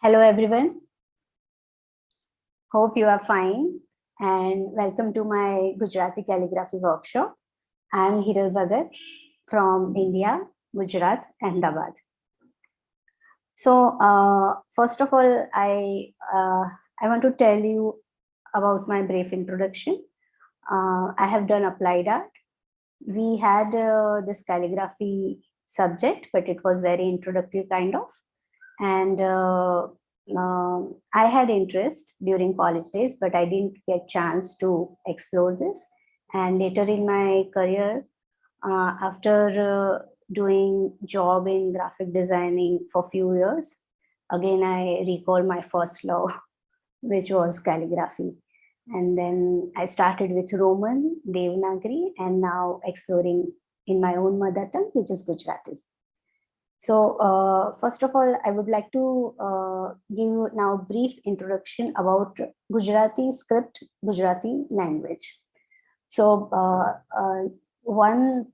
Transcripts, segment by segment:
Hello everyone, hope you are fine and welcome to my Gujarati calligraphy workshop. I am Hiral Bhagat from India, Gujarat, Ahmedabad. So first of all, I want to tell you about my brief introduction. I have done applied art. We had this calligraphy subject, but it was very introductory kind of. And I had interest during college days, but I didn't get chance to explore this. And later in my career, after doing job in graphic designing for few years, again I recall my first love, which was calligraphy. And then I started with Roman, Devanagari, and now exploring in my own mother tongue, which is Gujarati. So first of all, I would like to give you now a brief introduction about Gujarati script, Gujarati language. So one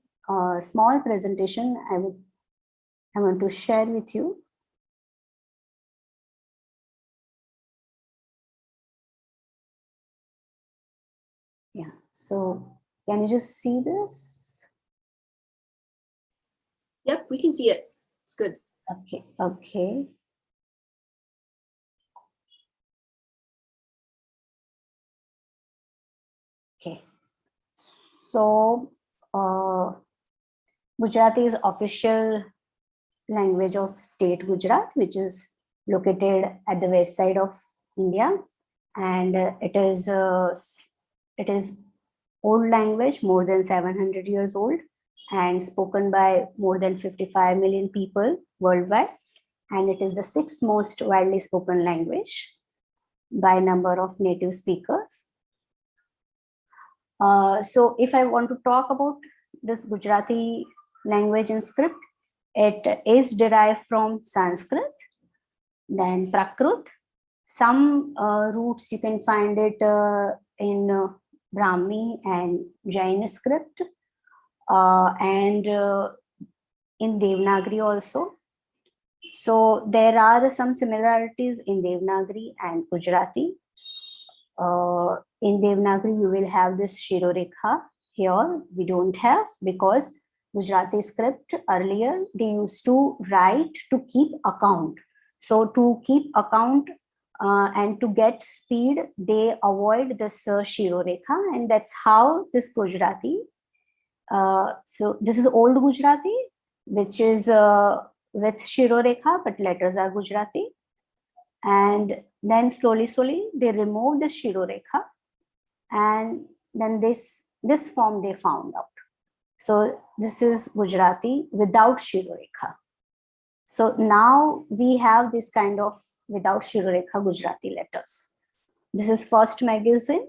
small presentation I want to share with you. Yeah, so can you just see this? Yep, we can see it. It's good. Okay, okay. Okay. So Gujarati is official language of state Gujarat, which is located at the west side of India, and it is old language, more than 700 years old, and spoken by more than 55 million people worldwide, and it is the sixth most widely spoken language by number of native speakers. So if I want to talk about this Gujarati language and script, it is derived from Sanskrit, then Prakrit. Some roots you can find it in Brahmi and Jaina script, and in Devanagari also. So there are some similarities in Devanagari and Gujarati. In Devanagari, you will have this Shirorekha. Here we don't have, because Gujarati script earlier they used to write to keep account. So to keep account and to get speed, they avoid this Shirorekha, and that's how this Gujarati. So this is old Gujarati, which is with Shirorekha, but letters are Gujarati. And then slowly they remove the Shirorekha, and then this form they found out. So this is Gujarati without Shirorekha. So now we have this kind of without Shirorekha Gujarati letters. This is first magazine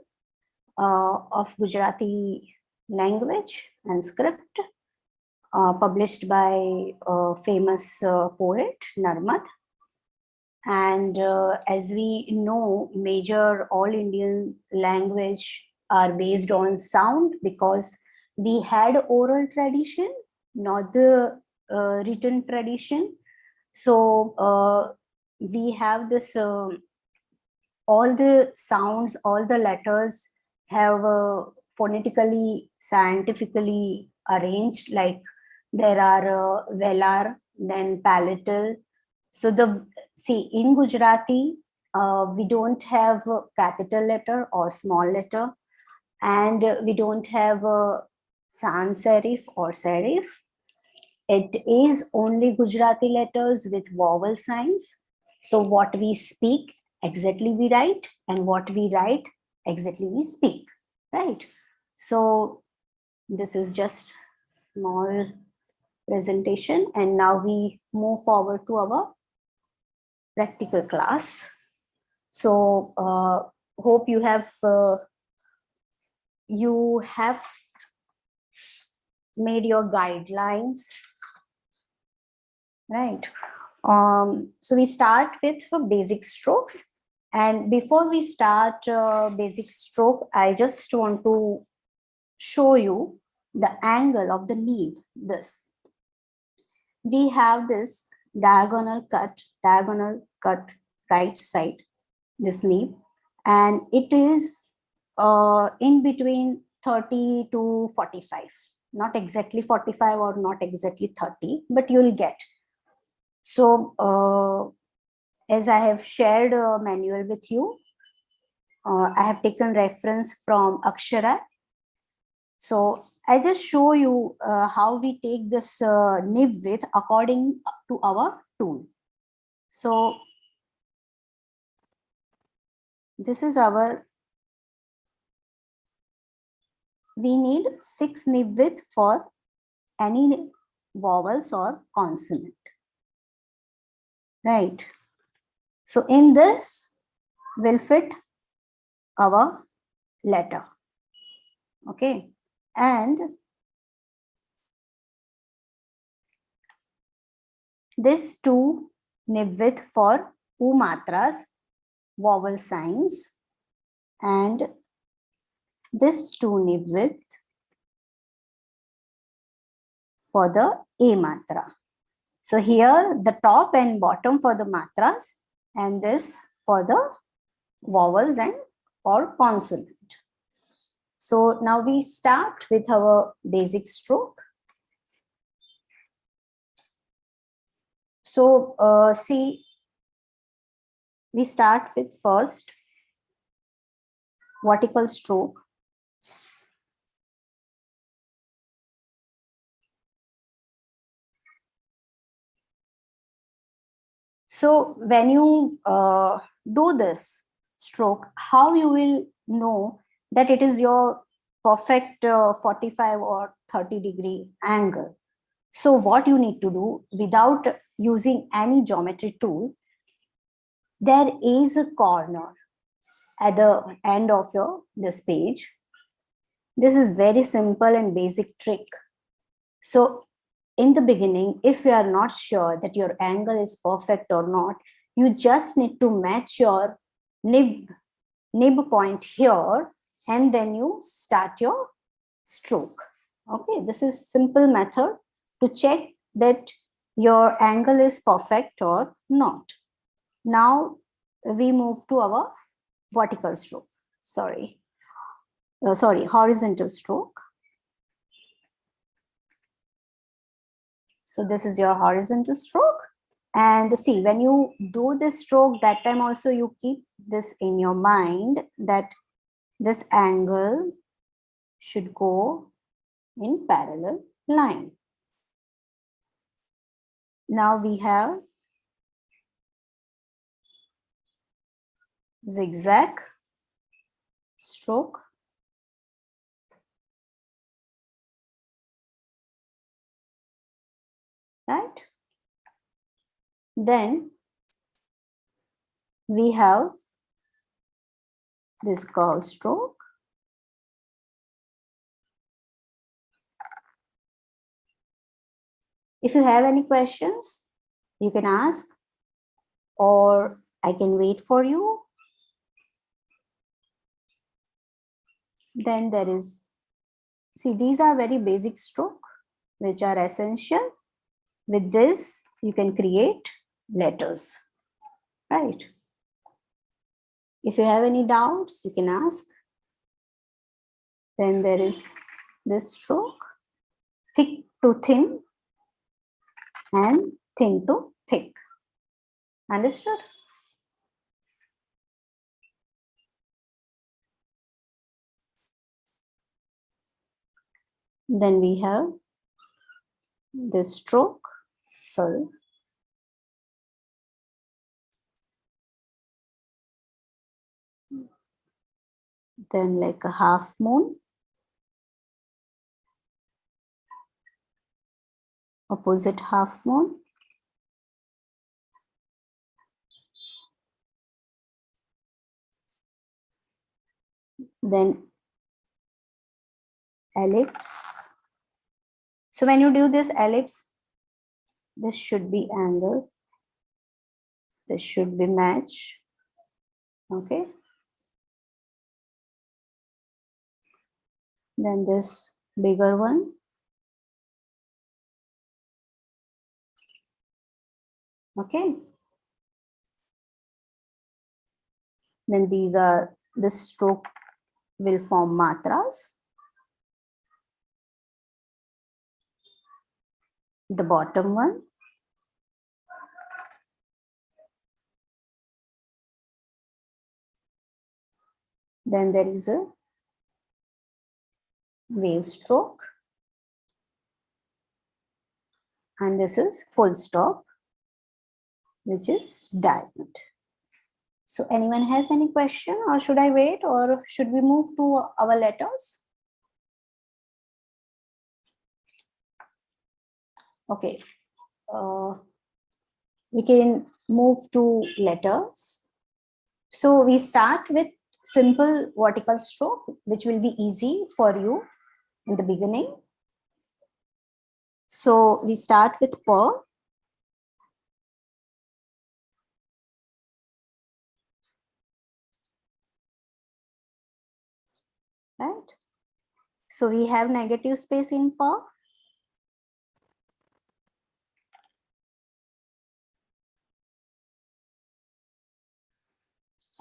of Gujarati language and script, published by famous poet Narmad. And as we know, major all Indian language are based on sound, because we had oral tradition, not the written tradition. So we have this, all the sounds, all the letters have phonetically, scientifically arranged, like there are velar, then palatal. So see, in Gujarati, we don't have a capital letter or small letter, and we don't have a sans serif or serif. It is only Gujarati letters with vowel signs. So what we speak, exactly we write, and what we write, exactly we speak, right? So this is just small presentation, and now we move forward to our practical class. So hope you have made your guidelines, right? So we start with basic strokes, and before we start basic stroke, I just want to show you the angle of the needle. This we have this diagonal cut right side, this nib, and it is in between 30 to 45, not exactly 45 or not exactly 30, but you'll get. So as I have shared a manual with you, I have taken reference from Akshara. So I just show you how we take this nib width according to our tool. So this is our, we need 6 nib width for any vowels or consonant, right? So in this will fit our letter, okay? And this 2 nib width for umatras, vowel signs, and this 2 nib width for the A matra. So here the top and bottom for the matras, and this for the vowels and or consonant. So now we start with our basic stroke. So see, we start with first vertical stroke. So when you do this stroke, how you will know that it is your perfect 45 or 30 degree angle? So what you need to do, without using any geometry tool, there is a corner at the end of this page. This is very simple and basic trick. So in the beginning, if you are not sure that your angle is perfect or not, you just need to match your nib point here, and then you start your stroke. Okay, this is simple method to check that your angle is perfect or not. Now we move to our vertical stroke. Sorry, horizontal stroke. So this is your horizontal stroke. And see, when you do this stroke, that time also you keep this in your mind that this angle should go in parallel line. Now we have zigzag stroke. Right? Then we have this curve stroke. If you have any questions, you can ask, or I can wait for you. Then there is, see, these are very basic stroke, which are essential. With this, you can create letters, right? If you have any doubts, you can ask. Then there is this stroke, thick to thin and thin to thick. Understood? Then we have this stroke, sorry. Then like a half moon, opposite half moon. Then ellipse. So when you do this ellipse, this should be angle, this should be match, okay? Then this bigger one. Okay. Then this stroke will form matras. The bottom one. Then there is a wave stroke. And this is full stop, which is diamond. So anyone has any question, or should I wait, or should we move to our letters? Okay, we can move to letters. So we start with simple vertical stroke, which will be easy for you in the beginning. So we start with P. Right? So we have negative space in P.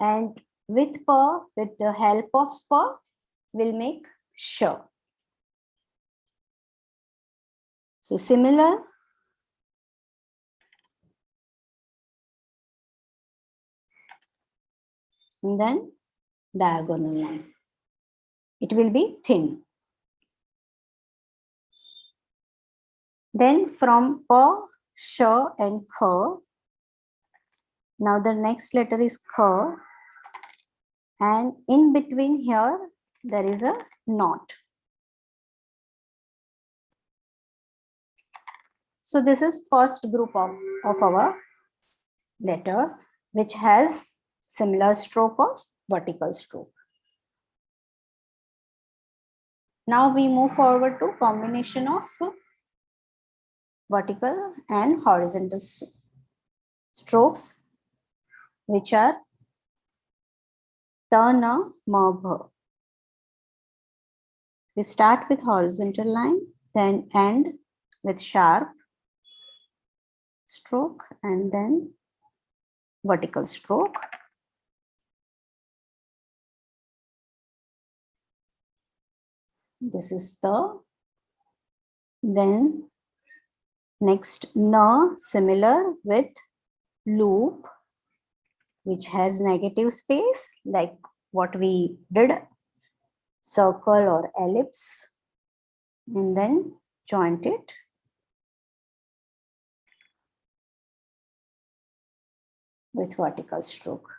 And with P, with the help of P, we'll make Sh. So similar. And then diagonal line. It will be thin. Then from P, Sh and K, now the next letter is K, and in between here there is a knot. So this is first group of our letter, which has similar stroke of vertical stroke. Now we move forward to combination of vertical and horizontal strokes, which are Ta, Na, Ma, Bha. We start with horizontal line, then end with sharp stroke, and then vertical stroke. This is the, then next Na, similar with loop, which has negative space, like what we did, circle or ellipse, and then joint it. With vertical stroke.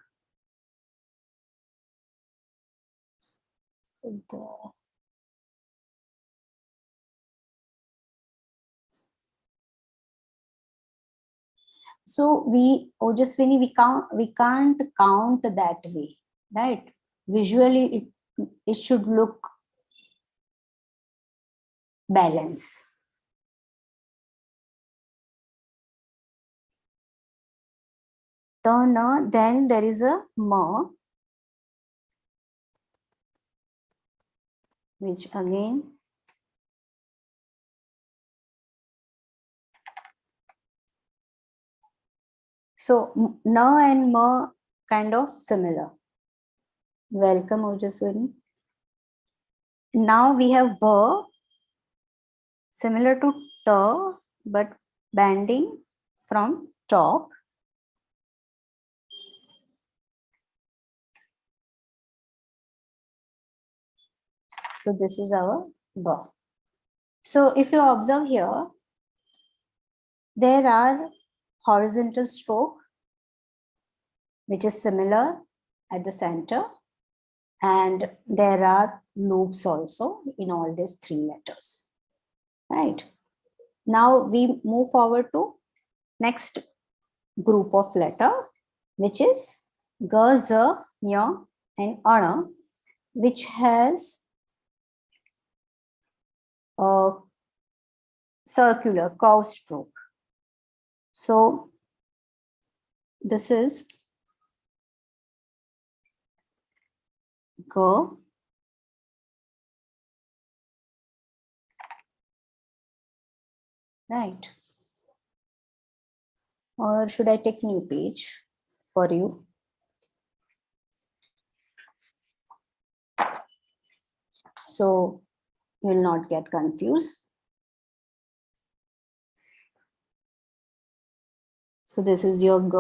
So Ojaswini, we can't count that way, right? Visually, it should look balanced. Then there is a Ma, which again so Na and Ma kind of similar. Welcome, Ojaswini. Now we have Ba, similar to Ta, but bending from top. So this is our Ba. So if you observe here, there are horizontal stroke, which is similar at the center, and there are loops also in all these three letters, right? Now we move forward to next group of letter, which is Ga, Za, Ya, and Ana, which has a circular curve stroke. So this is Ga, right? Or should I take new page for you? so you will not get confused. So this is your G.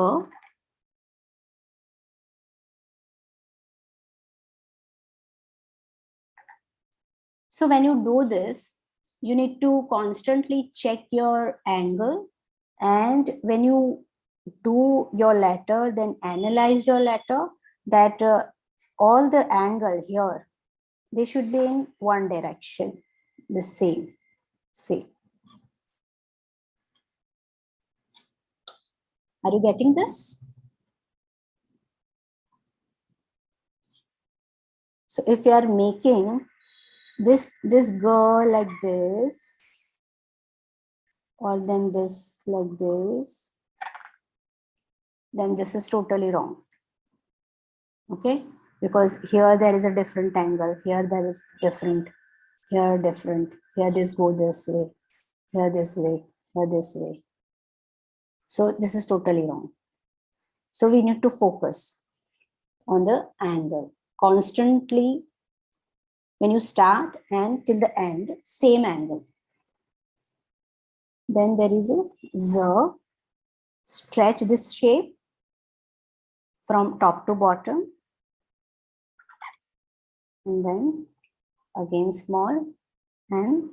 So when you do this, you need to constantly check your angle, and when you do your letter, then analyze your letter, that all the angle here, they should be in one direction, the same. See, are you getting this? So if you are making this girl like this, or then this like this, then this is totally wrong. Okay, because here there is a different angle, here there is different, here different, here this go this way, here this way, here this way. So this is totally wrong. So we need to focus on the angle constantly. When you start and till the end, same angle. Then there is a Z. Stretch this shape from top to bottom. And then again small, and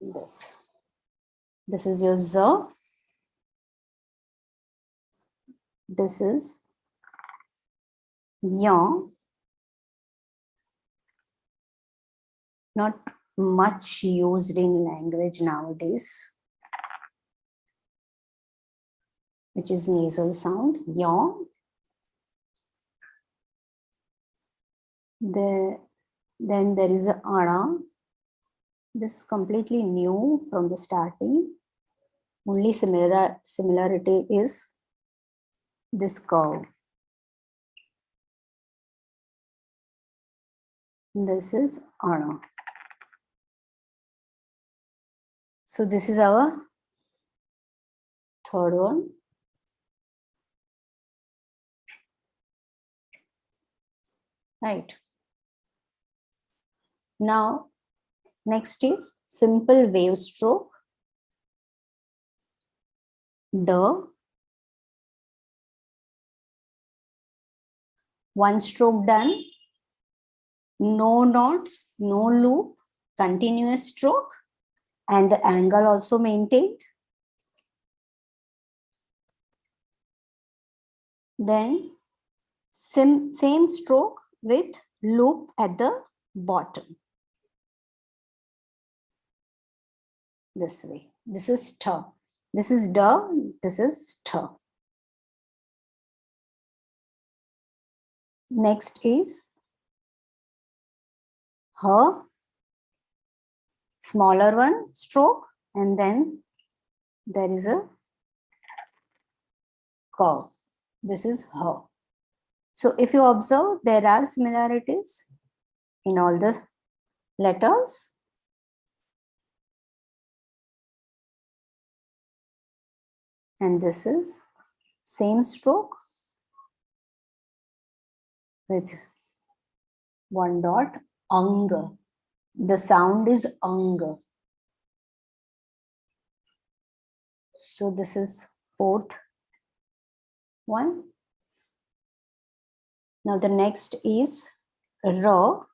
this. This is your Z. This is Ya. Not much used in language nowadays, which is nasal sound, Ya. Then there is a Ana. This is completely new from the starting. Only similarity is this curve. This is Ana. So this is our third one. Right. Now, next is simple wave stroke. D. One stroke done. No knots, no loop, continuous stroke, and the angle also maintained. Then same stroke with loop at the bottom. This way. This is T. This is D. This is T. Next is H. Smaller one stroke, and then there is a curve. This is H. So if you observe, there are similarities in all the letters. And this is same stroke with one dot, ang. The sound is ang. So this is fourth one. Now the next is ra.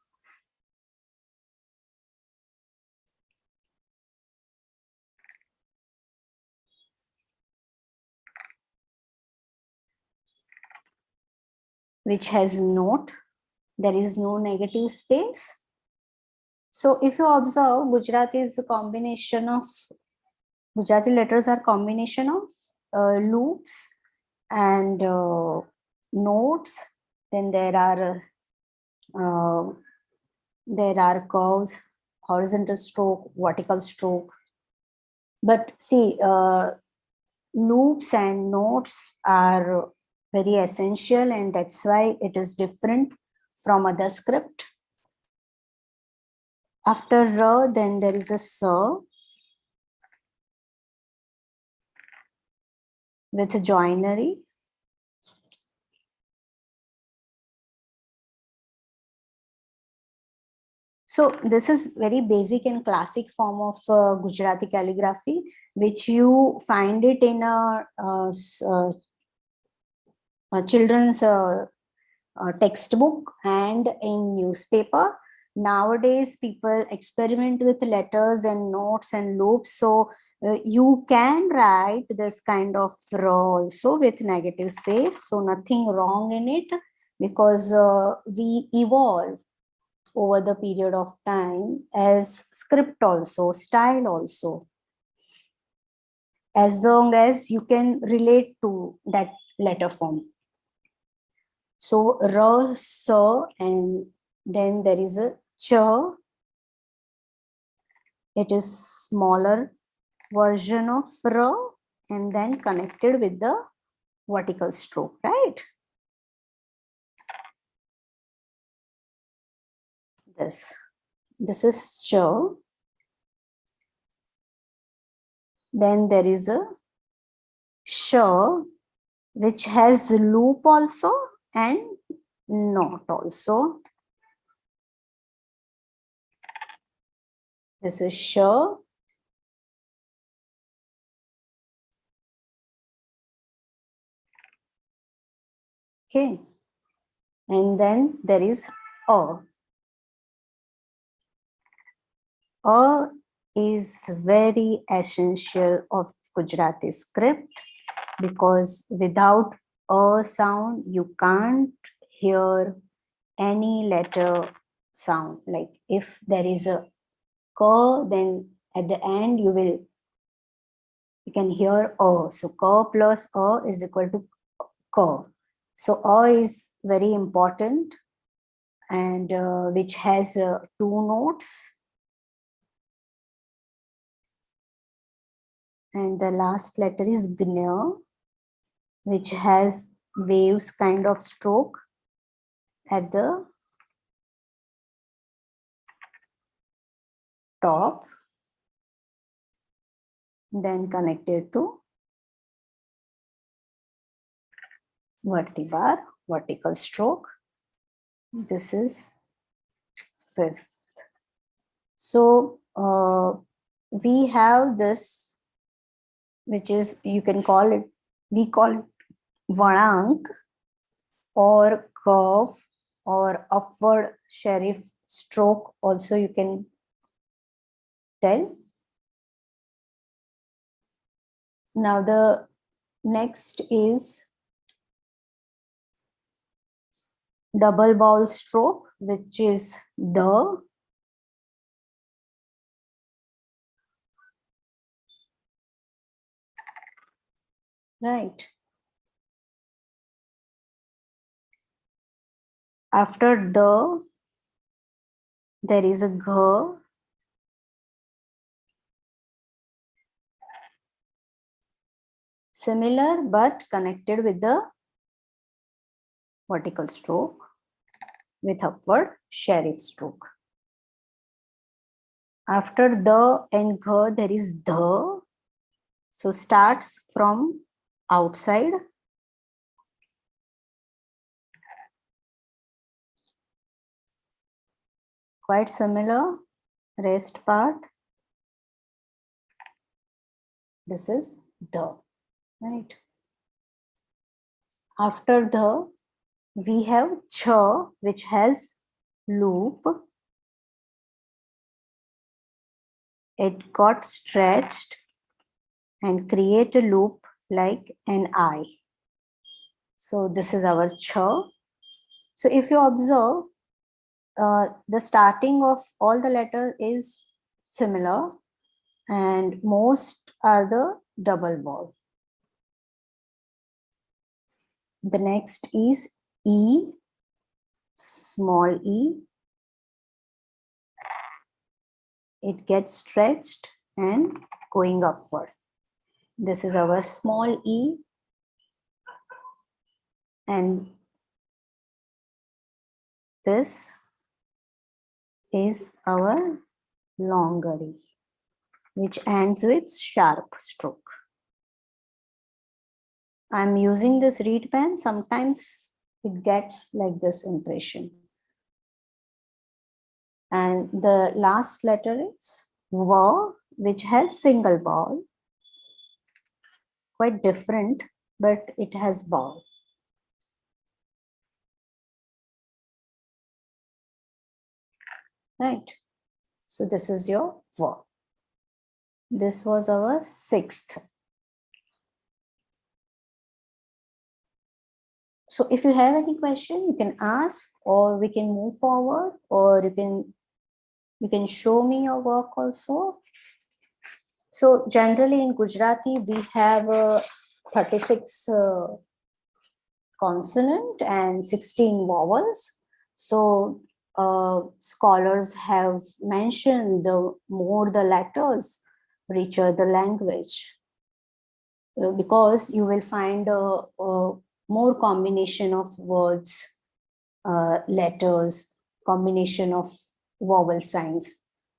Which has note. There is no negative space. So if you observe, Gujarati is a combination of, Gujarati letters are combination of loops and notes. Then there are curves, horizontal stroke, vertical stroke. But see, loops and notes are very essential, and that's why it is different from other script. After ra, then there is a sa with a joinery. So this is very basic and classic form of Gujarati calligraphy, which you find it in a children's textbook and in newspaper. Nowadays, people experiment with letters and notes and loops. So you can write this kind of row also with negative space. So nothing wrong in it, because we evolve over the period of time as script also, style also, as long as you can relate to that letter form. So ra, sa, and then there is a cha. It is smaller version of ra and then connected with the vertical stroke, right? This is cha. Then there is a sha, which has loop also and knot also. This is sha. Okay. And then there is a. A is very essential of Gujarati script, because without a sound, you can't hear any letter sound. Like if there is a ka, then at the end you can hear a. So ka plus a is equal to ka. So a is very important, and which has two notes. And the last letter is gna, which has waves kind of stroke at the top, then connected to vertibar, vertical stroke. This is fifth. So we have this, which is, you can call it, we call it valank or curve or upward serif stroke also, you can tell. Now the next is double bowl stroke, which is the. Right. After the, there is a gha. Similar but connected with the vertical stroke with upward serif stroke. After the and gha, there is the. So starts from outside. Quite similar, rest part. This is the, right? After the, we have cha, which has loop. It got stretched and create a loop like an eye. So this is our cha. So if you observe, the starting of all the letter is similar, and most are the double ball. The next is E, small e. It gets stretched and going upward. This is our small e, and this is our longer e, which ends with sharp stroke. I'm using this reed pen. Sometimes it gets like this impression. And the last letter is V, which has single vowel. Quite different, but it has vowel. Right. So this is your V. This was our sixth. So if you have any question, you can ask, or we can move forward, or you can show me your work also. So generally in Gujarati, we have 36 consonant and 16 vowels. So scholars have mentioned the more the letters, richer the language, because you will find more combination of words, letters, combination of vowel signs.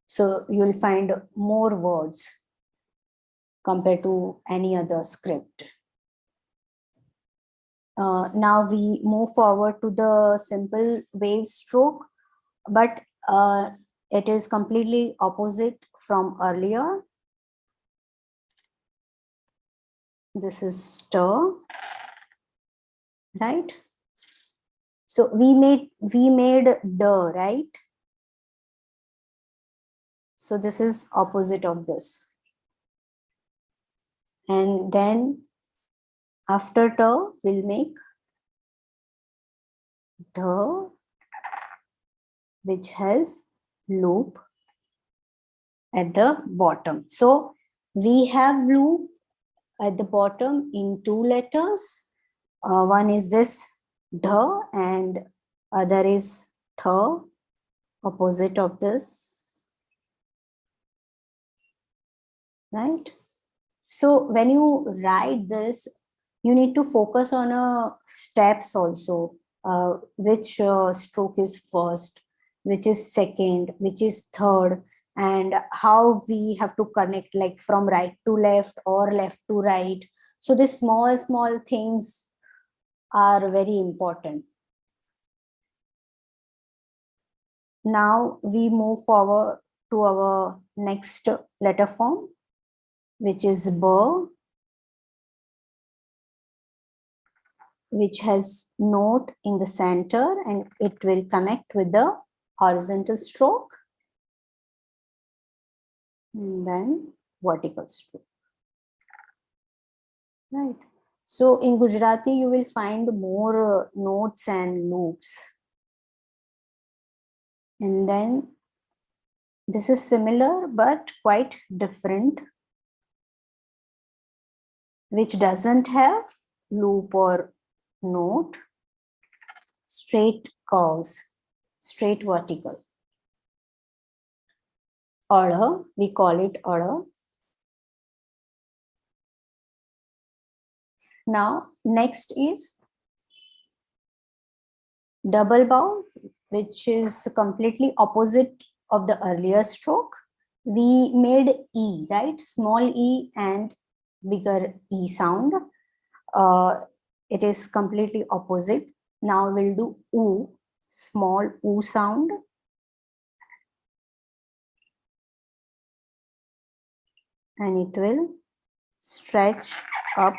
So you will find more words compared to any other script. Now we move forward to the simple wave stroke, but it is completely opposite from earlier. This is stir, right? So we made the, right? So this is opposite of this. And then after the, we'll make the, which has loop at the bottom. So we have loop at the bottom in two letters. One is this the, and other is the, opposite of this, right? So when you write this, you need to focus on steps also, which stroke is first, which is second, which is third, and how we have to connect, like from right to left or left to right. So these small things are very important. Now we move forward to our next letter form, which is B, which has note in the center, and it will connect with the horizontal stroke, and then vertical stroke. Right. So in Gujarati, you will find more notes and loops. And then this is similar but quite different, which doesn't have loop or note, straight curves, straight vertical. Order, we call it order. Now, next is double bow, which is completely opposite of the earlier stroke. We made E, right? Small e and bigger E sound. It is completely opposite. Now we'll do U, small U sound. And it will stretch up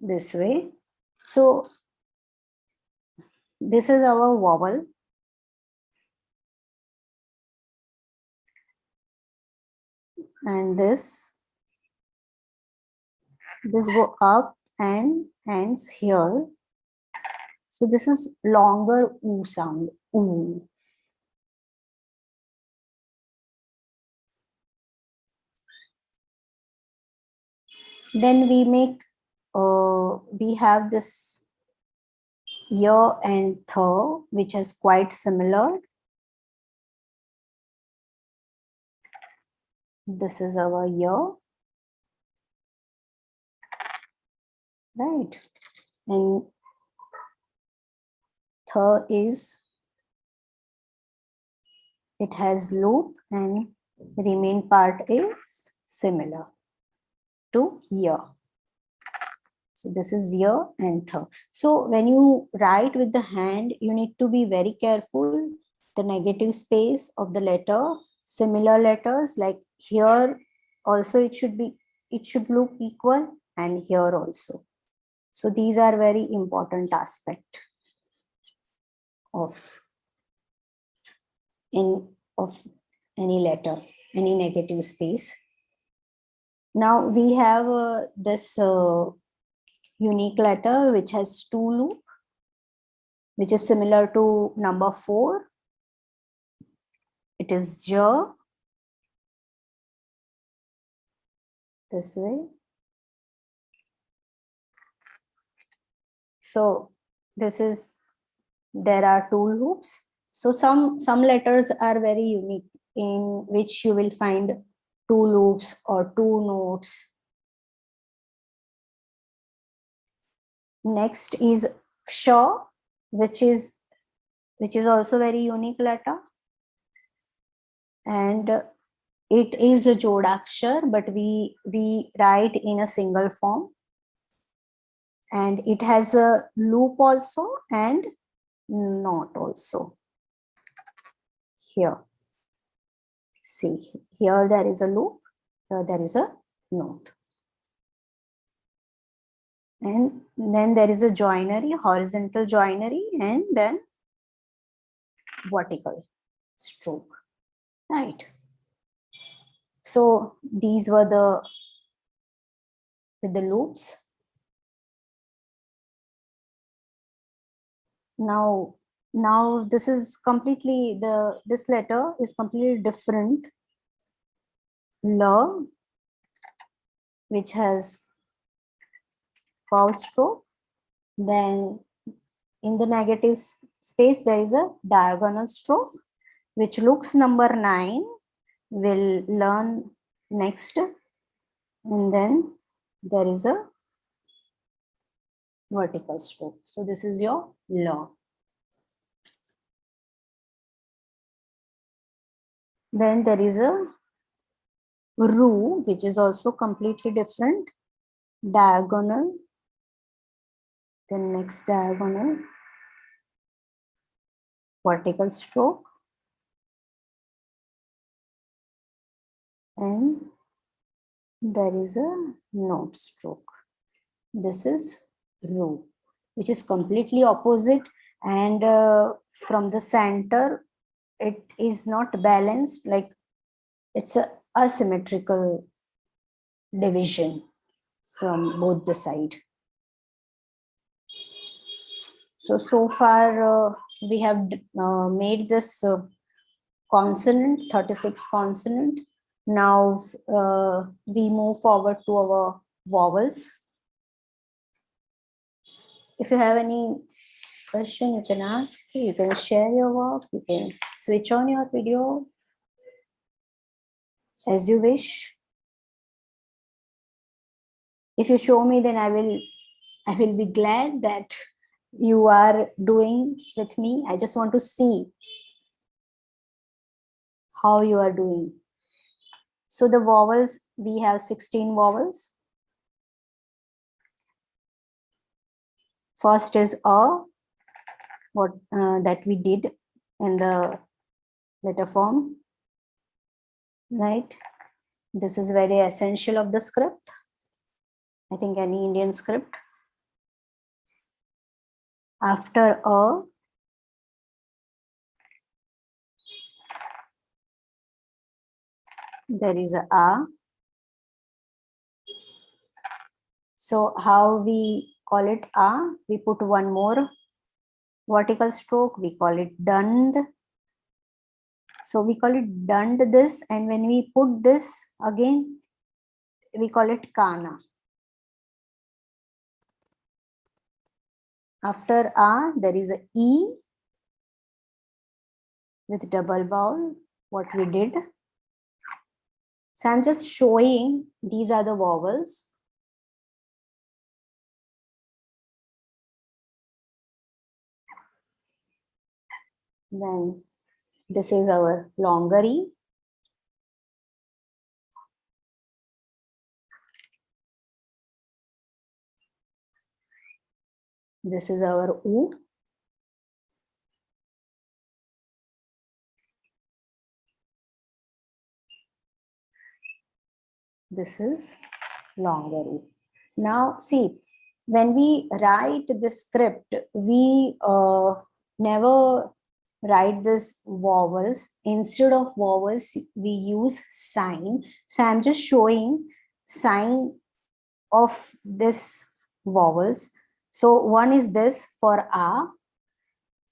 this way. So this is our vowel. And this go up and ends here. So this is longer U sound, U. Then we make, we have this ya and tha, which is quite similar. This is our ya, right? And tha is, it has loop, and remain part is similar to ya. So this is ya and tha. So when you write with the hand, you need to be very careful the negative space of the letter. Similar letters like here also it should look equal, and here also. So these are very important aspect of any letter, any negative space. Now we have this unique letter which has two loop, which is similar to number 4. It is J, this way. So this is, there are two loops. So some letters are very unique, in which you will find two loops or two notes. Next is Shah, which is also very unique letter, and it is a jodakshar, but we write in a single form, and it has a loop also and knot also. Here, see, here there is a loop, here there is a knot, and then there is a joinery, horizontal joinery, and then vertical stroke, right? So these were with the loops. Now this is completely, this letter is completely different. La, which has vowel stroke. Then in the negative space there is a diagonal stroke, which looks number 9. We'll learn next. And then there is a vertical stroke. So this is your La. Then there is a Ru, which is also completely different. Diagonal, then next diagonal, vertical stroke, and there is a note stroke. This is Ru, which is completely opposite, and from the center it is not balanced, like it's a asymmetrical division from both the side. So far we have made this consonant, 36 consonant. Now we move forward to our vowels. If you have any question, you can ask, you can share your work, you can switch on your video as you wish. If you show me, then I will be glad that you are doing with me. I just want to see how you are doing. So the vowels, we have 16 vowels. First is A, what that we did in the letter form, right? This is very essential of the script. I think any Indian script. After A, there is a. So how we call it A? We put one more vertical stroke, we call it dund. So we call it dund this, and when we put this again, we call it kana. After A, there is a E with double vowel, what we did. So I'm just showing these are the vowels. Then this is our longer E. This is our U. This is longer E. Now see, when we write the script, we never write this vowels. Instead of vowels, we use sign. So I'm just showing sign of this vowels. So one is this for A.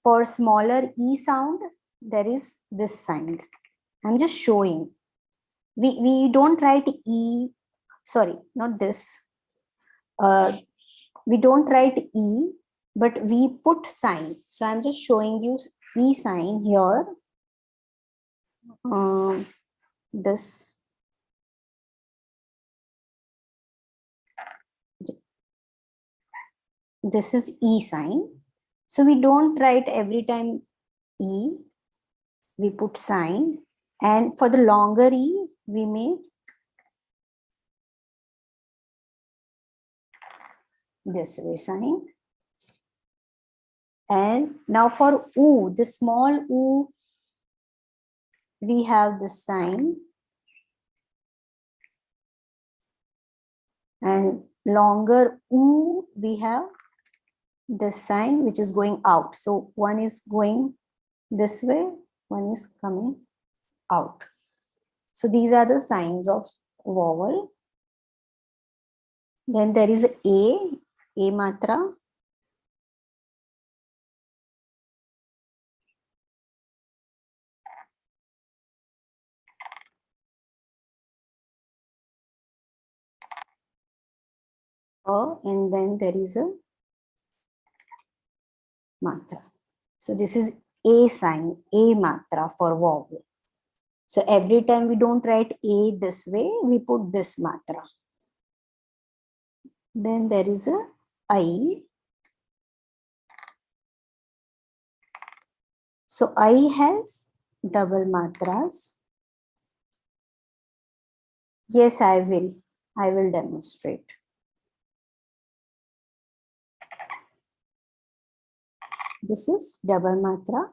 For smaller E sound, there is this sign. I'm just showing. We don't write E, sorry, not this. We don't write E, but we put sign. So I'm just showing you E sign here. This. This is E sign. So we don't write every time E, we put sign. And for the longer E, we make this way sign. And now for U, the small U, we have this sign. And longer U, we have this sign which is going out. So one is going this way, one is coming out. So these are the signs of vowel. Then there is A matra. And then there is a matra. So this is A sign, A matra for vowel. So every time we don't write A this way, we put this matra. Then there is a I. So I has double matras. Yes, I will demonstrate. This is double matra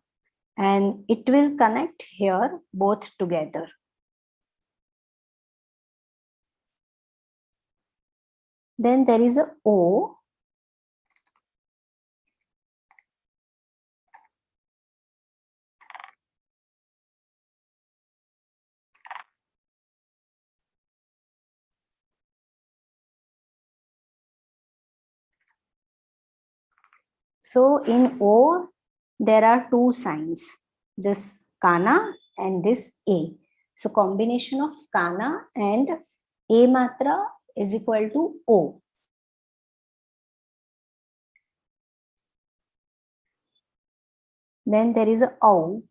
and it will connect here both together. Then there is a O. So in O, there are two signs, this kana and this A. So combination of kana and A matra is equal to O. Then there is a O.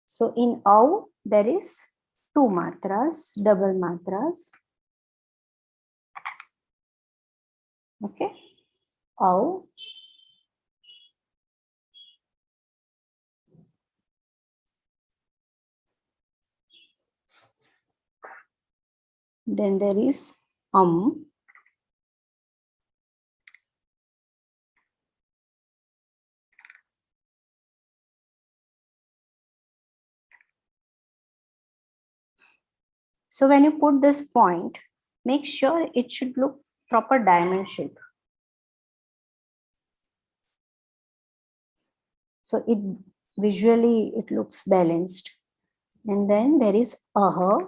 So in O, there is two matras, double matras. Okay, O. Then there is So when you put this point, make sure it should look proper diamond shape. So it visually it looks balanced. And then there is aha.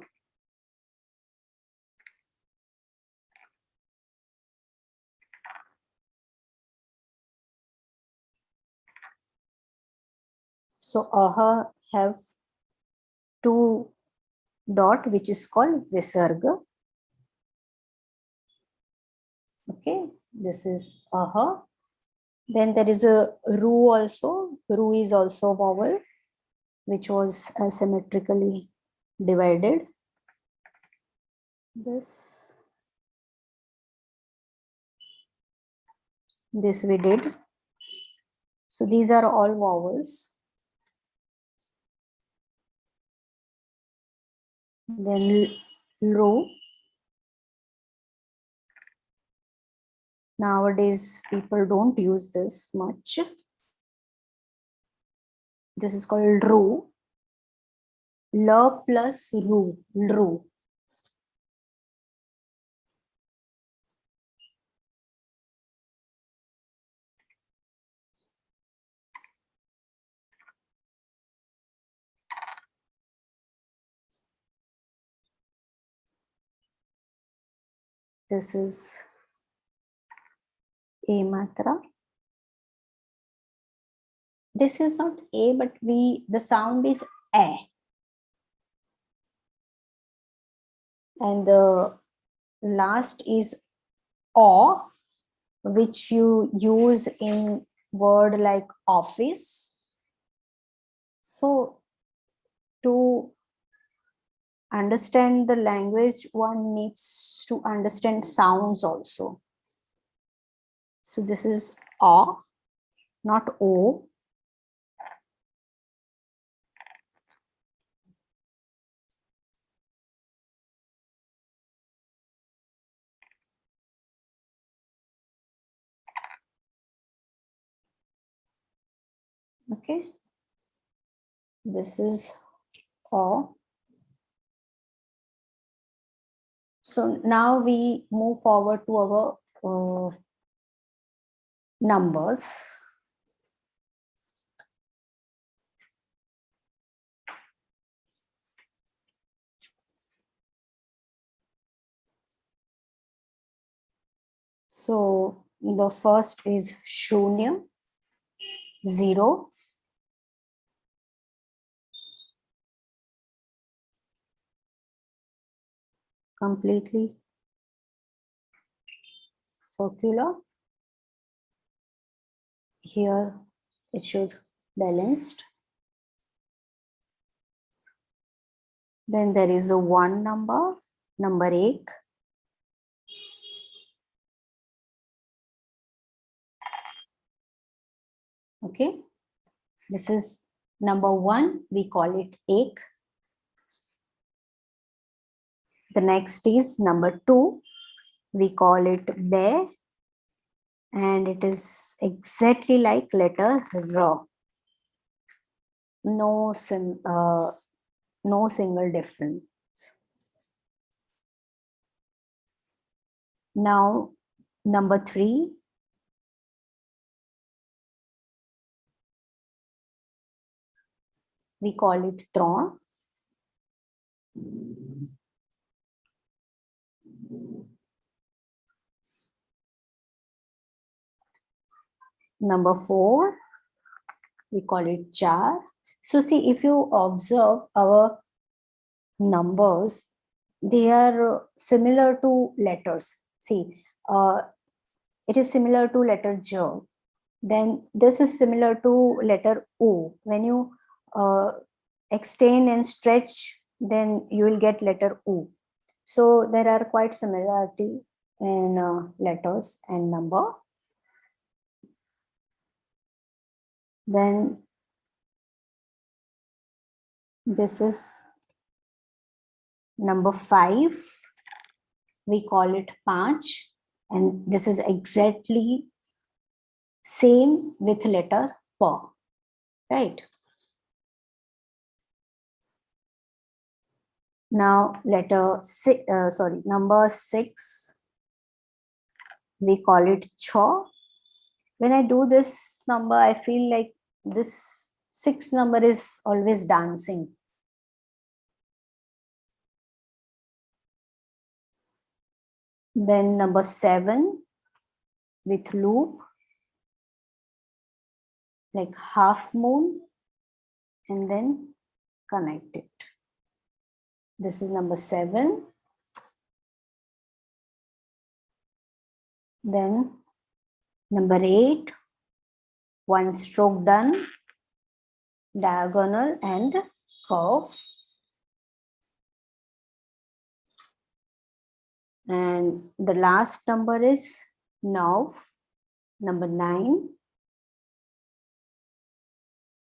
So aha have two dot which is called visarga. Okay, this is aha. Then there is a ru also. Ru is also a vowel which was symmetrically divided. This we did. So these are all vowels. Then ro. Nowadays, people don't use this much. This is called ru. L plus ru. Ru. This is A matra. This is not A, but the sound is A. And the last is O, which you use in word like office. So to understand the language, one needs to understand sounds also. So this is O, not O. Okay. This is O. So now we move forward to our numbers. So the first is shunya, 0. Completely circular. Here it should balanced. Then there is a 1 number, number 8. Okay, this is number 1, we call it ek. The next is number 2, we call it be, and it is exactly like letter R. No single difference. Now number 3, we call it tron. Number 4, we call it char. So see, if you observe our numbers, they are similar to letters. See, it is similar to letter J. Then this is similar to letter O. When you extend and stretch, then you will get letter O. So there are quite similarity in letters and number. Then this is number 5. We call it panch, and this is exactly same with letter P, right? Now number 6, we call it cho. When I do this number, I feel like this 6 number is always dancing. Then number 7 with loop, like half moon, and then connect it. This is number 7. Then number 8, 1 stroke done, diagonal and curve. And the last number is now number 9.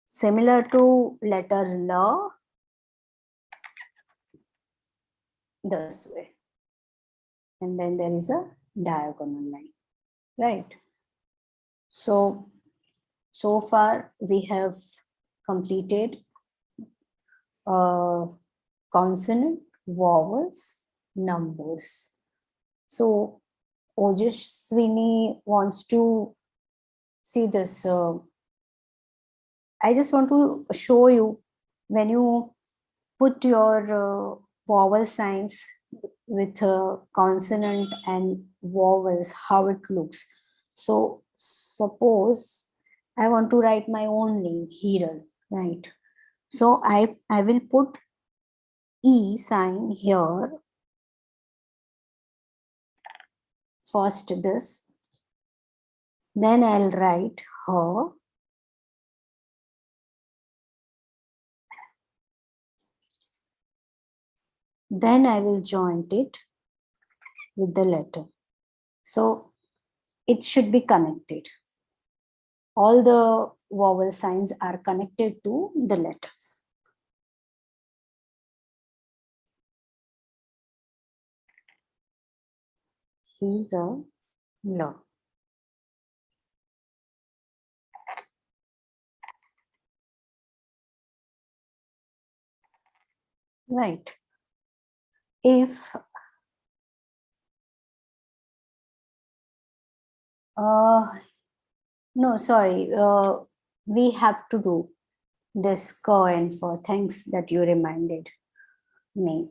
Similar to letter L, this way. And then there is a diagonal line, right? So far we have completed consonant, vowels, numbers. So Ojaswini wants to see this. I just want to show you when you put your vowel signs with consonant and vowels, how it looks. So suppose I want to write my own name, Hiral, right? So I will put E sign here. First this, then I'll write her. Then I will join it with the letter. So it should be connected. All the vowel signs are connected to the letters. Hiral. Right. If no, sorry, we have to do this co and for. Thanks that you reminded me.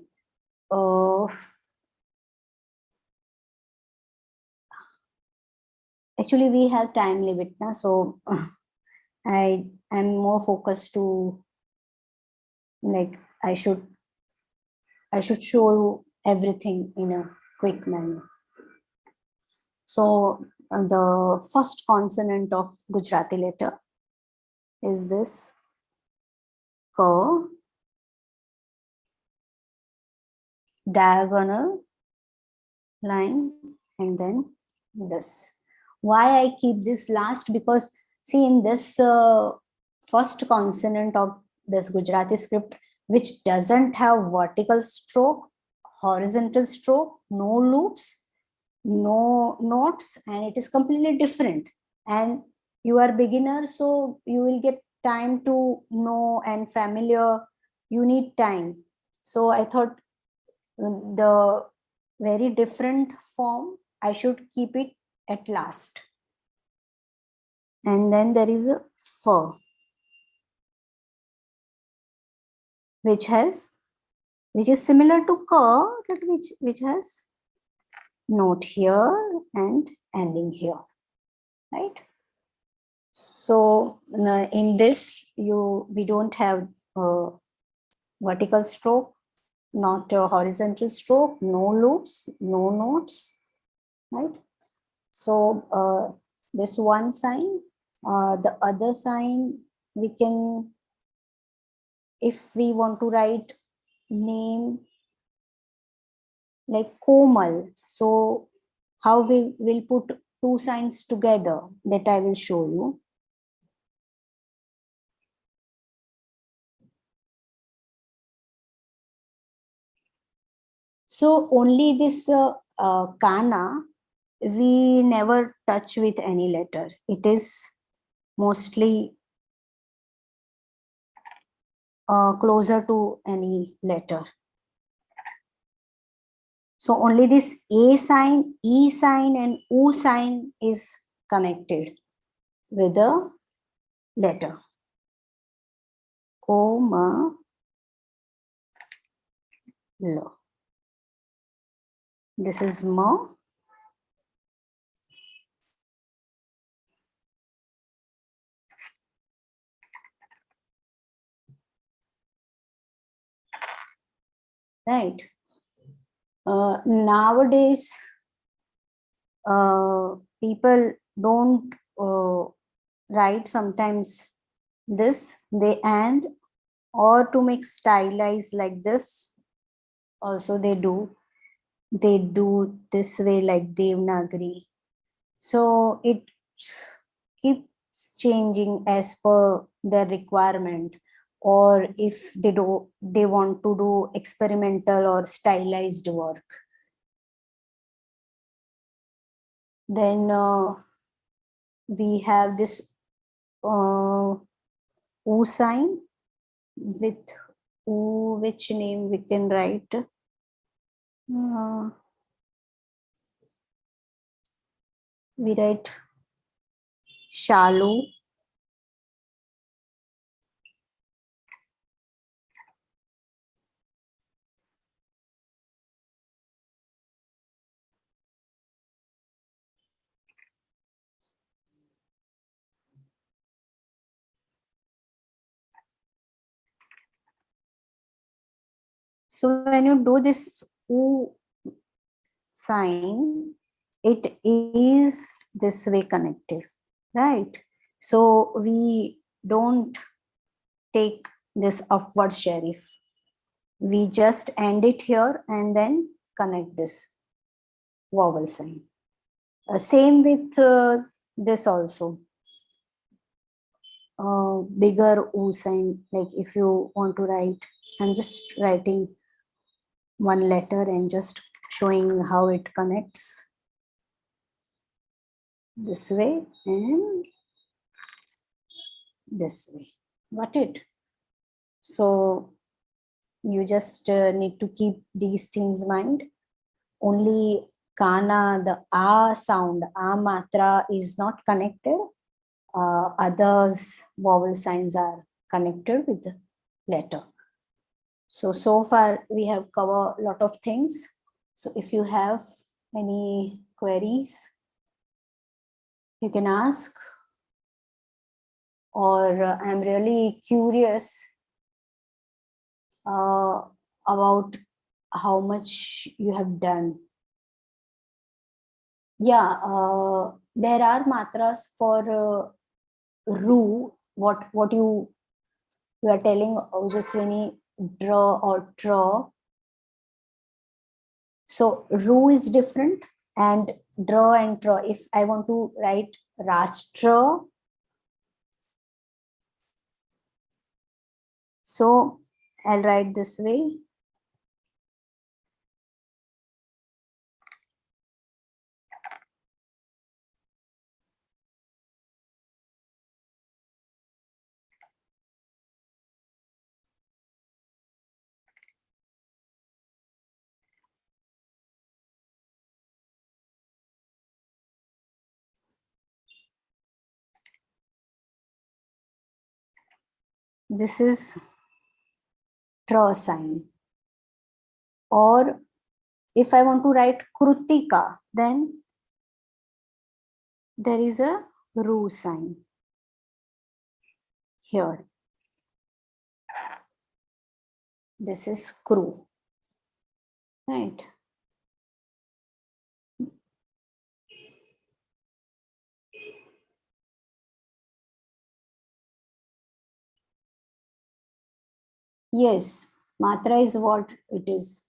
Actually, we have time limit now, so I am more focused to, like, I should show you everything in a quick manner. So the first consonant of Gujarati letter is this K, diagonal line, and then this. Why I keep this last? Because see, in this first consonant of this Gujarati script, which doesn't have vertical stroke, horizontal stroke, no loops, no notes, and it is completely different. And you are beginner, so you will get time to know and familiar. You need time. So I thought the very different form, I should keep it at last. And then there is a fur, which is similar to ka, but which has note here and ending here, right? So in this, we don't have vertical stroke, not a horizontal stroke, no loops, no notes, right? So this one sign, the other sign, we can, if we want to write name like Komal, so how we will put two signs together, that I will show you. So only this kana, we never touch with any letter. It is mostly closer to any letter. So only this A sign, E sign, and U sign is connected with the letter. Koma lo. This is ma. Right. Nowadays, people don't write sometimes this, they and, or to make stylized like this. Also, they do this way like Devanagari. So it keeps changing as per their requirement, or if they want to do experimental or stylized work. Then we have this U sign with U, which name we can write. We write Shalu. So when you do this U sign, it is this way connected, right? So we don't take this upward serif. We just end it here and then connect this vowel sign. Same with this also. Bigger U sign, like if you want to write, I'm just writing one letter and just showing how it connects this way and this way. Got it? So you just need to keep these things in mind. Only kana, the a sound, a matra is not connected. Others vowel signs are connected with the letter. So far we have covered a lot of things. So if you have any queries, you can ask, or I'm really curious about how much you have done. Yeah, there are matras for ru. What you are telling, Ojaswini, draw or draw. So ru is different, and draw and draw. If I want to write rashtra, so I'll write this way. This is draw sign. Or if I want to write Krutika, then there is a ru sign here. This is kru, right? Yes, matra is what it is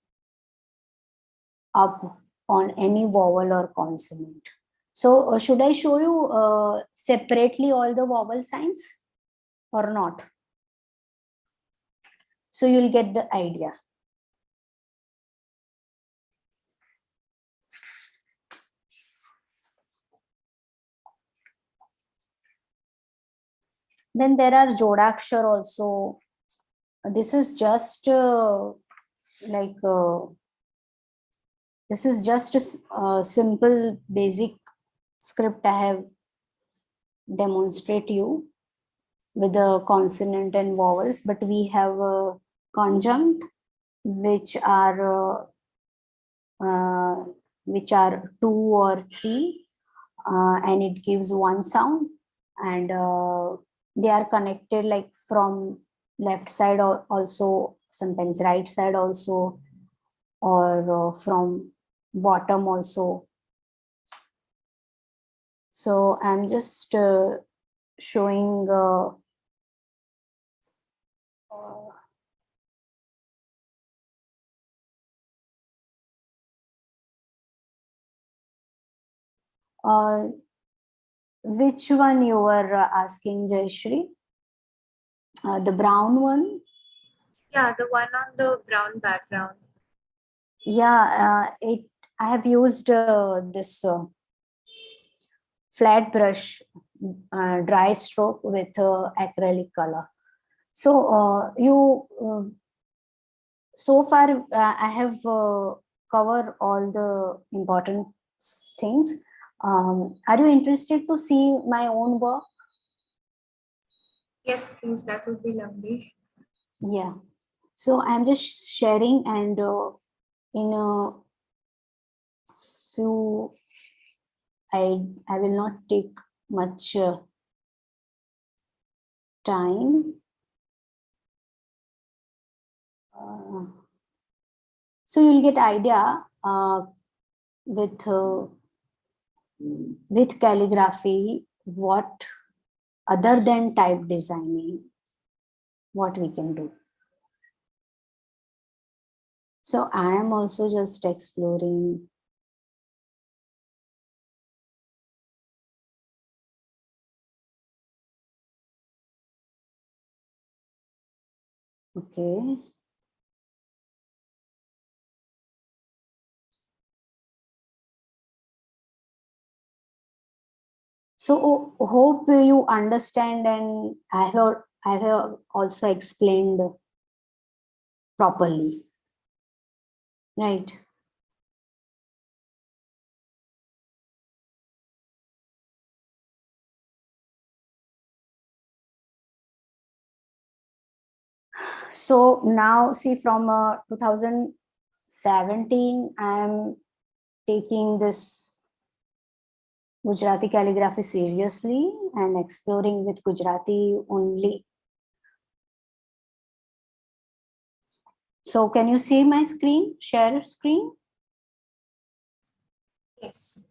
up on any vowel or consonant. So should I show you separately all the vowel signs or not? So you'll get the idea. Then there are jodakshar also. This is just this is just a simple basic script I have demonstrate you with the consonant and vowels, but we have a conjunct which are two or three, and it gives one sound, and they are connected like from left side or also sometimes right side also, or from bottom also. So I'm just showing which one you were asking, Jayasri? The brown one? Yeah, the one on the brown background. Yeah, I have used this flat brush dry stroke with acrylic color. So so far I have covered all the important things. Are you interested to see my own work? Yes, please. That would be lovely. Yeah. So I'm just sharing, and in a few, I will not take much time. So you'll get idea with calligraphy what, other than type designing, what we can do. So I am also just exploring. Okay. So hope you understand, and I have also explained properly, right? So now see, from 2017, I'm taking this Gujarati calligraphy seriously and exploring with Gujarati only. So can you see my screen? Share screen? Yes.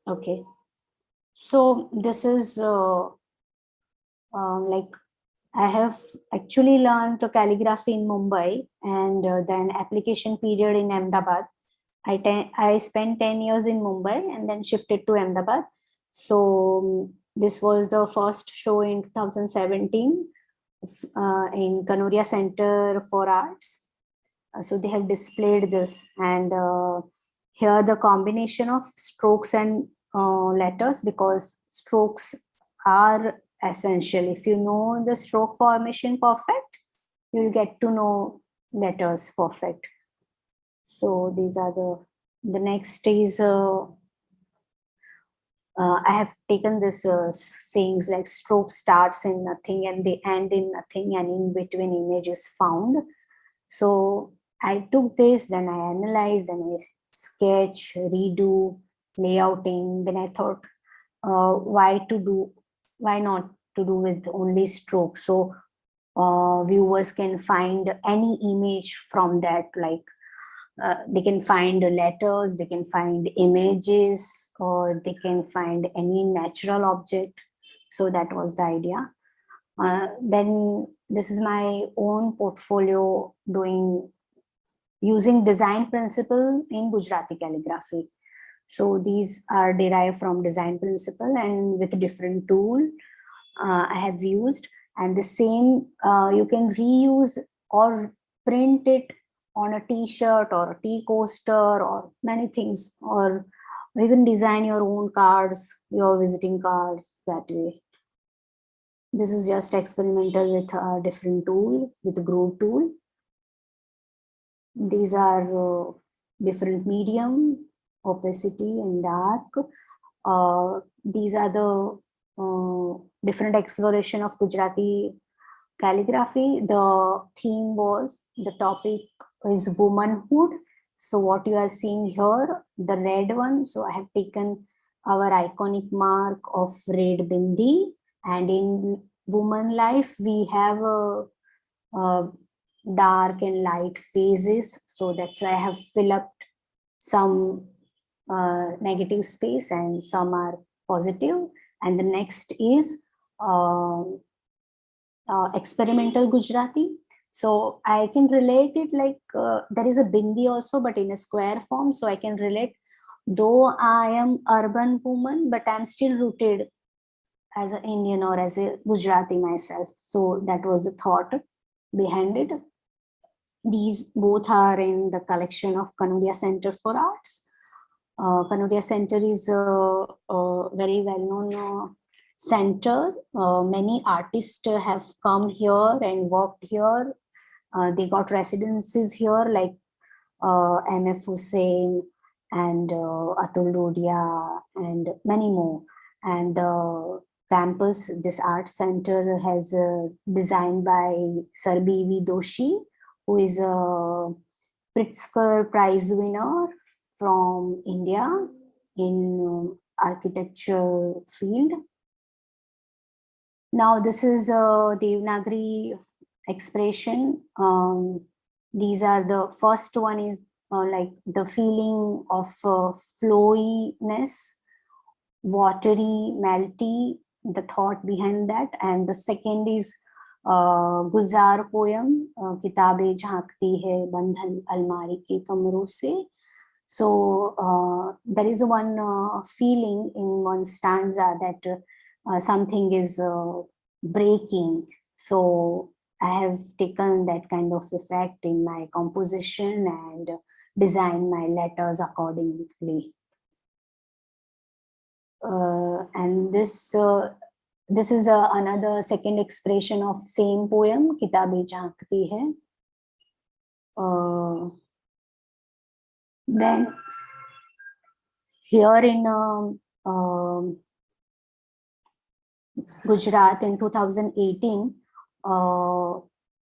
Okay. So this is like, I have actually learned calligraphy in Mumbai, and then application period in Ahmedabad. I spent 10 years in Mumbai and then shifted to Ahmedabad. So this was the first show in 2017 in Kanoria Center for Arts. So they have displayed this, and here the combination of strokes and letters, because strokes are essential. If you know the stroke formation perfect, you'll get to know letters perfect. So these are the next is I have taken this sayings like stroke starts in nothing and they end in nothing, and in between image is found. So I took this, then I analyzed, then I sketch, redo, layouting. Then I thought, why not to do with only stroke? So viewers can find any image from that, like they can find letters, they can find images, or they can find any natural object. So that was the idea. Then this is my own portfolio doing using design principle in Gujarati calligraphy. So these are derived from design principle, and with a different tool I have used. And the same you can reuse or print it on a t-shirt or a tea coaster or many things, or you can design your own cards, your visiting cards that way. This is just experimental with a different tool, with groove tool. These are different medium, opacity and dark. These are the different exploration of Gujarati calligraphy. The theme was, the topic is womanhood. So what you are seeing here, the red one. So I have taken our iconic mark of red bindi, and in woman life we have a dark and light phases. So that's why I have filled up some negative space and some are positive. And the next is experimental Gujarati. So I can relate it like there is a bindi also, but in a square form. So I can relate, though I am urban woman, but I'm still rooted as an Indian or as a Gujarati myself. So that was the thought behind it. These both are in the collection of Kanoria Center for Arts. Kanoria Center is a very well-known center. Many artists have come here and worked here. They got residences here, like M.F. Hussain and Atul Dodia and many more. And the campus, this art center, has designed by Sir B.V. Doshi, who is a Pritzker Prize winner from India in architecture field. Now this is a Devanagari expression. These are the first one is like the feeling of flowiness, watery, melty, the thought behind that. And the second is Gulzar poem, किताबें झांकती है बंधन अलमारी के कमरों से. So there is one feeling in one stanza that something is breaking. So I have taken that kind of effect in my composition and designed my letters accordingly. And this is another second expression of same poem, किताबें झांकती है. Then here in Gujarat in 2018,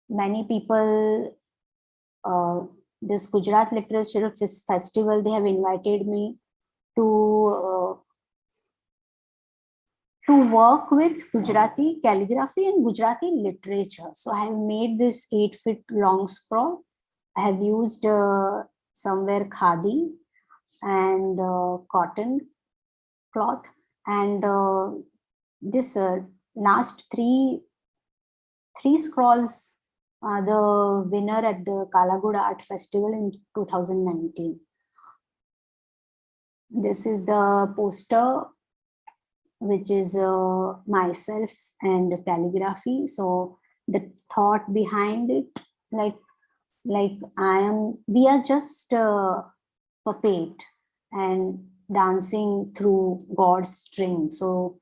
many people, this Gujarat Literature Festival, they have invited me to work with Gujarati calligraphy and Gujarati literature. So I have made this 8-foot long scroll. I have used somewhere khadi and cotton cloth, and this last three scrolls are the winner at the Kalagoda Art Festival in 2019. This is the poster, which is myself and calligraphy. So the thought behind it, like we are just a puppet and dancing through God's string. So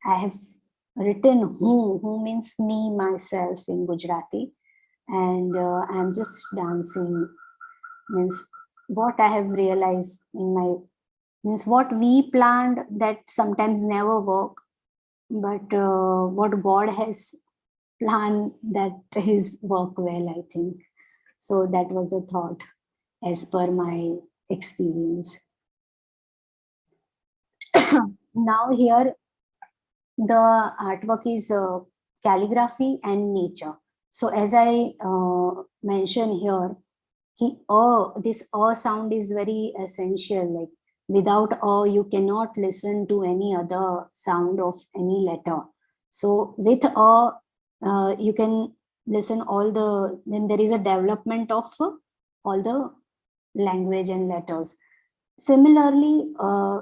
I have written who means me, myself in Gujarati, and I'm just dancing, means what I have realized in my, means what we planned that sometimes never work, but what God has planned, that is work well, I think. So that was the thought as per my experience. Now here the artwork is calligraphy and nature. So as I mentioned here, this sound is very essential. Like without you cannot listen to any other sound of any letter. So with you can listen all the, then there is a development of all the language and letters. Similarly,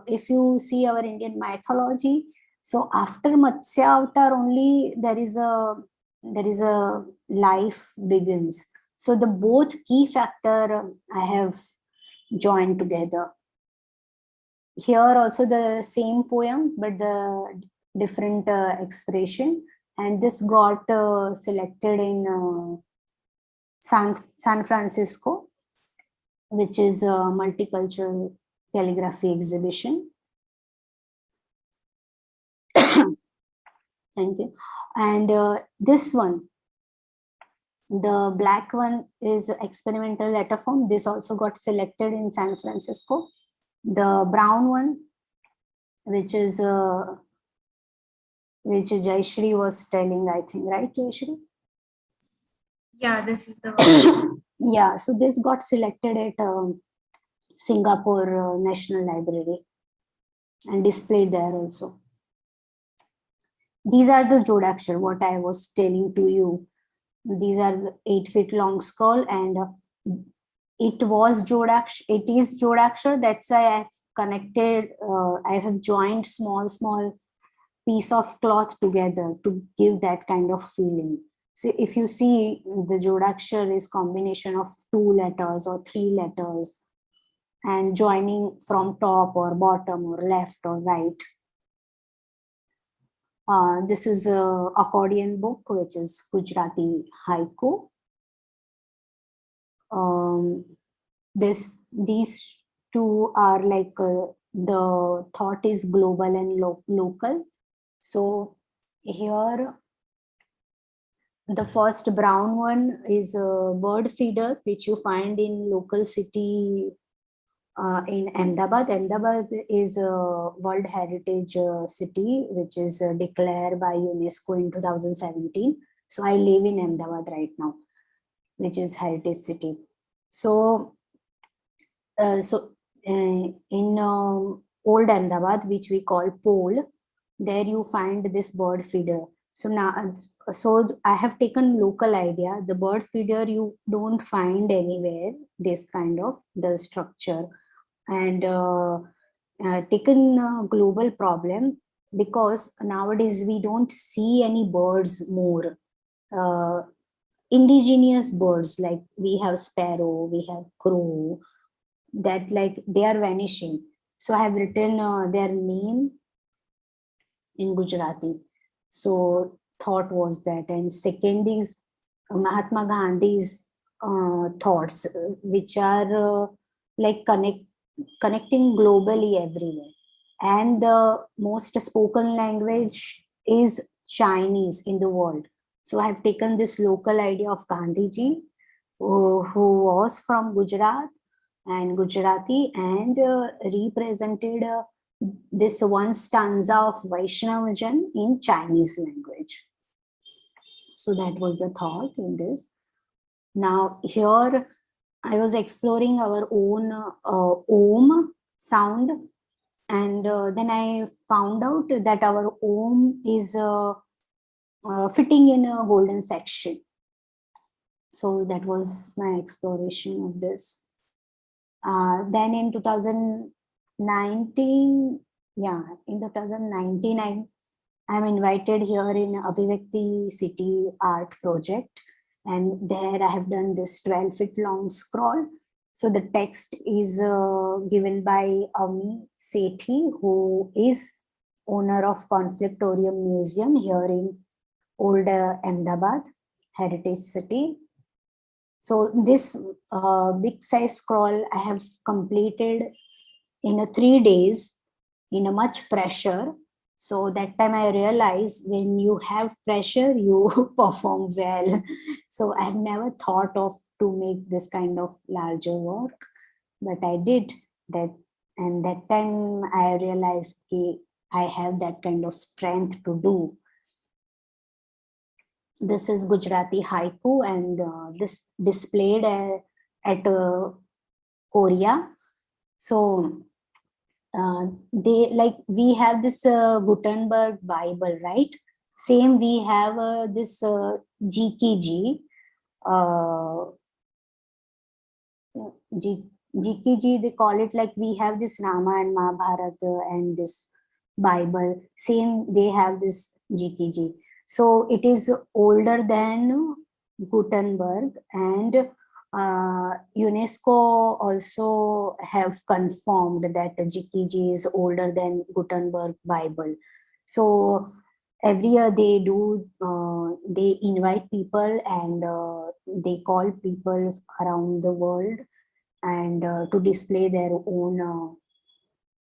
if you see our Indian mythology, so after Matsya Avatar only there is a life begins. So the both key factor I have joined together. Here also the same poem, but the different expression, and this got selected in San Francisco, which is a multicultural calligraphy exhibition. Thank you. And this one, the black one, is experimental letter form. This also got selected in San Francisco. The brown one, which is which Jayasri was telling, I think, right, Jayasri? Yeah, this is the one. Yeah, so this got selected at Singapore National Library and displayed there also. These are the Jodakshar, what I was telling to you. These are the 8-foot long scroll, and it was Jodakshar, it is Jodakshar. That's why I've connected, I have joined small piece of cloth together to give that kind of feeling. So if you see, the Jodakshar is combination of 2 letters or 3 letters and joining from top or bottom or left or right. This is a accordion book, which is Gujarati haiku. These two are like the thought is global and local. So here, the first brown one is a bird feeder, which you find in local city in Ahmedabad. Ahmedabad is a World Heritage City, which is declared by UNESCO in 2017. So I live in Ahmedabad right now, which is Heritage City. So, in old Ahmedabad, which we call Pole, there you find this bird feeder. So now, so I have taken local idea. The bird feeder you don't find anywhere. This kind of the structure, and taken a global problem, because nowadays we don't see any birds more. Indigenous birds, like we have sparrow, we have crow, that like they are vanishing. So I have written their name in Gujarati. So thought was that, and second is Mahatma Gandhi's thoughts, which are like connecting globally everywhere. And the most spoken language is Chinese in the world. So I have taken this local idea of Gandhiji, who was from Gujarat and Gujarati, and represented this one stanza of Vaishnavajan in Chinese language. So that was the thought in this. Now here I was exploring our own Om sound, and then I found out that our Om is fitting in a golden section. So that was my exploration of this. Then in 2019, in 2019, I'm invited here in Abhivakti City Art Project, and there I have done this 12-foot long scroll. So the text is given by Ami Sethi, who is owner of Conflictorium Museum here in Old Ahmedabad, Heritage City. So this big size scroll I have completed in 3 days in a much pressure. So that time I realized when you have pressure, you perform well. So I've never thought of to make this kind of larger work, but I did that. And that time I realized I have that kind of strength to do. This is Gujarati haiku, and this displayed at Korea. So they like, we have this Gutenberg Bible, right? Same, we have this GKG. GKG, they call it, like we have this Rama and Mahabharata and this Bible. Same, they have this GKG. So it is older than Gutenberg, and UNESCO also have confirmed that GKG is older than Gutenberg Bible. So every year they do, they invite people, and they call people around the world, and to display their own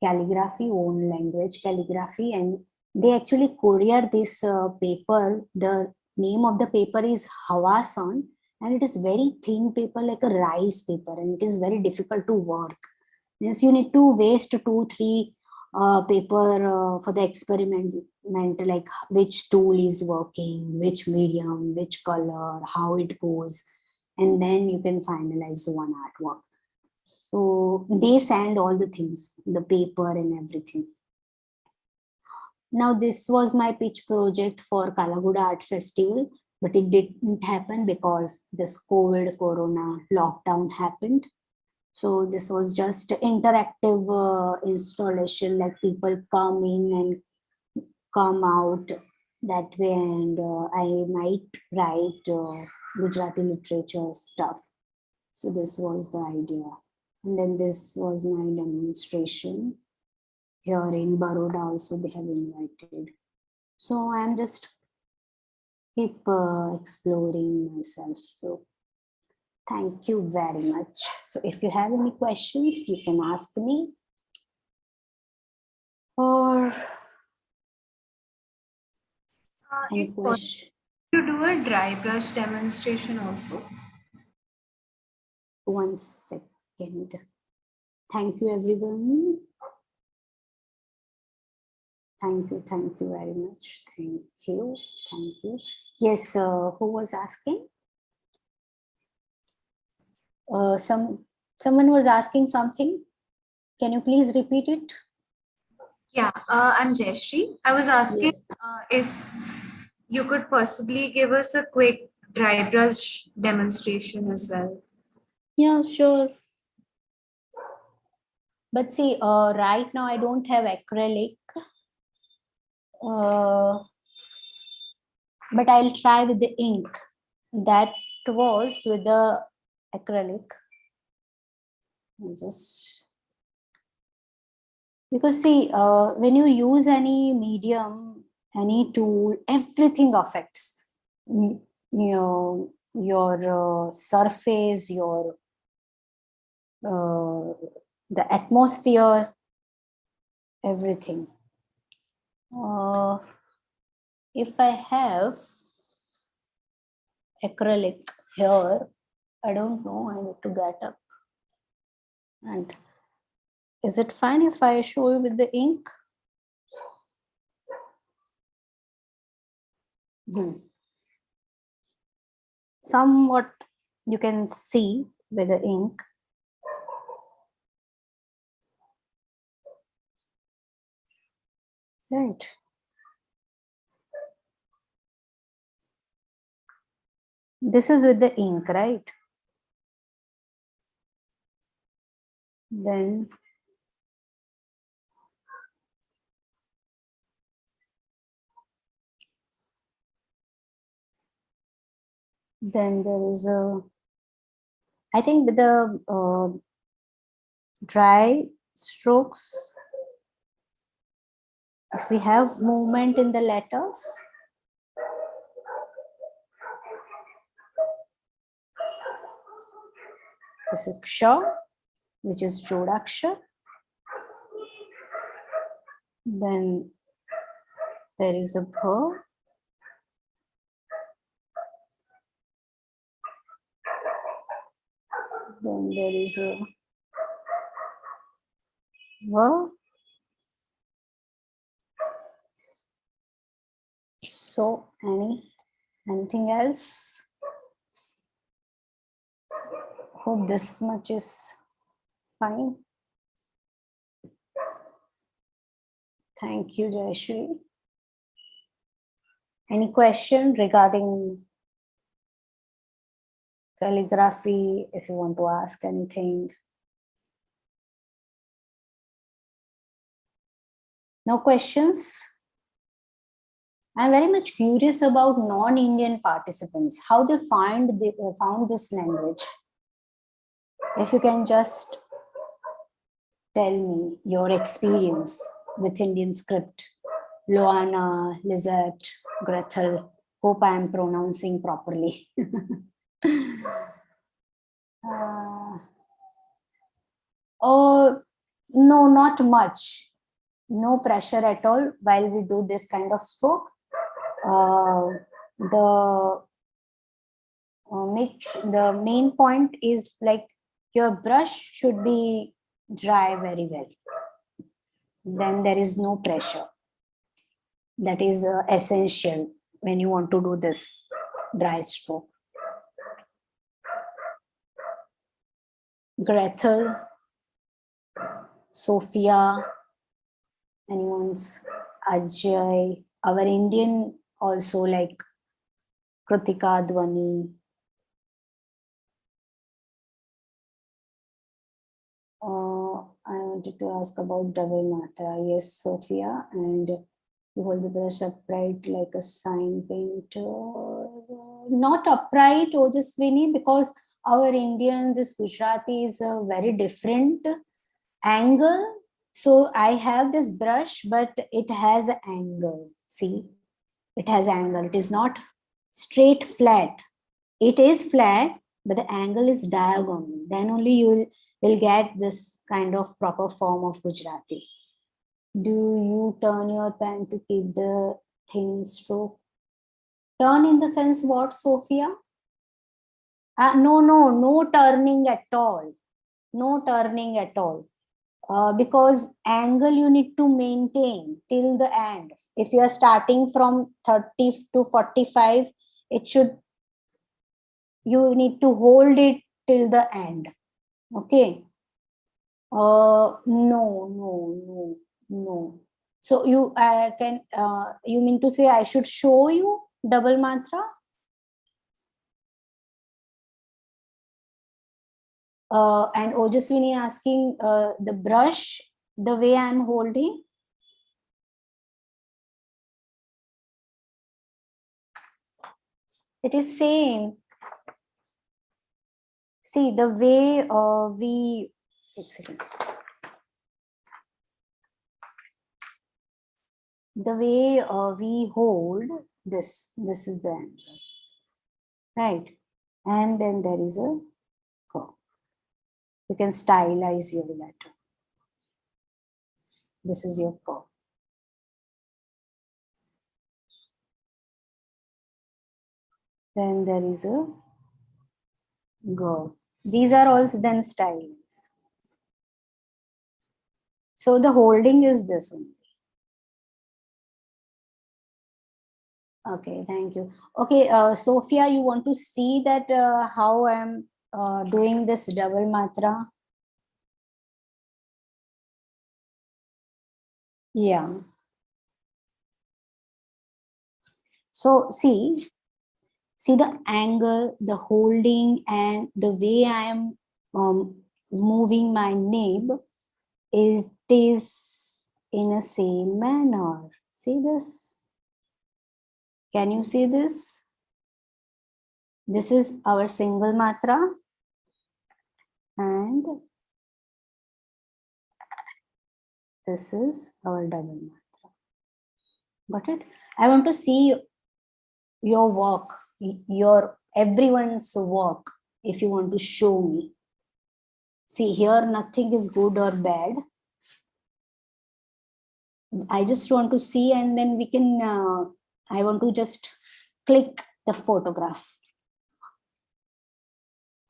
calligraphy, own language calligraphy. And they actually courier this paper. The name of the paper is Hawasan, and it is very thin paper, like a rice paper, and it is very difficult to work. Means you need to waste 2-3 paper for the experiment, like which tool is working, which medium, which color, how it goes, and then you can finalize one artwork. So they send all the things, the paper and everything. Now this was my pitch project for Kalaguda Art Festival, but it didn't happen because this COVID corona lockdown happened. So this was just interactive installation, like people come in and come out that way, and I might write Gujarati literature stuff. So this was the idea. And then this was my demonstration. Here in Baroda also they have invited. So I'm just keep exploring myself. So thank you very much. So if you have any questions, you can ask me. Or any If possible, question. to do a dry brush demonstration also. 1 second. Thank you, everyone. Thank you very much. Thank you. Yes, who was asking? Someone was asking something. Can you please repeat it? Yeah, I'm Jayasri. I was asking Yes. if you could possibly give us a quick dry brush demonstration as well. Yeah, sure. But see, right now I don't have acrylic. But I'll try with the ink. That was with the acrylic. Just because see, when you use any medium, any tool, everything affects your surface, your the atmosphere, everything. If I have acrylic here, I don't know, I need to get up. And is it fine if I show you with the ink? Somewhat you can see with the ink. Right. This is with the ink, right? Then there is a, I think with the dry strokes, if we have movement in the letters, this is Shah, which is Jodaksha. Then there is a Bha. Then there is a Va. So anything else? Hope this much is fine. Thank you, Jayasri. Any question regarding calligraphy, if you want to ask anything? No questions? I'm very much curious about non-Indian participants, how they found this language. If you can just tell me your experience with Indian script. Loana, Lizette, Gretel. Hope I am pronouncing properly. Oh, no, not much. No pressure at all while we do this kind of stroke. The main point is like your brush should be dry very well. Then there is no pressure. That is essential when you want to do this dry stroke. Gretel, Sophia, anyone's Ajay, our Indian also like Krutika, Dwani. I wanted to ask about double matra. Yes, Sophia, and you hold the brush upright like a sign painter. Not upright, Ojaswini, because our Indian, this Gujarati is a very different angle. So I have this brush, but it has an angle. See, It has angle. It is not straight flat. It is flat, but the angle is diagonal. Then only you will get this kind of proper form of Gujarati. Do you turn your pen to keep the thin stroke? Turn in the sense what, Sophia? No turning at all. No turning at all. Because angle you need to maintain till the end. If you are starting from 30 to 45, you need to hold it till the end. Okay. No. So you you mean to say I should show you double matra? And Ojaswini asking the brush, the way I'm holding. It is same. See the way we hold this is the angle, right? And then there is a curve. You can stylize your letter. This is your curve. Then there is a curve. These are also then styles. So the holding is this only. Okay, thank you. Okay, Sophia, you want to see that how I'm doing this double matra? Yeah. So see the angle, the holding, and the way I am moving my nib is in a same manner. See this? Can you see this? This is our single matra, and this is our double matra. Got it? I want to see your work, everyone's work. If you want to show me, see here, nothing is good or bad. I just want to see, and then we can. I want to just click the photograph.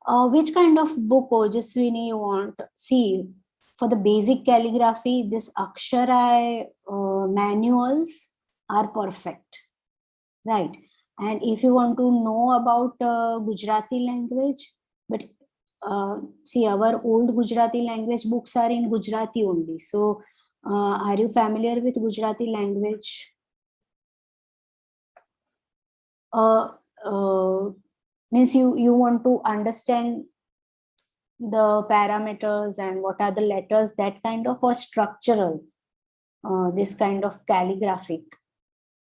Which kind of book, Ojaswini, you want? See, for the basic calligraphy, this Akshara manuals are perfect, right? And if you want to know about Gujarati language, but see, our old Gujarati language books are in Gujarati only. So, are you familiar with Gujarati language? Means you want to understand the parameters and what are the letters, that kind of, or structural, this kind of calligraphic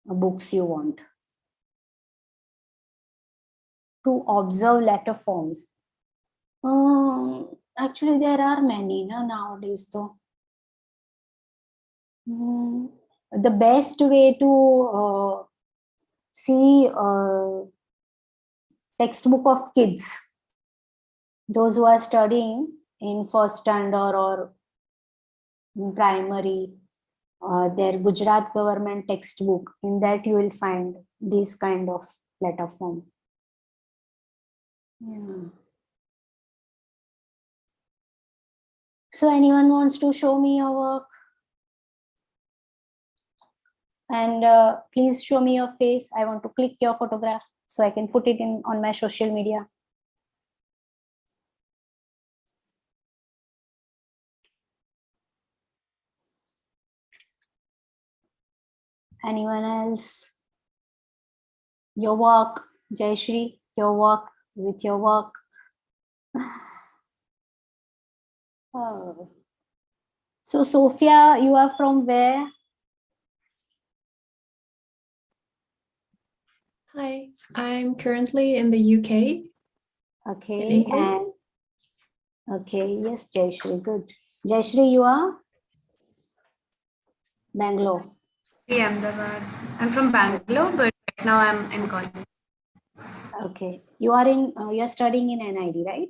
books you want to observe letter forms. Actually, there are many nowadays though. The best way to see textbook of kids, those who are studying in first standard or primary, their Gujarat government textbook, in that you will find this kind of letter form. Yeah. So anyone wants to show me your work? And please show me your face. I want to click your photograph so I can put it in on my social media. Anyone else? Your work, Jayasri, your work, with your work. Oh. So Sophia, you are from where? Hi, I'm currently in the UK. Okay, and okay, yes, Jayasri, good. Jayasri, you are? Bangalore. Ahmedabad. I'm from Bangalore, but right now I'm in college. Okay. You are studying in NID, right?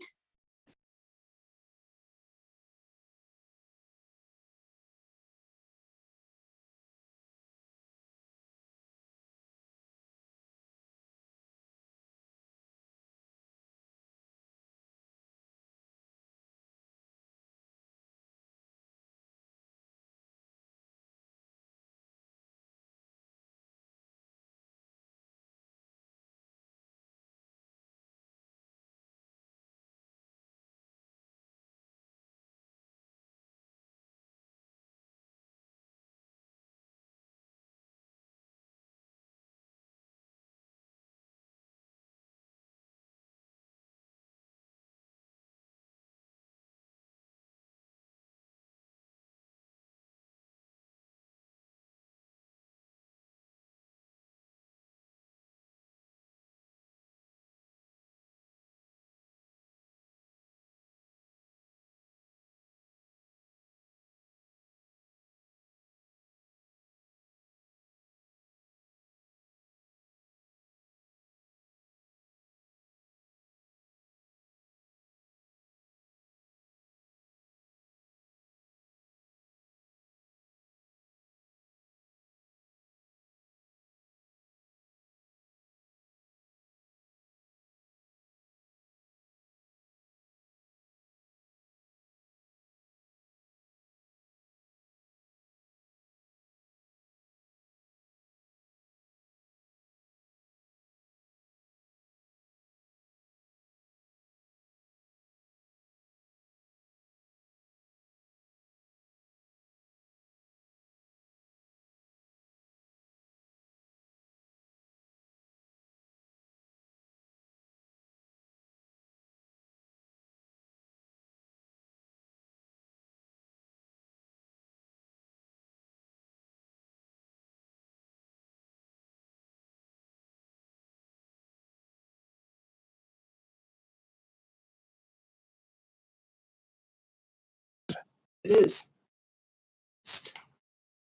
It is.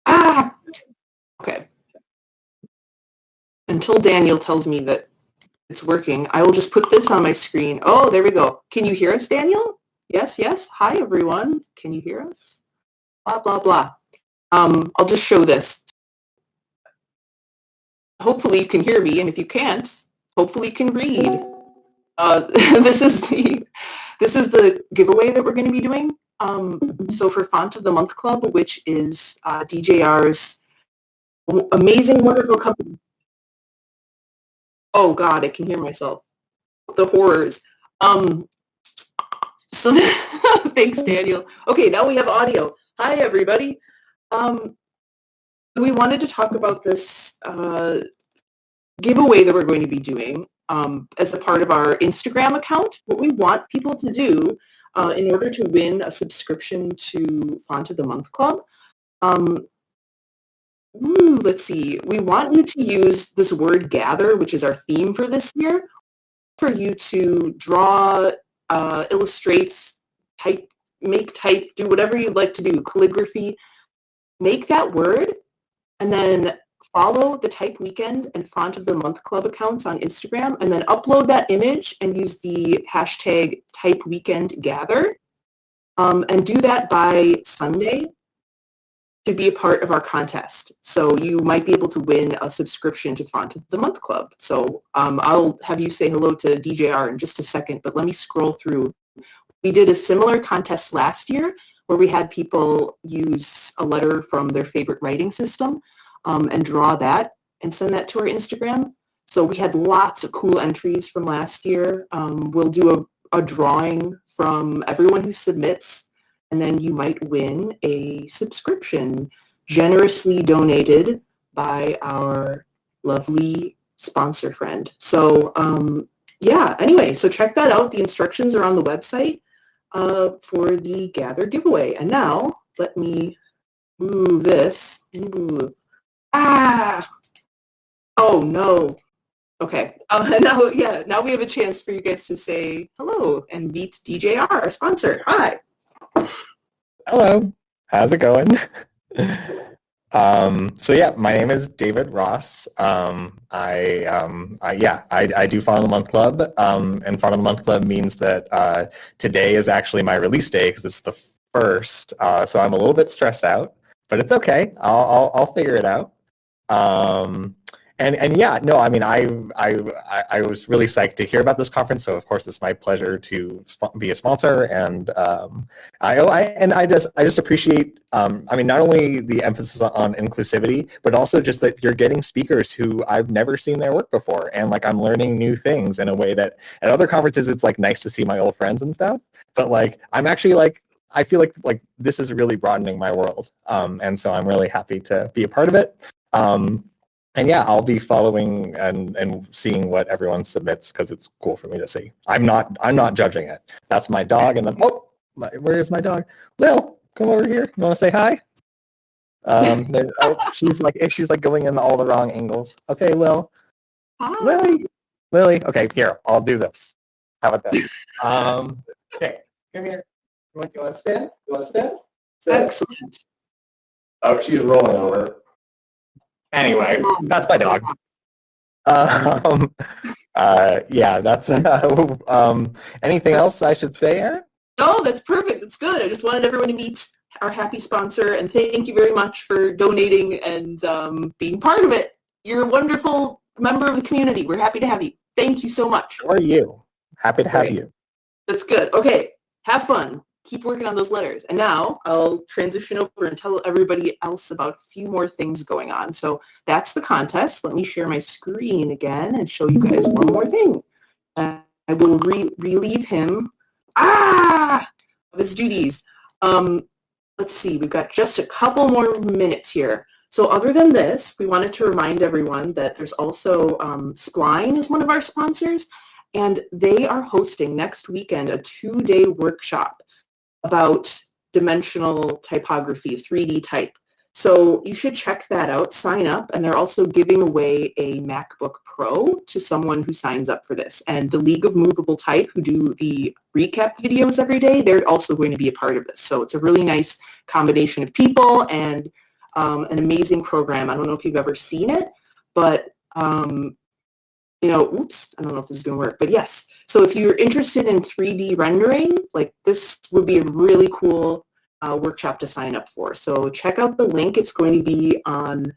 Ah! Okay. Until Daniel tells me that it's working, I will just put this on my screen. Oh, there we go. Can you hear us, Daniel? Yes, yes. Hi, everyone. Can you hear us? Blah, blah, blah. I'll just show this. Hopefully you can hear me, and if you can't, hopefully you can read. This is the giveaway that we're going to be doing. So for Font of the Month Club, which is DJR's amazing, wonderful company. Oh God, I can hear myself. The horrors. So thanks, Daniel. Okay, now we have audio. Hi, everybody. We wanted to talk about this giveaway that we're going to be doing as a part of our Instagram account. What we want people to do in order to win a subscription to Font of the Month Club, let's see. We want you to use this word gather, which is our theme for this year, for you to draw, illustrate, type, do whatever you'd like to do, calligraphy. Make that word, and then follow the TypeWknd and Font of the Month Club accounts on Instagram, and then upload that image and use the hashtag TypeWkndGather, and do that by Sunday to be a part of our contest. So you might be able to win a subscription to Font of the Month Club. So I'll have you say hello to DJR in just a second, but let me scroll through. We did a similar contest last year where we had people use a letter from their favorite writing system and draw that and send that to our Instagram. So we had lots of cool entries from last year. We'll do a drawing from everyone who submits, and then you might win a subscription generously donated by our lovely sponsor friend. So yeah, anyway, so check that out. The instructions are on the website for the Gather giveaway. And now let me move this. Ooh. Ah! Oh no. Okay. Now we have a chance for you guys to say hello and meet DJR, our sponsor. Hi. Hello. How's it going? So yeah, my name is David Ross. I do Font of the Month Club, and Font of the Month Club means that today is actually my release day because it's the first. So I'm a little bit stressed out, but it's okay. I'll figure it out. And yeah, no, I mean, I was really psyched to hear about this conference. So of course, it's my pleasure to be a sponsor, and I just appreciate, I mean, not only the emphasis on inclusivity, but also just that you're getting speakers who I've never seen their work before, and like I'm learning new things in a way that at other conferences it's like nice to see my old friends and stuff, but like I'm actually like I feel like this is really broadening my world, and so I'm really happy to be a part of it. And yeah, I'll be following and seeing what everyone submits because it's cool for me to see. I'm not judging it. That's my dog, and then where is my dog? Lil, come over here. You want to say hi? She's like going in all the wrong angles. Okay, Lil. Hi. Lily. Okay, here. I'll do this. How about this? Okay, come here. You want to spin? You want to spin? Excellent. Oh, she's rolling over. Anyway, that's my dog. Yeah, that's anything else I should say, Aaron? No, that's perfect. That's good. I just wanted everyone to meet our happy sponsor, and thank you very much for donating and being part of it. You're a wonderful member of the community. We're happy to have you. Thank you so much. How are you? Happy to have you. That's good. Okay, have fun. Keep working on those letters. And now I'll transition over and tell everybody else about a few more things going on. So that's the contest. Let me share my screen again and show you guys one more thing. I will relieve him of his duties. Let's see, we've got just a couple more minutes here. So other than this, we wanted to remind everyone that there's also Spline is one of our sponsors, and they are hosting next weekend a 2-day workshop about dimensional typography, 3D type. So you should check that out, sign up, and they're also giving away a MacBook Pro to someone who signs up for this. And the League of Movable Type, who do the recap videos every day, they're also going to be a part of this. So it's a really nice combination of people and an amazing program. I don't know if you've ever seen it, but you know, oops, I don't know if this is going to work, but yes. So if you're interested in 3D rendering, like this would be a really cool workshop to sign up for. So check out the link. It's going to be on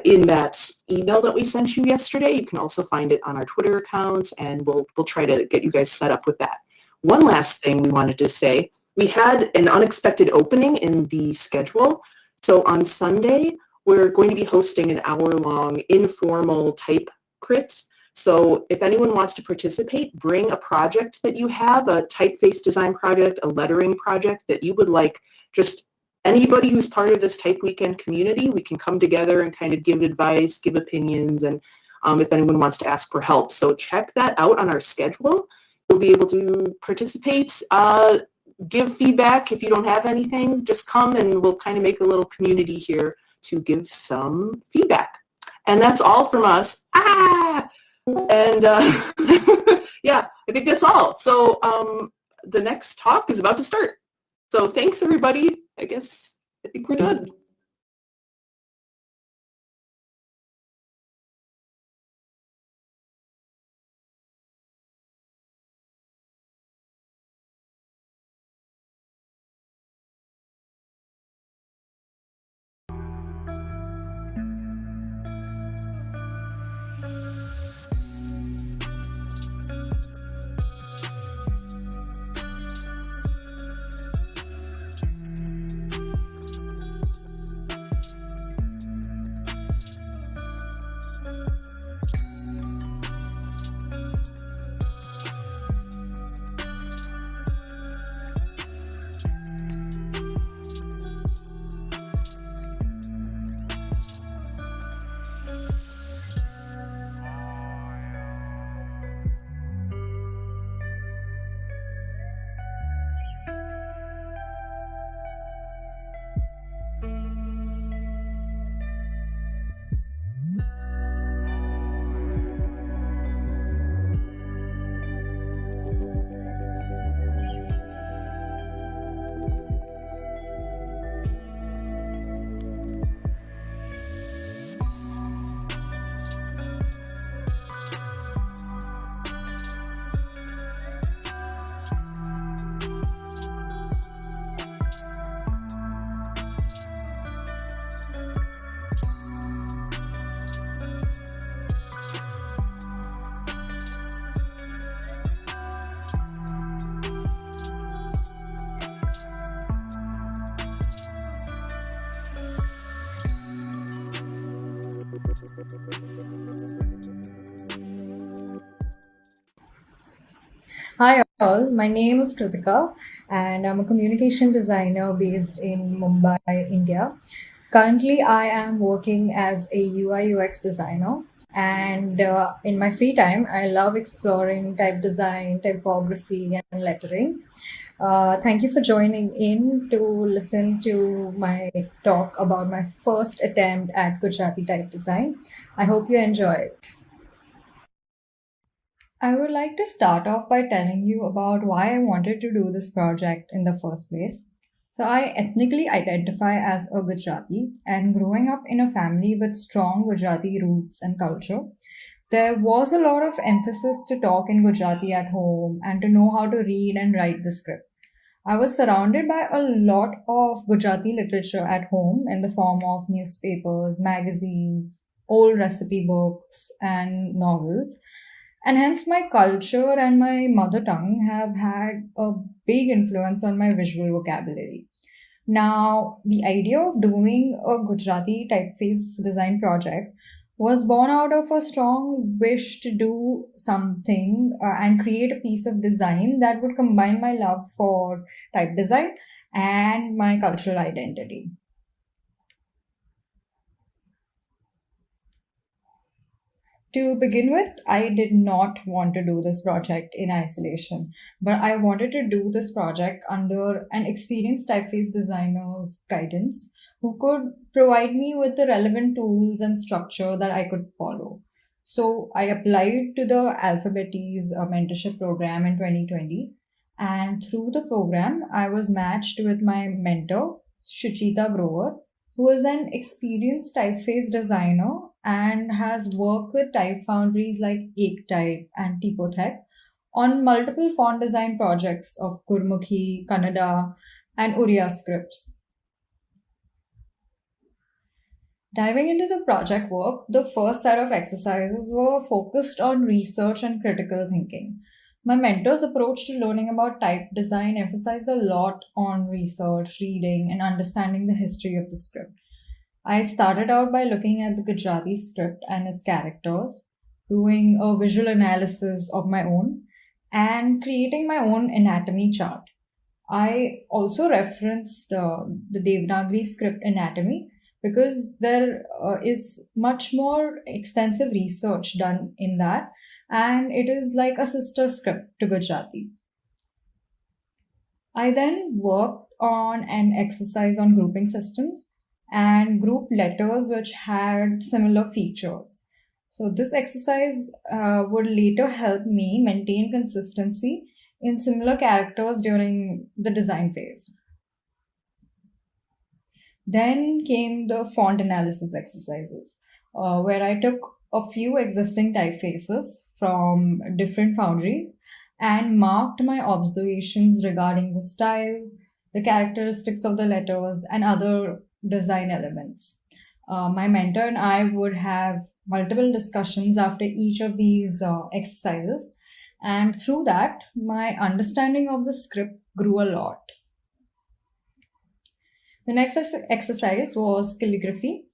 in that email that we sent you yesterday. You can also find it on our Twitter accounts, and we'll try to get you guys set up with that. One last thing we wanted to say, we had an unexpected opening in the schedule. So on Sunday, we're going to be hosting an hour-long informal type crit. So if anyone wants to participate, bring a project that you have, a typeface design project, a lettering project that you would like. Just anybody who's part of this TypeWknd community, we can come together and kind of give advice, give opinions, and if anyone wants to ask for help. So check that out on our schedule. You'll be able to participate, give feedback. If you don't have anything, just come and we'll kind of make a little community here to give some feedback. And that's all from us. And yeah, I think that's all. So the next talk is about to start. So thanks, everybody. I think we're done. Hi all, my name is Krutika and I'm a communication designer based in Mumbai, India. Currently, I am working as a UI UX designer, and in my free time, I love exploring type design, typography, and lettering. Thank you for joining in to listen to my talk about my first attempt at Gujarati type design. I hope you enjoy it. I would like to start off by telling you about why I wanted to do this project in the first place. So, I ethnically identify as a Gujarati, and growing up in a family with strong Gujarati roots and culture, there was a lot of emphasis to talk in Gujarati at home and to know how to read and write the script. I was surrounded by a lot of Gujarati literature at home in the form of newspapers, magazines, old recipe books, and novels. And hence, my culture and my mother tongue have had a big influence on my visual vocabulary. Now, the idea of doing a Gujarati typeface design project was born out of a strong wish to do something and create a piece of design that would combine my love for type design and my cultural identity. To begin with, I did not want to do this project in isolation, but I wanted to do this project under an experienced typeface designer's guidance who could provide me with the relevant tools and structure that I could follow. So I applied to the Alphabeti's mentorship program in 2020, and through the program, I was matched with my mentor, Shuchita Grover, who is an experienced typeface designer and has worked with type foundries like InkType and Tipógrafo on multiple font design projects of Gurmukhi, Kannada, and Oriya scripts. Diving into the project work, the first set of exercises were focused on research and critical thinking. My mentor's approach to learning about type design emphasized a lot on research, reading, and understanding the history of the script. I started out by looking at the Gujarati script and its characters, doing a visual analysis of my own, and creating my own anatomy chart. I also referenced the Devanagari script anatomy because there is much more extensive research done in that, and it is like a sister script to Gujarati. I then worked on an exercise on grouping systems and grouped letters which had similar features. So this exercise would later help me maintain consistency in similar characters during the design phase. Then came the font analysis exercises, where I took a few existing typefaces from different foundries and marked my observations regarding the style, the characteristics of the letters, and other design elements. My mentor and I would have multiple discussions after each of these exercises, and through that, my understanding of the script grew a lot. The next exercise was calligraphy,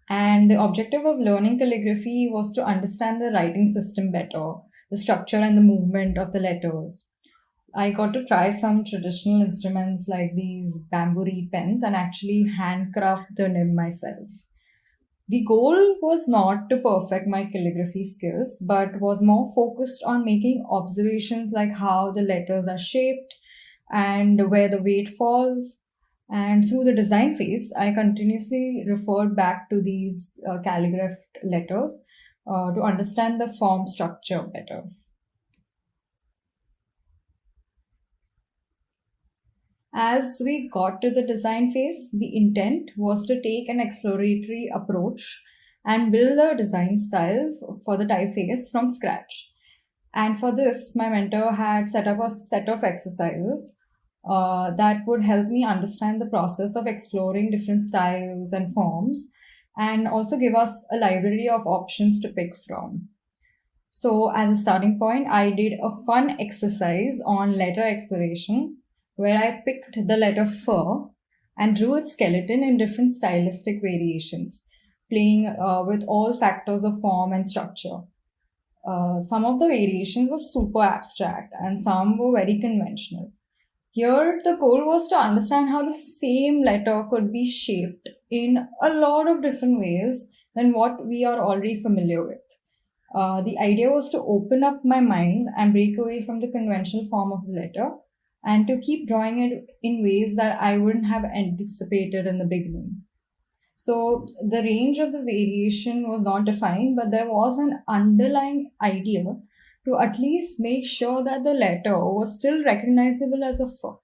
and the objective of learning calligraphy was to understand the writing system better, the structure and the movement of the letters. I got to try some traditional instruments like these bamboo reed pens and actually handcraft the nib myself. The goal was not to perfect my calligraphy skills, but was more focused on making observations like how the letters are shaped and where the weight falls. And through the design phase, I continuously referred back to these calligraphed letters to understand the form structure better. As we got to the design phase, the intent was to take an exploratory approach and build a design style for the typeface from scratch. And for this, my mentor had set up a set of exercises that would help me understand the process of exploring different styles and forms, and also give us a library of options to pick from. So as a starting point, I did a fun exercise on letter exploration, where I picked the letter fur and drew its skeleton in different stylistic variations. playing with all factors of form and structure. Some of the variations were super abstract and some were very conventional. Here, the goal was to understand how the same letter could be shaped in a lot of different ways than what we are already familiar with. The idea was to open up my mind and break away from the conventional form of the letter and to keep drawing it in ways that I wouldn't have anticipated in the beginning. So the range of the variation was not defined, but there was an underlying idea to at least make sure that the letter was still recognizable as a fur.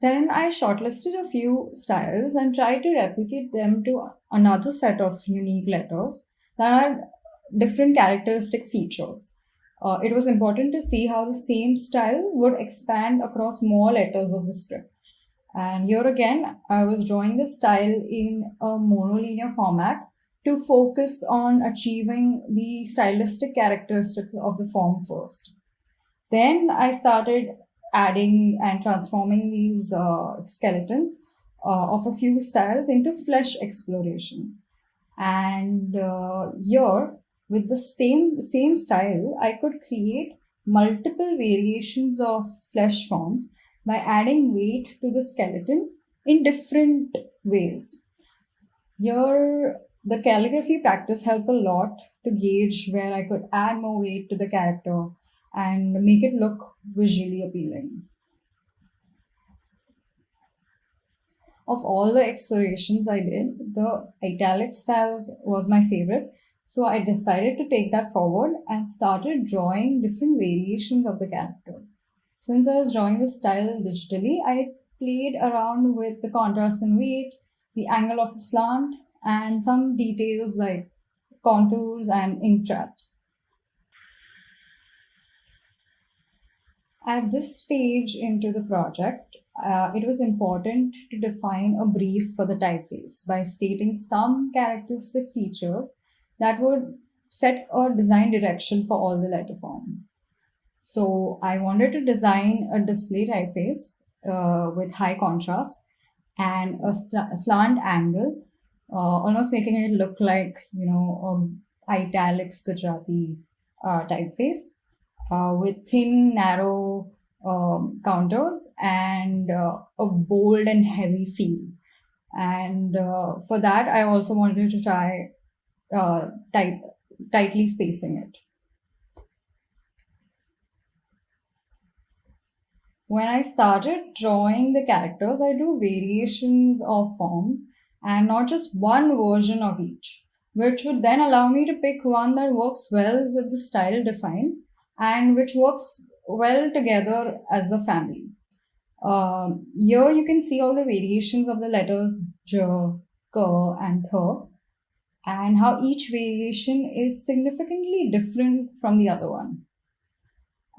Then I shortlisted a few styles and tried to replicate them to another set of unique letters that had different characteristic features. It was important to see how the same style would expand across more letters of the script. And here again, I was drawing the style in a monolinear format to focus on achieving the stylistic characteristics of the form first. Then I started adding and transforming these skeletons of a few styles into flesh explorations. And here, with the same style, I could create multiple variations of flesh forms by adding weight to the skeleton in different ways. Here, the calligraphy practice helped a lot to gauge where I could add more weight to the character and make it look visually appealing. Of all the explorations I did, the italic style was my favorite. So I decided to take that forward and started drawing different variations of the characters. Since I was drawing the style digitally, I played around with the contrast and weight, the angle of the slant, and some details like contours and ink traps. At this stage into the project, it was important to define a brief for the typeface by stating some characteristic features that would set a design direction for all the letter forms. So I wanted to design a display typeface with high contrast and a slant angle, almost making it look like, italics Gujarati typeface with thin, narrow counters and a bold and heavy feel. And for that, I also wanted to try tightly spacing it. When I started drawing the characters, I drew variations of forms and not just one version of each, which would then allow me to pick one that works well with the style defined and which works well together as a family. Here you can see all the variations of the letters J, K, and Th, and how each variation is significantly different from the other one.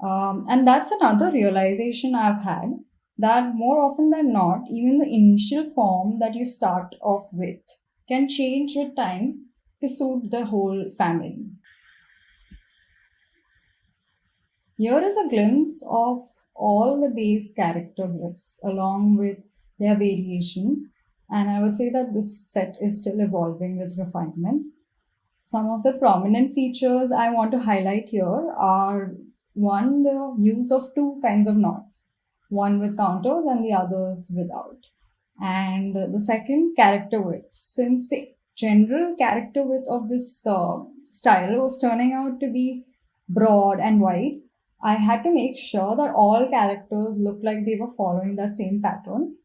And that's another realization I've had, that more often than not, even the initial form that you start off with can change with time to suit the whole family. Here is a glimpse of all the base character glyphs along with their variations, and I would say that this set is still evolving with refinement. Some of the prominent features I want to highlight here are: one, the use of two kinds of knots, one with counters and the others without. And the second, character width. Since the general character width of this style was turning out to be broad and wide, I had to make sure that all characters looked like they were following that same pattern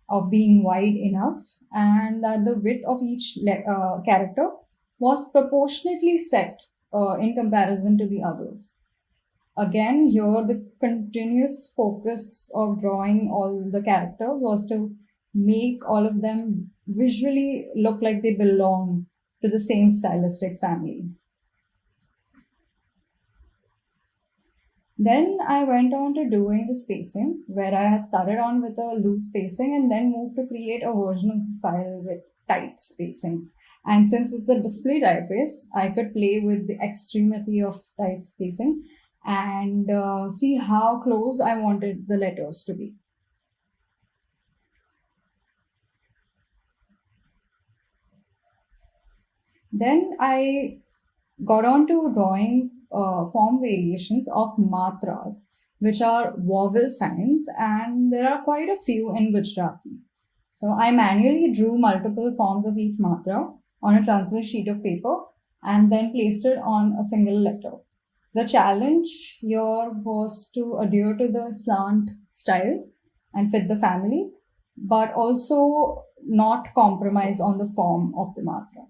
of being wide enough, and that the width of each character was proportionately set in comparison to the others. Again, here the continuous focus of drawing all the characters was to make all of them visually look like they belong to the same stylistic family. Then I went on to doing the spacing, where I had started on with a loose spacing and then moved to create a version of the file with tight spacing. And since it's a display typeface, I could play with the extremity of tight spacing and see how close I wanted the letters to be. Then I got on to drawing form variations of matras, which are vowel signs, and there are quite a few in Gujarati. So I manually drew multiple forms of each matra on a transfer sheet of paper and then placed it on a single letter. The challenge here was to adhere to the slant style and fit the family, but also not compromise on the form of the matra.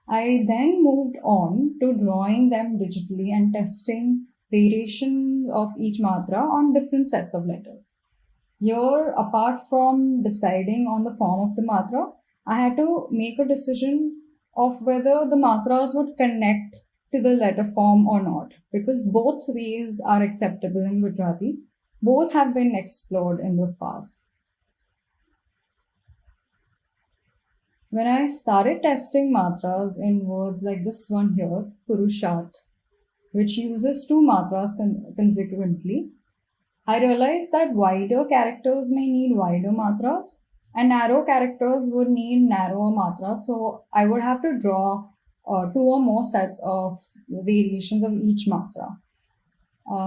I then moved on to drawing them digitally and testing variations of each matra on different sets of letters. Here, apart from deciding on the form of the matra, I had to make a decision of whether the matras would connect to the letter form or not, because both ways are acceptable in Gujarati. Both have been explored in the past. When I started testing matras in words like this one here, Purushat, which uses two matras consequently, I realized that wider characters may need wider matras and narrow characters would need narrower matras. So I would have to draw 2 or more sets of variations of each matra.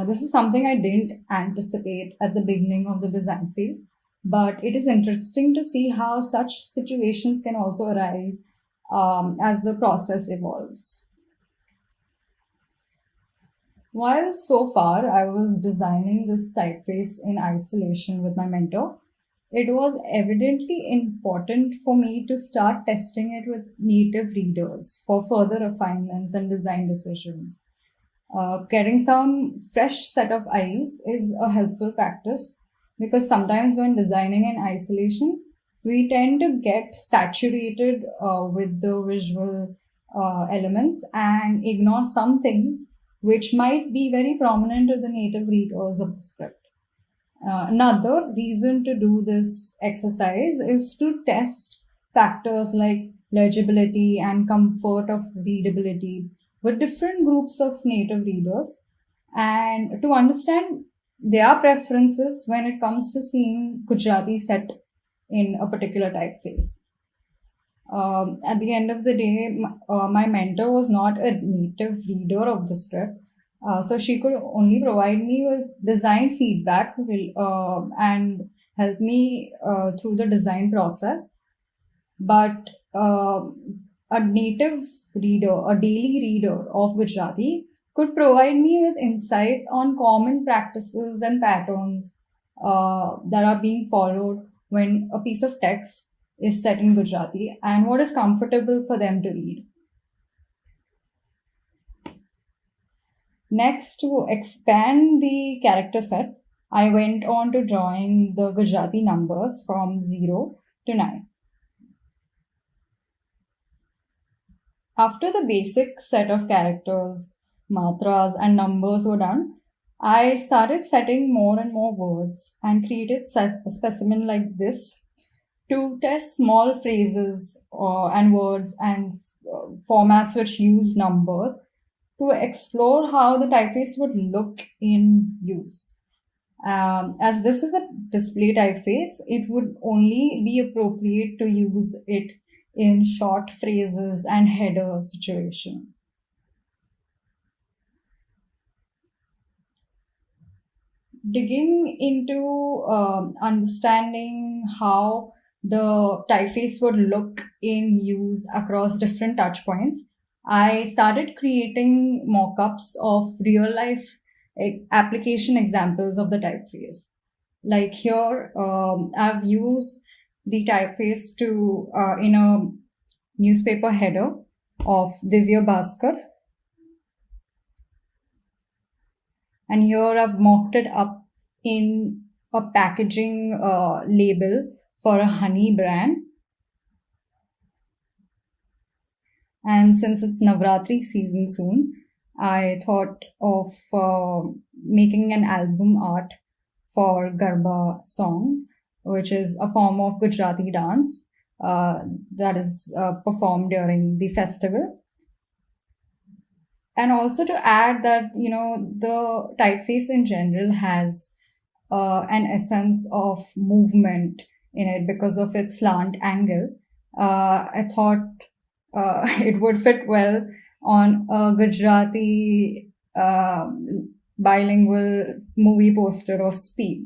This is something I didn't anticipate at the beginning of the design phase, but it is interesting to see how such situations can also arise as the process evolves. While so far I was designing this typeface in isolation with my mentor, it was evidently important for me to start testing it with native readers for further refinements and design decisions. Getting some fresh set of eyes is a helpful practice because sometimes when designing in isolation, we tend to get saturated with the visual elements and ignore some things which might be very prominent to the native readers of the script. Another reason to do this exercise is to test factors like legibility and comfort of readability with different groups of native readers and to understand their preferences when it comes to seeing Gujarati set in a particular typeface. At the end of the day, my mentor was not a native reader of the script, so she could only provide me with design feedback and help me through the design process. But a native reader, a daily reader of Gujarati, could provide me with insights on common practices and patterns that are being followed when a piece of text is set in Gujarati and what is comfortable for them to read. Next, to expand the character set, I went on to drawing the Gujarati numbers from 0 to 9. After the basic set of characters, matras and numbers were done, I started setting more and more words and created a specimen like this to test small phrases and words and formats which use numbers to explore how the typeface would look in use. As this is a display typeface, it would only be appropriate to use it in short phrases and header situations. Digging into understanding how the typeface would look in use across different touch points, I started creating mock-ups of real-life application examples of the typeface. Like here, I've used the typeface to in a newspaper header of Divya Bhaskar. And here I've mocked it up in a packaging label for a honey brand. And since it's Navratri season soon, I thought of making an album art for Garba songs, which is a form of Gujarati dance that is performed during the festival. And also to add that, the typeface in general has an essence of movement in it because of its slant angle. I thought it would fit well on a Gujarati bilingual movie poster of Speed.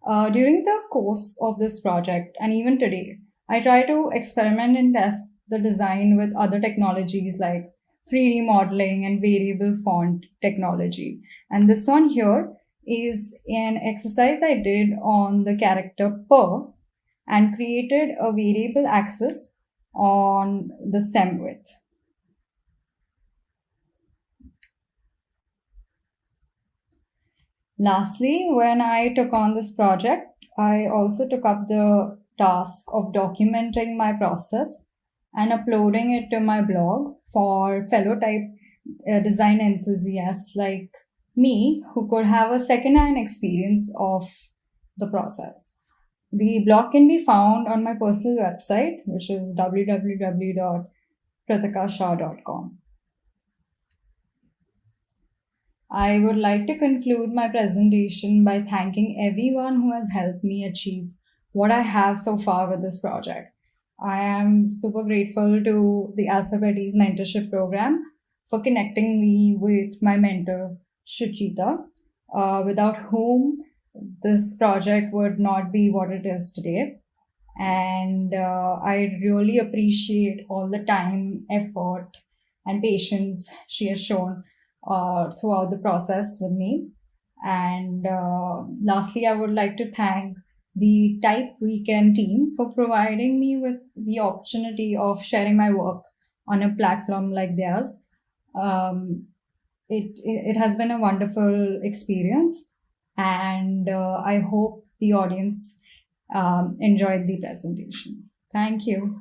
During the course of this project, and even today, I try to experiment and test the design with other technologies like 3D modeling and variable font technology. And this one here is an exercise I did on the character per and created a variable axis on the stem width. Lastly, when I took on this project, I also took up the task of documenting my process and uploading it to my blog for fellow type design enthusiasts like me who could have a second-hand experience of the process. The blog can be found on my personal website, which is www.kritikashah.com. I would like to conclude my presentation by thanking everyone who has helped me achieve what I have so far with this project. I am super grateful to the Alphabeti's mentorship program for connecting me with my mentor, Shuchita, without whom this project would not be what it is today. And I really appreciate all the time, effort, and patience she has shown throughout the process with me. And lastly, I would like to thank the TypeWknd team for providing me with the opportunity of sharing my work on a platform like theirs. It has been a wonderful experience, and I hope the audience enjoyed the presentation. Thank you.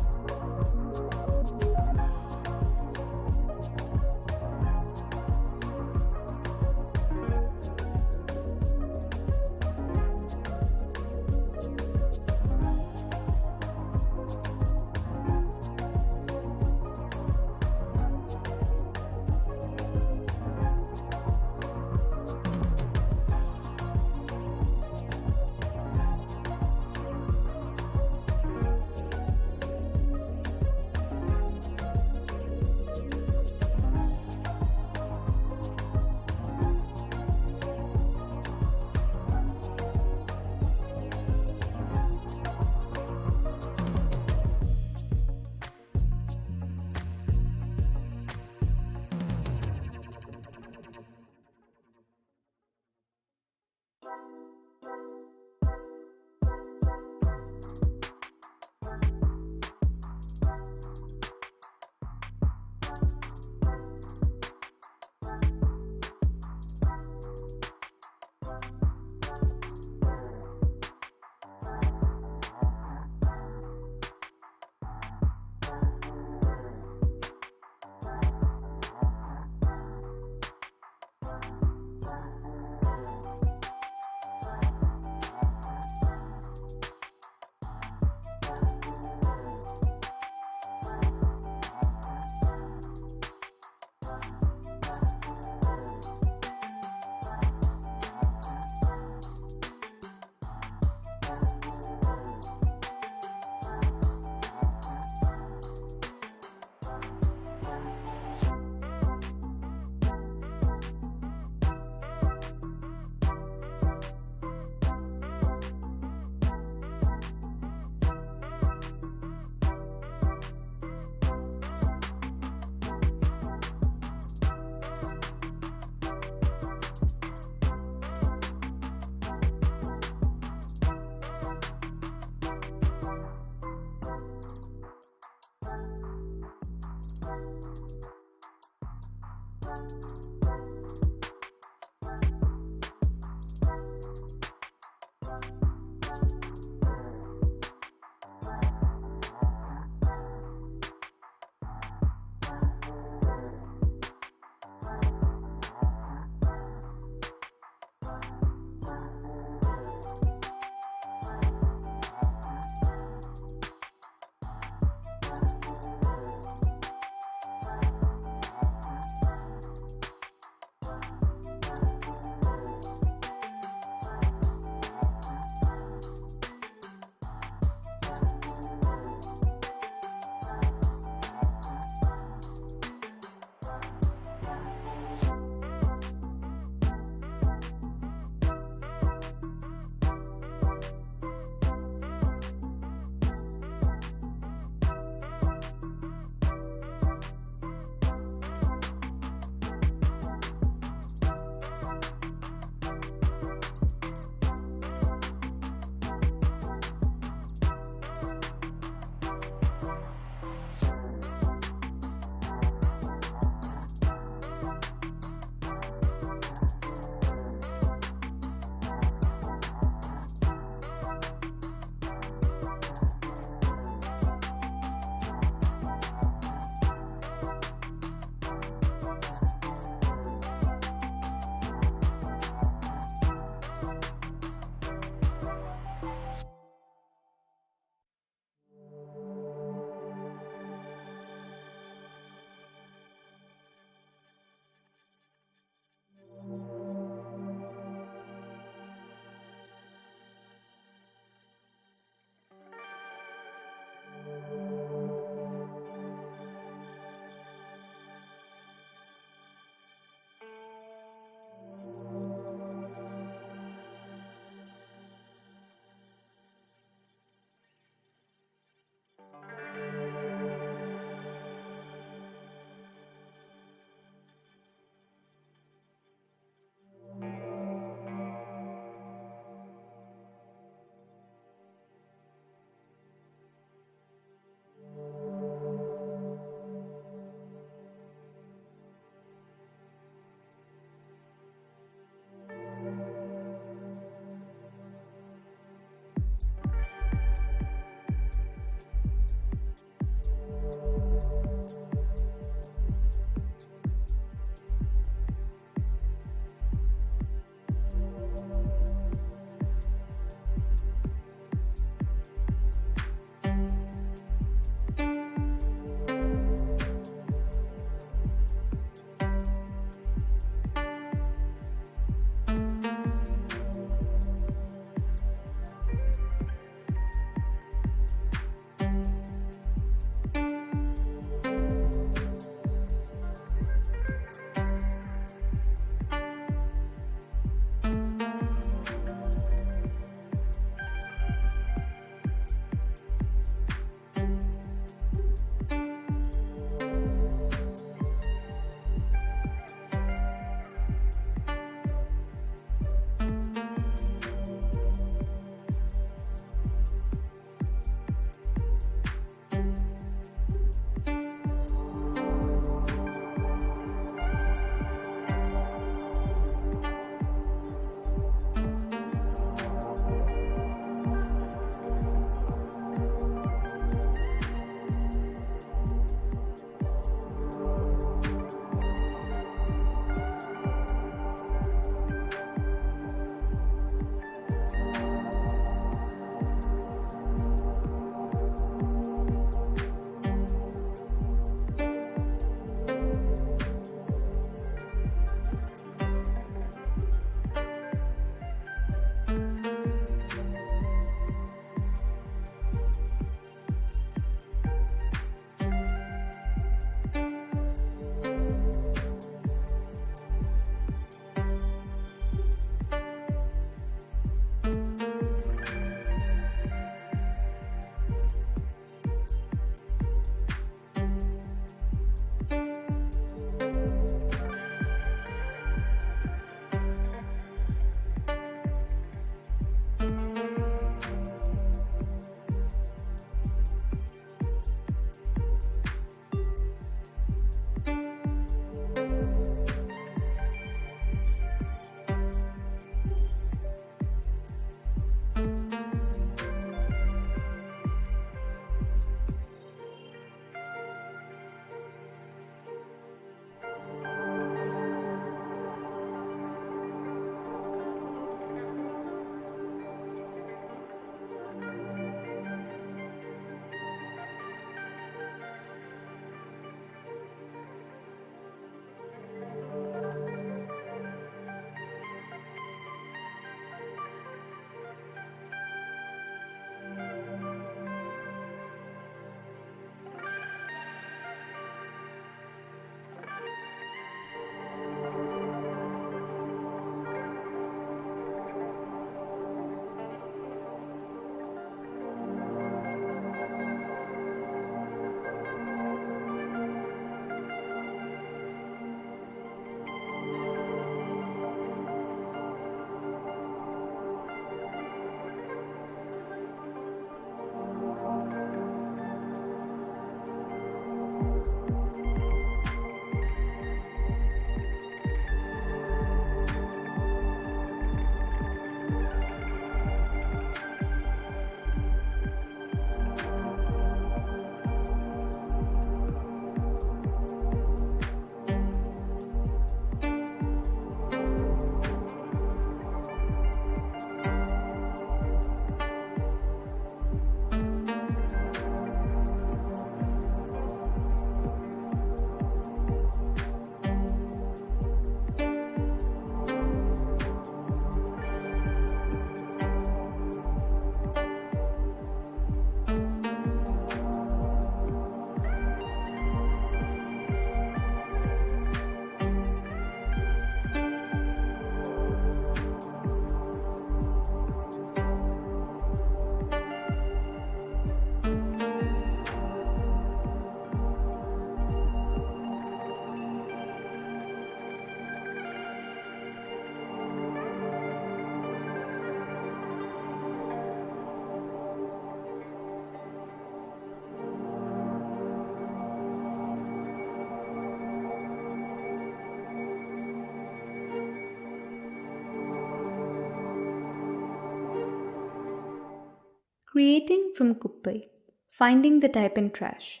Creating from Kuppai, finding the type in trash.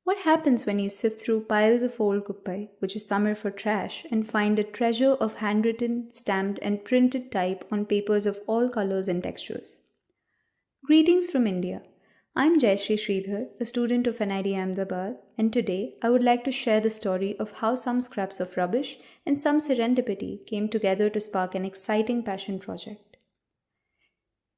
What happens when you sift through piles of old Kuppai, which is Tamil for trash, and find a treasure of handwritten, stamped, and printed type on papers of all colors and textures? Greetings from India. I'm Jayasri Sridhar, a student of NID Ahmedabad, and today I would like to share the story of how some scraps of rubbish and some serendipity came together to spark an exciting passion project.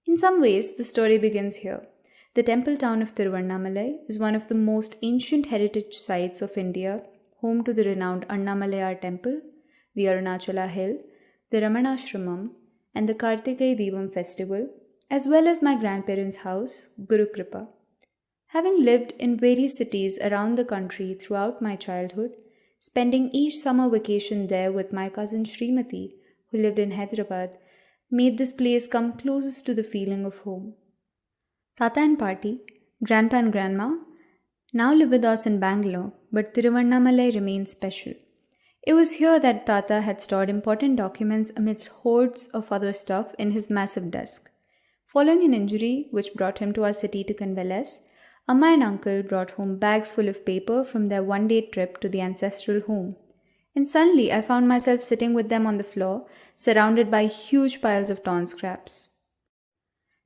In some ways, the story begins here. The temple town of Tiruvannamalai is one of the most ancient heritage sites of India, home to the renowned Annamalayar temple, the Arunachala hill, the Ramanashramam, and the Kartikai Deepam festival, as well as my grandparents' house, Guru Kripa. Having lived in various cities around the country throughout my childhood, spending each summer vacation there with my cousin Srimati, who lived in Hyderabad, made this place come closest to the feeling of home. Tata and Paati, Grandpa and Grandma, now live with us in Bangalore, but Tiruvannamalai remains special. It was here that Tata had stored important documents amidst hordes of other stuff in his massive desk. Following an injury which brought him to our city to convalesce, Amma and Uncle brought home bags full of paper from their one-day trip to the ancestral home. And suddenly I found myself sitting with them on the floor, surrounded by huge piles of torn scraps.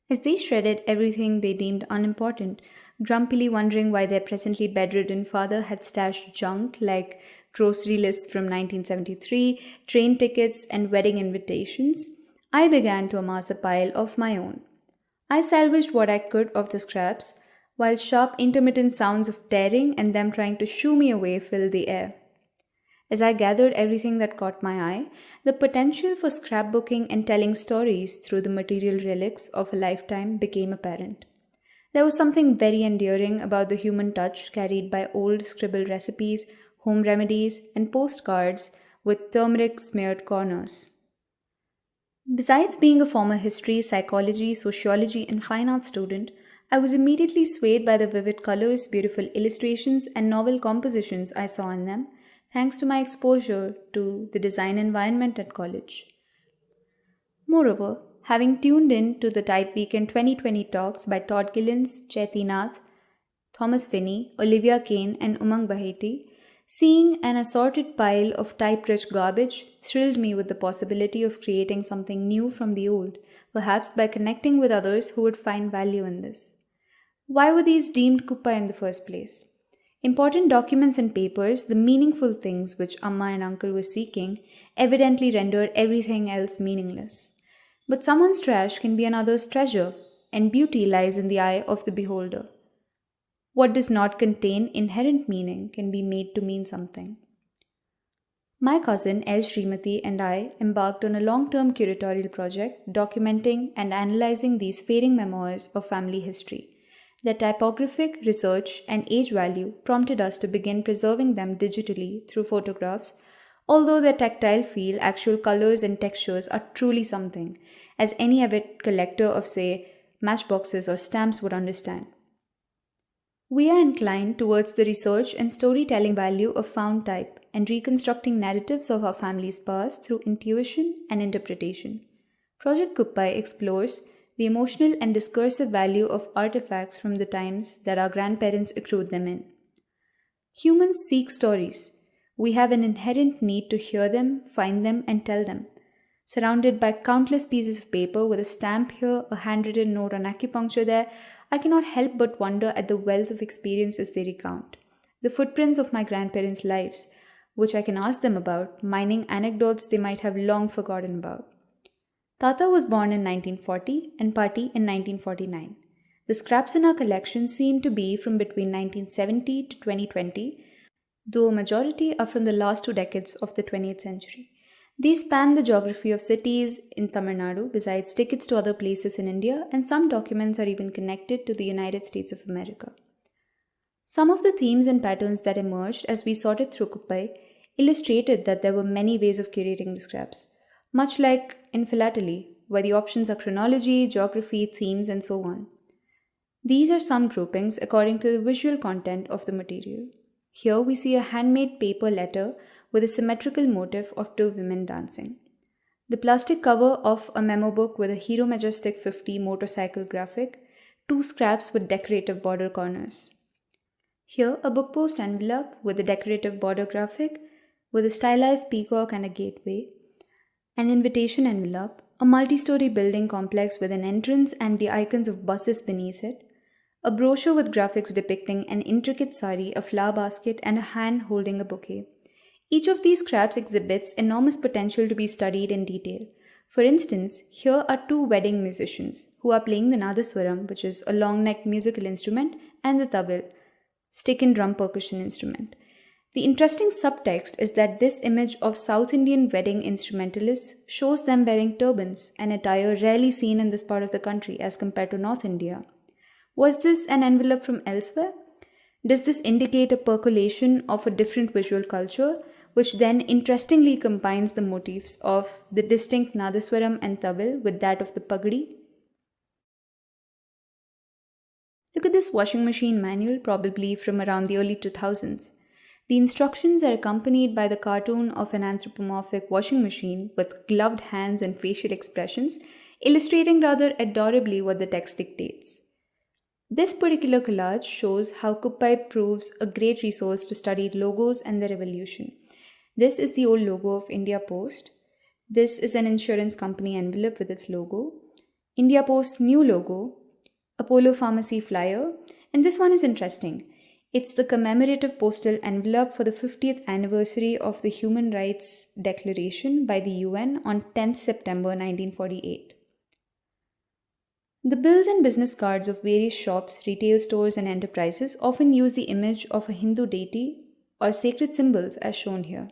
As they shredded everything they deemed unimportant, grumpily wondering why their presently bedridden father had stashed junk like grocery lists from 1973, train tickets, and wedding invitations, I began to amass a pile of my own. I salvaged what I could of the scraps, while sharp intermittent sounds of tearing and them trying to shoo me away filled the air. As I gathered everything that caught my eye, the potential for scrapbooking and telling stories through the material relics of a lifetime became apparent. There was something very endearing about the human touch carried by old scribbled recipes, home remedies, and postcards with turmeric-smeared corners. Besides being a former history, psychology, sociology, and fine art student, I was immediately swayed by the vivid colors, beautiful illustrations, and novel compositions I saw in them, thanks to my exposure to the design environment at college. Moreover, having tuned in to the TypeWknd 2020 talks by Todd Gillens, Chaiti Nath, Thomas Finney, Olivia Kane, and Umang Baheti, seeing an assorted pile of type-rich garbage thrilled me with the possibility of creating something new from the old, perhaps by connecting with others who would find value in this. Why were these deemed Kuppai in the first place? Important documents and papers, the meaningful things which Amma and Uncle were seeking, evidently rendered everything else meaningless. But someone's trash can be another's treasure, and beauty lies in the eye of the beholder. What does not contain inherent meaning can be made to mean something. My cousin L. Srimati and I embarked on a long-term curatorial project documenting and analyzing these fading memoirs of family history. Their typographic research and age value prompted us to begin preserving them digitally through photographs, although their tactile feel, actual colors and textures are truly something, as any avid collector of, say, matchboxes or stamps would understand. We are inclined towards the research and storytelling value of found type and reconstructing narratives of our family's past through intuition and interpretation. Project Kuppai explores the emotional and discursive value of artifacts from the times that our grandparents accrued them in. Humans seek stories. We have an inherent need to hear them, find them, and tell them. Surrounded by countless pieces of paper with a stamp here, a handwritten note on acupuncture there, I cannot help but wonder at the wealth of experiences they recount. The footprints of my grandparents' lives, which I can ask them about, mining anecdotes they might have long forgotten about. Tata was born in 1940 and Paati in 1949. The scraps in our collection seem to be from between 1970 to 2020, though a majority are from the last 2 decades of the 20th century. These span the geography of cities in Tamil Nadu, besides tickets to other places in India, and some documents are even connected to the United States of America. Some of the themes and patterns that emerged as we sorted through Kuppai illustrated that there were many ways of curating the scraps, much like in philately, where the options are chronology, geography, themes, and so on. These are some groupings according to the visual content of the material. Here we see a handmade paper letter with a symmetrical motif of 2 women dancing. The plastic cover of a memo book with a Hero Majestic 50 motorcycle graphic 2 scraps with decorative border corners. Here, a book post envelope with a decorative border graphic with a stylized peacock and a gateway, an invitation envelope, a multi-story building complex with an entrance and the icons of buses beneath it, a brochure with graphics depicting an intricate sari, a flower basket, and a hand holding a bouquet. Each of these scraps exhibits enormous potential to be studied in detail. For instance, here are 2 wedding musicians who are playing the nadaswaram, which is a long-necked musical instrument, and the tabla, stick and drum percussion instrument. The interesting subtext is that this image of South Indian wedding instrumentalists shows them wearing turbans, an attire rarely seen in this part of the country as compared to North India. Was this an envelope from elsewhere? Does this indicate a percolation of a different visual culture, which then interestingly combines the motifs of the distinct nadaswaram and tabla with that of the pagadi? Look at this washing machine manual, probably from around the early 2000s. The instructions are accompanied by the cartoon of an anthropomorphic washing machine with gloved hands and facial expressions, illustrating rather adorably what the text dictates. This particular collage shows how Kuppai proves a great resource to study logos and their evolution. This is the old logo of India Post. This is an insurance company envelope with its logo. India Post's new logo, Apollo Pharmacy flyer, and this one is interesting. It's the commemorative postal envelope for the 50th anniversary of the Human Rights Declaration by the UN on 10th September 1948. The bills and business cards of various shops, retail stores, and enterprises often use the image of a Hindu deity or sacred symbols as shown here.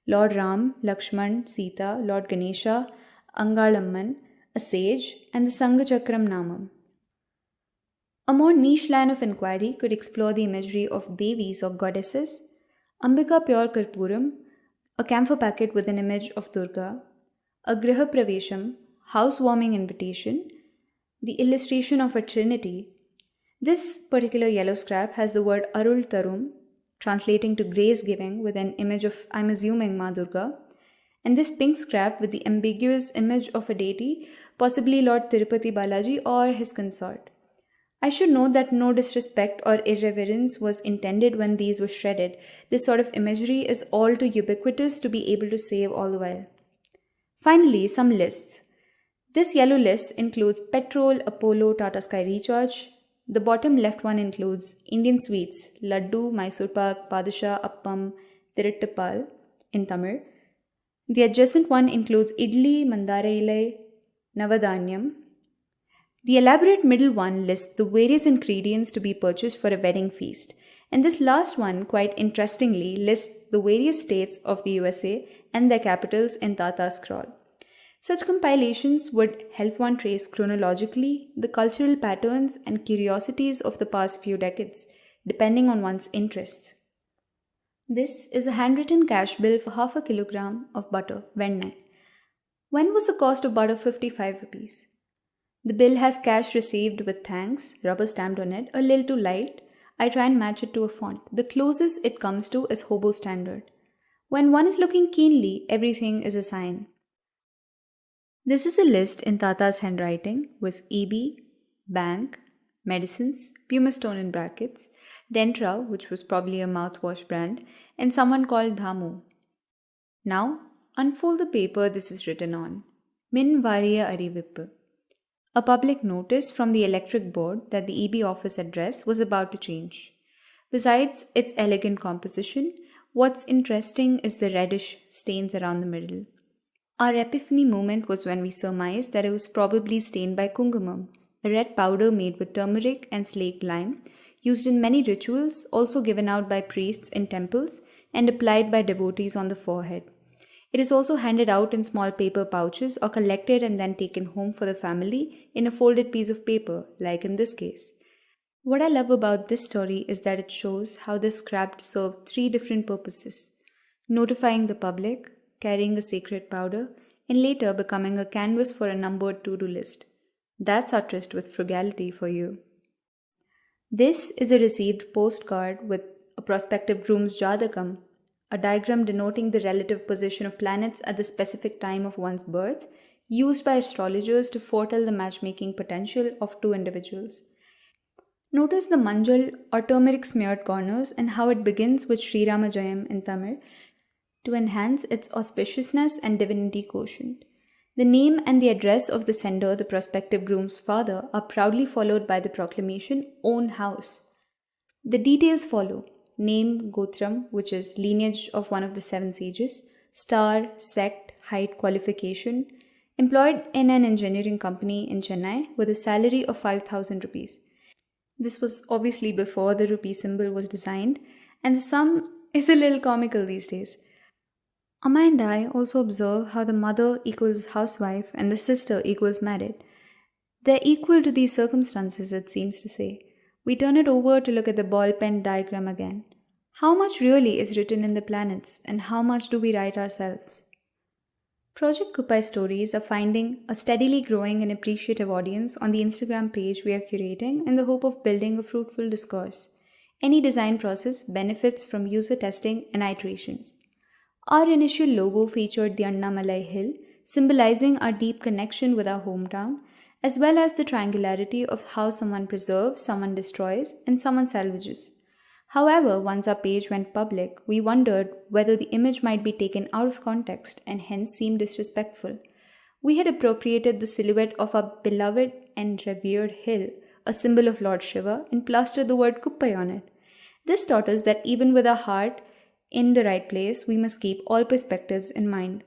Lord Ram, Lakshman, Sita, Lord Ganesha, Angalamman, a sage, and the Sangha Chakram Namam. A more niche line of inquiry could explore the imagery of Devis or goddesses, Ambika Pure Karpuram, a camphor packet with an image of Durga, a Griha Pravesham, housewarming invitation, the illustration of a trinity. This particular yellow scrap has the word Arul Tarum, translating to grace giving with an image of, I'm assuming, Ma Durga, and this pink scrap with the ambiguous image of a deity, possibly Lord Tirupati Balaji or his consort. I should note that no disrespect or irreverence was intended when these were shredded. This sort of imagery is all too ubiquitous to be able to save all the while. Finally, some lists. This yellow list includes Petrol, Apollo, Tata Sky Recharge. The bottom left one includes Indian sweets, Laddu, Mysore Pak, Padusha, Appam, Tiruttapal in Tamil. The adjacent one includes Idli, Mandara Ilai, Navadanyam. The elaborate middle one lists the various ingredients to be purchased for a wedding feast, and this last one, quite interestingly, lists the various states of the USA and their capitals in Tata scroll. Such compilations would help one trace chronologically the cultural patterns and curiosities of the past few decades, depending on one's interests. This is a handwritten cash bill for half a kilogram of butter, Vennai. When was the cost of butter 55 rupees? The bill has cash received with thanks, rubber stamped on it, a little too light. I try and match it to a font. The closest it comes to is Hobo Standard. When one is looking keenly, everything is a sign. This is a list in Tata's handwriting with EB, bank, medicines, Puma Stone in brackets, Dentra, which was probably a mouthwash brand, and someone called Dhamu. Now, unfold the paper this is written on. Min Variya Arivippu. A public notice from the electric board that the EB office address was about to change. Besides its elegant composition, what's interesting is the reddish stains around the middle. Our epiphany moment was when we surmised that it was probably stained by kungumam, a red powder made with turmeric and slaked lime, used in many rituals, also given out by priests in temples and applied by devotees on the forehead. It is also handed out in small paper pouches or collected and then taken home for the family in a folded piece of paper, like in this case. What I love about this story is that it shows how this scrap served 3 different purposes: notifying the public, carrying a sacred powder, and later becoming a canvas for a numbered to-do list. That's artist with frugality for you. This is a received postcard with a prospective groom's jadakam, a diagram denoting the relative position of planets at the specific time of one's birth, used by astrologers to foretell the matchmaking potential of two individuals. Notice the manjal or turmeric smeared corners and how it begins with Sri Rama Jayam in Tamil to enhance its auspiciousness and divinity quotient. The name and the address of the sender, the prospective groom's father, are proudly followed by the proclamation own house. The details follow: name, Gotram, which is lineage of one of the seven sages, star, sect, height, qualification, employed in an engineering company in Chennai with a salary of 5,000 rupees. This was obviously before the rupee symbol was designed, and the sum is a little comical these days. Amma and I also observe how the mother equals housewife and the sister equals married. They're equal to these circumstances, it seems to say. We turn it over to look at the ball pen diagram again. How much really is written in the planets, and how much do we write ourselves? Project Kuppai stories are finding a steadily growing and appreciative audience on the Instagram page we are curating in the hope of building a fruitful discourse. Any design process benefits from user testing and iterations. Our initial logo featured the Annamalai Hill, symbolizing our deep connection with our hometown, as well as the triangularity of how someone preserves, someone destroys, and someone salvages. However, once our page went public, we wondered whether the image might be taken out of context and hence seem disrespectful. We had appropriated the silhouette of our beloved and revered hill, a symbol of Lord Shiva, and plastered the word Kuppai on it. This taught us that even with our heart in the right place, we must keep all perspectives in mind,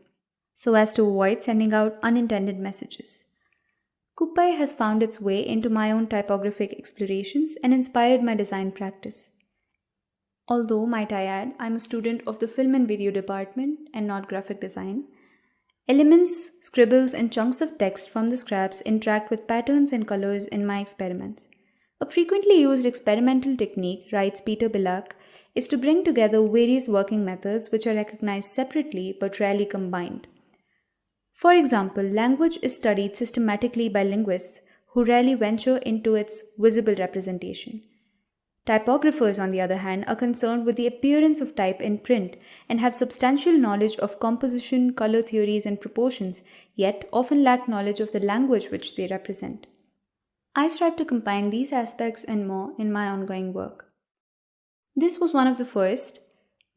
so as to avoid sending out unintended messages. Kuppai has found its way into my own typographic explorations and inspired my design practice. Although, might I add, I'm a student of the film and video department and not graphic design, elements, scribbles, and chunks of text from the scraps interact with patterns and colors in my experiments. A frequently used experimental technique, writes Peter Bilak, is to bring together various working methods which are recognized separately but rarely combined. For example, language is studied systematically by linguists who rarely venture into its visible representation. Typographers, on the other hand, are concerned with the appearance of type in print and have substantial knowledge of composition, color theories, and proportions, yet often lack knowledge of the language which they represent. I strive to combine these aspects and more in my ongoing work. This was one of the first,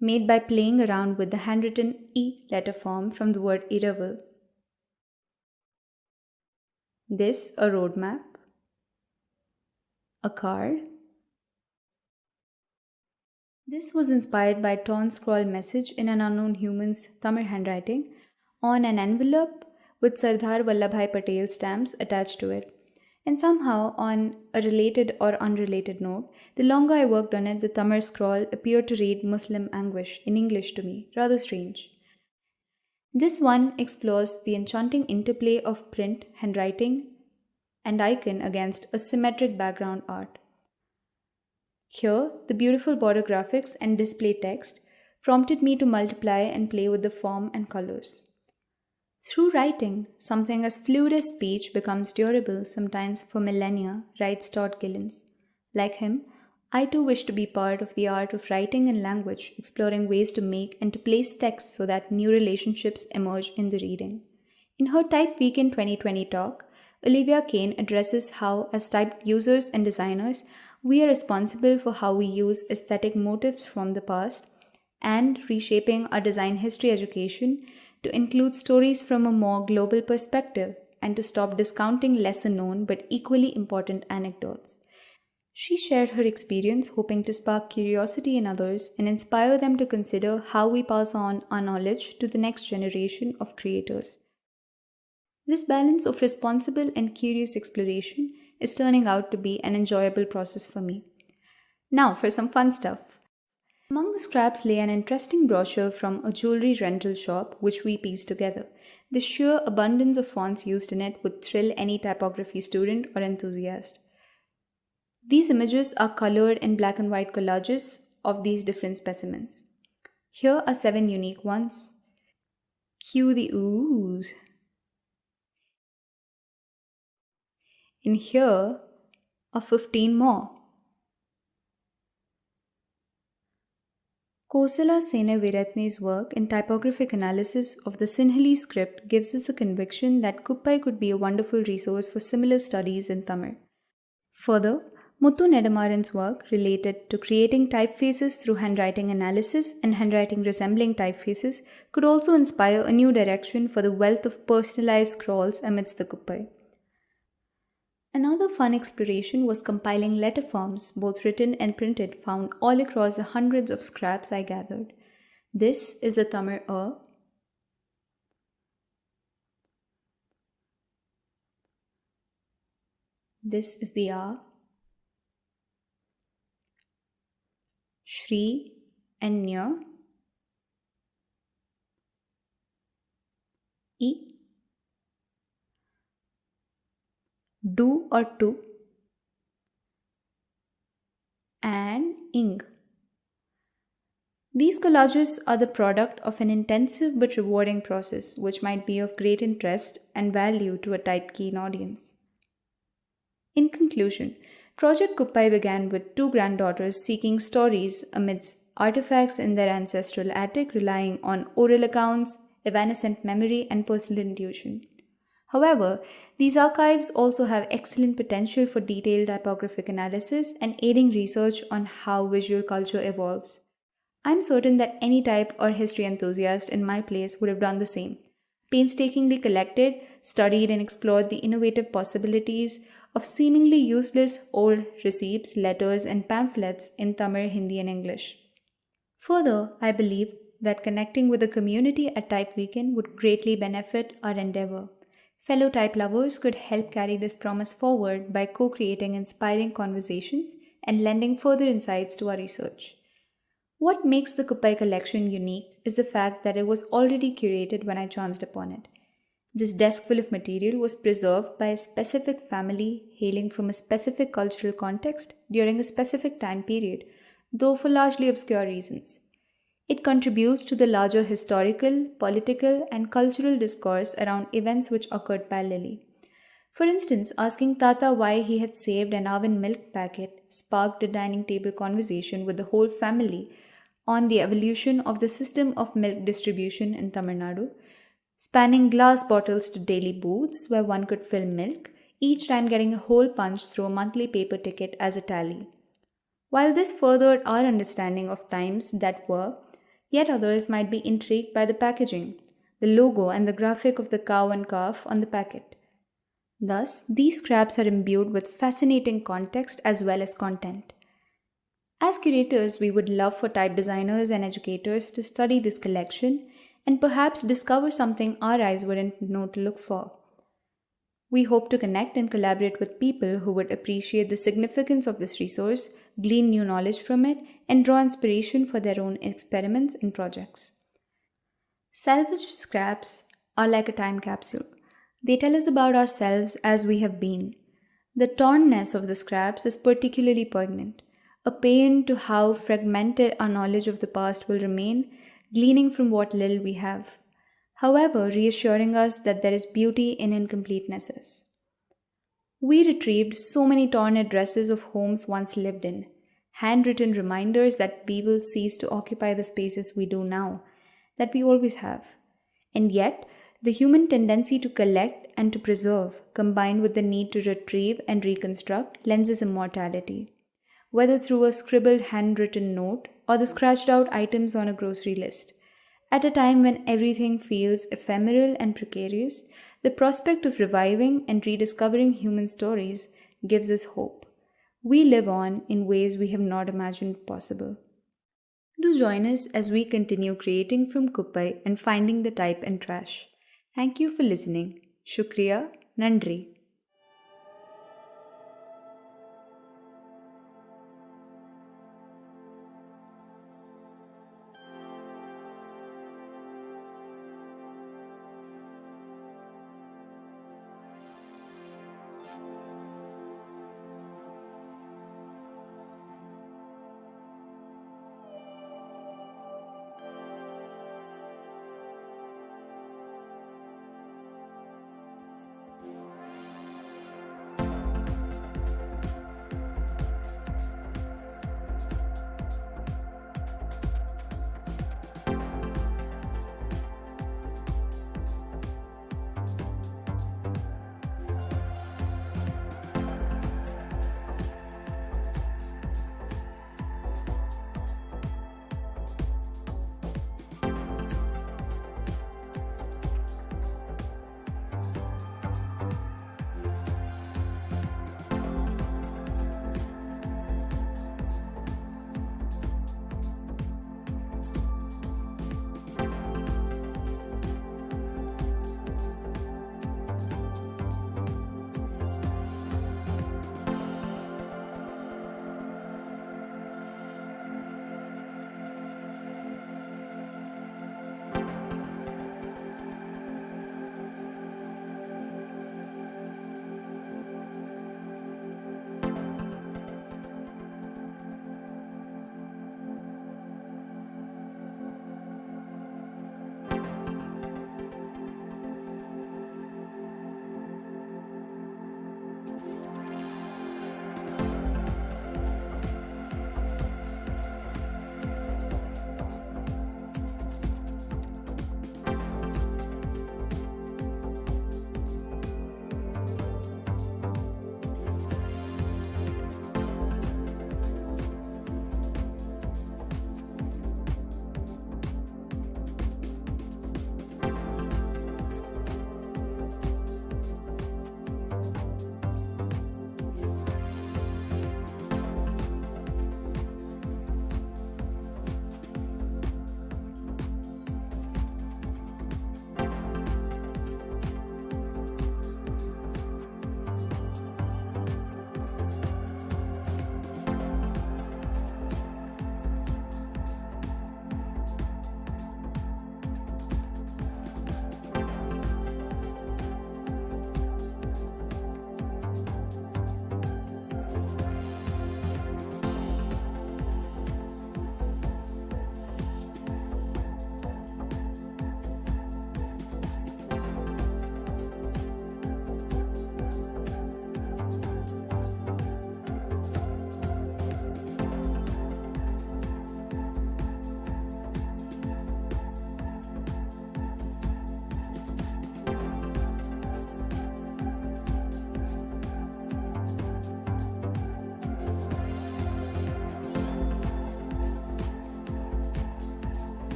made by playing around with the handwritten E letter form from the word Iravu. This, a roadmap, a card. This was inspired by a torn scroll message in an unknown human's Tamil handwriting on an envelope with Sardar Vallabhai Patel stamps attached to it. And somehow, on a related or unrelated note, the longer I worked on it, the Tamil scroll appeared to read Muslim anguish in English to me, rather strange. This one explores the enchanting interplay of print, handwriting, and icon against a symmetric background art. Here, the beautiful border graphics and display text prompted me to multiply and play with the form and colors. Through writing, something as fluid as speech becomes durable, sometimes for millennia, writes Todd Gillens. Like him, I too wish to be part of the art of writing and language, exploring ways to make and to place text so that new relationships emerge in the reading. In her TypeWknd 2020 talk, Olivia Kane addresses how, as type users and designers, we are responsible for how we use aesthetic motifs from the past and reshaping our design history education to include stories from a more global perspective and to stop discounting lesser known but equally important anecdotes. She shared her experience, hoping to spark curiosity in others and inspire them to consider how we pass on our knowledge to the next generation of creators. This balance of responsible and curious exploration is turning out to be an enjoyable process for me. Now for some fun stuff. Among the scraps lay an interesting brochure from a jewelry rental shop which we pieced together. The sheer abundance of fonts used in it would thrill any typography student or enthusiast. These images are colored in black and white collages of these different specimens. Here are 7 unique ones. Cue the oohs. In here are 15 more. Khosla Senaviratne's work in typographic analysis of the Sinhalese script gives us the conviction that Kuppai could be a wonderful resource for similar studies in Tamil. Further, Muthu Nedamaran's work related to creating typefaces through handwriting analysis and handwriting resembling typefaces could also inspire a new direction for the wealth of personalized scrawls amidst the Kuppai. Another fun exploration was compiling letter forms, both written and printed, found all across the hundreds of scraps I gathered. This is the Tamil A. This is the A. Shri and Nya. I. Do or to. And ing. These collages are the product of an intensive but rewarding process which might be of great interest and value to a type-keen audience. In conclusion, Project Kuppai began with two granddaughters seeking stories amidst artifacts in their ancestral attic relying on oral accounts, evanescent memory, and personal intuition. However, these archives also have excellent potential for detailed typographic analysis and aiding research on how visual culture evolves. I'm certain that any type or history enthusiast in my place would have done the same. Painstakingly collected, studied, and explored the innovative possibilities of seemingly useless old receipts, letters, and pamphlets in Tamil, Hindi, and English. Further, I believe that connecting with the community at TypeWknd would greatly benefit our endeavor. Fellow type lovers could help carry this promise forward by co-creating inspiring conversations and lending further insights to our research. What makes the Kuppai collection unique is the fact that it was already curated when I chanced upon it. This desk full of material was preserved by a specific family hailing from a specific cultural context during a specific time period, though for largely obscure reasons. It contributes to the larger historical, political, and cultural discourse around events which occurred parallelly. For instance, asking Tata why he had saved an oven milk packet sparked a dining table conversation with the whole family on the evolution of the system of milk distribution in Tamil Nadu, spanning glass bottles to daily booths where one could fill milk, each time getting a hole punched through a monthly paper ticket as a tally. While this furthered our understanding of times that were, yet others might be intrigued by the packaging, the logo, and the graphic of the cow and calf on the packet. Thus, these scraps are imbued with fascinating context as well as content. As curators, we would love for type designers and educators to study this collection and perhaps discover something our eyes wouldn't know to look for. We hope to connect and collaborate with people who would appreciate the significance of this resource, glean new knowledge from it, and draw inspiration for their own experiments and projects. Salvaged scraps are like a time capsule. They tell us about ourselves as we have been. The tornness of the scraps is particularly poignant, a paean to how fragmented our knowledge of the past will remain, gleaning from what little we have. However, reassuring us that there is beauty in incompletenesses. We retrieved so many torn addresses of homes once lived in, handwritten reminders that we will cease to occupy the spaces we do now, that we always have. And yet, the human tendency to collect and to preserve, combined with the need to retrieve and reconstruct, lends us immortality, whether through a scribbled handwritten note or the scratched out items on a grocery list. At a time when everything feels ephemeral and precarious, the prospect of reviving and rediscovering human stories gives us hope. We live on in ways we have not imagined possible. Do join us as we continue creating from Kuppai and finding the type and trash. Thank you for listening. Shukriya, Nandri.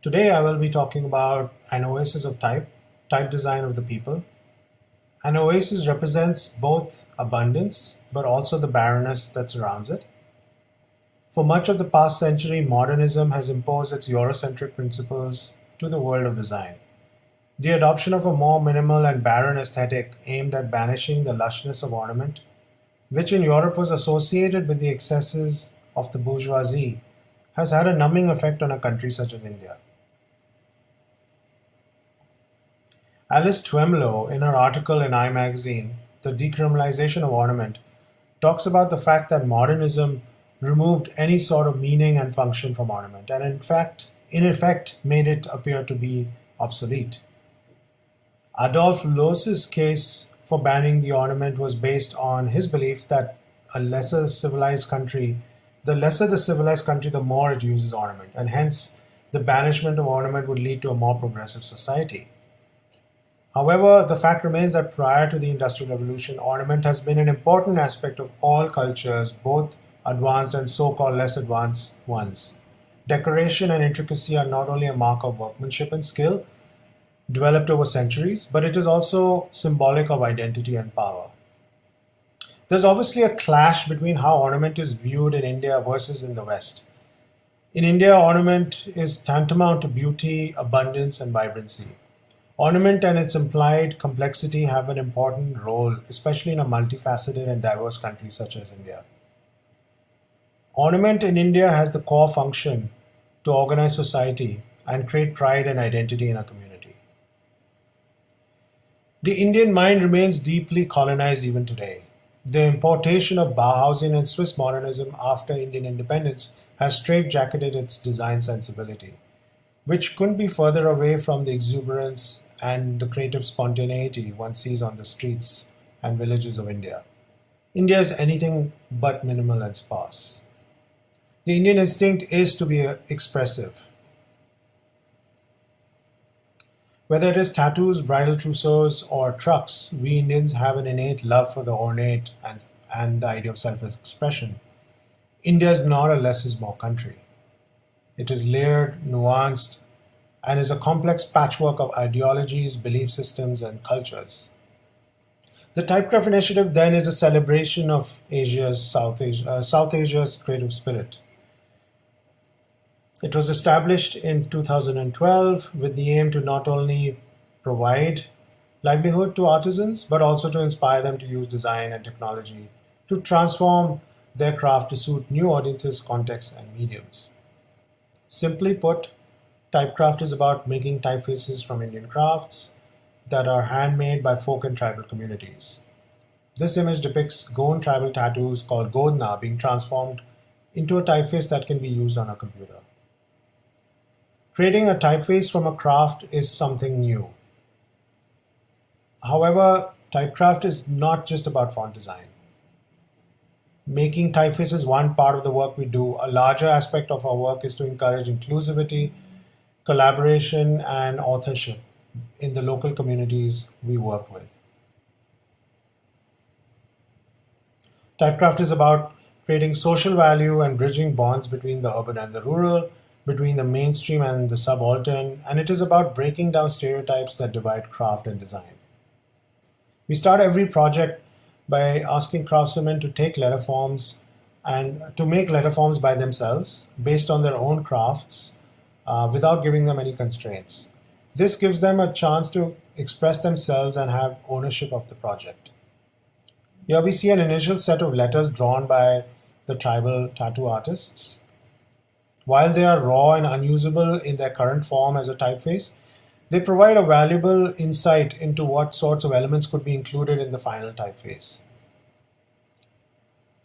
Today I will be talking about an oasis of type design of the people. An oasis represents both abundance, but also the barrenness that surrounds it. For much of the past century, modernism has imposed its Eurocentric principles to the world of design. The adoption of a more minimal and barren aesthetic aimed at banishing the lushness of ornament, which in Europe was associated with the excesses of the bourgeoisie, has had a numbing effect on a country such as India. Alice Twemlow, in her article in I Magazine, The Decriminalization of Ornament, talks about the fact that modernism removed any sort of meaning and function from ornament, and in effect made it appear to be obsolete. Adolf Loos's case for banning the ornament was based on his belief that the lesser the civilized country, the more it uses ornament, and hence the banishment of ornament would lead to a more progressive society. However, the fact remains that prior to the Industrial Revolution, ornament has been an important aspect of all cultures, both advanced and so-called less advanced ones. Decoration and intricacy are not only a mark of workmanship and skill developed over centuries, but it is also symbolic of identity and power. There's obviously a clash between how ornament is viewed in India versus in the West. In India, ornament is tantamount to beauty, abundance, and vibrancy. Ornament and its implied complexity have an important role, especially in a multifaceted and diverse country such as India. Ornament in India has the core function to organize society and create pride and identity in a community. The Indian mind remains deeply colonized even today. The importation of Bauhausian and Swiss modernism after Indian independence has straitjacketed its design sensibility, which couldn't be further away from the exuberance and the creative spontaneity one sees on the streets and villages of India. India is anything but minimal and sparse. The Indian instinct is to be expressive. Whether it is tattoos, bridal trousseaus, or trucks, we Indians have an innate love for the ornate and the idea of self-expression. India is not a less is more country. It is layered, nuanced, and is a complex patchwork of ideologies, belief systems, and cultures. The Typecraft Initiative then is a celebration of South Asia's creative spirit. It was established in 2012 with the aim to not only provide livelihood to artisans, but also to inspire them to use design and technology to transform their craft to suit new audiences, contexts, and mediums. Simply put, Typecraft is about making typefaces from Indian crafts that are handmade by folk and tribal communities. This image depicts Goan tribal tattoos called Godna being transformed into a typeface that can be used on a computer. Creating a typeface from a craft is something new. However, Typecraft is not just about font design. Making typeface is one part of the work we do. A larger aspect of our work is to encourage inclusivity, collaboration, and authorship in the local communities we work with. Typecraft is about creating social value and bridging bonds between the urban and the rural, between the mainstream and the subaltern, and it is about breaking down stereotypes that divide craft and design. We start every project by asking craftsmen to take letter forms and to make letter forms by themselves based on their own crafts without giving them any constraints. This gives them a chance to express themselves and have ownership of the project. Here we see an initial set of letters drawn by the tribal tattoo artists. While they are raw and unusable in their current form as a typeface, they provide a valuable insight into what sorts of elements could be included in the final typeface.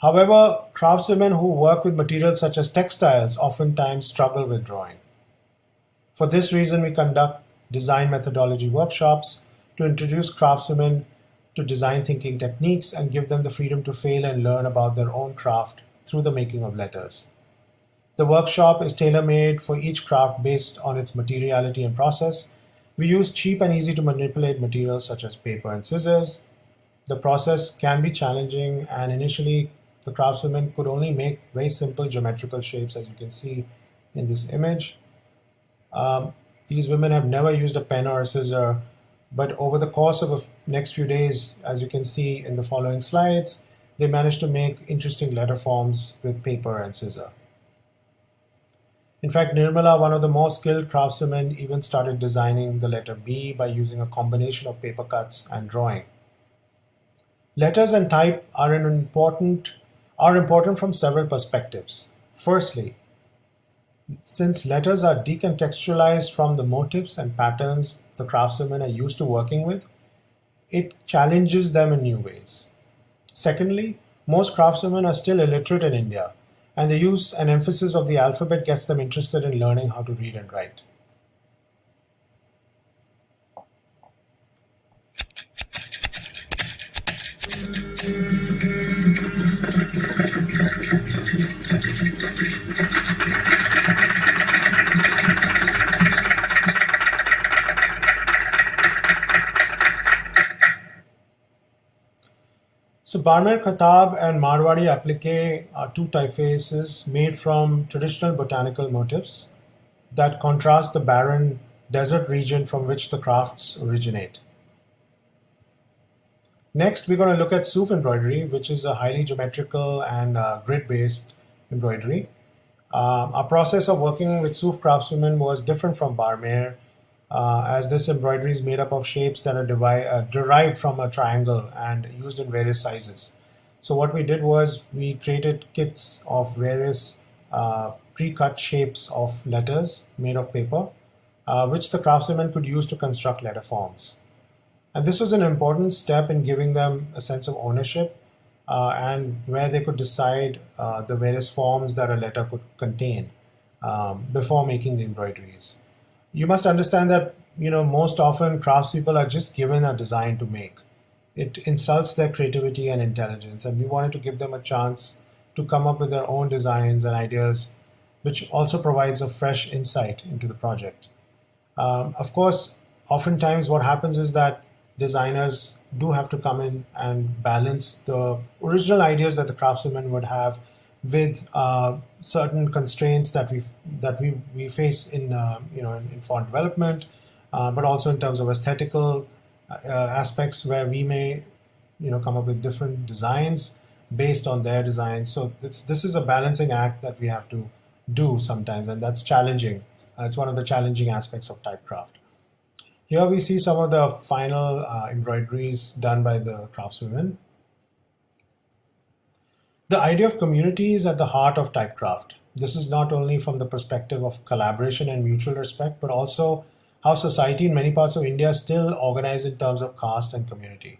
However, craftswomen who work with materials such as textiles oftentimes struggle with drawing. For this reason, we conduct design methodology workshops to introduce craftswomen to design thinking techniques and give them the freedom to fail and learn about their own craft through the making of letters. The workshop is tailor-made for each craft based on its materiality and process. We use cheap and easy to manipulate materials such as paper and scissors. The process can be challenging, and initially the craftswomen could only make very simple geometrical shapes, as you can see in this image. These women have never used a pen or a scissor, but over the course of the next few days, as you can see in the following slides, they managed to make interesting letter forms with paper and scissor. In fact, Nirmala, one of the more skilled craftswomen, even started designing the letter B by using a combination of paper cuts and drawing. Letters and type are important from several perspectives. Firstly, since letters are decontextualized from the motifs and patterns the craftswomen are used to working with, it challenges them in new ways. Secondly, most craftswomen are still illiterate in India, and the use and emphasis of the alphabet gets them interested in learning how to read and write. So Barmer Khatab and Marwari applique are two typefaces made from traditional botanical motifs that contrast the barren desert region from which the crafts originate. Next, we're going to look at Suf embroidery, which is a highly geometrical and grid-based embroidery. Our process of working with Suf craftswomen was different from Barmer, as this embroidery is made up of shapes that are derived from a triangle and used in various sizes. So what we did was we created kits of various pre-cut shapes of letters made of paper, which the craftswomen could use to construct letter forms. And this was an important step in giving them a sense of ownership and where they could decide the various forms that a letter could contain before making the embroideries. You must understand that most often craftspeople are just given a design to make. It insults their creativity and intelligence, and we wanted to give them a chance to come up with their own designs and ideas, which also provides a fresh insight into the project. Of course, oftentimes what happens is that designers do have to come in and balance the original ideas that the craftswomen would have with certain constraints that we face in font development, but also in terms of aesthetical aspects where we may come up with different designs based on their designs. So this is a balancing act that we have to do sometimes, and that's challenging. It's one of the challenging aspects of typecraft. Here we see some of the final embroideries done by the craftswomen. The idea of community is at the heart of typecraft. This is not only from the perspective of collaboration and mutual respect, but also how society in many parts of India is still organized in terms of caste and community.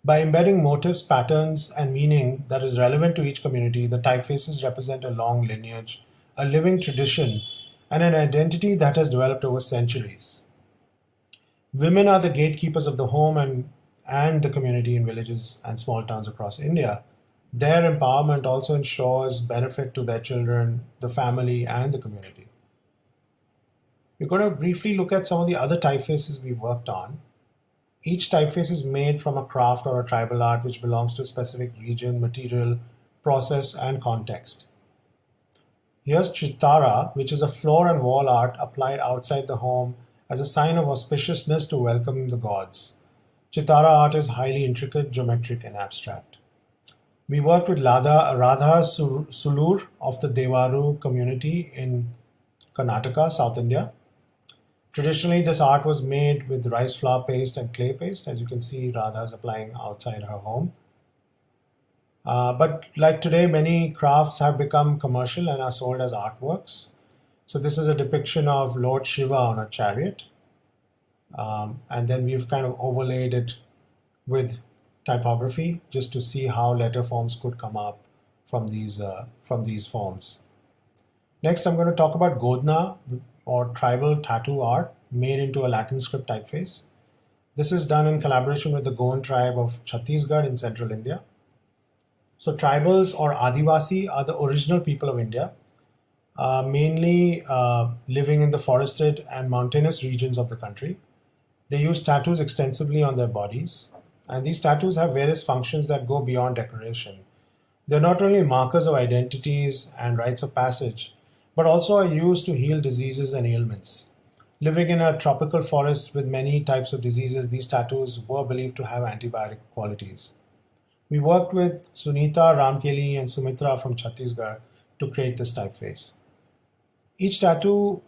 By embedding motifs, patterns, and meaning that is relevant to each community, the typefaces represent a long lineage, a living tradition, and an identity that has developed over centuries. Women are the gatekeepers of the home and the community in villages and small towns across India. Their empowerment also ensures benefit to their children, the family, and the community. We're going to briefly look at some of the other typefaces we've worked on. Each typeface is made from a craft or a tribal art which belongs to a specific region, material, process, and context. Here's Chitara, which is a floor and wall art applied outside the home as a sign of auspiciousness to welcome the gods. Chitara art is highly intricate, geometric, and abstract. We worked with Radha Sulur of the Devaru community in Karnataka, South India. Traditionally, this art was made with rice flour paste and clay paste. As you can see, Radha is applying outside her home. But like today, many crafts have become commercial and are sold as artworks. So this is a depiction of Lord Shiva on a chariot. And then we've kind of overlaid it with typography just to see how letter forms could come up from these forms. Next, I'm going to talk about Godna, or tribal tattoo art made into a Latin script typeface. This is done in collaboration with the Goan tribe of Chhattisgarh in central India. So tribals or Adivasi are the original people of India, mainly living in the forested and mountainous regions of the country. They use tattoos extensively on their bodies, and these tattoos have various functions that go beyond decoration. They're not only markers of identities and rites of passage, but also are used to heal diseases and ailments. Living in a tropical forest with many types of diseases, these tattoos were believed to have antibiotic qualities. We worked with Sunita, Ramkeli, and Sumitra from Chhattisgarh to create this typeface. Each tattoo,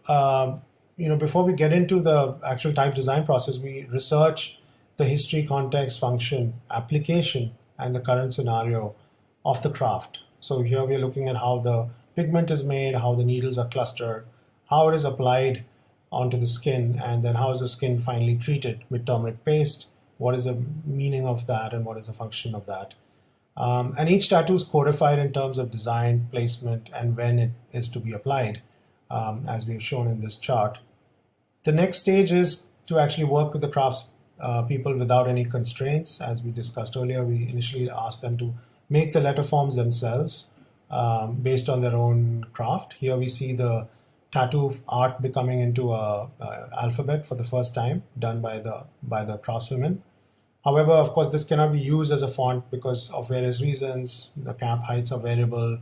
before we get into the actual type design process, we research the history, context, function, application, and the current scenario of the craft. So here we are looking at how the pigment is made, how the needles are clustered, how it is applied onto the skin, and then how is the skin finally treated with turmeric paste, what is the meaning of that, and what is the function of that. And each tattoo is codified in terms of design, placement, and when it is to be applied, as we've shown in this chart. The next stage is to actually work with the crafts people without any constraints. As we discussed earlier, we initially asked them to make the letter forms themselves based on their own craft. Here we see the tattoo art becoming into a alphabet for the first time, done by the craftswomen. However, of course, this cannot be used as a font because of various reasons. The cap heights are variable,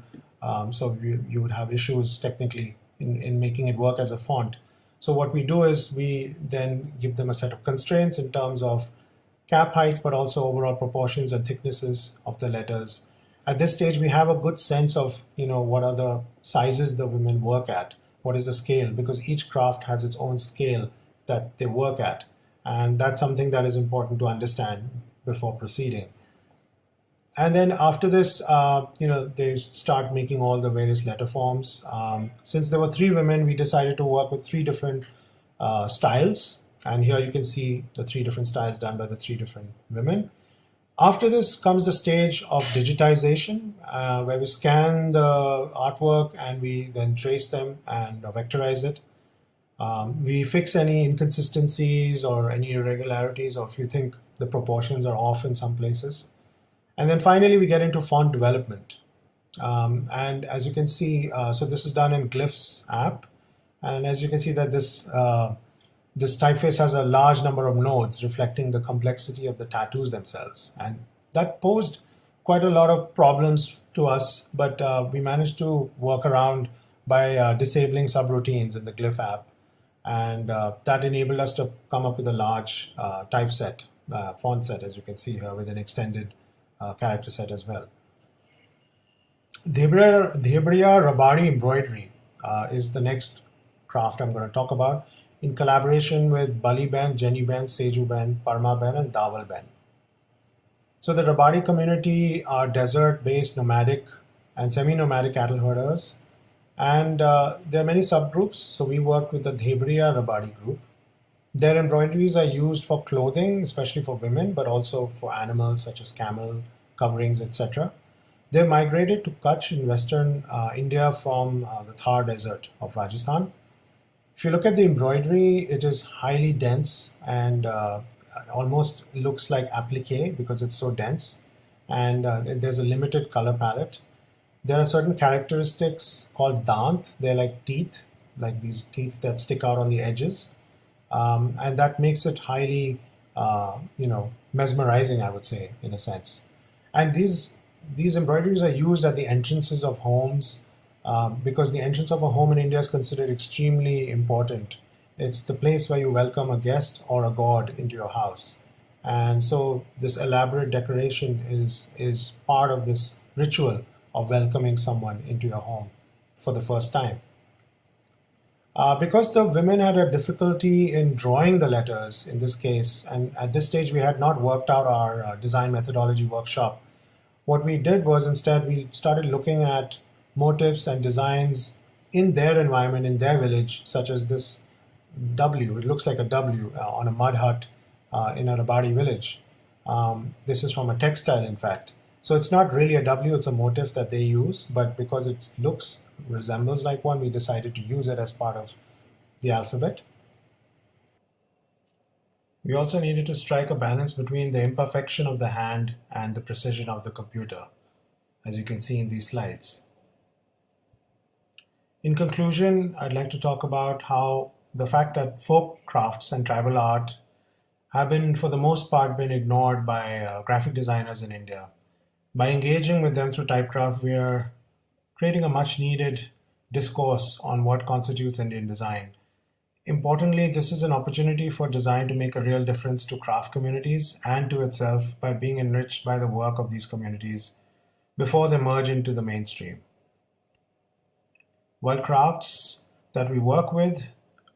so you would have issues technically in making it work as a font. So what we do is we then give them a set of constraints in terms of cap heights, but also overall proportions and thicknesses of the letters. At this stage, we have a good sense of what are the sizes the women work at, what is the scale, because each craft has its own scale that they work at. And that's something that is important to understand before proceeding. And then after this, they start making all the various letter forms. Since there were 3 women, we decided to work with 3 different styles. And here you can see the 3 different styles done by the 3 different women. After this comes the stage of digitization, where we scan the artwork and we then trace them and vectorize it. We fix any inconsistencies or any irregularities, or if you think the proportions are off in some places. And then finally, we get into font development. And as you can see, so this is done in Glyphs app. And as you can see that this typeface has a large number of nodes reflecting the complexity of the tattoos themselves. And that posed quite a lot of problems to us, but we managed to work around by disabling subroutines in the Glyph app. And that enabled us to come up with a large typeset, font set, as you can see here, with an extended character set as well. Dhebria Rabadi embroidery is the next craft I'm going to talk about, in collaboration with Bali Ben, Jenny Ben, Seju Ben, Parma Ben, and Dawal Ben. So the Rabadi community are desert-based nomadic and semi-nomadic cattle herders. And there are many subgroups, so we work with the Dhebria Rabadi group. Their embroideries are used for clothing, especially for women, but also for animals such as camel, coverings, etc. They migrated to Kutch in western India from the Thar desert of Rajasthan. If you look at the embroidery, it is highly dense and almost looks like applique because it's so dense. And there's a limited color palette. There are certain characteristics called dant. They're like teeth, like these teeth that stick out on the edges. And that makes it highly, mesmerizing, I would say, in a sense. And these embroideries are used at the entrances of homes because the entrance of a home in India is considered extremely important. It's the place where you welcome a guest or a god into your house. And so this elaborate decoration is part of this ritual of welcoming someone into your home for the first time. Because the women had a difficulty in drawing the letters in this case, and at this stage we had not worked out our design methodology workshop, what we did was instead we started looking at motifs and designs in their environment, in their village, such as this W. It looks like a W on a mud hut in a Rabadi village. This is from a textile, in fact. So it's not really a W, it's a motif that they use, but because it resembles like one, we decided to use it as part of the alphabet. We also needed to strike a balance between the imperfection of the hand and the precision of the computer, as you can see in these slides. In conclusion, I'd like to talk about how the fact that folk crafts and tribal art have been, for the most part, been ignored by graphic designers in India. By engaging with them through Typecraft, we are creating a much needed discourse on what constitutes Indian design. Importantly, this is an opportunity for design to make a real difference to craft communities and to itself by being enriched by the work of these communities before they merge into the mainstream. While crafts that we work with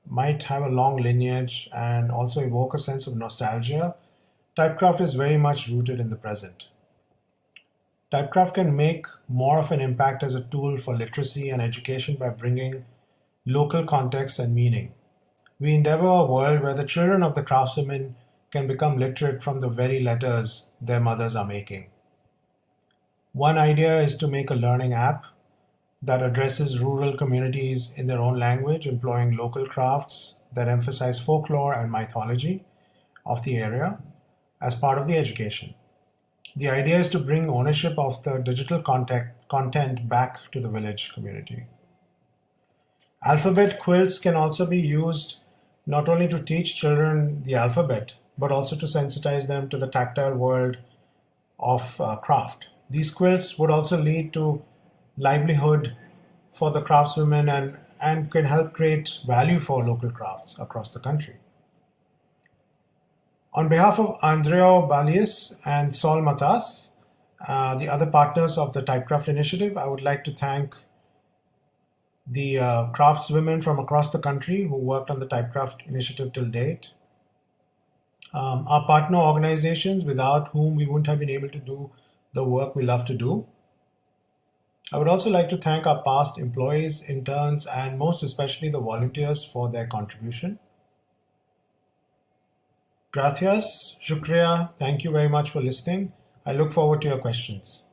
might have a long lineage and also evoke a sense of nostalgia, typecraft is very much rooted in the present. Typecraft can make more of an impact as a tool for literacy and education by bringing local context and meaning. We endeavor a world where the children of the craftswomen can become literate from the very letters their mothers are making. One idea is to make a learning app that addresses rural communities in their own language, employing local crafts that emphasize folklore and mythology of the area as part of the education. The idea is to bring ownership of the digital content back to the village community. Alphabet quilts can also be used not only to teach children the alphabet, but also to sensitize them to the tactile world of craft. These quilts would also lead to livelihood for the craftswomen and can help create value for local crafts across the country. On behalf of Andrea Balius and Sol Matas, the other partners of the Typecraft initiative, I would like to thank the craftswomen from across the country who worked on the Typecraft initiative till date. Our partner organizations without whom we wouldn't have been able to do the work we love to do. I would also like to thank our past employees, interns, and most especially the volunteers for their contribution. Gracias, shukriya, thank you very much for listening. I look forward to your questions.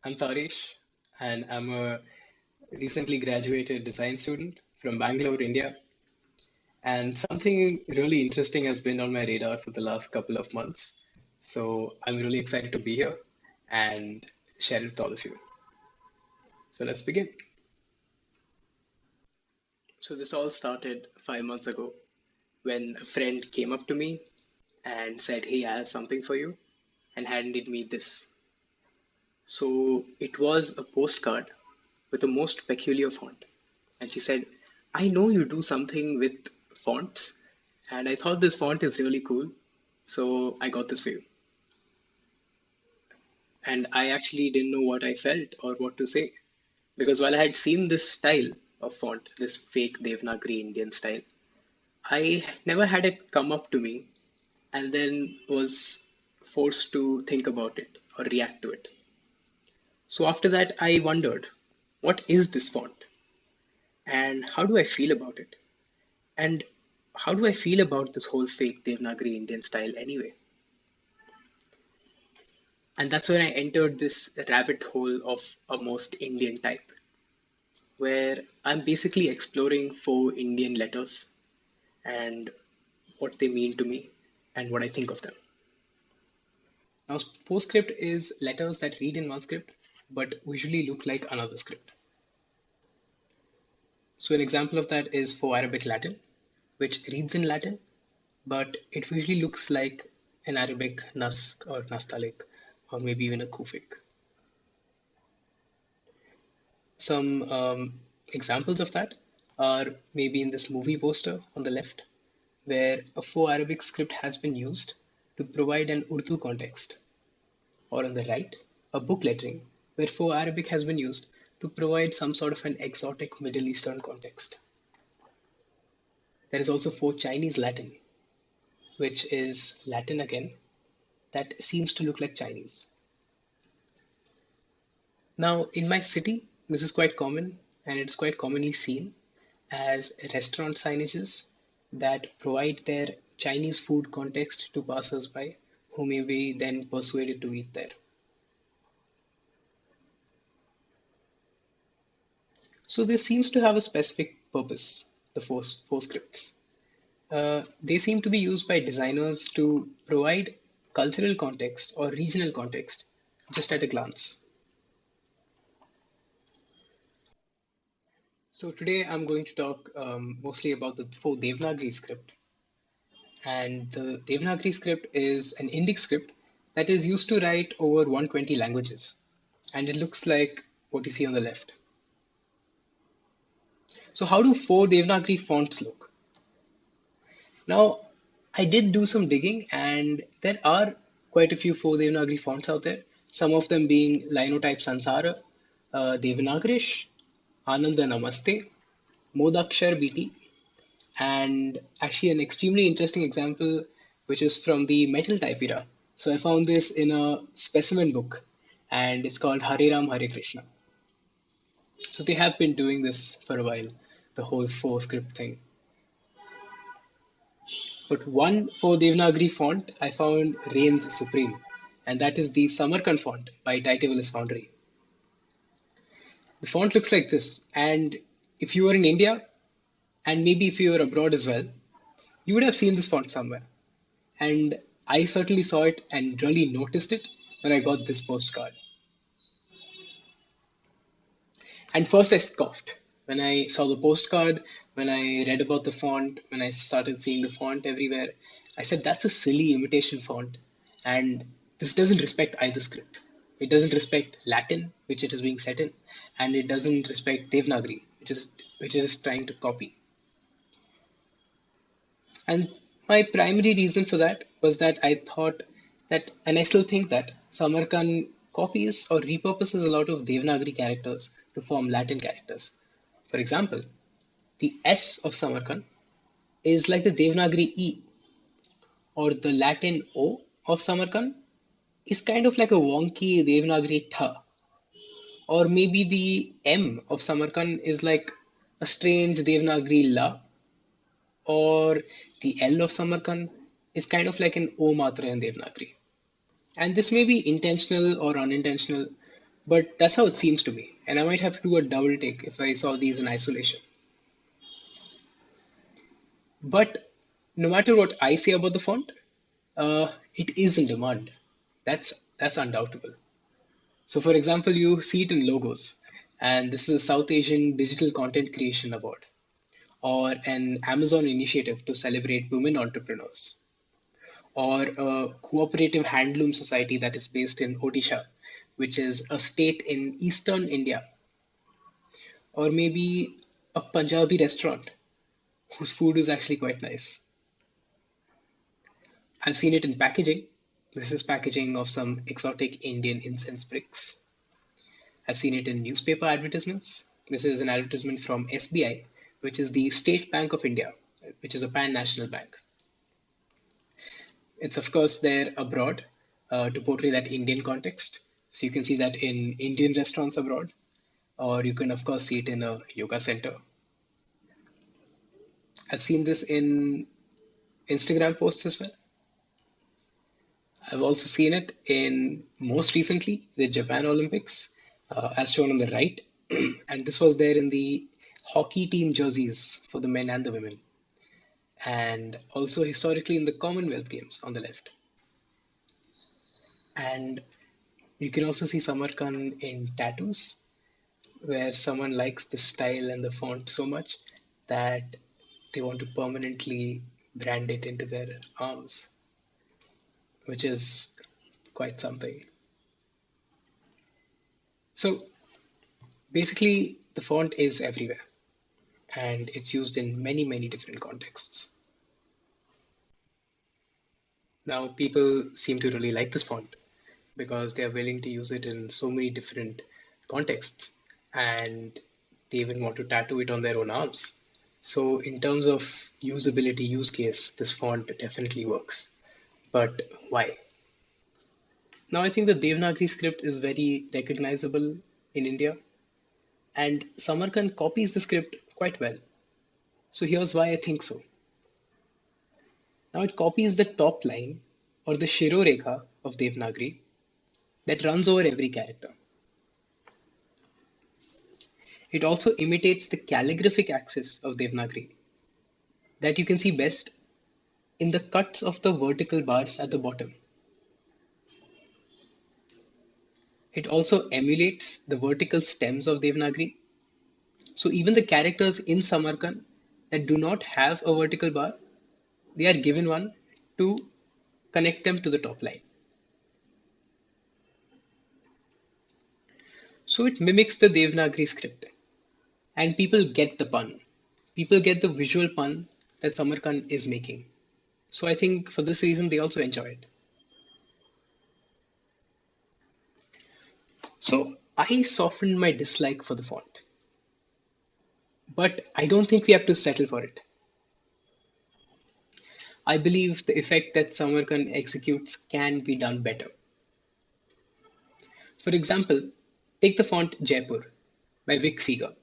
I'm Taresh, and I'm a recently graduated design student from Bangalore, India. And something really interesting has been on my radar for the last couple of months. So I'm really excited to be here and share it with all of you. So let's begin. So this all started 5 months ago when a friend came up to me and said, "Hey, I have something for you," and handed me this. So it was a postcard with the most peculiar font. And she said, "I know you do something with fonts, and I thought this font is really cool, so I got this for you." And I actually didn't know what I felt or what to say. Because while I had seen this style of font, this fake Devanagari Indian style, I never had it come up to me and then was forced to think about it or react to it. So after that, I wondered, what is this font? And how do I feel about it? And how do I feel about this whole fake Devanagari Indian style anyway? And that's when I entered this rabbit hole of a most Indian type, where I'm basically exploring 4 Indian letters and what they mean to me and what I think of them. Now, PostScript is letters that read in one script but visually look like another script. So an example of that is for Arabic Latin, which reads in Latin, but it visually looks like an Arabic Nask or Nastaliq, or maybe even a Kufic. Some examples of that are maybe in this movie poster on the left, where a faux Arabic script has been used to provide an Urdu context, or on the right, a book lettering, where faux Arabic has been used to provide some sort of an exotic Middle Eastern context. There is also faux Chinese Latin, which is Latin again, that seems to look like Chinese. Now, in my city, this is quite common, and it's quite commonly seen as restaurant signages that provide their Chinese food context to passers-by who may be then persuaded to eat there. So this seems to have a specific purpose, the four scripts. They seem to be used by designers to provide cultural context or regional context just at a glance. So today I'm going to talk mostly about the faux Devanagari script. And the Devanagari script is an Indic script that is used to write over 120 languages. And it looks like what you see on the left. So how do faux Devanagari fonts look? Now, I did do some digging, and there are quite a few faux Devanagari fonts out there, some of them being Linotype Sansara, Devanagarish, Ananda Namaste, Modakshar BT, and actually an extremely interesting example which is from the metal type era. So I found this in a specimen book, and it's called Hare Ram Hare Krishna. So they have been doing this for a while, the whole faux script thing. But one faux Devanagari font I found reigns supreme, and that is the Samarkand font by TypeWknd Foundry. The font looks like this, and if you were in India, and maybe if you were abroad as well, you would have seen this font somewhere. And I certainly saw it and really noticed it when I got this postcard. And first I scoffed when I saw the postcard, when I read about the font, when I started seeing the font everywhere. I said, that's a silly imitation font, and this doesn't respect either script. It doesn't respect Latin, which it is being set in, and it doesn't respect Devanagari, which is trying to copy. And my primary reason for that was that I thought that, and I still think that, Samarkand copies or repurposes a lot of Devanagari characters to form Latin characters. For example, the S of Samarkand is like the Devanagari E, or the Latin O of Samarkand is kind of like a wonky Devanagari Tha, or maybe the M of Samarkand is like a strange Devanagari La, or the L of Samarkand is kind of like an O matra in Devanagari. And this may be intentional or unintentional, But that's how it seems to me, and I might have to do a double take if I saw these in isolation. But no matter what I say about the font, it is in demand. That's undoubtable. So, for example, you see it in logos, and this is a South Asian Digital Content Creation Award, or an Amazon initiative to celebrate women entrepreneurs, or a cooperative handloom society that is based in Odisha, which is a state in eastern India, or maybe a Punjabi restaurant whose food is actually quite nice. I've seen it in packaging. This is packaging of some exotic Indian incense bricks. I've seen it in newspaper advertisements. This is an advertisement from SBI, which is the State Bank of India, which is a pan-national bank. It's of course there abroad to portray that Indian context. So you can see that in Indian restaurants abroad, or you can of course see it in a yoga center. I've seen this in Instagram posts as well. I've also seen it in most recently the Japan Olympics, as shown on the right, and this was there in the hockey team jerseys for the men and the women, and also historically in the Commonwealth Games on the left. And you can also see Samarkand in tattoos, where someone likes the style and the font so much that they want to permanently brand it into their arms, which is quite something. So basically, the font is everywhere, and it's used in many, many different contexts. Now, people seem to really like this font because they are willing to use it in so many different contexts, and they even want to tattoo it on their own arms. So in terms of usability use case, this font definitely works. But why? Now I think the Devanagari script is very recognizable in India, and Samarkand copies the script quite well. So here's why I think so. Now it copies the top line or the Shirorekha of Devanagari that runs over every character. It also imitates the calligraphic axis of Devanagari that you can see best in the cuts of the vertical bars at the bottom. It also emulates the vertical stems of Devanagari. So even the characters in Samarkand that do not have a vertical bar, they are given one to connect them to the top line. So it mimics the Devanagari script, and people get the pun. People get the visual pun that Samarkand is making. So I think for this reason, they also enjoy it. So I softened my dislike for the font, but I don't think we have to settle for it. I believe the effect that Samarkand executes can be done better. For example, take the font Jaipur by Vic Figa.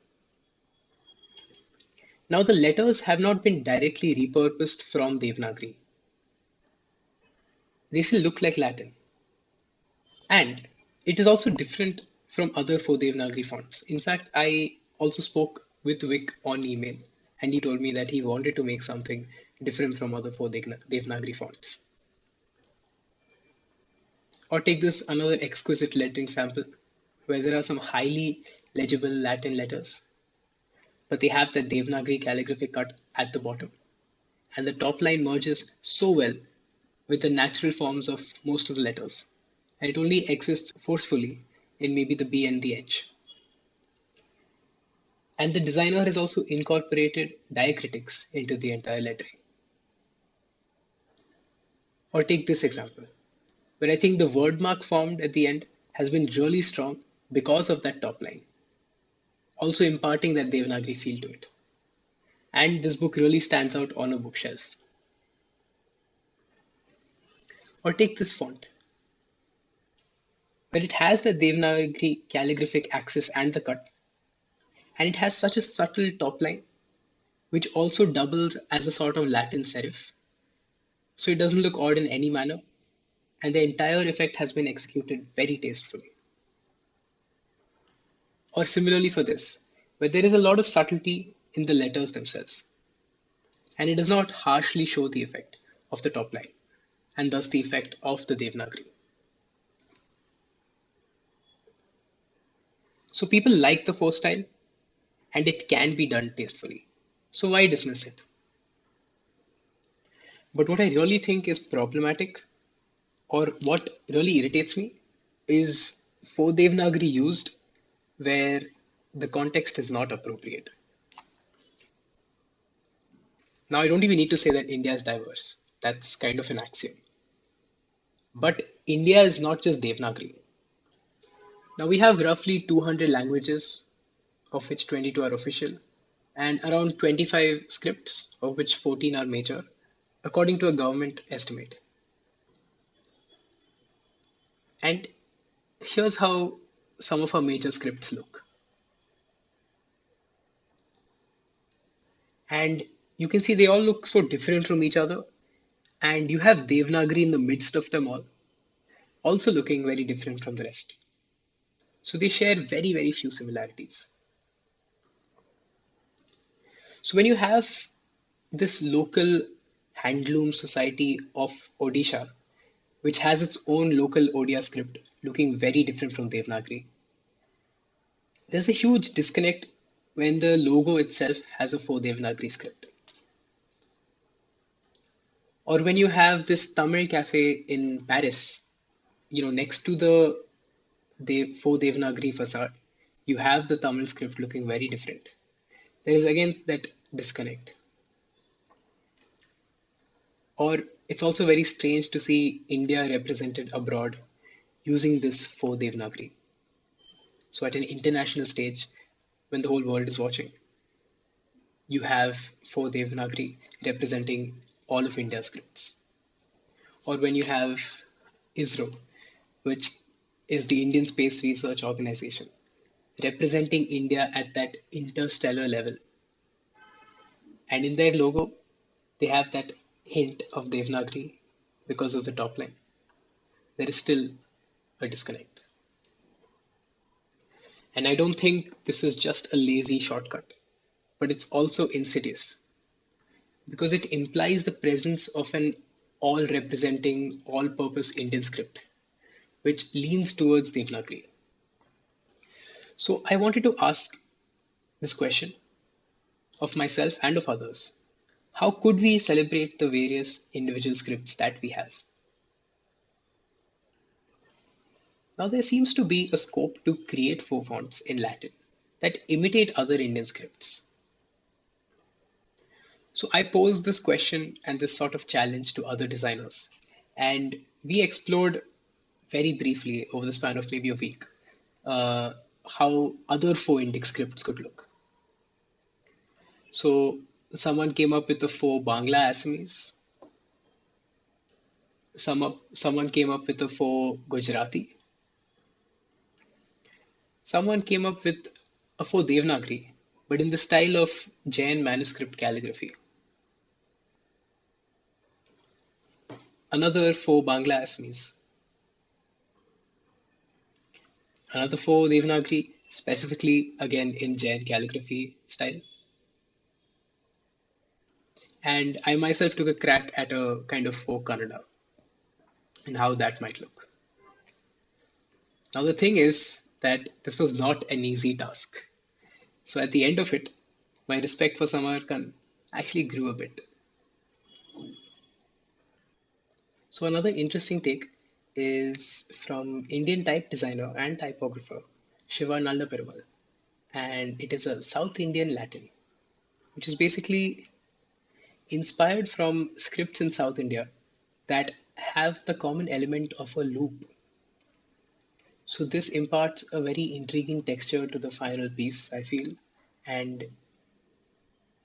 Now the letters have not been directly repurposed from Devanagari. They still look like Latin. And it is also different from other four Devanagari fonts. In fact, I also spoke with Vic on email, and he told me that he wanted to make something different from other four Devanagari fonts. Or take this another exquisite lettering sample where there are some highly legible Latin letters, but they have the Devanagari calligraphy cut at the bottom. And the top line merges so well with the natural forms of most of the letters. And it only exists forcefully in maybe the B and the H. And the designer has also incorporated diacritics into the entire lettering. Or take this example, where I think the word mark formed at the end has been really strong because of that top line, also imparting that Devanagari feel to it. And this book really stands out on a bookshelf. Or take this font, where it has the Devanagari calligraphic axis and the cut, and it has such a subtle top line, which also doubles as a sort of Latin serif. So it doesn't look odd in any manner, and the entire effect has been executed very tastefully. Or similarly for this, where there is a lot of subtlety in the letters themselves, and it does not harshly show the effect of the top line, and thus the effect of the Devanagari. So people like the faux style, and it can be done tastefully. So why dismiss it? But what I really think is problematic, or what really irritates me, is faux Devanagari used where the context is not appropriate. Now, I don't even need to say that India is diverse. That's kind of an axiom. But India is not just Devanagari. Now, we have roughly 200 languages, of which 22 are official, and around 25 scripts, of which 14 are major, according to a government estimate. And here's how some of our major scripts look. And you can see they all look so different from each other. And you have Devanagari in the midst of them all, also looking very different from the rest. So they share very, very few similarities. So when you have this local handloom society of Odisha, which has its own local Odia script looking very different from Devanagari, there's a huge disconnect when the logo itself has a faux Devanagari script. Or when you have this Tamil cafe in Paris, next to the faux Devanagari facade, you have the Tamil script looking very different. There is again that disconnect. Or it's also very strange to see India represented abroad using this faux Devanagari. So at an international stage, when the whole world is watching, you have faux Devanagari representing all of India's scripts. Or when you have ISRO, which is the Indian Space Research Organization, representing India at that interstellar level. And in their logo, they have that hint of Devanagari because of the top line. There is still a disconnect. And I don't think this is just a lazy shortcut, but it's also insidious because it implies the presence of an all representing, all purpose Indian script, which leans towards Devanagari. So I wanted to ask this question of myself and of others. How could we celebrate the various individual scripts that we have? Now there seems to be a scope to create faux fonts in Latin that imitate other Indian scripts. So I posed this question and this sort of challenge to other designers, and we explored very briefly over the span of maybe a week how other faux Indic scripts could look. So someone came up with a faux Bangla Assamese. Someone came up with a faux Gujarati. Someone came up with a faux Devanagari, but in the style of Jain manuscript calligraphy. Another faux Bangla Assamese. Another faux Devanagari, specifically again in Jain calligraphy style. And I myself took a crack at a kind of faux Kannada and how that might look. Now the thing is that this was not an easy task. So at the end of it, my respect for Samarkand actually grew a bit. So another interesting take is from Indian type designer and typographer Shiva Nanda Perumal, and it is a South Indian Latin, which is basically inspired from scripts in South India that have the common element of a loop. So this imparts a very intriguing texture to the final piece, I feel, and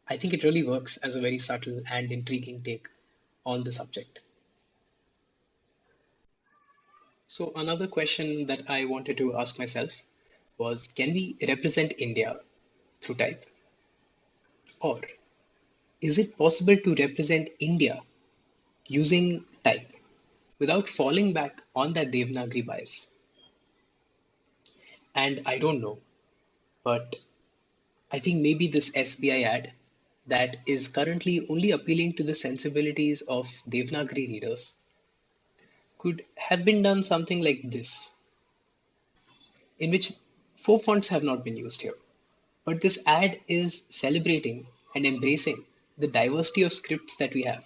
I think it really works as a very subtle and intriguing take on the subject. So another question that I wanted to ask myself was, can we represent India through type? Or is it possible to represent India using type without falling back on that Devanagari bias? And I don't know. But I think maybe this SBI ad that is currently only appealing to the sensibilities of Devanagari readers could have been done something like this, in which 4 fonts have not been used here. But this ad is celebrating and embracing the diversity of scripts that we have.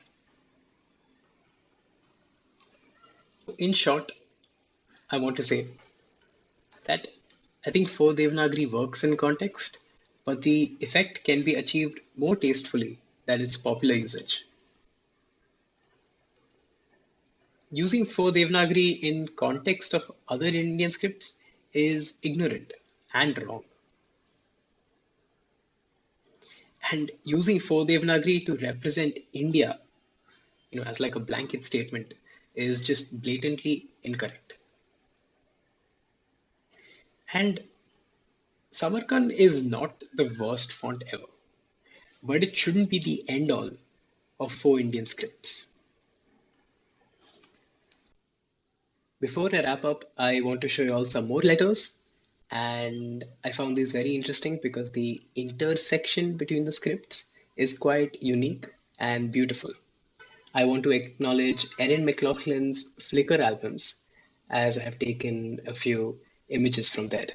In short, I want to say that I think 4 Devanagari works in context, but the effect can be achieved more tastefully than its popular usage. Using 4 Devanagari in context of other Indian scripts is ignorant and wrong. And using 4 Devanagari to represent India, as like a blanket statement is just blatantly incorrect. And Samarkand is not the worst font ever, but it shouldn't be the end all of 4 Indian scripts. Before I wrap up, I want to show you all some more letters. And I found these very interesting because the intersection between the scripts is quite unique and beautiful. I want to acknowledge Erin McLaughlin's Flickr albums, as I've taken a few images from there.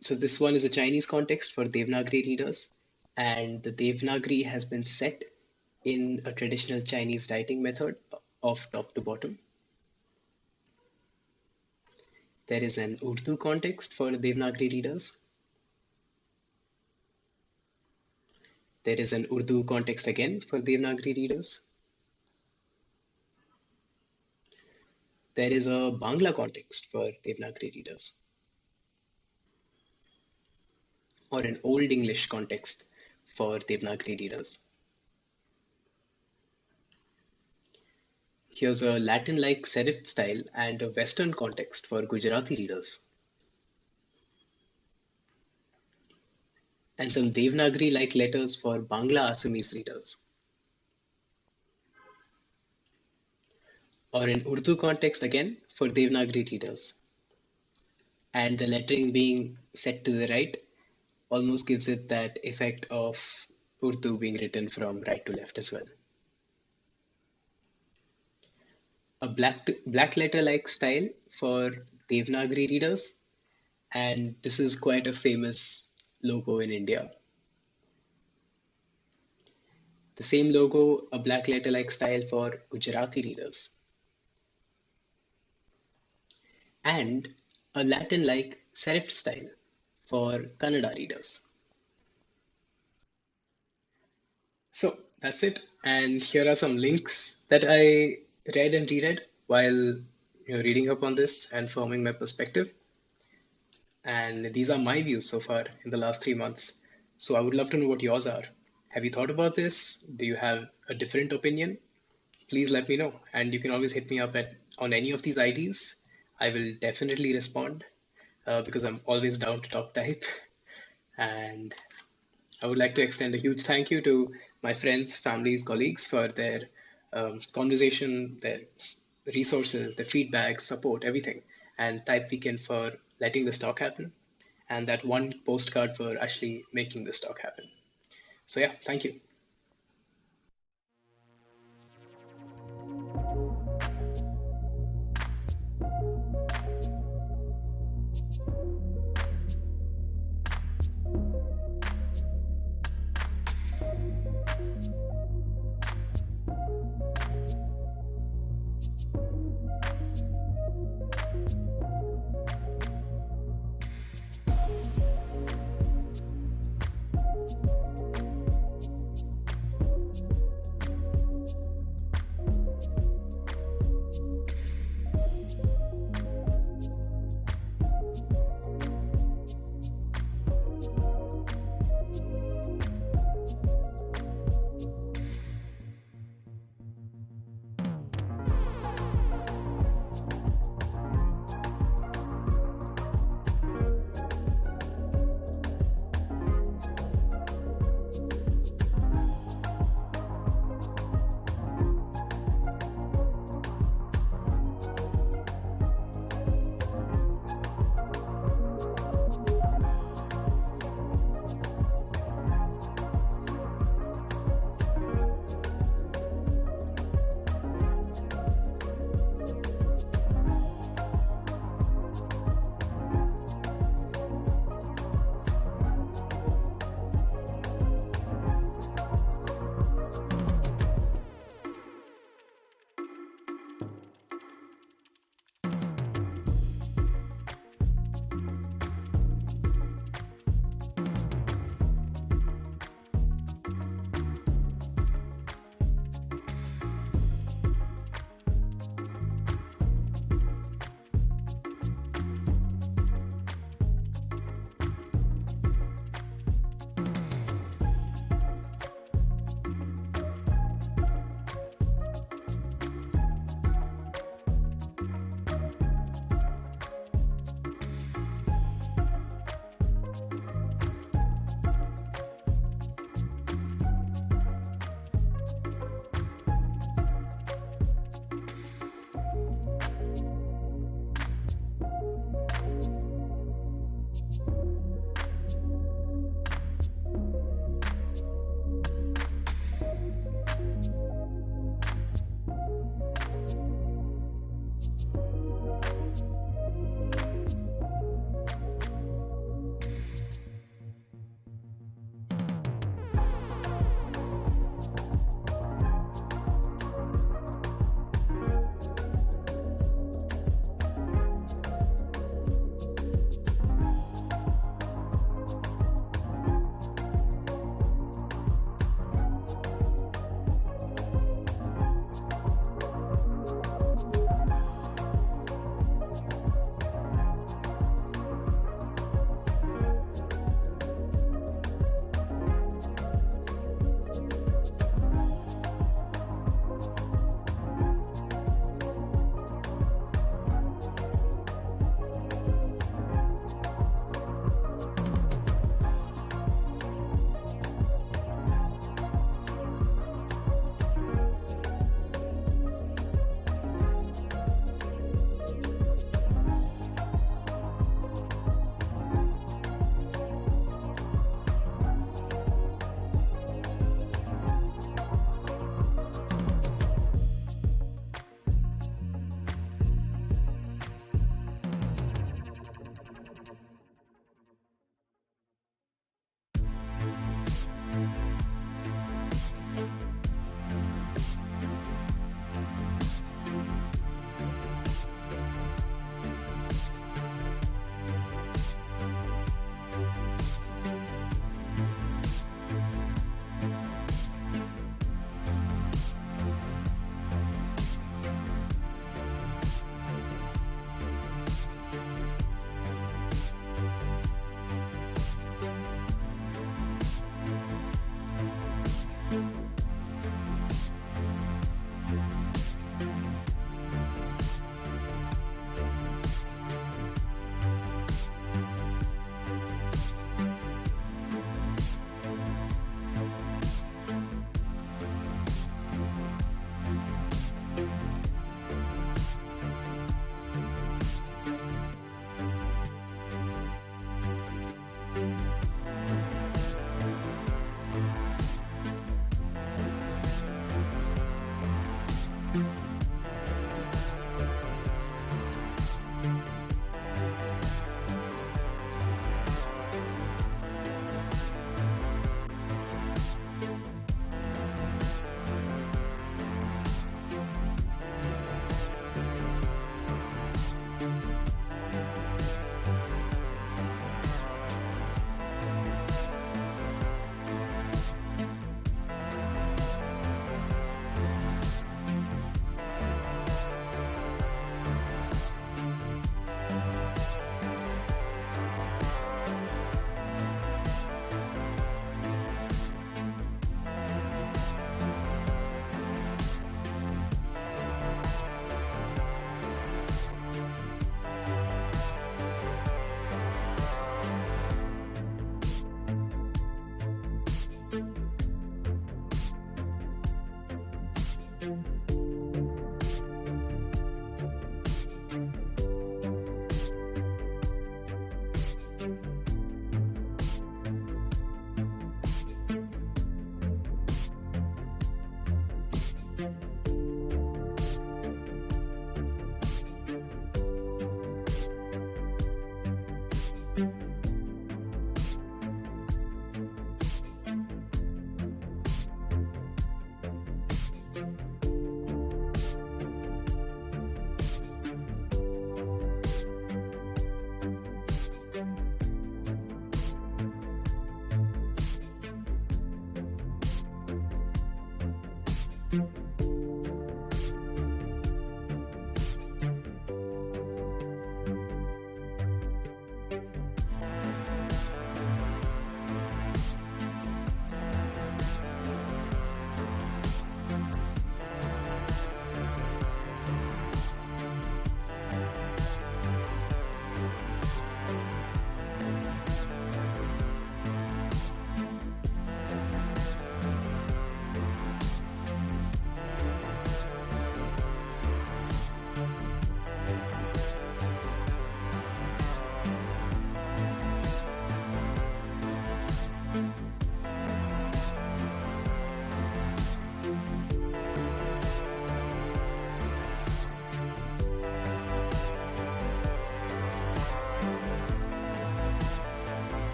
So this one is a Chinese context for Devanagari readers, and the Devanagari has been set in a traditional Chinese writing method of top to bottom. There is an Urdu context for Devanagari readers. There is an Urdu context again for Devanagari readers. There is a Bangla context for Devanagari readers, or an Old English context for Devanagari readers. Here's a Latin-like serif style and a Western context for Gujarati readers. And some Devanagari-like letters for Bangla Assamese readers. Or an Urdu context again for Devanagari readers. And the lettering being set to the right almost gives it that effect of Urdu being written from right to left as well. A black letter-like style for Devanagari readers, and this is quite a famous logo in India. The same logo, a black letter-like style for Gujarati readers, and a Latin-like serif style for Kannada readers. So that's it, and here are some links that I read and reread while reading up on this and forming my perspective. And these are my views so far in the last 3 months. So I would love to know what yours are. Have you thought about this? Do you have a different opinion? Please let me know. And you can always hit me up on any of these IDs. I will definitely respond because I'm always down to talk type. And I would like to extend a huge thank you to my friends, families, colleagues for their conversation, their resources, their feedback, support, everything. And TypeWknd for letting this talk happen. And that one postcard for actually making this talk happen. So yeah, thank you.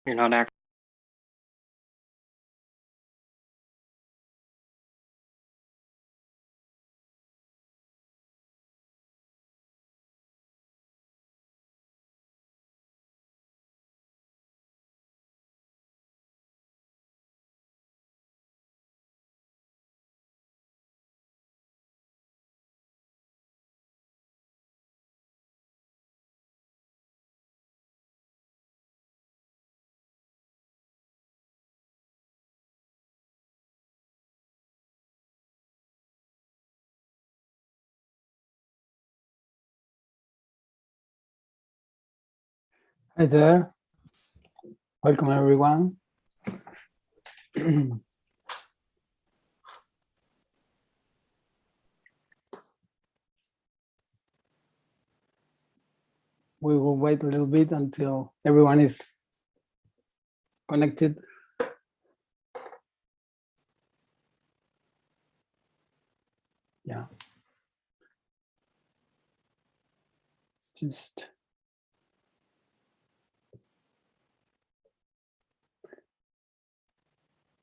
You're not actually. Hi there. Welcome, everyone. We will wait a little bit until everyone is connected. Yeah. Just.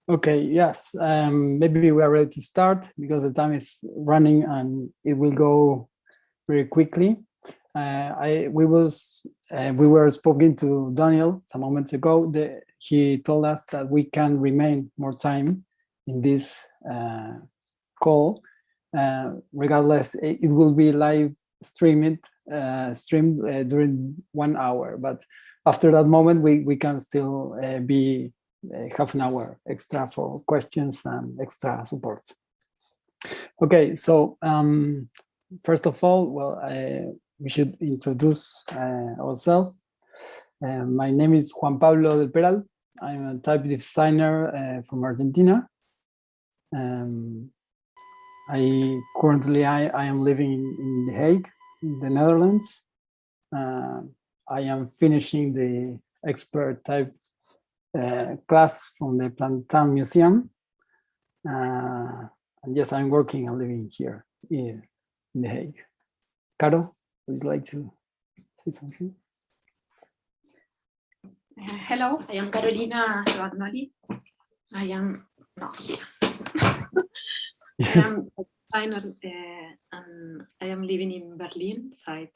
Okay, yes, maybe we are ready to start because the time is running and it will go very quickly. We were speaking to Daniel some moments ago. He told us that we can remain more time in this call. Regardless, it will be live streamed during 1 hour, but after that moment, we can still be half an hour extra for questions and extra support. Okay, so first of all, well, we should introduce ourselves. My name is Juan Pablo de Peral. I'm a type designer from Argentina. Currently I am living in The Hague, in the Netherlands. I am finishing the expert type class from the Plantain Museum. And yes, I'm working and living here in The Hague. Caro, would you like to say something? Hello, I am Carolina Giovagnoli. I am not here. I am a designer and I am living in Berlin side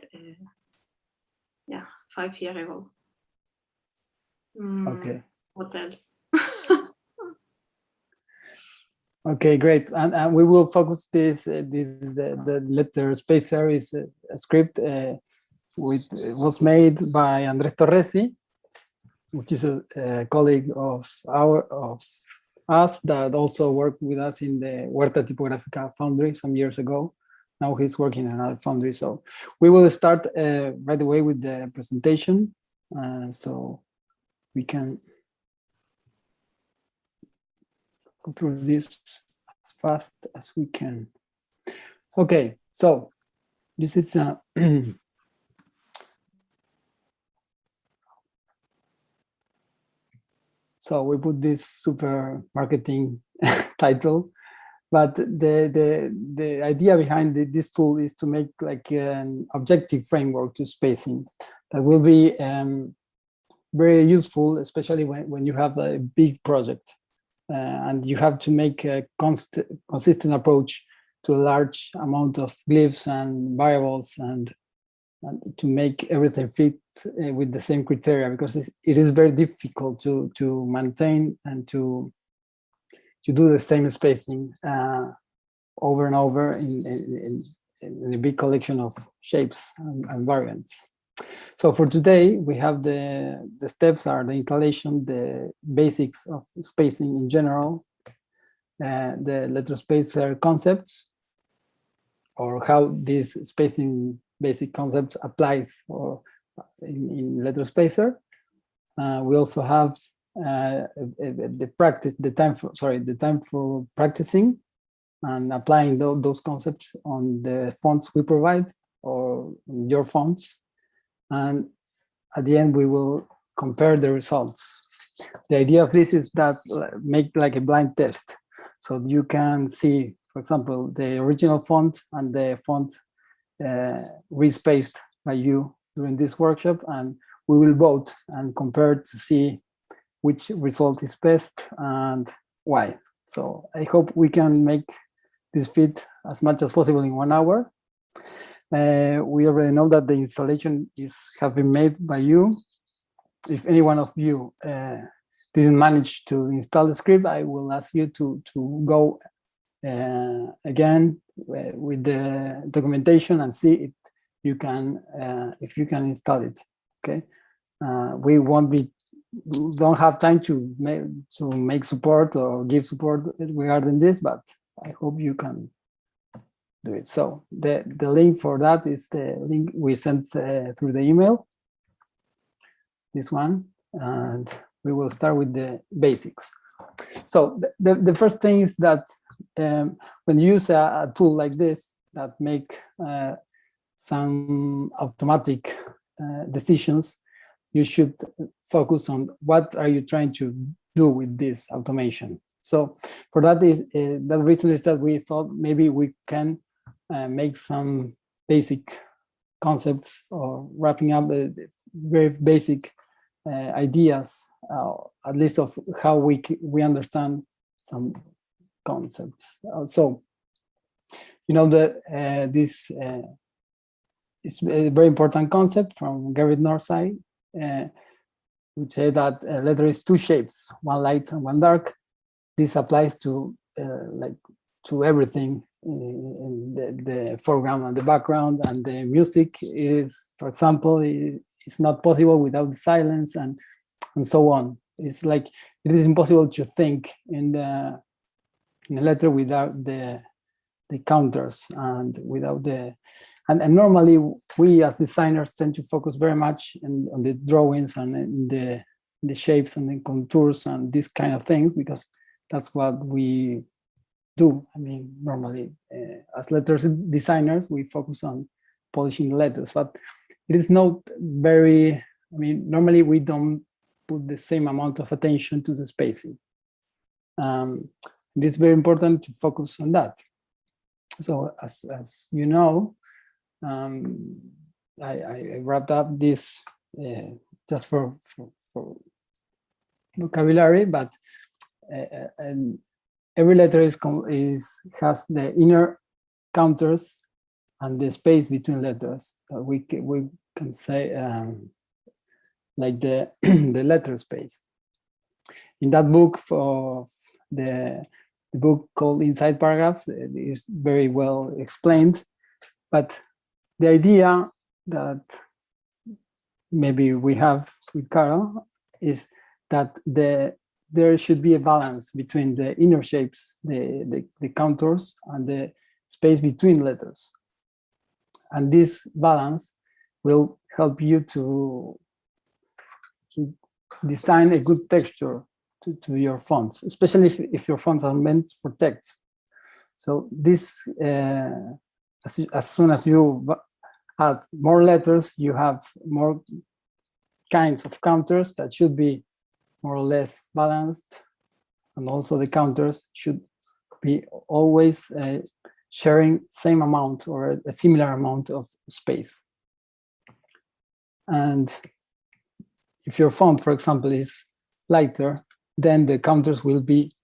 5 years ago. Okay. What else? Okay, great. And we will focus the LetterSpacer is a script was made by Andres Torresi, which is a colleague of us that also worked with us in the Huerta Tipográfica Foundry some years ago. Now he's working in another foundry. So we will start right away with the presentation. So we can go through this as fast as we can. Okay, so this is so we put this super marketing title, but the idea behind this tool is to make like an objective framework to spacing that will be very useful, especially when you have a big project and you have to make a consistent approach to a large amount of glyphs and variables and to make everything fit with the same criteria, because it is very difficult to maintain and to do the same spacing over and over in a big collection of shapes and variants. So for today, we have the steps are the installation, the basics of spacing in general, the LetterSpacer concepts, or how this spacing basic concepts applies or in LetterSpacer. We also have the time for practicing and applying those concepts on the fonts we provide or your fonts. And at the end, we will compare the results. The idea of this is that make like a blind test. So you can see, for example, the original font and the font respaced by you during this workshop, and we will vote and compare to see which result is best and why. So I hope we can make this fit as much as possible in 1 hour. We already know that the installation have been made by you. If any one of you didn't manage to install the script, I will ask you to go again with the documentation and see if you can install it. Okay, we don't have time to make support or give support regarding this, but I hope you can do it. So the link for that is the link we sent through the email, this one, and we will start with the basics. So the first thing is that when you use a tool like this that make some automatic decisions, you should focus on what are you trying to do with this automation. So for that the reason is that we thought maybe we can make some basic concepts or wrapping up very basic ideas, at least of how we understand some concepts. So, you know that this is a very important concept from Garrett Northside, which say that a letter is two shapes, one light and one dark. This applies to to everything in the foreground and the background, and the music is, for example, it's not possible without the silence and so on. It's like it is impossible to think in a letter without the counters and without the and normally we as designers tend to focus very much on the drawings and in the shapes and the contours and these kind of things, because that's what we do. I mean, normally as letters designers, we focus on polishing letters, but it is not very, I mean, normally we don't put the same amount of attention to the spacing. It is very important to focus on that. So as you know, I wrapped up this just for vocabulary, but and every letter has the inner counters and the space between letters. We can say like the the letter space. In that book, for the book called Inside Paragraphs, it is very well explained. But the idea that maybe we have with Carol is that there should be a balance between the inner shapes, the contours, and the space between letters. And this balance will help you to design a good texture to your fonts, especially if your fonts are meant for text. So this, as soon as you add more letters, you have more kinds of counters that should be more or less balanced, and also the counters should be always sharing same amount or a similar amount of space. And if your font, for example, is lighter, then the counters will be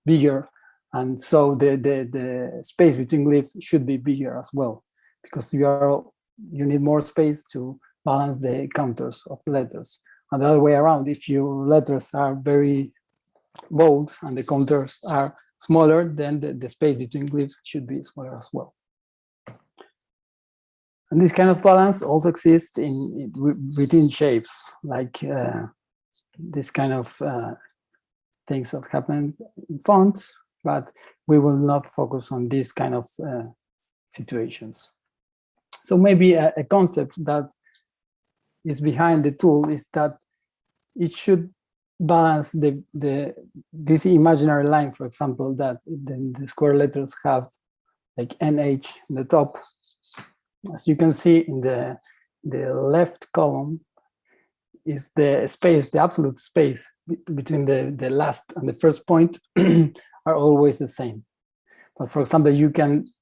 bigger, and so the space between glyphs should be bigger as well, because you need more space to balance the counters of the letters. And the other way around, if your letters are very bold and the counters are smaller, then the space between glyphs should be smaller as well. And this kind of balance also exists within shapes, like this kind of things that happen in fonts, but we will not focus on these kind of situations. So maybe a concept that is behind the tool is that it should balance this imaginary line, for example, that the square letters have like NH in the top. As you can see in the left column is the space, the absolute space between the last and the first point are always the same. But for example, you can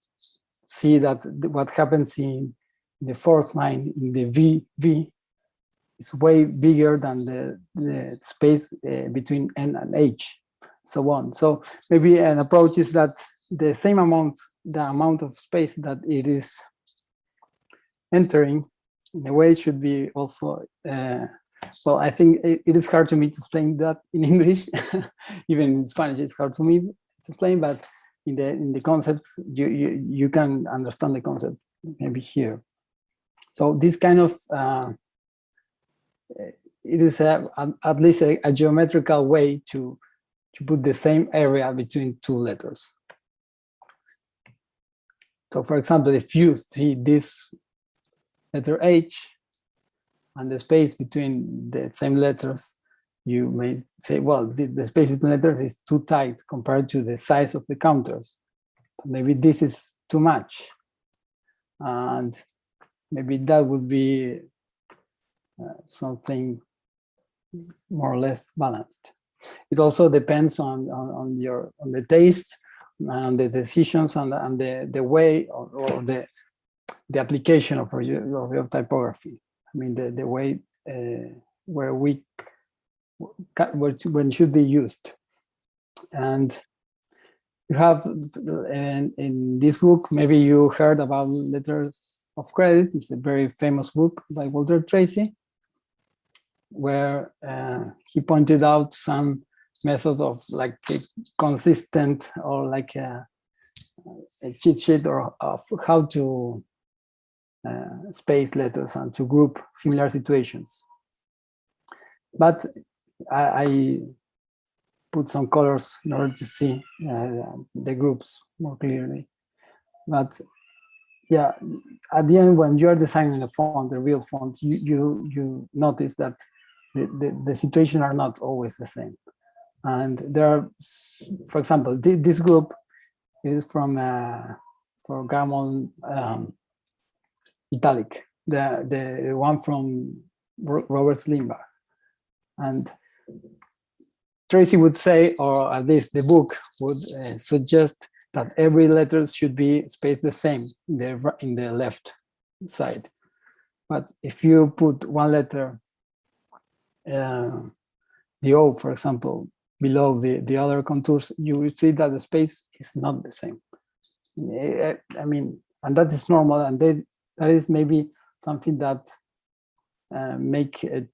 see that what happens in the fourth line in the VV is way bigger than the space between N and H, so on. So maybe an approach is that the same amount, the amount of space that it is entering, in a way, should be also, well, I think it is hard to me to explain that in English, even in Spanish, it's hard to me to explain, but in the concept, you can understand the concept maybe here. So this kind of, it is at least a geometrical way to put the same area between two letters. So for example, if you see this letter H and the space between the same letters, you may say, well, the space between letters is too tight compared to the size of the counters. Maybe this is too much. And maybe that would be something more or less balanced. It also depends on the taste and the decisions and the way or the application of your typography. I mean, the way when should be used. And you have in this book, maybe you heard about Letters of Credit. It's a very famous book by Walter Tracy, where he pointed out some method of like a consistent or like a cheat sheet or of how to space letters and to group similar situations. But I put some colors in order to see the groups more clearly. But yeah, at the end, when you're designing a font, the real font, you notice that the situations are not always the same. And there are, for example, this group is from for Gammon Italic, the one from Robert Slimbach. And Tracy would say, or at least the book would suggest that every letter should be spaced the same in the left side. But if you put one letter, the O, for example, below the other contours, you will see that the space is not the same. I mean, and that is normal, and that is maybe something that make the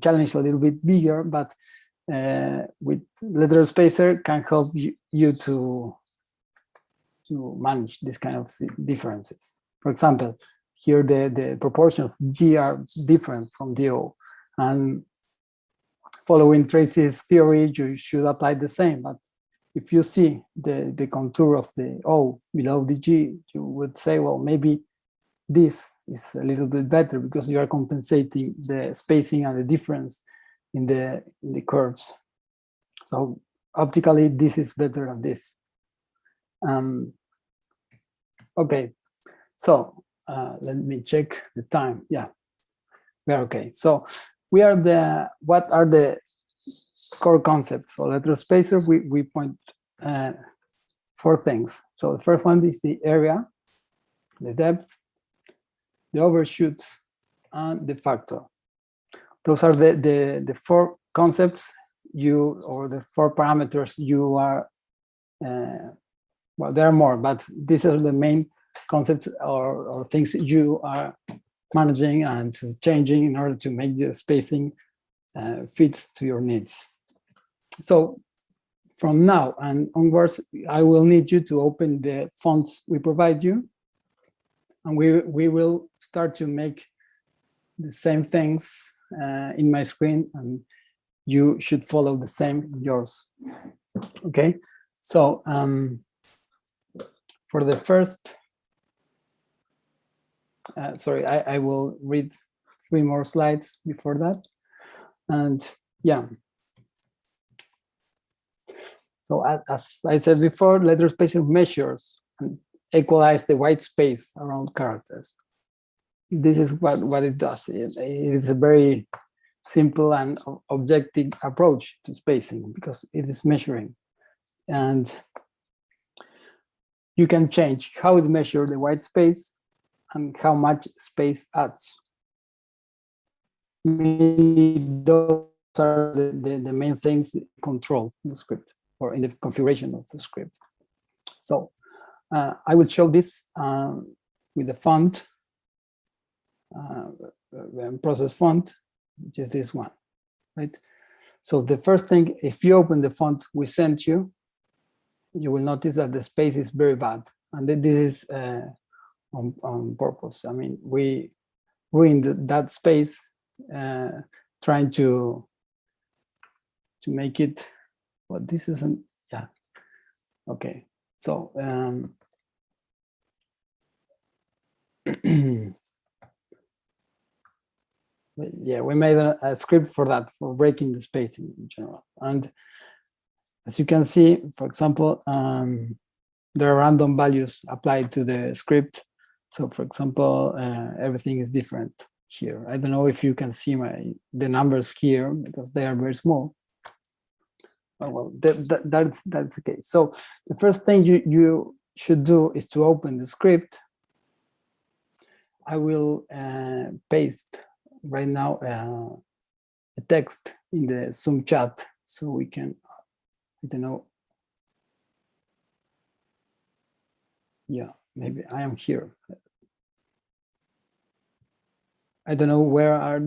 challenge a little bit bigger, but with LetterSpacer can help you to manage this kind of differences. For example, here the proportions of G are different from the O, and following Tracy's theory, you should apply the same. But if you see the contour of the O below the G, you would say, well, maybe this is a little bit better because you are compensating the spacing and the difference in the curves. So optically, this is better than this. Okay, so let me check the time. Yeah, we're okay. So what are the core concepts? So LetterSpacer, we point 4 things. So the first one is the area, the depth, the overshoot, and the factor. Those are the 4 concepts or the 4 parameters you are, well, there are more, but these are the main concepts or things you are managing and changing in order to make the spacing fit to your needs. So from now and onwards, I will need you to open the fonts we provide you, and we will start to make the same things in my screen, and you should follow the same in yours. Okay, so for the first, sorry, I will read 3 more slides before that. And yeah, so as I said before, LetterSpacer measures and equalize the white space around characters. This is what it does. It is a very simple and objective approach to spacing because it is measuring. And you can change how it measures the white space and how much space adds. those are the main things control the script or in the configuration of the script. So I will show this with the font, process font, which is this one, right? So the first thing, if you open the font we sent you, you will notice that the space is very bad. And this is on purpose. I mean, we ruined that space trying to make it, but this isn't, yeah. Okay, so yeah, we made a script for that, for breaking the spacing in general. And as you can see, for example, there are random values applied to the script. So for example, everything is different here. I don't know if you can see the numbers here because they are very small. Oh, well, that's okay. So the first thing you should do is to open the script. I will paste right now a text in the Zoom chat so we can, I don't know. Yeah, maybe I am here. I don't know where are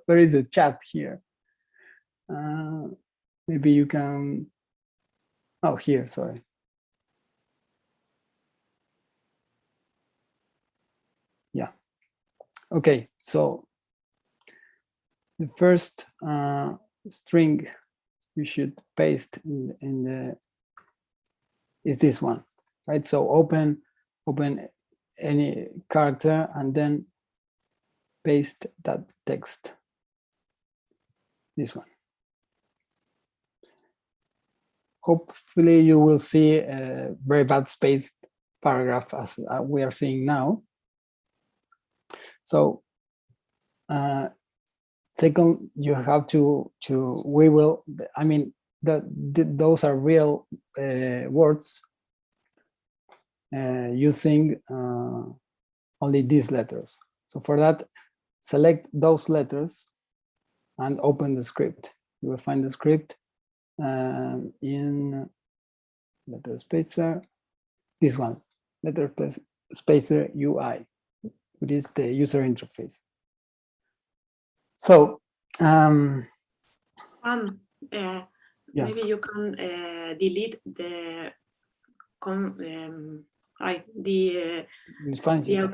where is the chat here? Maybe you can, oh, here, sorry. Yeah, okay, so the first string you should paste in the, is this one, right? So open any character and then paste that text, this one. Hopefully you will see a very bad spaced paragraph as we are seeing now. So second, you have to we will, I mean, those are real words using only these letters. So for that, select those letters and open the script. You will find the script in LetterSpacer, this one, LetterSpacer UI, which is the user interface. So, yeah. Maybe you can delete the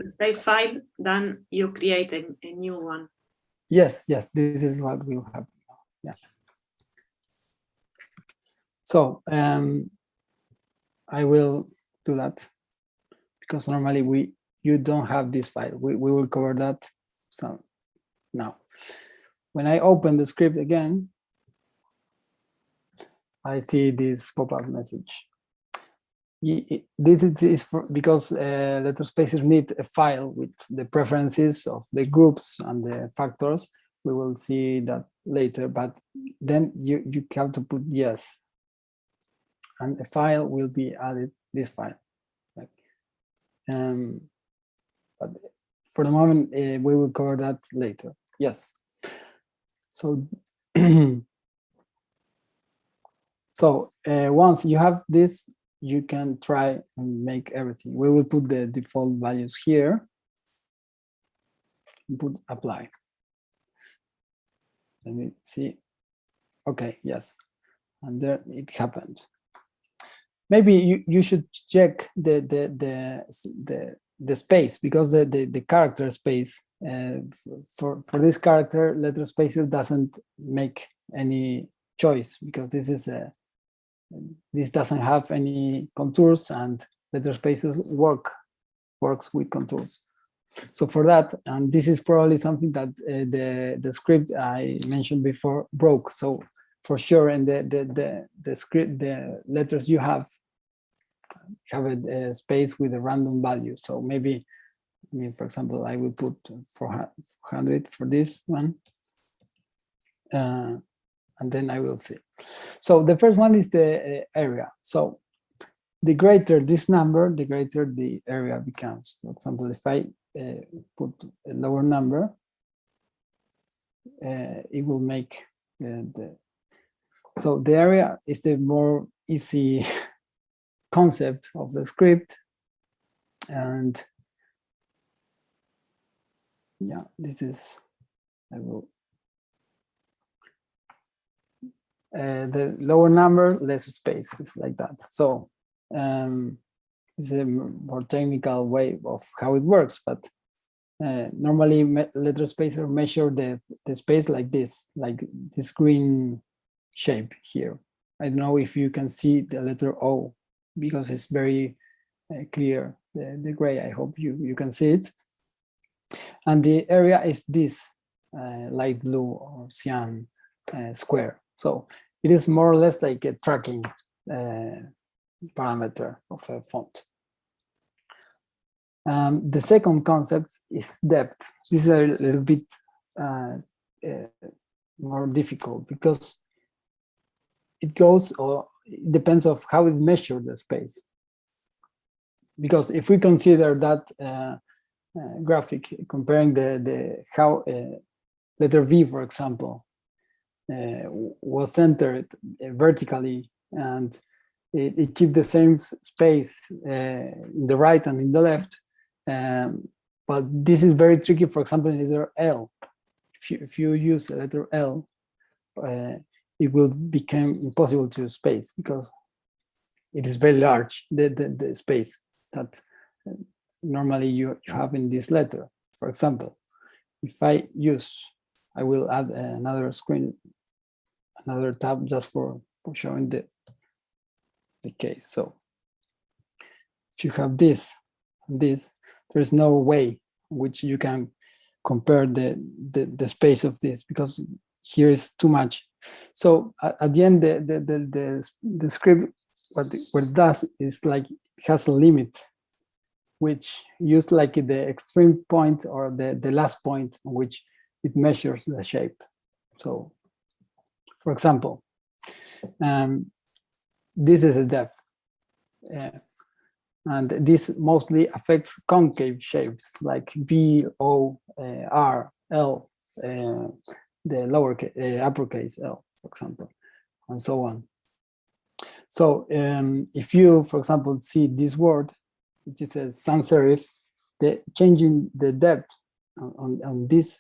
space file, then you create a new one. Yes, this is what will happen now. Yeah. So I will do that because normally you don't have this file. We will cover that. So now, when I open the script again, I see this pop-up message. This is because LetterSpacer need a file with the preferences of the groups and the factors. We will see that later, but then you have to put yes, and a file will be added. This file, but for the moment we will cover that later. Yes. So so once you have this, you can try and make everything. We will put the default values here. Put apply. Let me see. Okay, yes, and there it happens. Maybe you should check the space because the character space for this character, LetterSpacer doesn't make any choice because this doesn't have any contours and LetterSpacer works with contours. So for that, and this is probably something that the script I mentioned before broke. So for sure, in the script, the letters you have a space with a random value. So maybe, I mean, for example, I will put 400 for this one. And then I will see. So the first one is the area. So the greater this number, the greater the area becomes. For example, if I put a lower number, it will make so the area is the more easy concept of the script. And yeah, this is, I will, the lower number, less space, it's like that. So it's a more technical way of how it works, but normally LetterSpacer measure the space like this green shape here. I don't know if you can see the letter O because it's very clear, the gray. I hope you can see it. And the area is this light blue or cyan square. So it is more or less like a tracking parameter of a font. The second concept is depth. This is a little bit more difficult because it goes, or it depends of how it measures the space. Because if we consider that graphic comparing the how letter V, for example, was centered vertically and it keeps the same space in the right and in the left. But this is very tricky, for example, in letter L. If you use the letter L, it will become impossible to space because it is very large, the space that normally you have in this letter. For example, if I will add another screen, another tab just for showing the case. So if you have this, there's no way which you can compare the space of this because here is too much. So at the end, the script, what it does is like it has a limit, which use like the extreme point or the last point on which it measures the shape. So, for example, this is a depth. And this mostly affects concave shapes like V, O, R, L, the lowercase, uppercase L, for example, and so on. So if you, for example, see this word, which is a sans serif, the changing the depth on these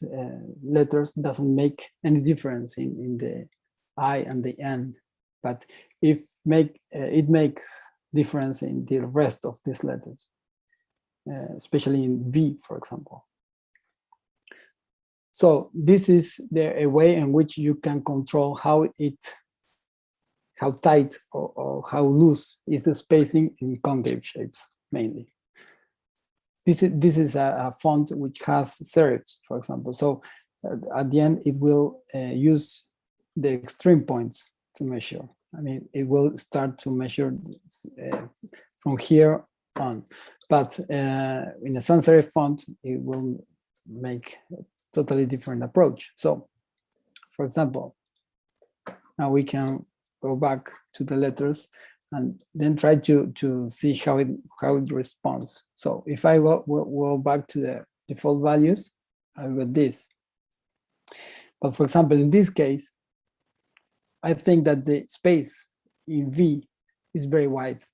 letters doesn't make any difference in the I and the N, but if it makes difference in the rest of these letters, especially in V, for example. So this is a way in which you can control how tight or how loose is the spacing in concave shapes mainly. This is a font which has serifs, for example. So at the end, it will use the extreme points to measure. I mean, it will start to measure from here on. But in a sans serif font, it will make a totally different approach. So, for example, now we can go back to the letters and then try to see how it responds. So if I go back to the default values, I got this. But for example, in this case, I think that the space in V is very wide.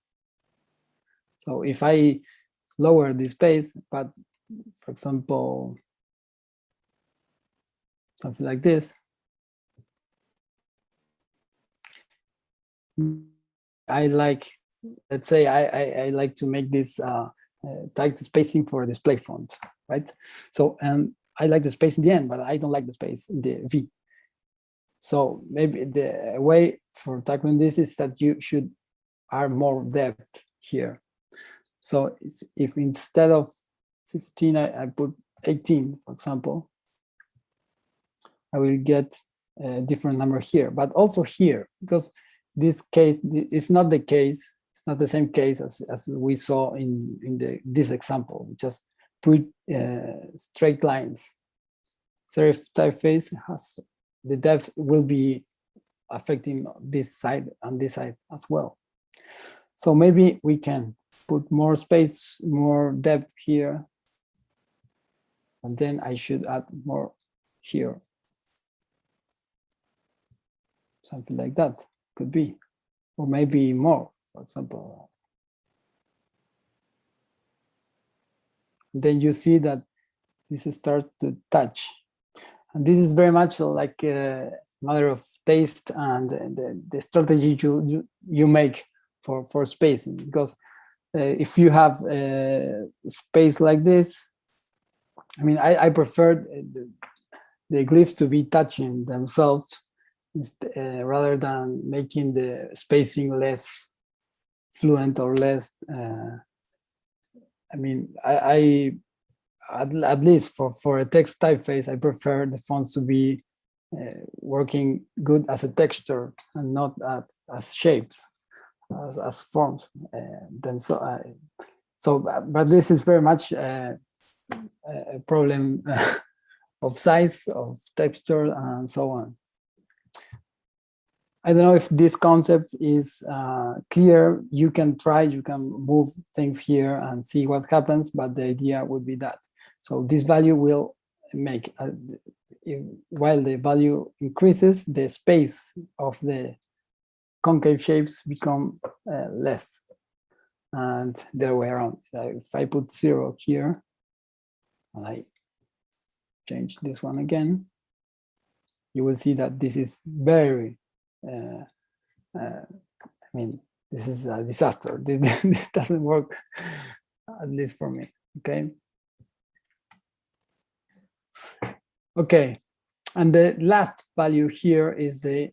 So if I lower the space, but for example, something like this, I like, let's say I like to make this tight spacing for a display font, right? So I like the space in the end, but I don't like the space in the V. So maybe the way for tackling this is that you should add more depth here. So if instead of 15, I put 18, for example, I will get a different number here, but also here, because this case is not the case, it's not the same case as we saw in this example. We just put straight lines. Serif typeface has the depth will be affecting this side and this side as well. So maybe we can put more space, more depth here, and then I should add more here. something like that could be, or maybe more, for example. Then you see that this starts to touch. And this is very much like a matter of taste and the strategy you make for spacing. Because if you have a space like this, I mean, I prefer the glyphs to be touching themselves rather than making the spacing less fluent or less. I mean, at least for a text typeface, I prefer the fonts to be working good as a texture and not as shapes, as forms. But this is very much a problem of size, of texture, and so on. I don't know if this concept is clear. You can move things here and see what happens, but the idea would be that. So this value will make, while the value increases, the space of the concave shapes become less, and the other way around. So if I put 0 here, and I change this one again, you will see that this is very, I mean, this is a disaster. This doesn't work, at least for me, okay? Okay, and the last value here is the,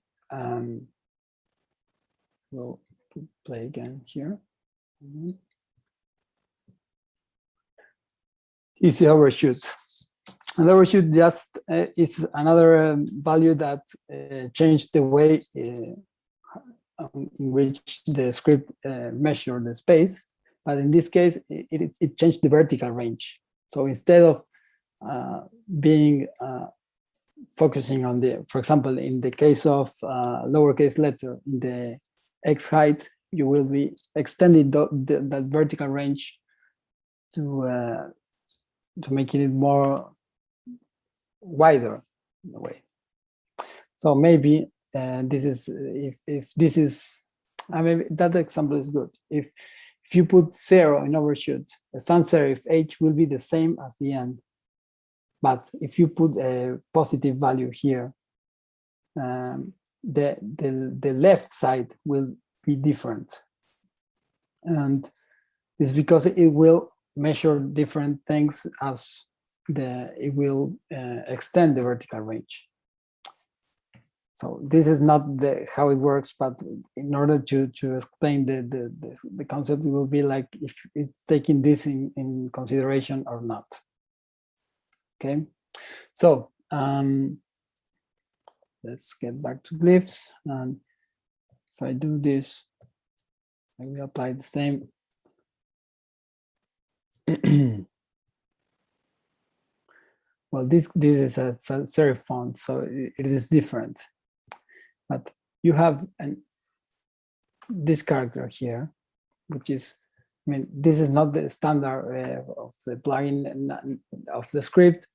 we'll play again here. Is the overshoot. And overshoot just is another value that changed the way in which the script measured the space. But in this case, it changed the vertical range. So instead of being focusing on the, for example, in the case of lowercase letter, in the X height, you will be extending that vertical range to making it more wider in a way. So maybe this is, if this is, I mean, that example is good. If you put 0 in overshoot, the sans serif H will be the same as the end. But if you put a positive value here, the left side will be different. And it's because it will measure different things as it will extend the vertical range. So this is not how it works, but in order to explain the concept, it will be like if it's taking this in consideration or not. Okay, so let's get back to glyphs, and if I do this, I will apply the same. Well, this is a serif font, so it is different. But you have this character here, which is, I mean, this is not the standard of the plugin of the script.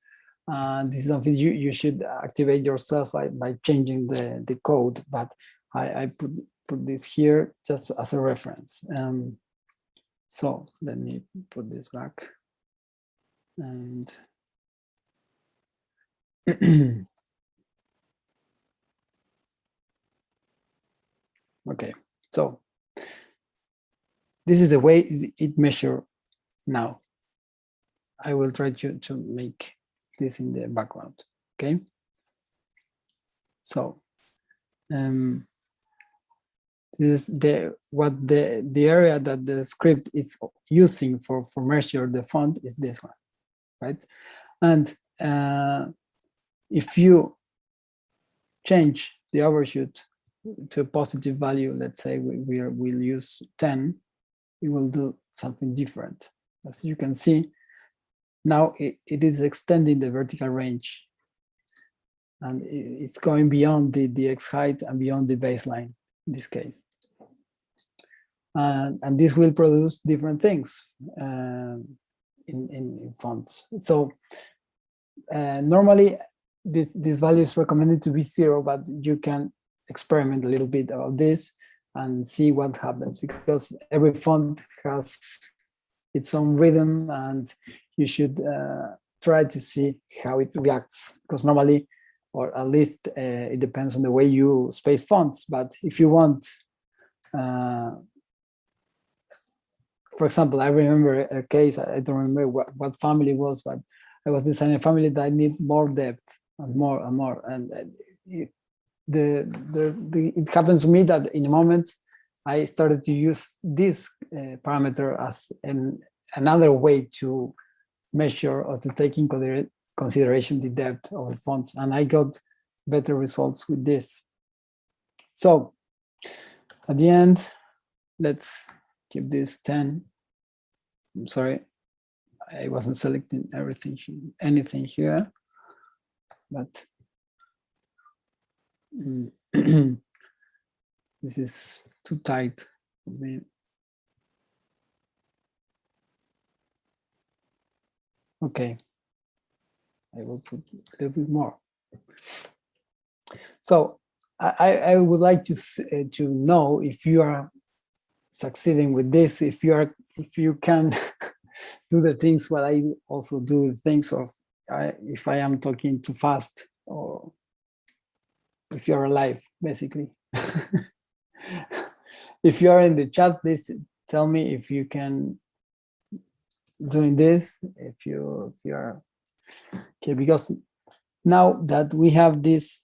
This is something you should activate yourself by changing the code. But I put this here just as a reference. So let me put this back. And okay, so this is the way it measures now. I will try to make this in the background. Okay, so this is the area that the script is using for measure the font is this one, right? And if you change the overshoot to a positive value, let's say we'll use 10, it will do something different. As you can see, now it is extending the vertical range, and it's going beyond the X height and beyond the baseline in this case. And this will produce different things in fonts. So normally this value is recommended to be 0, but you can experiment a little bit about this and see what happens, because every font has its own rhythm, and you should try to see how it reacts, because normally, or at least it depends on the way you space fonts. But if you want, for example, I remember a case, I don't remember what family it was, but I was designing a family that need more depth and more and more. And it happens to me that in a moment, I started to use this parameter as another way to measure or to take in consideration the depth of the fonts. And I got better results with this. So at the end, let's keep this 10. I'm sorry, I wasn't selecting anything here, but this is too tight for me. Okay, I will put a little bit more. So I would like to know if you are succeeding with this, if you can do the things what I also do, things of if I am talking too fast, or if you're alive, basically. If you are in the chat, please tell me if you can doing this, if you are okay, because now that we have this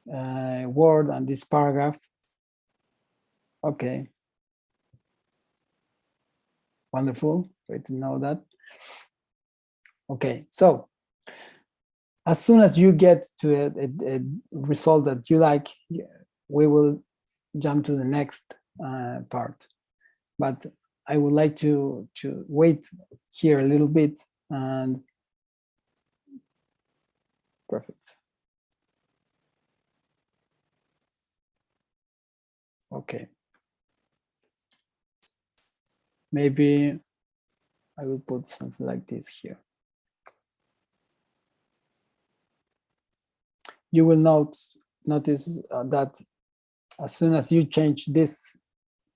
word and this paragraph, okay, wonderful, great to know that. Okay, so as soon as you get to a result that you like, we will jump to the next part. But I would like to wait here a little bit, and perfect. Okay. Maybe I will put something like this here. You will notice that as soon as you change these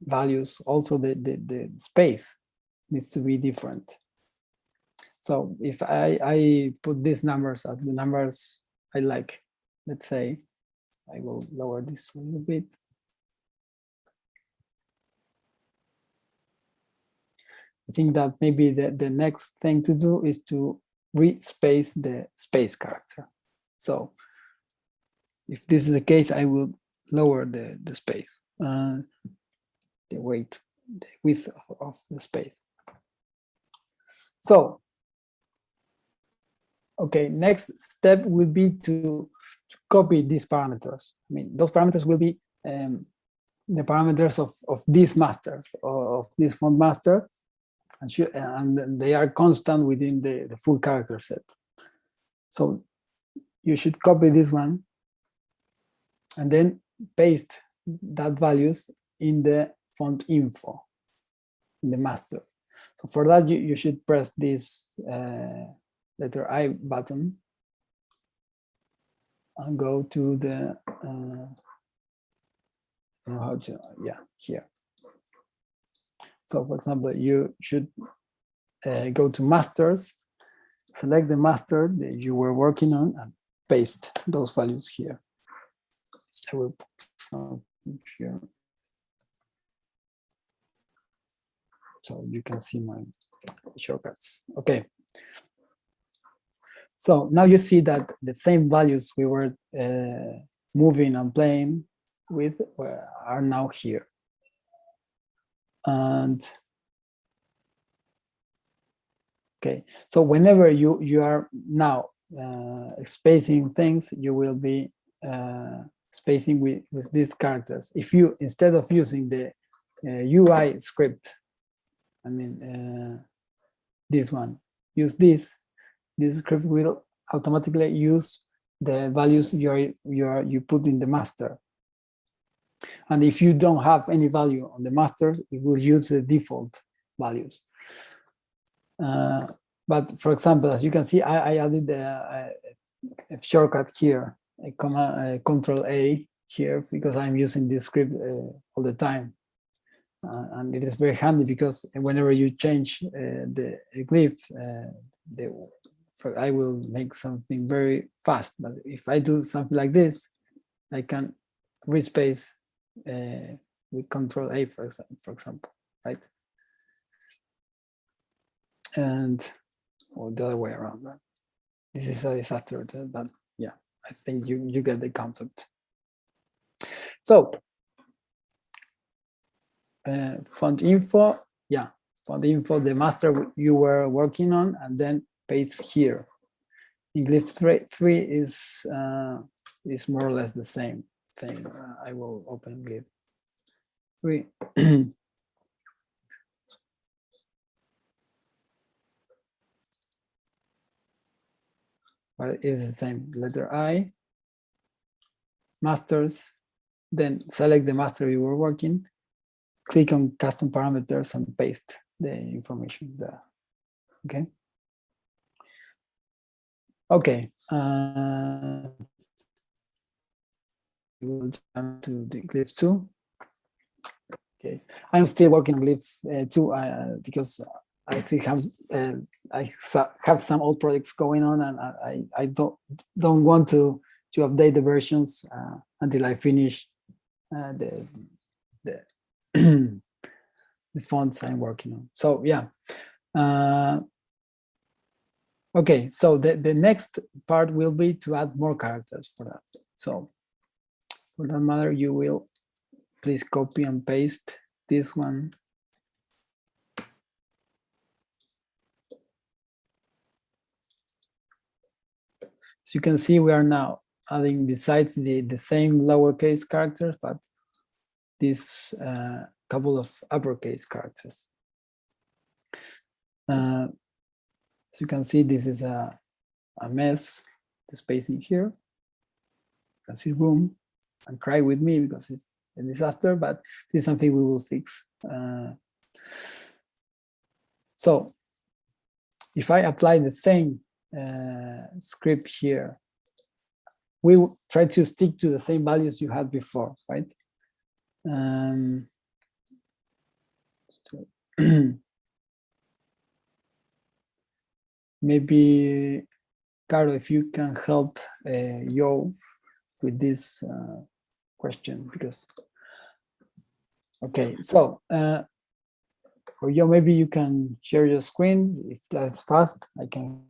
values, also the space needs to be different. So if I put these numbers as the numbers I like, let's say, I will lower this a little bit. I think that maybe the next thing to do is to re-space the space character. So if this is the case, I will lower the space, the width of the space. So, okay, next step will be to copy these parameters. I mean, those parameters will be the parameters of this master, of this font master, and they are constant within the full character set. So you should copy this one and then paste that values in the font info, in the master. So for that, you should press this letter I button and go to the, here. So for example, you should go to masters, select the master that you were working on, and paste those values here. I will put something here, so you can see my shortcuts. Okay. So now you see that the same values we were moving and playing with are now here. And okay, so whenever you are now spacing things, you will be spacing with these characters. If you, instead of using the UI script, I mean this one, use this script will automatically use the values you put in the master. And if you don't have any value on the master, it will use the default values. But for example, as you can see, I added a shortcut here, Control A here because I'm using this script all the time. And it is very handy because whenever you change the glyph, I will make something very fast. But if I do something like this, I can respace with Control A, for example, right? And or the other way around. Right? This is a disaster, but yeah, I think you get the concept. So font info, yeah, font info, the master you were working on, and then paste here. In glyph 3 is more or less the same thing. I will open glyph 3. But it is the same. Letter I, masters, then select the master you were working, click on custom parameters and paste the information there. Okay. Okay. We will jump to the glyphs 2. Okay. I'm still working on glyphs 2 because I still have some old projects going on, and I don't want to update the versions until I finish the the fonts I'm working on. So yeah. Okay, so the next part will be to add more characters for that. So for that matter, you will please copy and paste this one. So you can see we are now adding, besides the same lowercase characters, but this couple of uppercase characters. So you can see this is a mess, the spacing here. You can see room, and cry with me because it's a disaster, but this is something we will fix. So if I apply the same script here, we will try to stick to the same values you had before, right? Maybe, Caro, if you can help Yo with this question, because, okay, so, or Yo, maybe you can share your screen. If that's fast, I can.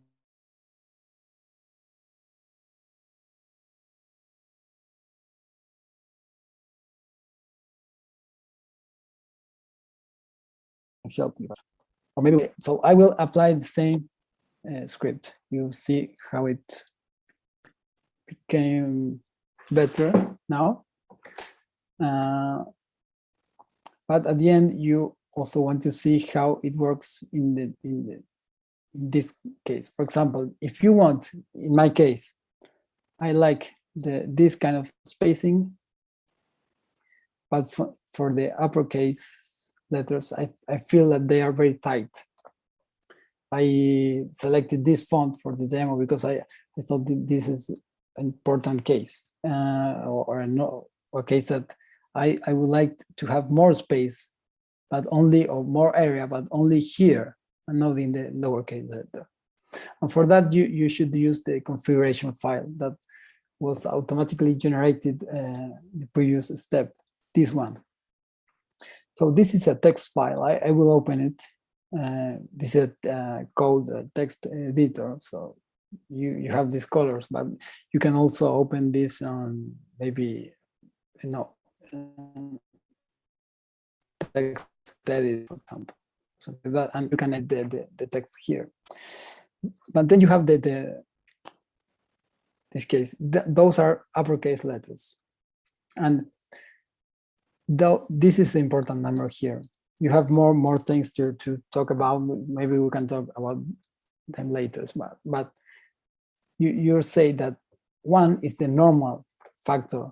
Help you. Or maybe, so I will apply the same script. You'll see how it became better now. But at the end, you also want to see how it works in this case. For example, if you want, in my case, I like this kind of spacing, but for the uppercase letters, I feel that they are very tight. I selected this font for the demo because I thought this is an important case, or a case that I would like to have more space, but only, or more area, but only here, and not in the lowercase letter. And for that, you should use the configuration file that was automatically generated the previous step, this one. So this is a text file. I will open it. This is a code text editor, so you have these colors, but you can also open this on maybe, text edit, for example, something like that, and you can add the text here. But then you have this case, those are uppercase letters, and this is the important number here. You have more things to talk about. Maybe we can talk about them later, but you say that 1 is the normal factor. I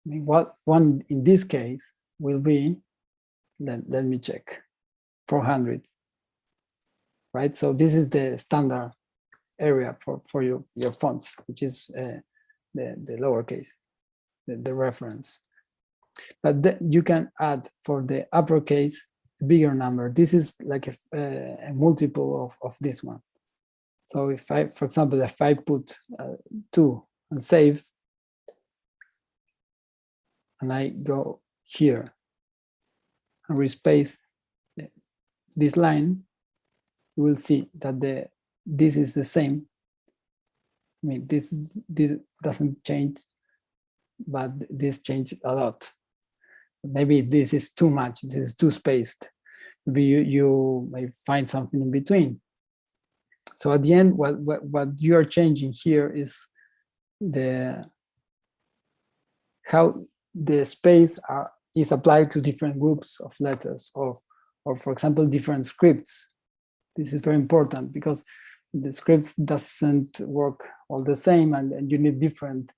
mean, what 1 in this case will be, let me check, 400, right? So this is the standard area for your fonts, which is the lowercase. the reference. But you can add for the uppercase a bigger number. This is like a multiple of this one. So if I, for example, if I put 2 and save, and I go here and respace this line, you will see that this is the same. I mean, this doesn't change, but this changed a lot. Maybe this is too much, this is too spaced. Maybe you may find something in between. So at the end, what you are changing here is how the space is applied to different groups of letters, or for example, different scripts. This is very important because the scripts doesn't work all the same, and you need different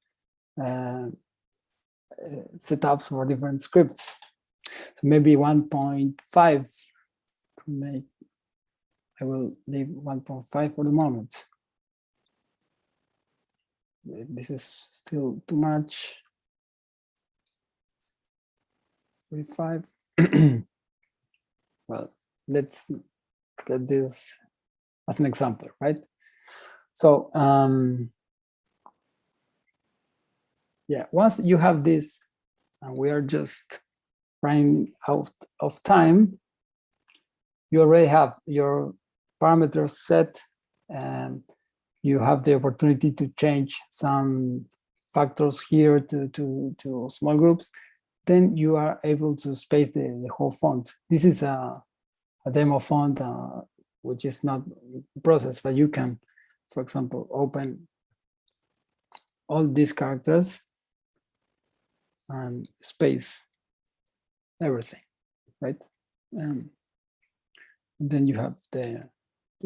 setups for different scripts. So maybe 1.5 to make. I will leave 1.5 for the moment. This is still too much. 45. Well, let's get this as an example, right? So yeah, once you have this, and we are just running out of time, you already have your parameters set, and you have the opportunity to change some factors here to small groups. Then you are able to space the whole font. This is a demo font, which is not processed, but you can, for example, open all these characters and space everything, right? And then you have the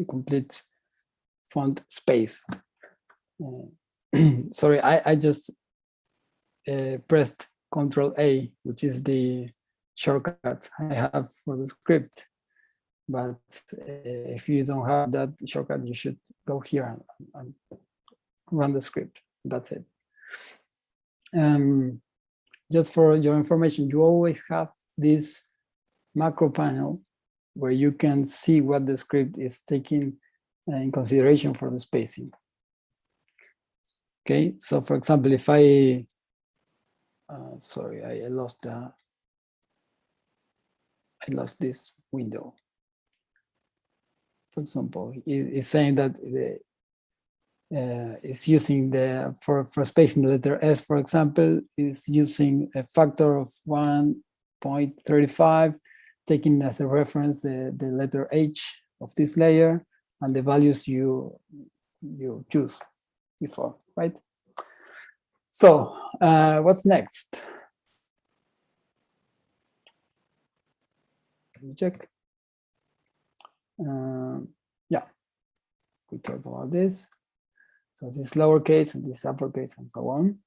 complete font space. Sorry, I just pressed Control A, which is the shortcut I have for the script. But if you don't have that shortcut, you should go here and run the script. That's it. Just for your information, you always have this macro panel where you can see what the script is taking in consideration for the spacing. Okay, so for example, if I, sorry, I lost this window. For example, it's saying that it's using for spacing the letter S, for example, is using a factor of 1.35, taking as a reference the letter H of this layer and the values you choose before, right? So what's next? Let me check. Yeah, we talked about this. So this lowercase and this uppercase and so on.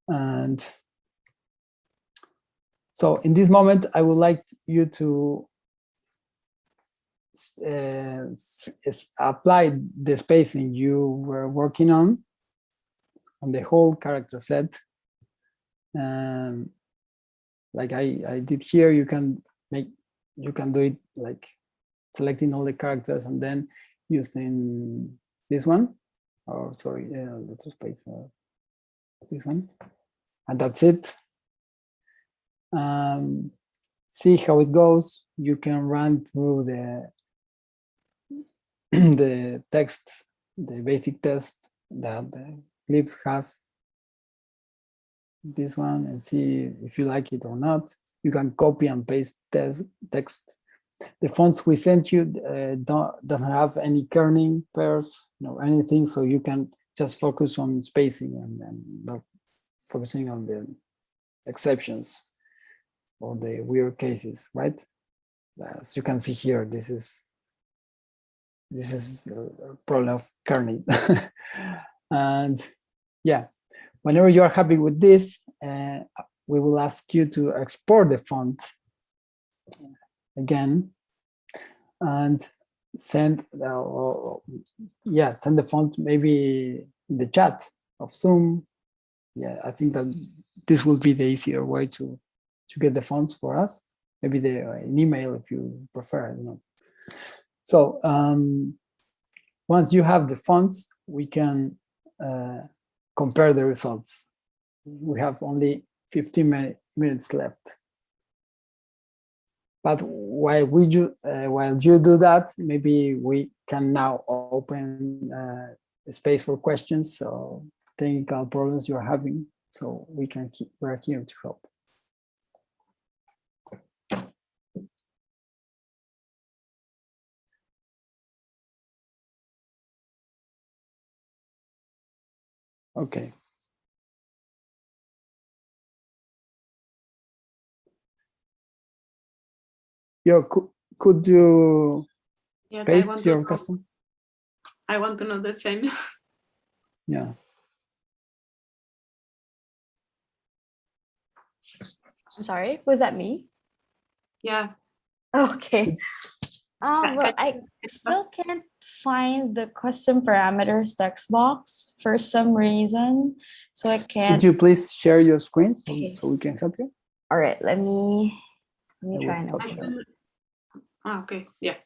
And so in this moment, I would like you to apply the spacing you were working on the whole character set. Like I did here, you can do it like selecting all the characters and then using this one, or sorry, LetterSpacer, this one, and that's it. See how it goes. You can run through the text, the basic test that the glyphs has, this one, and see if you like it or not. You can copy and paste text. The fonts we sent you doesn't have any kerning pairs, anything, so you can just focus on spacing and not focusing on the exceptions or the weird cases, right? As you can see here, this is a problem of kerning. And yeah, whenever you are happy with this, we will ask you to export the font again and send the font maybe in the chat of Zoom yeah, I think that this will be the easier way to get the fonts for us. Maybe an email if you prefer. So once you have the fonts, we can compare the results. We have only 15 minutes left. But while you do that, maybe we can now open a space for questions or technical problems you're having, so we're here to help. Okay. Could you Yes, paste your custom? I want to know the same. Yeah. I'm sorry, was that me? Yeah. Okay. Well, I still can't find the custom parameters text box for some reason, so I can't. Could you please share your screen so we can help you? All right, let me try and stop open sharing. it. Okay, yeah.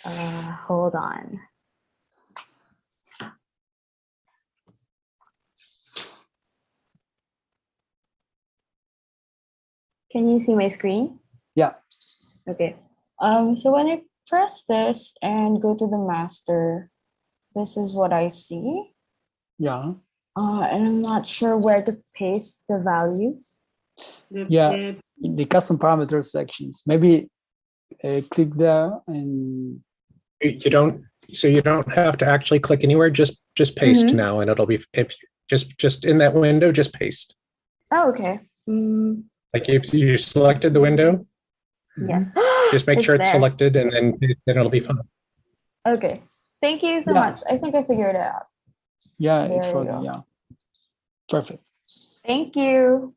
Hold on. Can you see my screen? Yeah. Okay. So when I press this and go to the master, this is what I see. Yeah. And I'm not sure where to paste the values. Yeah, in the custom parameters sections. Maybe click there and you don't have to actually click anywhere. Just paste now, and it'll be just in that window. Just paste. Oh, okay. Like if you selected the window, Yes. just make sure it's there. selected, and then it'll be fine. Okay. Thank you so much. I think I figured it out. yeah, There it's you working. go. Yeah, perfect. Thank you.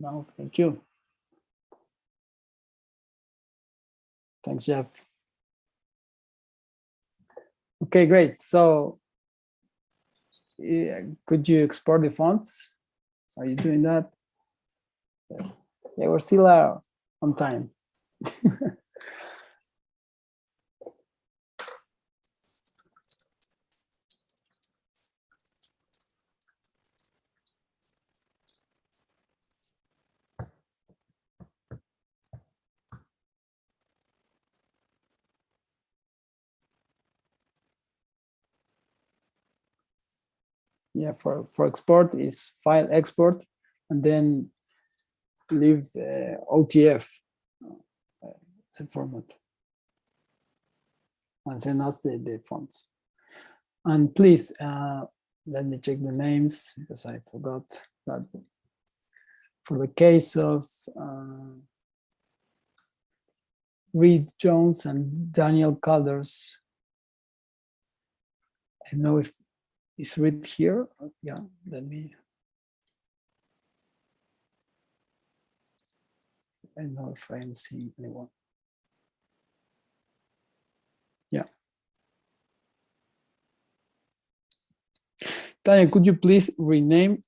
No, thank you. Thanks, Jeff. Okay, great. So could you export the fonts? Are you doing that? Yes. Yeah, we're still on time. Yeah, for export is file export, and then leave OTF. It's a format. And send us the fonts. And please, let me check the names because I forgot that. For the case of Reed Jones and Daniel Calders, I don't know if it's Reed here. Yeah, let me. I don't know if I am seeing anyone. Yeah. Tanya, could you please rename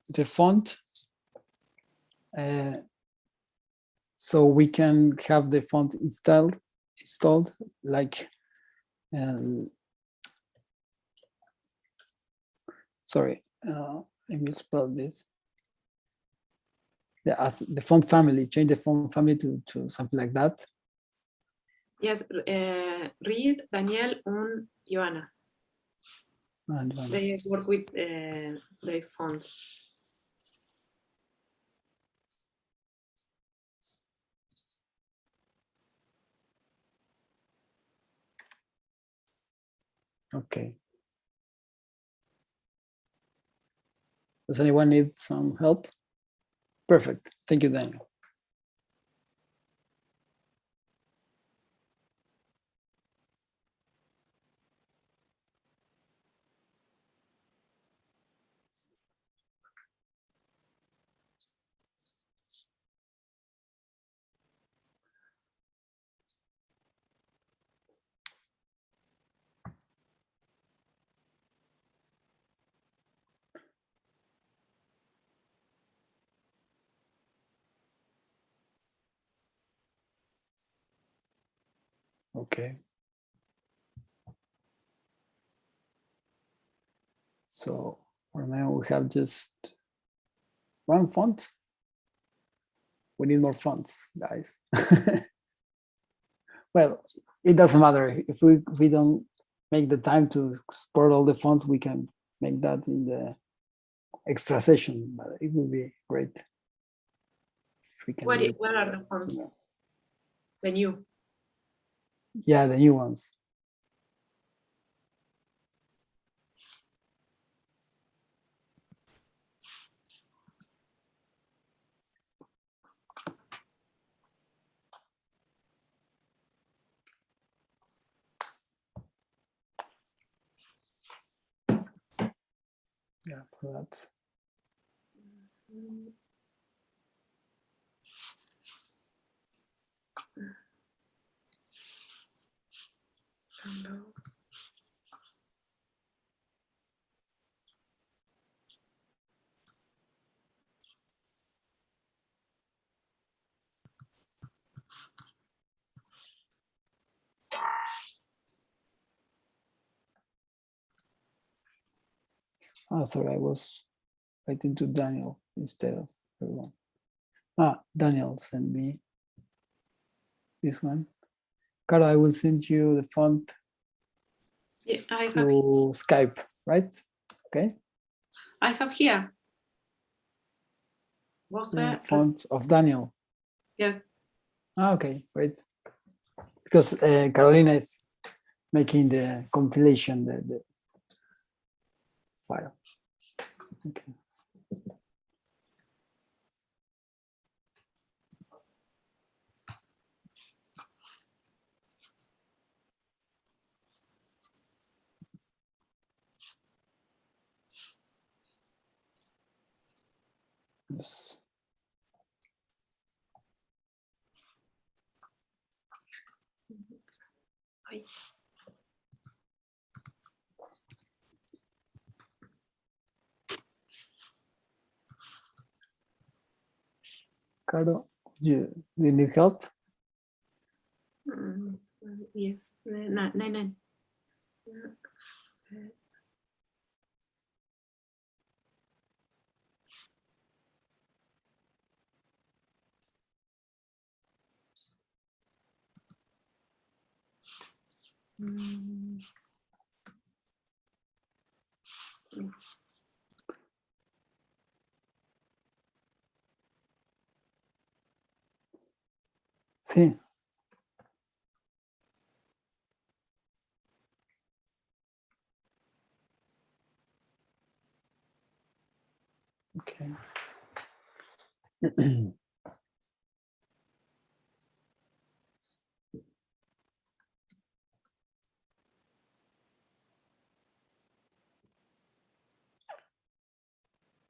the font so we can have the font installed like sorry, let me spell this. The font family, change the font family to something like that. Yes, Reed, Daniel, and Joanna. They work with the fonts. Okay. Does anyone need some help? Perfect. Thank you, Daniel. Okay. So for now we have just one font. We need more fonts, guys. Well, it doesn't matter if we don't make the time to export all the fonts. We can make that in the extra session, but it would be great if we can. What are the fonts? The new. Yeah, the new ones. Yeah, for that. Oh, sorry, I was writing to Daniel instead of everyone. Daniel sent me this one. Cara, I will send you the font Yeah, I have. through Skype, right? Okay. I have here. What's The that? font of Daniel. Yes. Okay, great. Because Carolina is making the compilation, the file. Okay. Yes. Caro, do you need help? Yeah. Nine. Sí. Okay.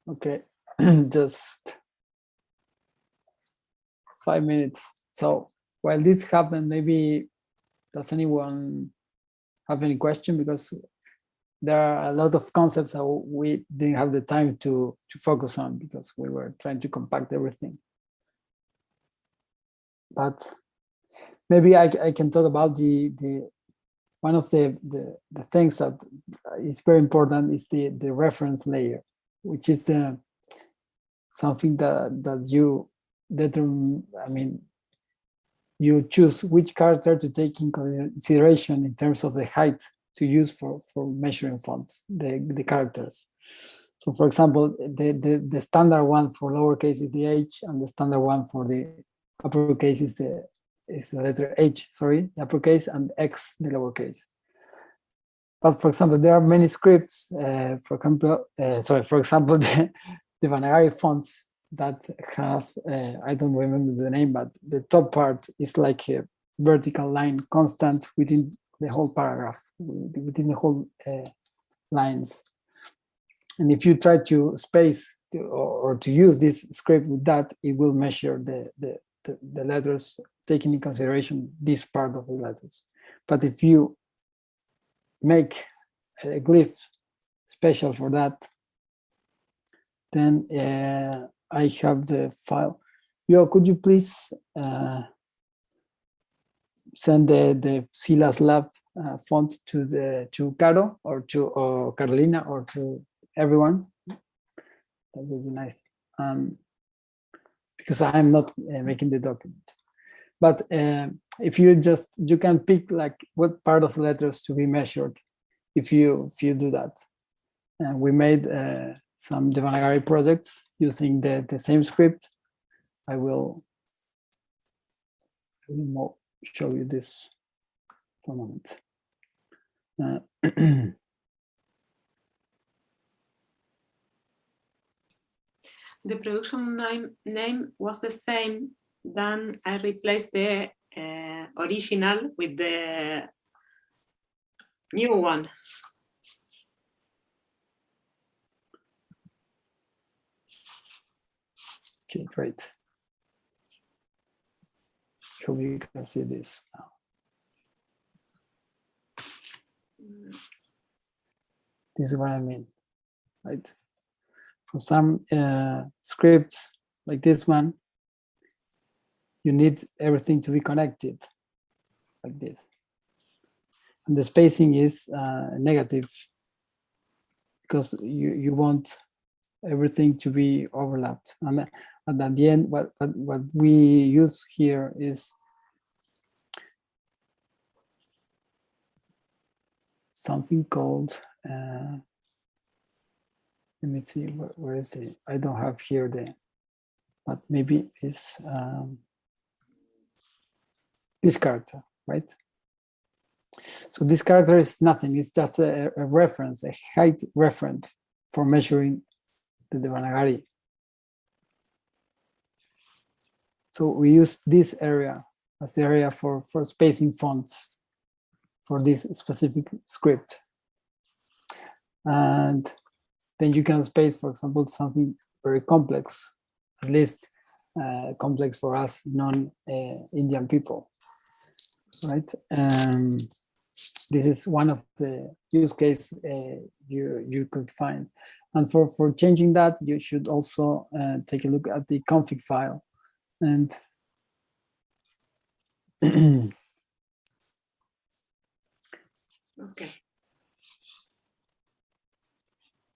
Okay, just 5 minutes. So while this happened, maybe does anyone have any question? Because there are a lot of concepts that we didn't have the time to focus on because we were trying to compact everything. But maybe I can talk about the one of the things that is very important is the reference layer, which is the something that you determine. I mean, you choose which character to take in consideration in terms of the height to use for measuring fonts, the characters. So for example, the standard one for lowercase is the H, and the standard one for the uppercase is the letter H, sorry, the uppercase, and X, the lowercase. But for example, there are many scripts, for example, the Vanagari fonts that have, I don't remember the name, but the top part is like a vertical line constant within the whole paragraph, within the whole lines. And if you try to space or to use this script with that, it will measure the letters, taking in consideration this part of the letters. But if you make a glyph special for that, then I have the file. Yo, could you please send the Silas Lab font to Caro or to Carolina or to everyone. That would be nice. Because I'm not making the document. But if you can pick like what part of letters to be measured if you do that. We made some Devanagari projects using the same script. I will show you this for a moment. The production name was the same. Then I replaced the original with the new one. Okay, great. Hope you can see this now. This is what I mean, right? For some scripts like this one, you need everything to be connected like this. And the spacing is negative because you want everything to be overlapped. And at the end, what we use here is something called, let me see, where is it? I don't have here but maybe it's this character, right? So this character is nothing, it's just a reference, a height reference for measuring the Devanagari. So we use this area as the area for spacing fonts for this specific script. And then you can space, for example, something very complex, at least complex for us non-Indian people, right? This is one of the use case you could find. And for changing that, you should also take a look at the config file. And okay.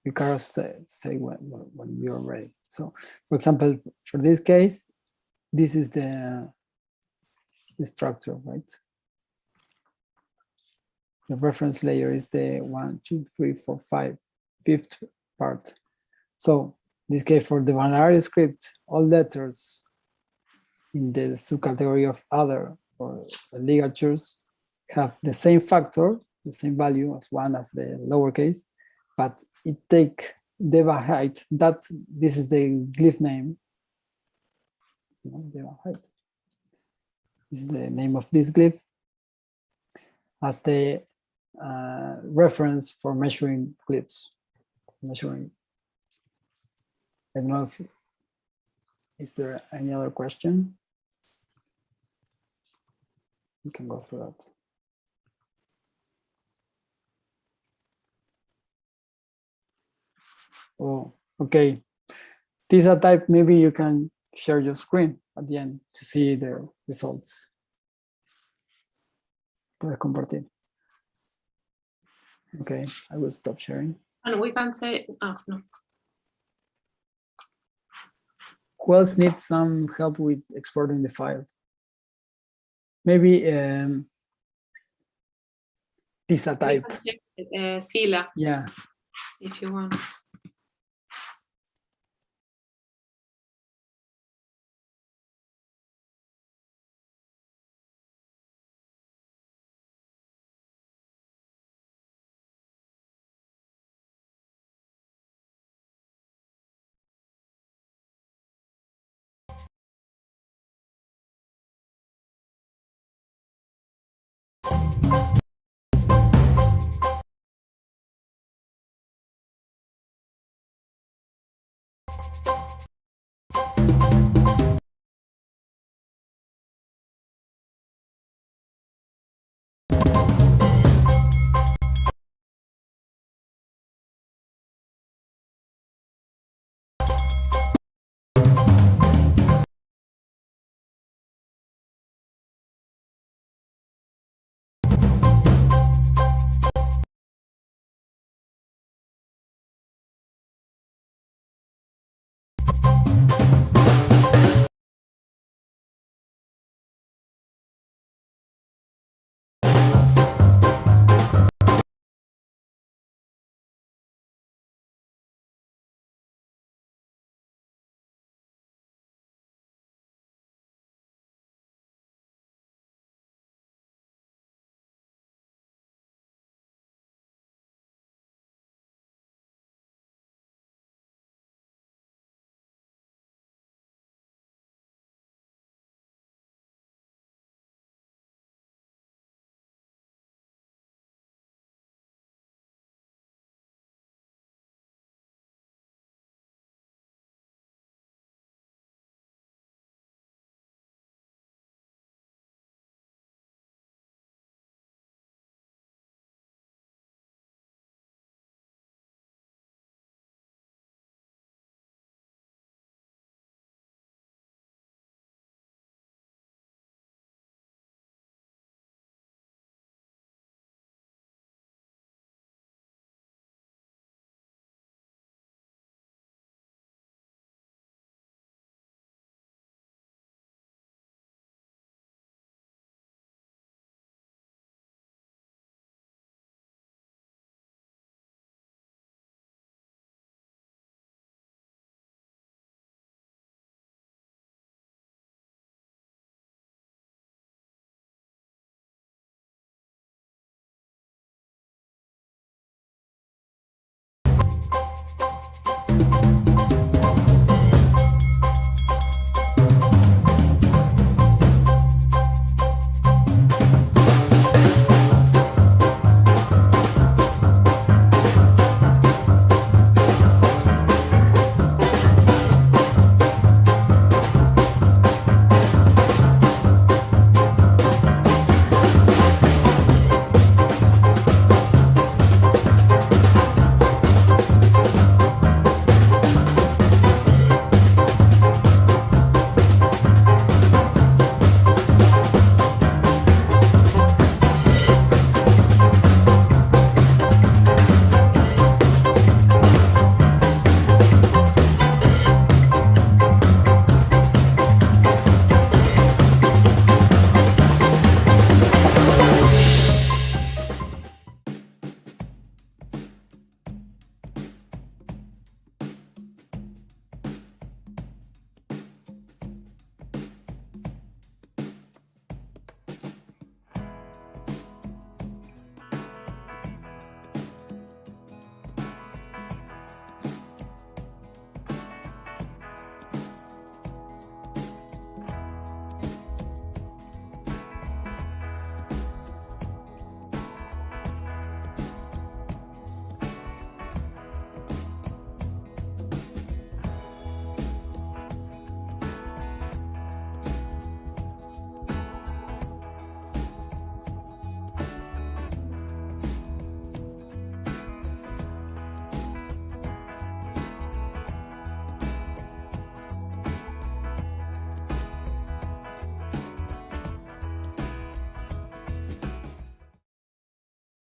You can say when you're ready. So, for example, for this case, this is the structure, right? The reference layer is the 1, 2, 3, 4, 5, fifth part. So, in this case, for the Devanagari script, all letters in the subcategory of other or ligatures have the same factor, the same value as one as the lowercase, but it take Deva height. That this is the glyph name. Deva height. This is the name of this glyph as the reference for measuring glyphs. Measuring. I don't know if is there any other question? We can go through that. Oh, okay. Tisa type, maybe you can share your screen at the end to see the results. Puedes compartir. Okay, I will stop sharing. And we can say, oh, no. Who else needs some help with exporting the file? Maybe Tisa type. Sila. Yeah. If you want.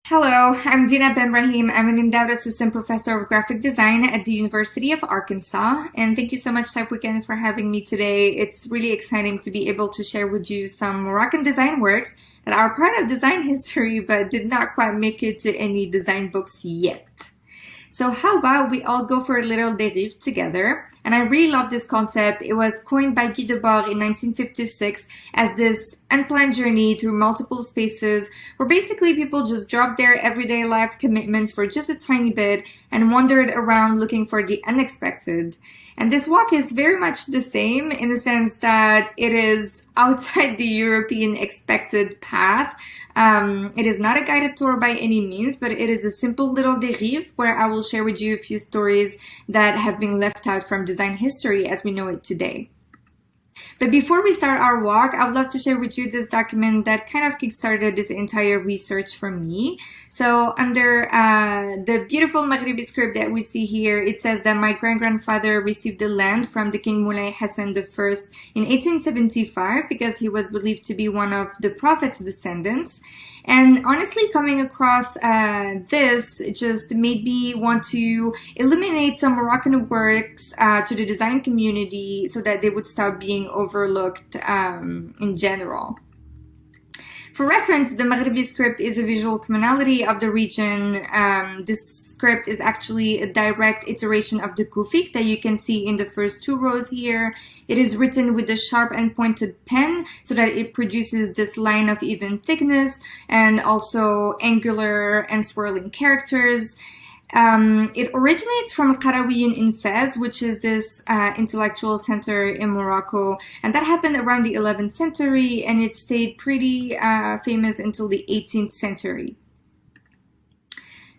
Hello, I'm Dina Benbrahim. I'm an endowed assistant professor of graphic design at the University of Arkansas. And thank you so much, TypeWknd, for having me today. It's really exciting to be able to share with you some Moroccan design works that are part of design history, but did not quite make it to any design books yet. So how about we all go for a little dérive together? And I really love this concept. It was coined by Guy Debord in 1956 as this unplanned journey through multiple spaces where basically people just dropped their everyday life commitments for just a tiny bit and wandered around looking for the unexpected. And this walk is very much the same in the sense that it is outside the European expected path. It is not a guided tour by any means, but it is a simple little dérive where I will share with you a few stories that have been left out from design history as we know it today. But before we start our walk, I would love to share with you this document that kind of kickstarted this entire research for me. So under the beautiful Maghribi script that we see here, it says that my great-grandfather received the land from the King Moulay Hassan I in 1875 because he was believed to be one of the Prophet's descendants. And honestly, coming across this just made me want to illuminate some Moroccan works to the design community so that they would stop being overlooked in general. For reference, the Maghribi script is a visual commonality of the region. This script is actually a direct iteration of the Kufic that you can see in the first two rows here. It is written with a sharp and pointed pen so that it produces this line of even thickness and also angular and swirling characters. It originates from Qarawiyyin in Fez, which is this intellectual center in Morocco, and that happened around the 11th century, and it stayed pretty famous until the 18th century.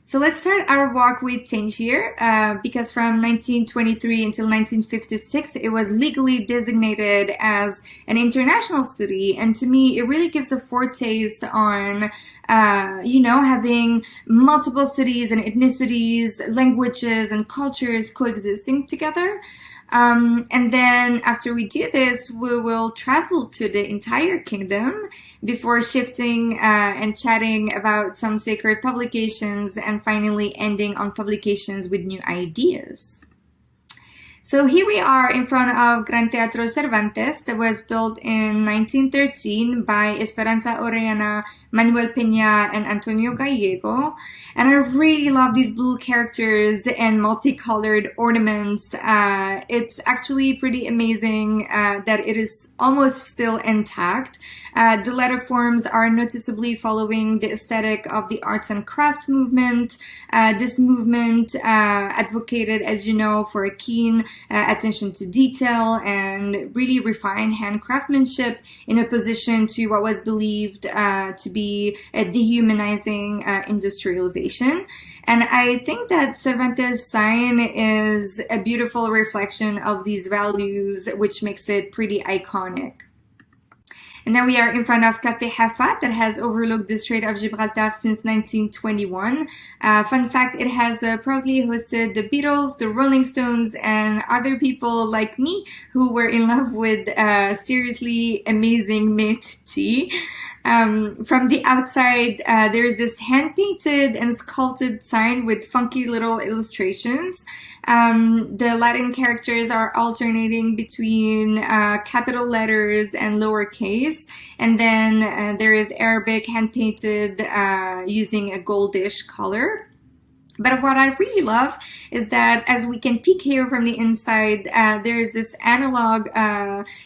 So let's start our walk with Tangier, because from 1923 until 1956, it was legally designated as an international city. And to me, it really gives a foretaste on, having multiple cities and ethnicities, languages and cultures coexisting together. And then after we do this, we will travel to the entire kingdom before shifting and chatting about some sacred publications and finally ending on publications with new ideas. So here we are in front of Gran Teatro Cervantes that was built in 1913 by Esperanza Orellana, Manuel Peña, and Antonio Gallego. And I really love these blue characters and multicolored ornaments. It's actually pretty amazing that it is almost still intact. The letter forms are noticeably following the aesthetic of the arts and craft movement. This movement advocated, as you know, for a keen attention to detail and really refined hand craftsmanship in opposition to what was believed to be a dehumanizing industrialization. And I think that Cervantes' sign is a beautiful reflection of these values, which makes it pretty iconic. And then we are in front of Café Hafat that has overlooked the Strait of Gibraltar since 1921. Fun fact, it has proudly hosted the Beatles, the Rolling Stones, and other people like me who were in love with seriously amazing mint tea. From the outside, there's this hand-painted and sculpted sign with funky little illustrations. The Latin characters are alternating between capital letters and lowercase. And then there is Arabic hand-painted using a goldish color. But what I really love is that as we can peek here from the inside, there's this analog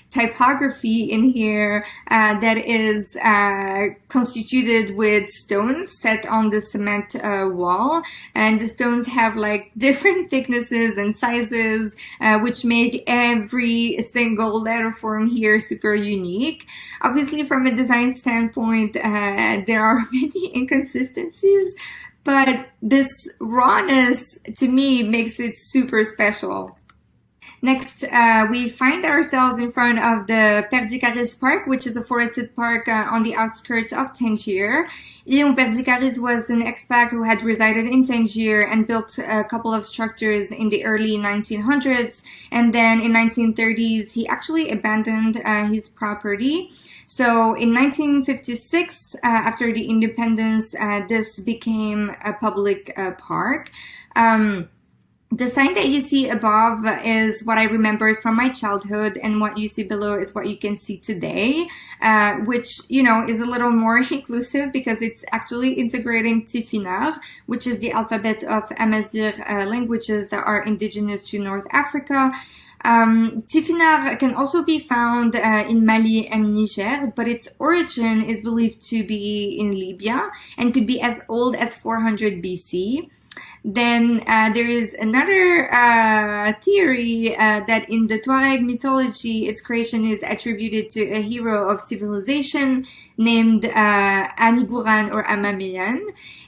typography in here that is constituted with stones set on the cement wall. And the stones have like different thicknesses and sizes, which make every single letter form here super unique. Obviously, from a design standpoint, there are many inconsistencies, but this rawness to me makes it super special. Next, we find ourselves in front of the Perdicaris Park, which is a forested park on the outskirts of Tangier. Léon Perdicaris was an expat who had resided in Tangier and built a couple of structures in the early 1900s. And then in 1930s, he actually abandoned his property. So in 1956, after the independence, this became a public park. The sign that you see above is what I remembered from my childhood, and what you see below is what you can see today, which, you know, is a little more inclusive because it's actually integrating Tifinagh, which is the alphabet of Amazigh languages that are indigenous to North Africa. Tifinagh can also be found in Mali and Niger, but its origin is believed to be in Libya and could be as old as 400 BC. Then there is another theory that in the Tuareg mythology, its creation is attributed to a hero of civilization named Aniburan or Amameyan.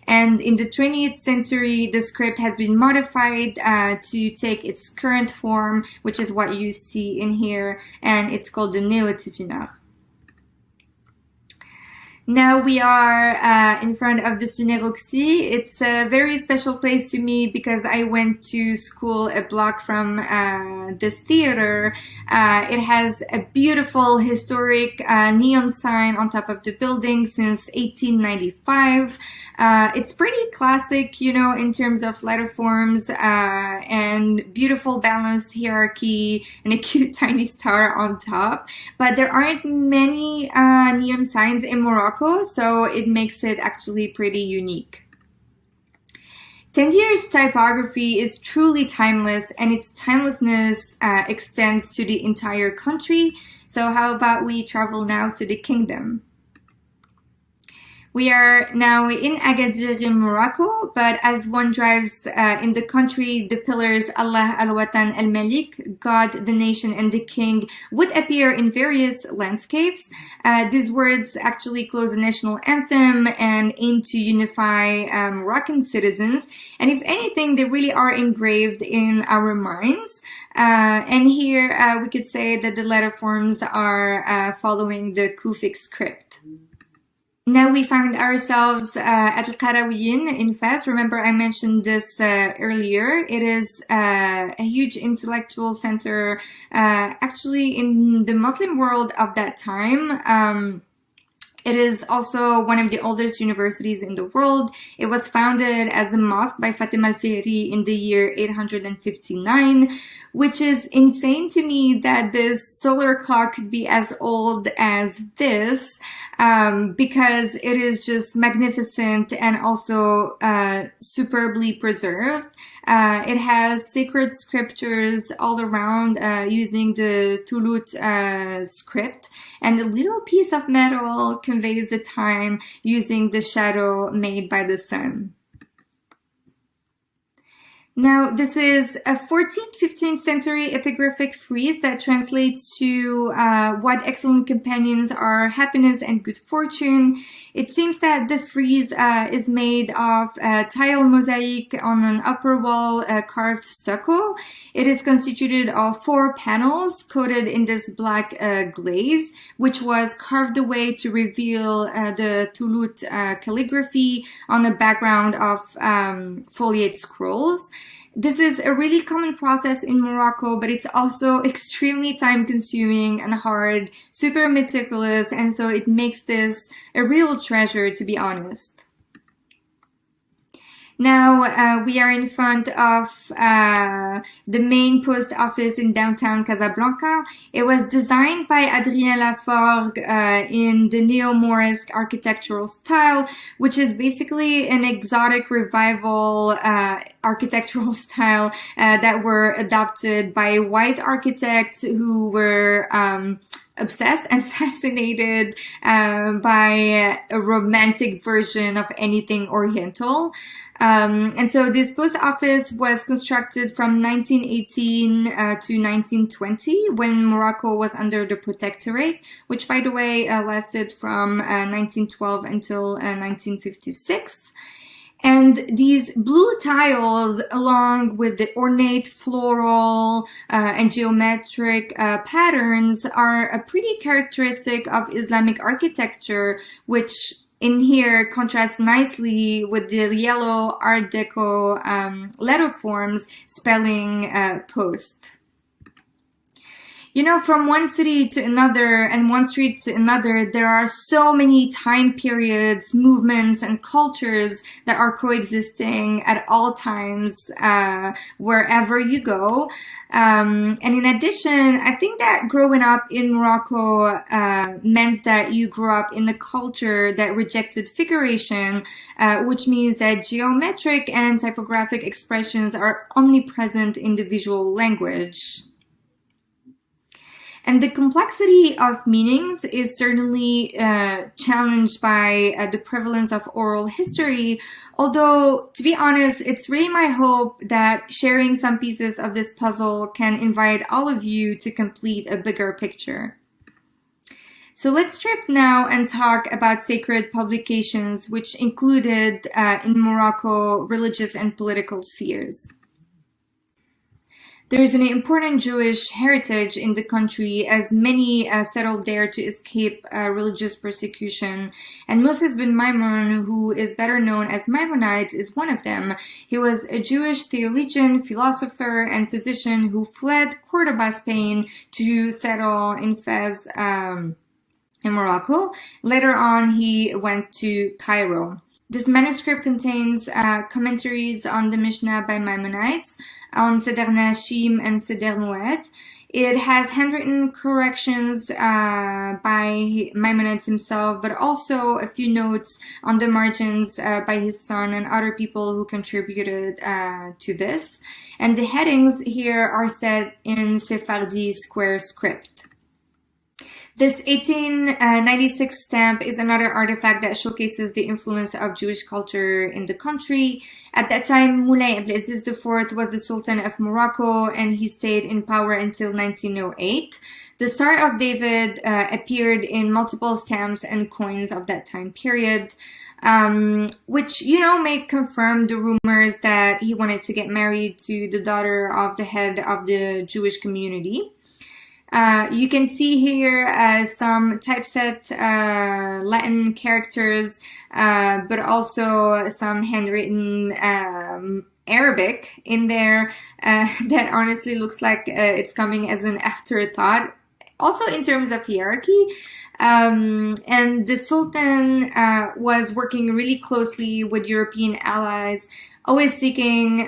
And in the 20th century, the script has been modified to take its current form, which is what you see in here, and it's called the Neo-Tifinagh. Now we are in front of the Cine Roxy. It's a very special place to me because I went to school a block from this theater. It has a beautiful historic neon sign on top of the building since 1895. It's pretty classic, you know, in terms of letter forms and beautiful balanced hierarchy and a cute tiny star on top. But there aren't many neon signs in Morocco, so it makes it actually pretty unique. Tangier's typography is truly timeless, and its timelessness extends to the entire country. So how about we travel now to the kingdom? We are now in Agadir in Morocco, but as one drives in the country, the pillars Allah al-Watan al-Malik, God, the nation, and the king would appear in various landscapes. These words actually close the national anthem and aim to unify Moroccan citizens. And if anything, they really are engraved in our minds. And here we could say that the letter forms are following the Kufic script. Now we find ourselves at Al-Qarawiyyin in Fez. Remember, I mentioned this earlier. It is a huge intellectual center, actually in the Muslim world of that time. It is also one of the oldest universities in the world. It was founded as a mosque by Fatima al-Fihri in the year 859, which is insane to me that this solar clock could be as old as this, because it is just magnificent and also superbly preserved. It has sacred scriptures all around using the Toulouse script, and a little piece of metal conveys the time using the shadow made by the sun. Now, this is a 14th, 15th century epigraphic frieze that translates to what excellent companions are happiness and good fortune. It seems that the frieze is made of tile mosaic on an upper wall carved stucco. It is constituted of 4 panels coated in this black glaze, which was carved away to reveal the Toulouse calligraphy on a background of foliate scrolls. This is a really common process in Morocco, but it's also extremely time-consuming and hard, super meticulous, and so it makes this a real treasure, to be honest. Now we are in front of the main post office in downtown Casablanca. It was designed by Adrien Laforgue in the neo-Moresque architectural style, which is basically an exotic revival architectural style that were adopted by white architects who were obsessed and fascinated by a romantic version of anything Oriental. And so this post office was constructed from 1918 to 1920 when Morocco was under the Protectorate, which, by the way, lasted from 1912 until 1956. And these blue tiles, along with the ornate floral and geometric patterns, are pretty characteristic of Islamic architecture, which in here contrasts nicely with the yellow Art Deco letter forms spelling post. You know, from one city to another and one street to another, there are so many time periods, movements, and cultures that are coexisting at all times wherever you go. And in addition, I think that growing up in Morocco meant that you grew up in a culture that rejected figuration, which means that geometric and typographic expressions are omnipresent in the visual language. And the complexity of meanings is certainly challenged by the prevalence of oral history. Although, to be honest, it's really my hope that sharing some pieces of this puzzle can invite all of you to complete a bigger picture. So let's drift now and talk about sacred publications, which included in Morocco religious and political spheres. There is an important Jewish heritage in the country, as many settled there to escape religious persecution. And Moses ben Maimon, who is better known as Maimonides, is one of them. He was a Jewish theologian, philosopher, and physician who fled Cordoba, Spain, to settle in Fez in Morocco. Later on, he went to Cairo. This manuscript contains commentaries on the Mishnah by Maimonides, on Seder Nashim and Seder Moed. It has handwritten corrections by Maimonides himself, but also a few notes on the margins by his son and other people who contributed to this. And the headings here are set in Sephardi square script. This 1896 stamp is another artifact that showcases the influence of Jewish culture in the country. At that time, Moulay Abdelaziz IV was the Sultan of Morocco, and he stayed in power until 1908. The Star of David appeared in multiple stamps and coins of that time period, which, you know, may confirm the rumors that he wanted to get married to the daughter of the head of the Jewish community. You can see here some typeset Latin characters, but also some handwritten Arabic in there that honestly looks like it's coming as an afterthought. Also in terms of hierarchy. And the Sultan was working really closely with European allies, always seeking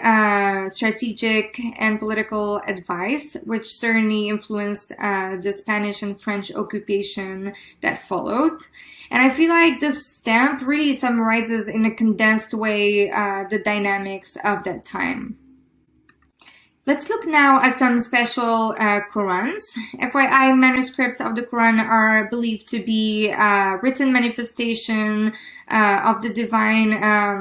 strategic and political advice, which certainly influenced the Spanish and French occupation that followed. And I feel like this stamp really summarizes in a condensed way the dynamics of that time. Let's look now at some special Qurans. FYI, manuscripts of the Quran are believed to be written manifestation of the divine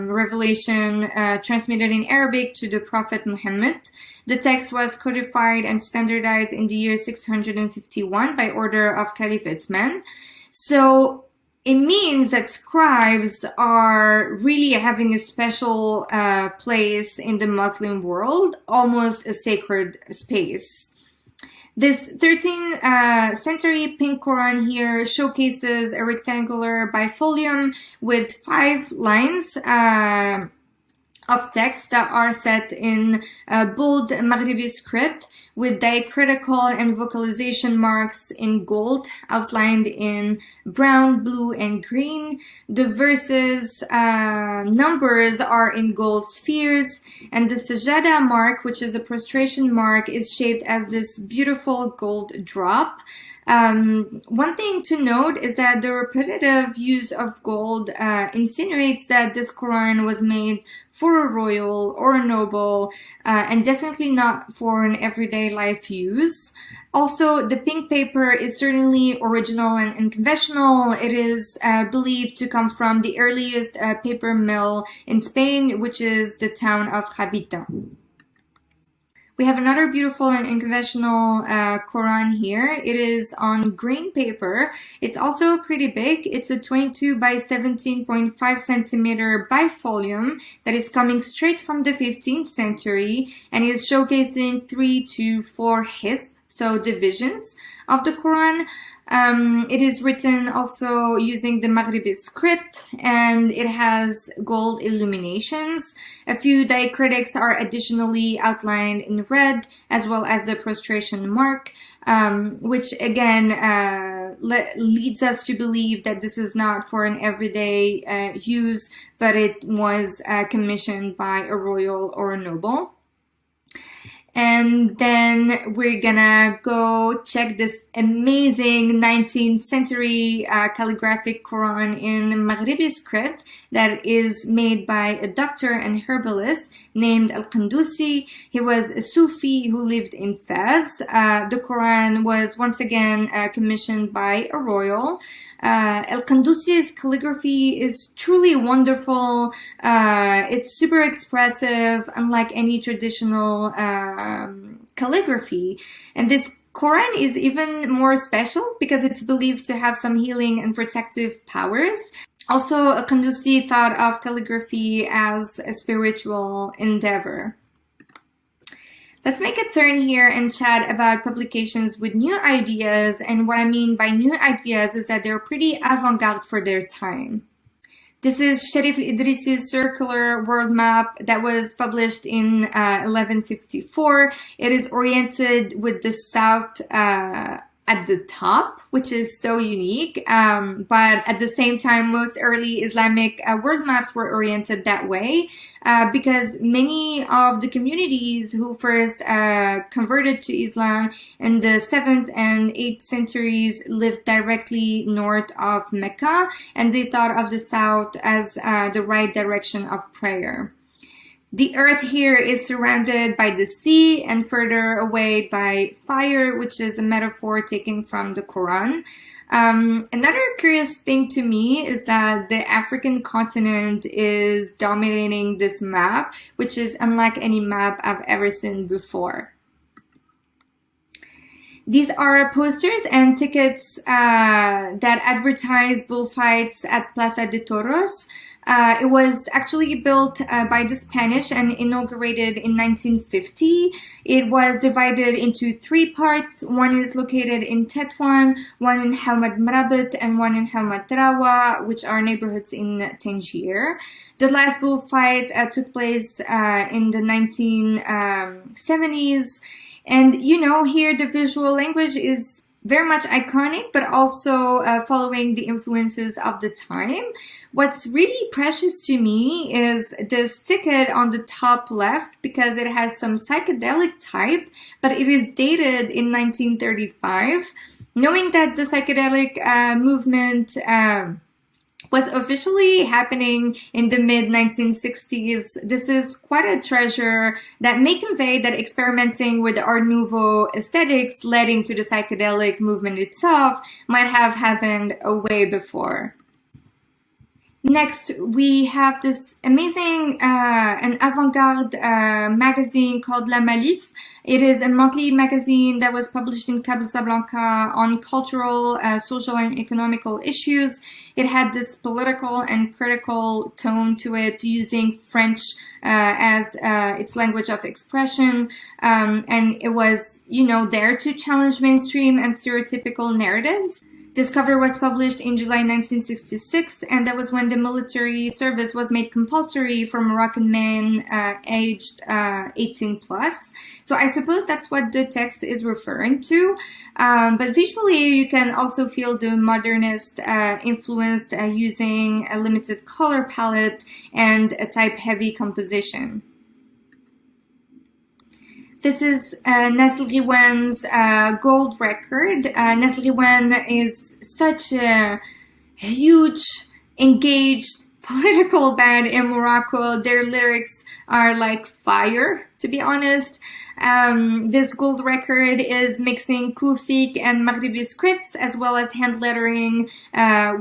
revelation transmitted in Arabic to the Prophet Muhammad. The text was codified and standardized in the year 651 by order of Caliph Uthman. So it means that scribes are really having a special place in the Muslim world, almost a sacred space. This 13th century pink Quran here showcases a rectangular bifolium with 5 lines of text that are set in bold Maghribi script with diacritical and vocalization marks in gold outlined in brown, blue, and green. The verses numbers are in gold spheres, and the sajada mark, which is a prostration mark, is shaped as this beautiful gold drop. One thing to note is that the repetitive use of gold insinuates that this Quran was made for a royal or a noble, and definitely not for an everyday life use. Also, the pink paper is certainly original and unconventional. It is believed to come from the earliest paper mill in Spain, which is the town of Javita. We have another beautiful and unconventional Quran here. It is on green paper. It's also pretty big. It's a 22 by 17.5 centimeter bifolio that is coming straight from the 15th century and is showcasing 3 to 4 hizb, so divisions of the Quran. It is written also using the Maghribi script, and it has gold illuminations. A few diacritics are additionally outlined in red, as well as the prostration mark, which again leads us to believe that this is not for an everyday use, but it was commissioned by a royal or a noble. And then we're gonna go check this amazing 19th century calligraphic Quran in Maghribi script that is made by a doctor and herbalist named Al-Qandusi. He was a Sufi who lived in Fez. The Quran was once again commissioned by a royal. Al-Qandusi's calligraphy is truly wonderful. It's super expressive, unlike any traditional calligraphy. And this Quran is even more special because it's believed to have some healing and protective powers. Also, Al-Qandusi thought of calligraphy as a spiritual endeavor. Let's make a turn here and chat about publications with new ideas. And what I mean by new ideas is that they're pretty avant-garde for their time. This is Sharif Idrisi's circular world map that was published in 1154. It is oriented with the south at the top, which is so unique. But at the same time, most early Islamic world maps were oriented that way because many of the communities who first converted to Islam in the 7th and 8th centuries lived directly north of Mecca, and they thought of the south as the right direction of prayer. The earth here is surrounded by the sea and further away by fire, which is a metaphor taken from the Quran. Another curious thing to me is that the African continent is dominating this map, which is unlike any map I've ever seen before. These are posters and tickets that advertise bullfights at Plaza de Toros. It was actually built by the Spanish and inaugurated in 1950. It was divided into 3 parts. One is located in Tetuan, one in Helmad Mrabit, and one in Helmad Trawa, which are neighborhoods in Tangier. The last bullfight took place in the 1970s. And, you know, here the visual language is very much iconic, but also following the influences of the time. What's really precious to me is this ticket on the top left because it has some psychedelic type, but it is dated in 1935. Knowing that the psychedelic movement was officially happening in the mid-1960s, this is quite a treasure that may convey that experimenting with Art Nouveau aesthetics leading to the psychedelic movement itself might have happened way before. Next, we have this amazing and avant-garde magazine called La Malif. It is a monthly magazine that was published in Casablanca on cultural, social, and economical issues. It had this political and critical tone to it, using French as its language of expression. And it was, you know, there to challenge mainstream and stereotypical narratives. This cover was published in July 1966, and that was when the military service was made compulsory for Moroccan men aged 18 plus. So I suppose that's what the text is referring to. But visually, you can also feel the modernist influence using a limited color palette and a type-heavy composition. This is Nasriwan's gold record. Nasriwan is such a huge, engaged political band in Morocco. Their lyrics are like fire, to be honest. This gold record is mixing Kufic and Maghribi scripts as well as hand lettering,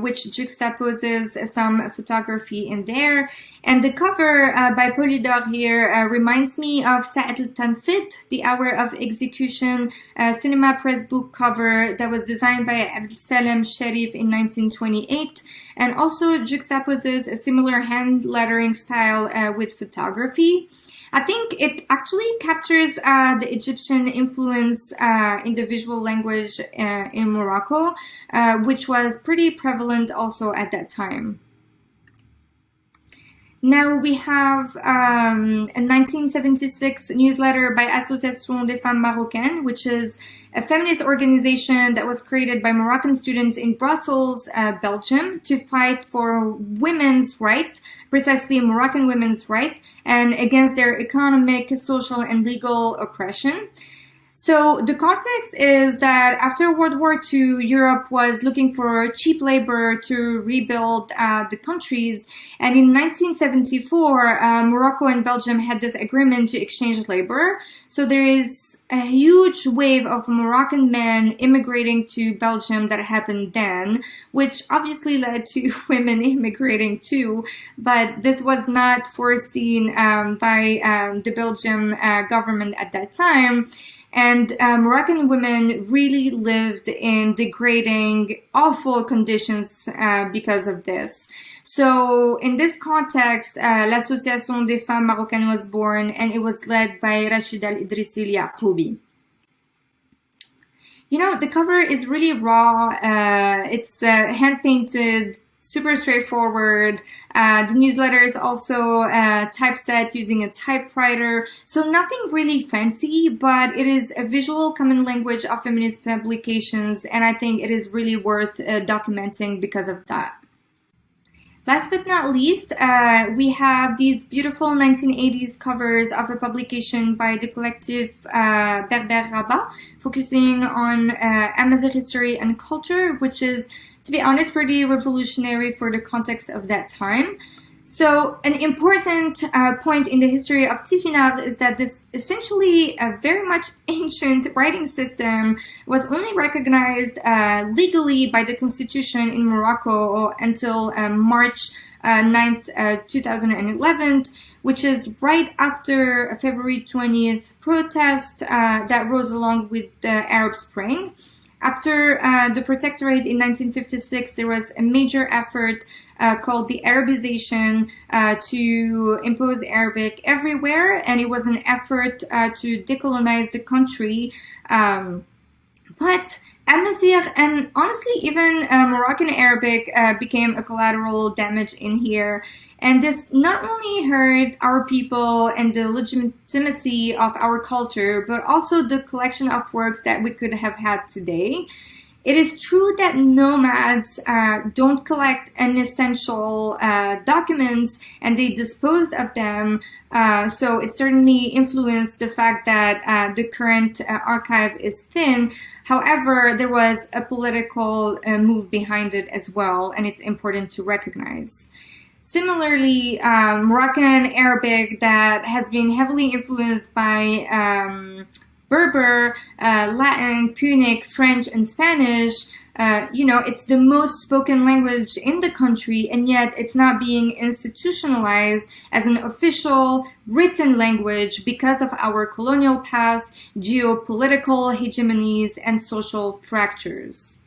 which juxtaposes some photography in there. And the cover by Polydor here reminds me of Sa'at al-Tanfit, The Hour of Execution, cinema press book cover that was designed by Abdessalem Sharif in 1928, and also juxtaposes a similar hand lettering style with photography. I think it actually captures the Egyptian influence in the visual language in Morocco, which was pretty prevalent also at that time. Now we have a 1976 newsletter by Association des Femmes Marocaines, which is a feminist organization that was created by Moroccan students in Brussels, Belgium, to fight for women's rights, precisely Moroccan women's rights, and against their economic, social, and legal oppression. So the context is that after World War II, Europe was looking for cheap labor to rebuild the countries. And in 1974, Morocco and Belgium had this agreement to exchange labor. So there is a huge wave of Moroccan men immigrating to Belgium that happened then, which obviously led to women immigrating too. But this was not foreseen by the Belgian government at that time. And Moroccan women really lived in degrading, awful conditions because of this. So in this context, l'Association des Femmes Marocaines was born, and it was led by Rachida Al-Idrissi Yaqoubi. You know, the cover is really raw. It's hand-painted, super straightforward. The newsletter is also typeset using a typewriter. So nothing really fancy, but it is a visual common language of feminist publications, and I think it is really worth documenting because of that. Last but not least, we have these beautiful 1980s covers of a publication by the collective Berber Rabat, focusing on Amazigh history and culture, which is, to be honest, pretty revolutionary for the context of that time. So an important point in the history of Tifinagh is that this essentially a very much ancient writing system was only recognized legally by the constitution in Morocco until March 9th, 2011, which is right after a February 20th protest that rose along with the Arab Spring. After the Protectorate in 1956, there was a major effort called the Arabization to impose Arabic everywhere, and it was an effort to decolonize the country. But Amazigh and honestly even Moroccan Arabic became a collateral damage in here. And this not only hurt our people and the legitimacy of our culture, but also the collection of works that we could have had today. It is true that nomads don't collect unessential documents and they disposed of them. So it certainly influenced the fact that the current archive is thin. However, there was a political move behind it as well, and it's important to recognize. Similarly, Moroccan Arabic that has been heavily influenced by Berber, Latin, Punic, French, and Spanish, it's the most spoken language in the country, and yet it's not being institutionalized as an official written language because of our colonial past, geopolitical hegemonies, and social fractures.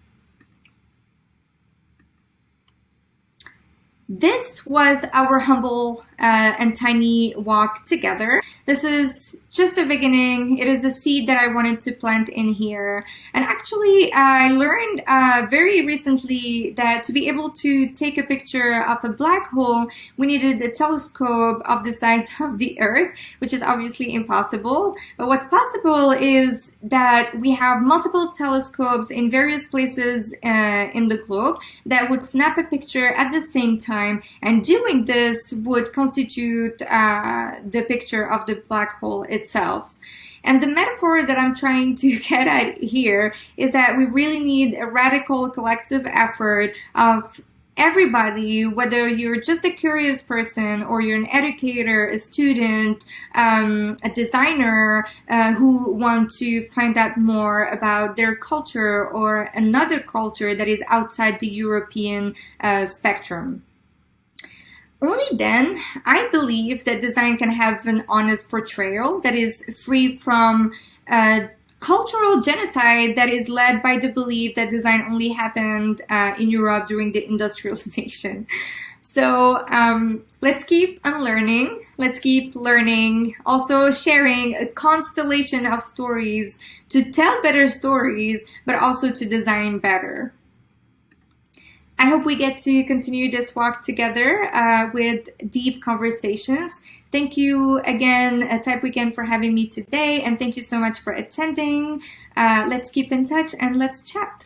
This was our humble and tiny walk together. This is just the beginning. It is a seed that I wanted to plant in here. And actually, I learned very recently that to be able to take a picture of a black hole, we needed a telescope of the size of the Earth, which is obviously impossible. But what's possible is that we have multiple telescopes in various places in the globe that would snap a picture at the same time, and doing this would constitute the picture of the black hole itself. And the metaphor that I'm trying to get at here is that we really need a radical collective effort of everybody, whether you're just a curious person or you're an educator, a student, a designer who want to find out more about their culture or another culture that is outside the European spectrum. Only then, I believe that design can have an honest portrayal that is free from cultural genocide that is led by the belief that design only happened in Europe during the industrialization. So let's keep unlearning, let's keep learning, also sharing a constellation of stories to tell better stories, but also to design better. I hope we get to continue this walk together with deep conversations. Thank you again, TypeWknd, for having me today, and thank you so much for attending. Let's keep in touch and let's chat.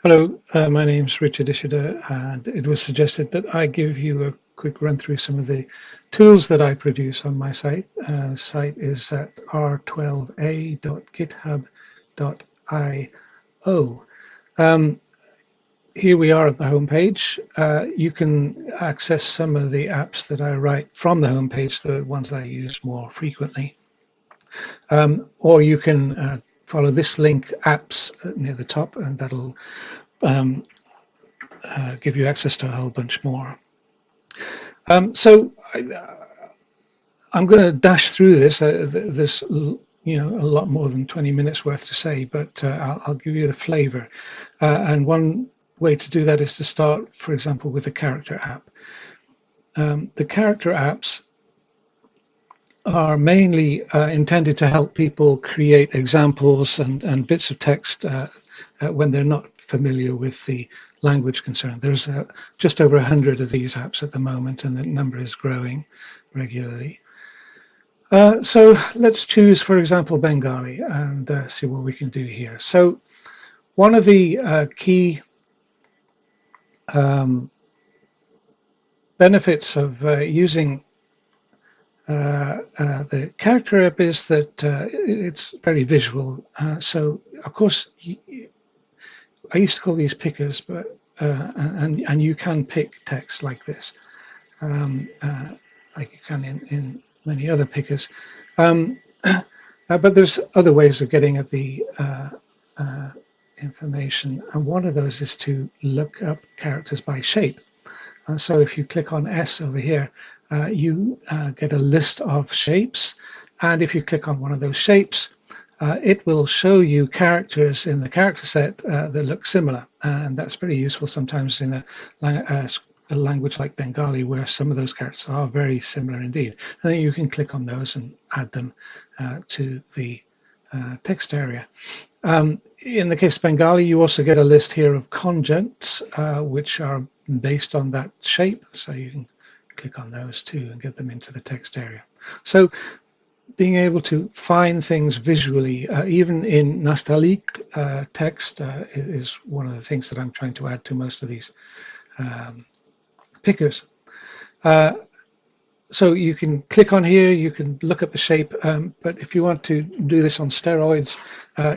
Hello, my name's Richard Ishida, and it was suggested that I give you a quick run through some of the tools that I produce on my site. Site is at r12a.github.io. Here we are at the homepage. You can access some of the apps that I write from the homepage, the ones that I use more frequently. Or you can follow this link, apps, near the top, and that'll give you access to a whole bunch more. So I'm going to dash through this. There's a lot more than 20 minutes worth to say, but I'll give you the flavor. And one way to do that is to start, for example, with a character app. The character apps are mainly intended to help people create examples and bits of text when they're not familiar with the language concerned. There's just over 100 of these apps at the moment, and the number is growing regularly. So let's choose, for example, Bengali and see what we can do here. So one of the key benefits of using the character app is that it's very visual. So of course, I used to call these pickers, but and you can pick text like this, like you can in many other pickers. But there's other ways of getting at the information, and one of those is to look up characters by shape. So if you click on S over here, you get a list of shapes, and if you click on one of those shapes, it will show you characters in the character set that look similar, and that's very useful sometimes in a language like Bengali, where some of those characters are very similar indeed. And then you can click on those and add them to the text area. In the case of Bengali, you also get a list here of conjuncts, which are based on that shape, so you can click on those too and get them into the text area. So being able to find things visually, even in Nastaliq text, is one of the things that I'm trying to add to most of these pickers. So you can click on here, you can look up the shape, but if you want to do this on steroids,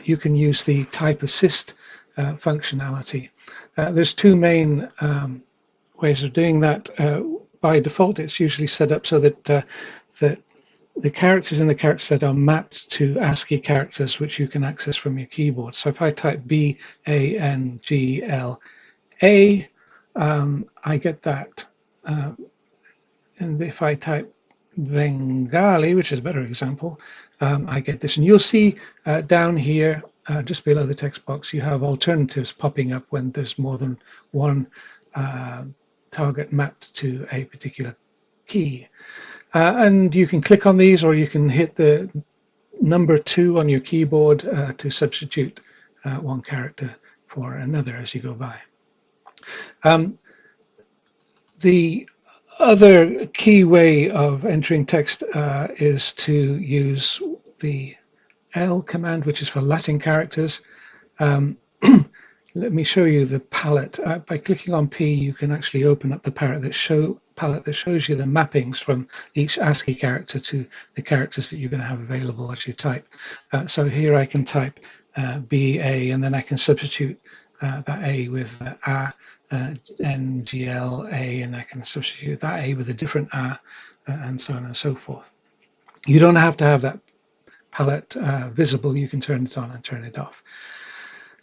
you can use the type assist functionality. There's two main ways of doing that. By default, it's usually set up so that the characters in the character set are mapped to ASCII characters, which you can access from your keyboard. So if I type B-A-N-G-L-A, I get that. And if I type Bengali, which is a better example, I get this. And you'll see down here, just below the text box, you have alternatives popping up when there's more than one target mapped to a particular key. And you can click on these, or you can hit the number 2 on your keyboard to substitute one character for another as you go by. The other key way of entering text is to use the L command, which is for Latin characters. Let me show you the palette. By clicking on P, you can actually open up the palette that shows you the mappings from each ASCII character to the characters that you're going to have available as you type. So here I can type B-A, and then I can substitute that A with A, N-G-L-A, and I can substitute that A with a different A, and so on and so forth. You don't have to have that palette visible. You can turn it on and turn it off.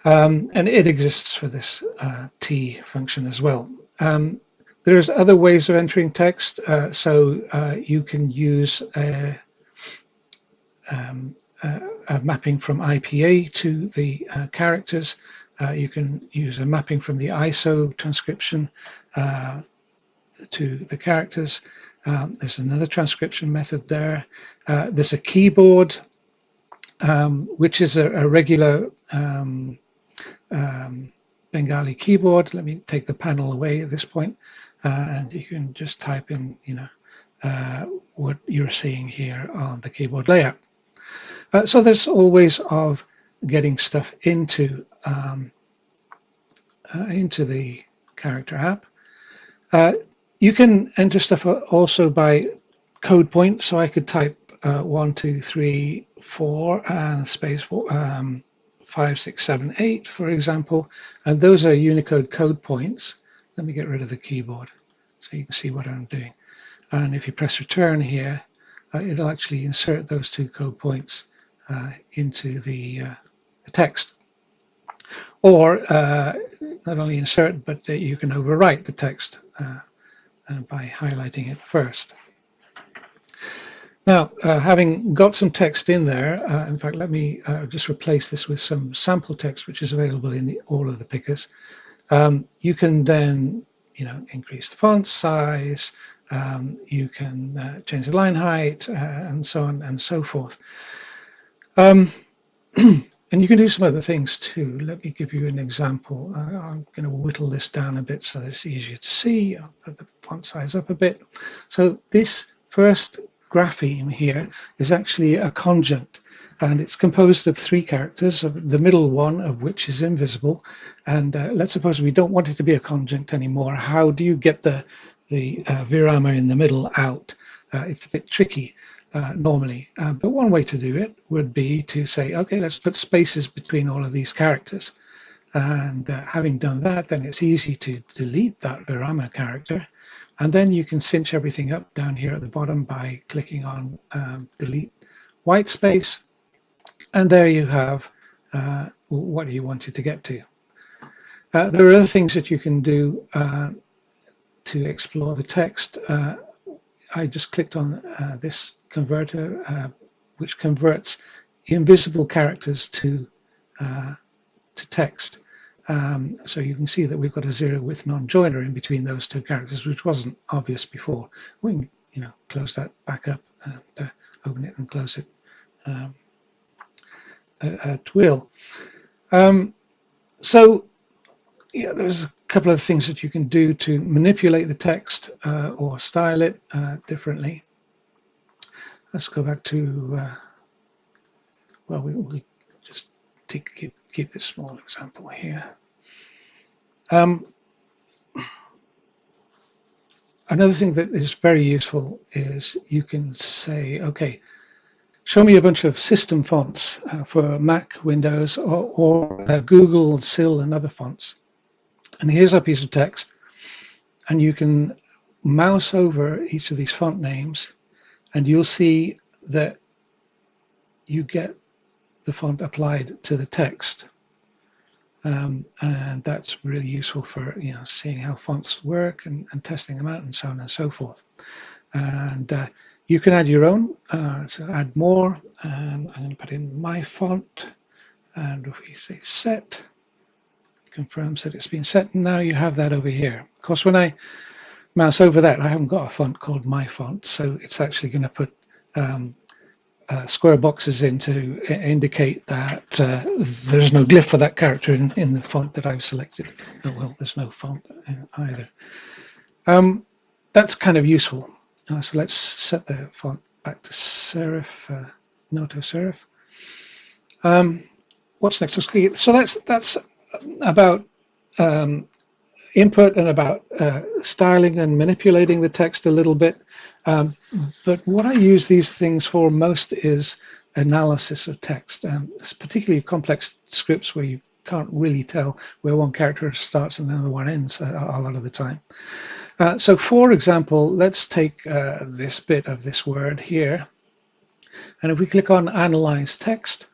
And it exists for this T function as well. There's other ways of entering text. So you can use a mapping from IPA to the characters. You can use a mapping from the ISO transcription to the characters. There's another transcription method there. There's a keyboard, which is a regular Bengali keyboard. Let me take the panel away at this point, and you can just type in, what you're seeing here on the keyboard layout. So there's all ways of getting stuff into into the character app. You can enter stuff also by code point. So I could type 1, 2, 3, 4 and space 5, 6, 7, 8, for example. And those are Unicode code points. Let me get rid of the keyboard so you can see what I'm doing. And if you press return here, it'll actually insert those 2 code points into the text. Or not only insert, but you can overwrite the text by highlighting it first. Now, having got some text in there, in fact, let me just replace this with some sample text, which is available in all of the pickers. You can then, increase the font size. You can change the line height, and so on and so forth. And you can do some other things too. Let me give you an example. I'm going to whittle this down a bit so that it's easier to see. I'll put the font size up a bit. So this first grapheme here is actually a conjunct, and it's composed of 3 characters, the middle one of which is invisible. And let's suppose we don't want it to be a conjunct anymore. How do you get the virama in the middle out? It's a bit tricky. Normally, but one way to do it would be to say, okay, let's put spaces between all of these characters, and having done that, then it's easy to delete that virama character, and then you can cinch everything up down here at the bottom by clicking on delete white space, and there you have what you wanted to get to. There are other things that you can do to explore the text. I just clicked on this converter, which converts invisible characters to text. So you can see that we've got a 0 with non-joiner in between those 2 characters, which wasn't obvious before. We can, close that back up and open it and close it at will. So yeah, there's a couple of things that you can do to manipulate the text or style it differently. Let's go back to, well, we'll just keep this small example here. Another thing that is very useful is you can say, okay, show me a bunch of system fonts for Mac, Windows, or Google, SIL, and other fonts. And here's a piece of text, and you can mouse over each of these font names, and you'll see that you get the font applied to the text. And that's really useful for seeing how fonts work and testing them out and so on and so forth. And you can add your own, so add more, and I'm going to put in my font, and if we say set, confirms that it's been set, and now you have that over here. Of course, when I mouse over that, I haven't got a font called my font, so it's actually going to put square boxes in to indicate that there's no glyph for that character in the font that I've selected. Oh, well, there's no font either. That's kind of useful. So let's set the font back to serif, Noto serif. What's next? So that's about input and about styling and manipulating the text a little bit. But what I use these things for most is analysis of text. It's particularly complex scripts where you can't really tell where one character starts and another one ends a lot of the time. So for example, let's take this bit of this word here. And if we click on Analyze Text,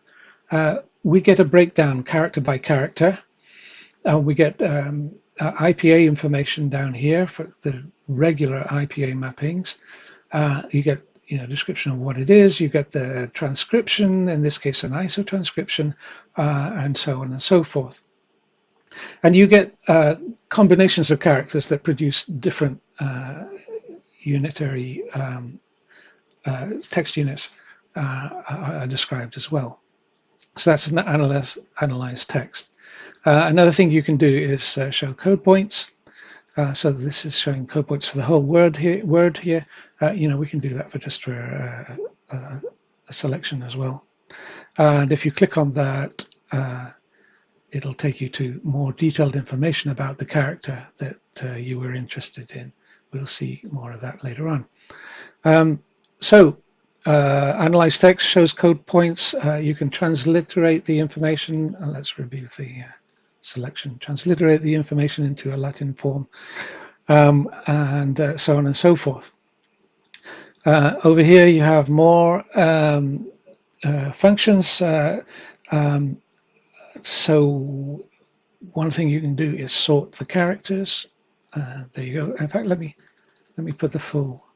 we get a breakdown character by character. We get IPA information down here for the regular IPA mappings. You get description of what it is. You get the transcription, in this case an ISO transcription, and so on and so forth. And you get combinations of characters that produce different unitary text units are described as well. So that's an analyze text. Another thing you can do is show code points. So this is showing code points for the whole word here. We can do that for a selection as well. And if you click on that, it'll take you to more detailed information about the character that you were interested in. We'll see more of that later on. Analyze text shows code points. You can transliterate the information. Let's review the selection. Transliterate the information into a Latin form, and so on and so forth. Over here you have more functions. So one thing you can do is sort the characters. There you go. In fact, let me put the full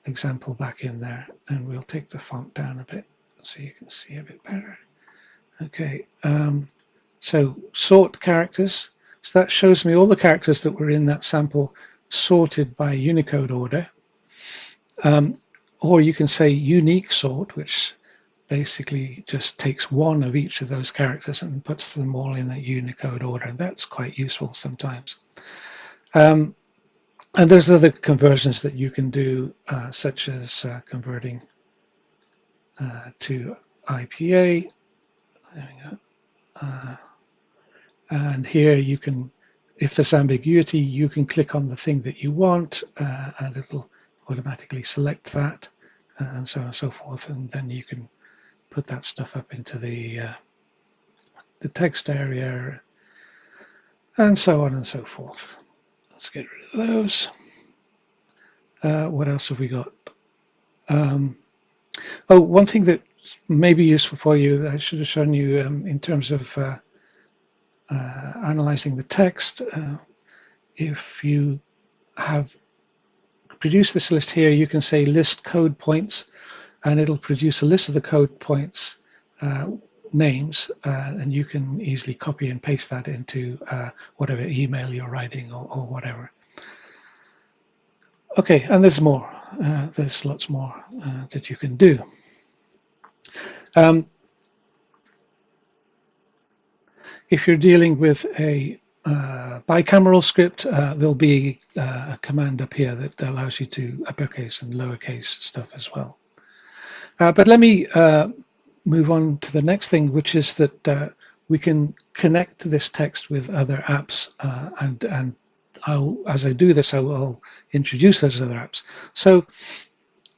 example back in there, and we'll take the font down a bit so you can see a bit better. Okay, so sort characters. So that shows me all the characters that were in that sample sorted by Unicode order. Or you can say unique sort, which basically just takes one of each of those characters and puts them all in a Unicode order. And that's quite useful sometimes. And there's other conversions that you can do, such as converting to IPA. There we go. And here you can, if there's ambiguity, you can click on the thing that you want, and it'll automatically select that, and so on and so forth. And then you can put that stuff up into the text area, and so on and so forth. Let's get rid of those. What else have we got? Oh, one thing that may be useful for you that I should have shown you in terms of analyzing the text. If you have produced this list here, you can say list code points, and it'll produce a list of the code points names, and you can easily copy and paste that into whatever email you're writing or whatever. Okay, and there's more. There's lots more that you can do. If you're dealing with a bicameral script, there'll be a command up here that allows you to uppercase and lowercase stuff as well. But let me move on to the next thing, which is that we can connect this text with other apps, and as I do this, I will introduce those other apps. So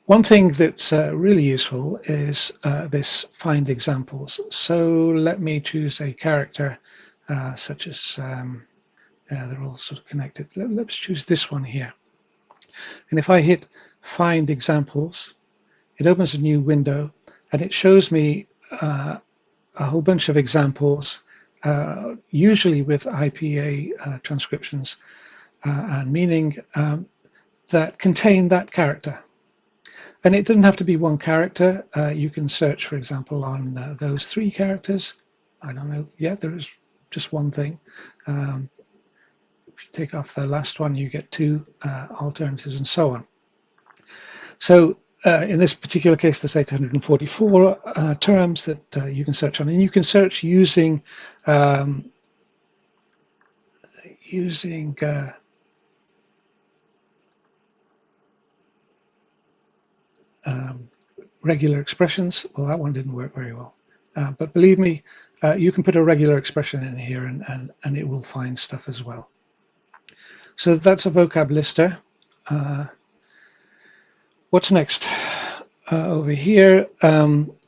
one thing that's really useful is this find examples. So let me choose a character such as, they're all sort of connected. Let's choose this one here. And if I hit find examples, it opens a new window, and it shows me a whole bunch of examples, usually with IPA transcriptions and meaning that contain that character. And it doesn't have to be one character. You can search, for example, on those 3 characters. I don't know. Yeah, there is just one thing. If you take off the last one, you get 2 alternatives and so on. So in this particular case, there's 844 terms that you can search on. And you can search using regular expressions. Well, that one didn't work very well. But believe me, you can put a regular expression in here and it will find stuff as well. So that's a vocab lister. What's next? Over here,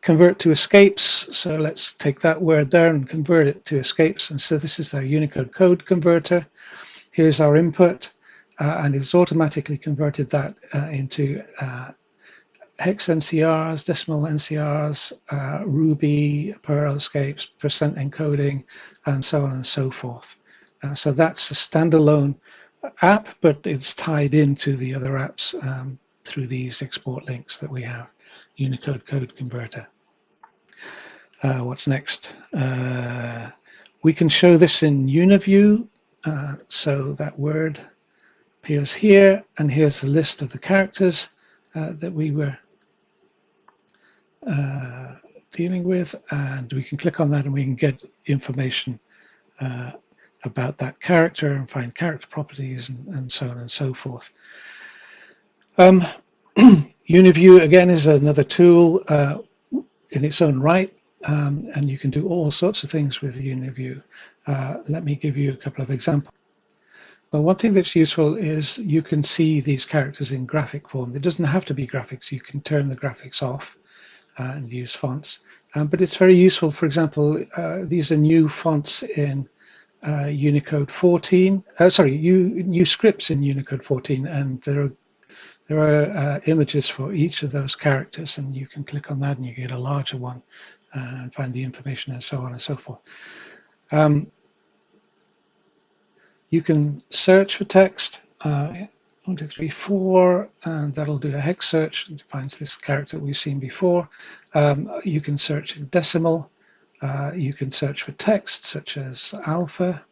convert to escapes. So let's take that word there and convert it to escapes. And so this is our Unicode code converter. Here's our input, and it's automatically converted that into hex NCRs, decimal NCRs, Ruby, Peral escapes, percent encoding, and so on and so forth. So that's a standalone app, but it's tied into the other apps through these export links that we have. Unicode code converter. What's next? We can show this in Uniview. So that word appears here, and here's a list of the characters that we were dealing with, and we can click on that and we can get information about that character and find character properties and so on and so forth. Uniview again is another tool in its own right. and you can do all sorts of things with UniView. Let me give you a couple of examples. Well, one thing that's useful is you can see these characters in graphic form. It doesn't have to be graphics. You can turn the graphics off and use fonts. But it's very useful. For example, these are new fonts in Unicode 14. New scripts in Unicode 14, and there are images for each of those characters, and you can click on that and you get a larger one and find the information and so on and so forth. You can search for text, 1, 2, 3, 4, and that'll do a hex search and finds this character we've seen before. You can search in decimal. You can search for text such as alpha,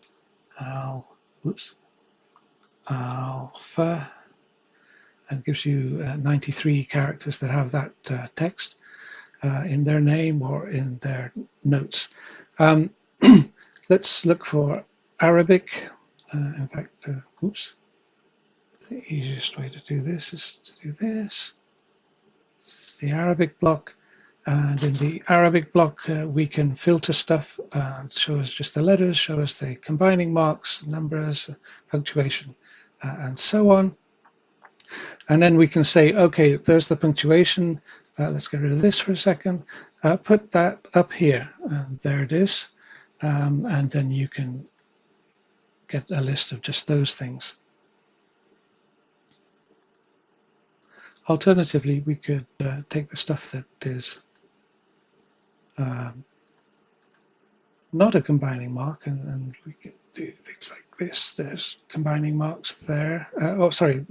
and gives you 93 characters that have that text in their name or in their notes. Let's look for Arabic. In fact, the easiest way to do this is to do this. This is the Arabic block. And in the Arabic block, we can filter stuff, show us just the letters, show us the combining marks, numbers, punctuation, and so on. And then we can say, okay, there's the punctuation. Let's get rid of this for a second. Put that up here. And there it is. And then you can get a list of just those things. Alternatively, we could take the stuff that is not a combining mark, and we could do things like this. There's combining marks there. Oh, sorry,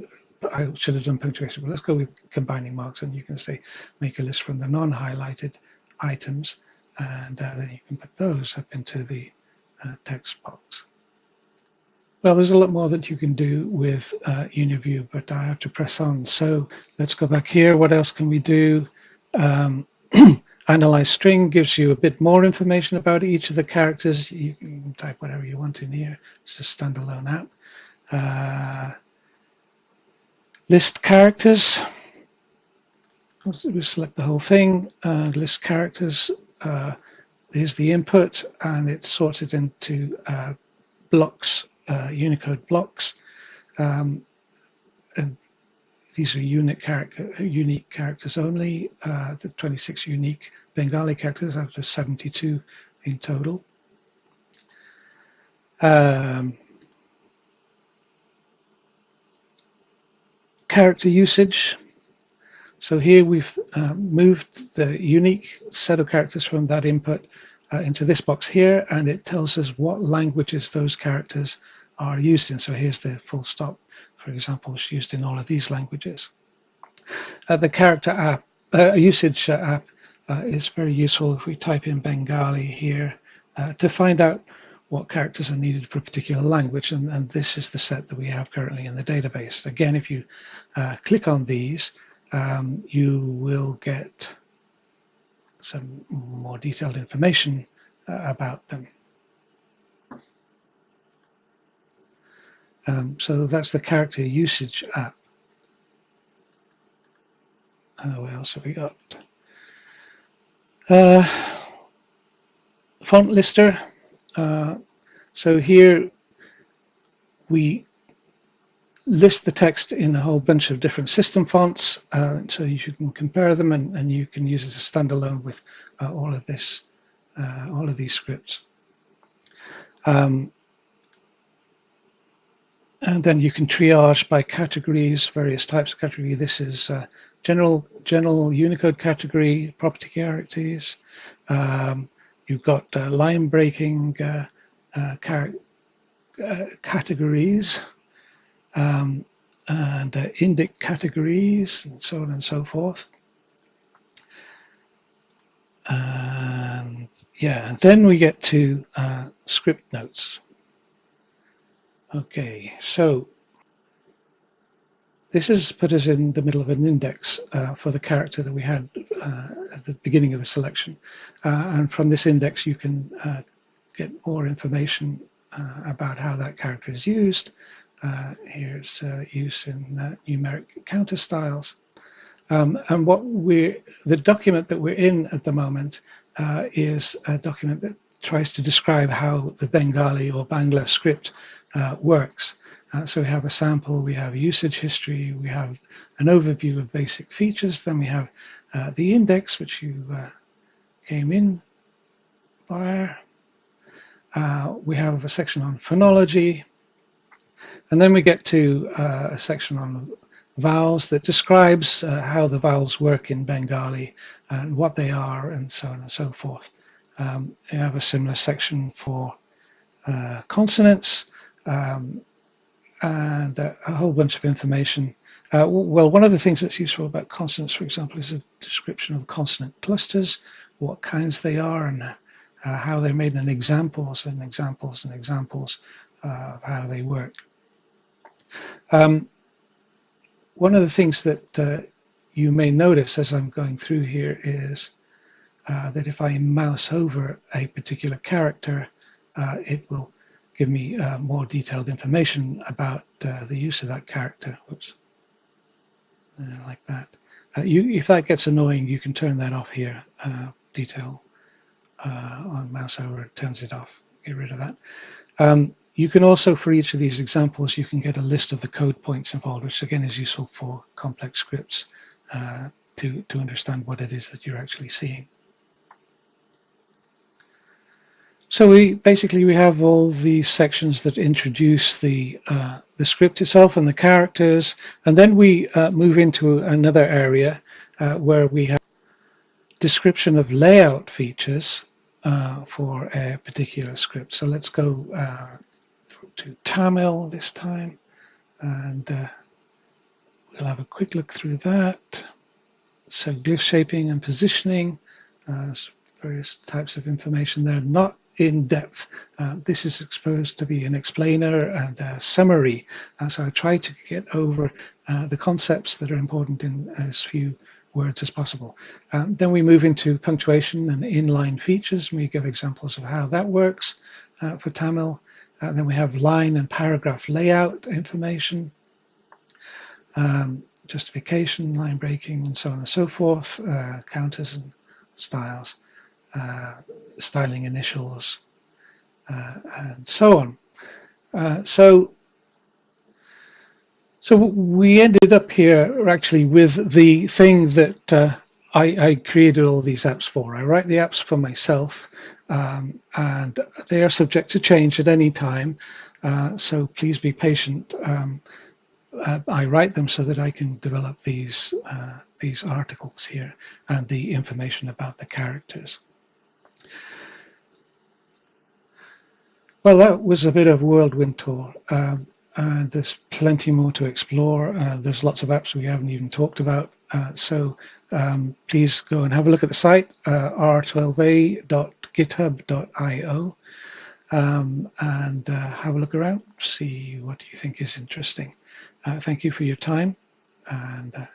I should have done punctuation, but let's go with combining marks, and you can say make a list from the non-highlighted items, and then you can put those up into the text box. Well, there's a lot more that you can do with UniView, but I have to press on. So let's go back here. What else can we do? Analyze string gives you a bit more information about each of the characters. You can type whatever you want in here. It's a standalone app. List characters. We select the whole thing. List characters. Here's the input, and it's sorted into blocks. Unicode blocks, and these are unique characters only. The 26 unique Bengali characters out of 72 in total. Character usage. So here we've moved the unique set of characters from that input into this box here, and it tells us what languages those characters are used in. So here's the full stop, for example, is used in all of these languages. The character app, usage app is very useful if we type in Bengali here to find out what characters are needed for a particular language, and this is the set that we have currently in the database. Again, if you click on these, you will get some more detailed information about them. So that's the character usage app. What else have we got? Font lister. So here we list the text in a whole bunch of different system fonts, so you can compare them, and you can use it as standalone with all of these scripts. And then you can triage by categories, various types of category. This is general Unicode category, property characters. You've got line breaking categories, and indic categories, and so on and so forth. And yeah, and then we get to script notes. Okay, so this has put us in the middle of an index for the character that we had at the beginning of the selection. And from this index, you can get more information about how that character is used. Here's use in numeric counter styles. And the document that we're in at the moment is a document that tries to describe how the Bengali or Bangla script works. So we have a sample, we have usage history, we have an overview of basic features, then we have the index, which you came in by. We have a section on phonology, and then we get to a section on vowels that describes how the vowels work in Bengali and what they are and so on and so forth. We have a similar section for consonants and a whole bunch of information. Well, one of the things that's useful about consonants, for example, is a description of consonant clusters, what kinds they are, and how they're made, and examples and examples and examples of how they work. One of the things that you may notice as I'm going through here is that if I mouse over a particular character, it will give me more detailed information about the use of that character. Whoops. Like that. If that gets annoying, you can turn that off here. Detail on mouse over, it turns it off. Get rid of that. You can also, for each of these examples, you can get a list of the code points involved, which again is useful for complex scripts to understand what it is that you're actually seeing. So we have all these sections that introduce the script itself and the characters, and then we move into another area where we have description of layout features for a particular script. So let's go to Tamil this time, and we'll have a quick look through that. So glyph shaping and positioning, various types of information there, not in depth. This is supposed to be an explainer and a summary. So I try to get over the concepts that are important in as few words as possible. Then we move into punctuation and inline features, and we give examples of how that works for Tamil. Then we have line and paragraph layout information, justification, line breaking, and so on and so forth, counters and styles, styling initials, and so on. So we ended up here actually with the thing that I created all these apps for. I write the apps for myself, and they are subject to change at any time. So please be patient. I write them so that I can develop these articles here and the information about the characters. Well, that was a bit of a whirlwind tour. And there's plenty more to explore. There's lots of apps we haven't even talked about. So please go and have a look at the site, r12a.github.io, and have a look around, see what you think is interesting. Thank you for your time, and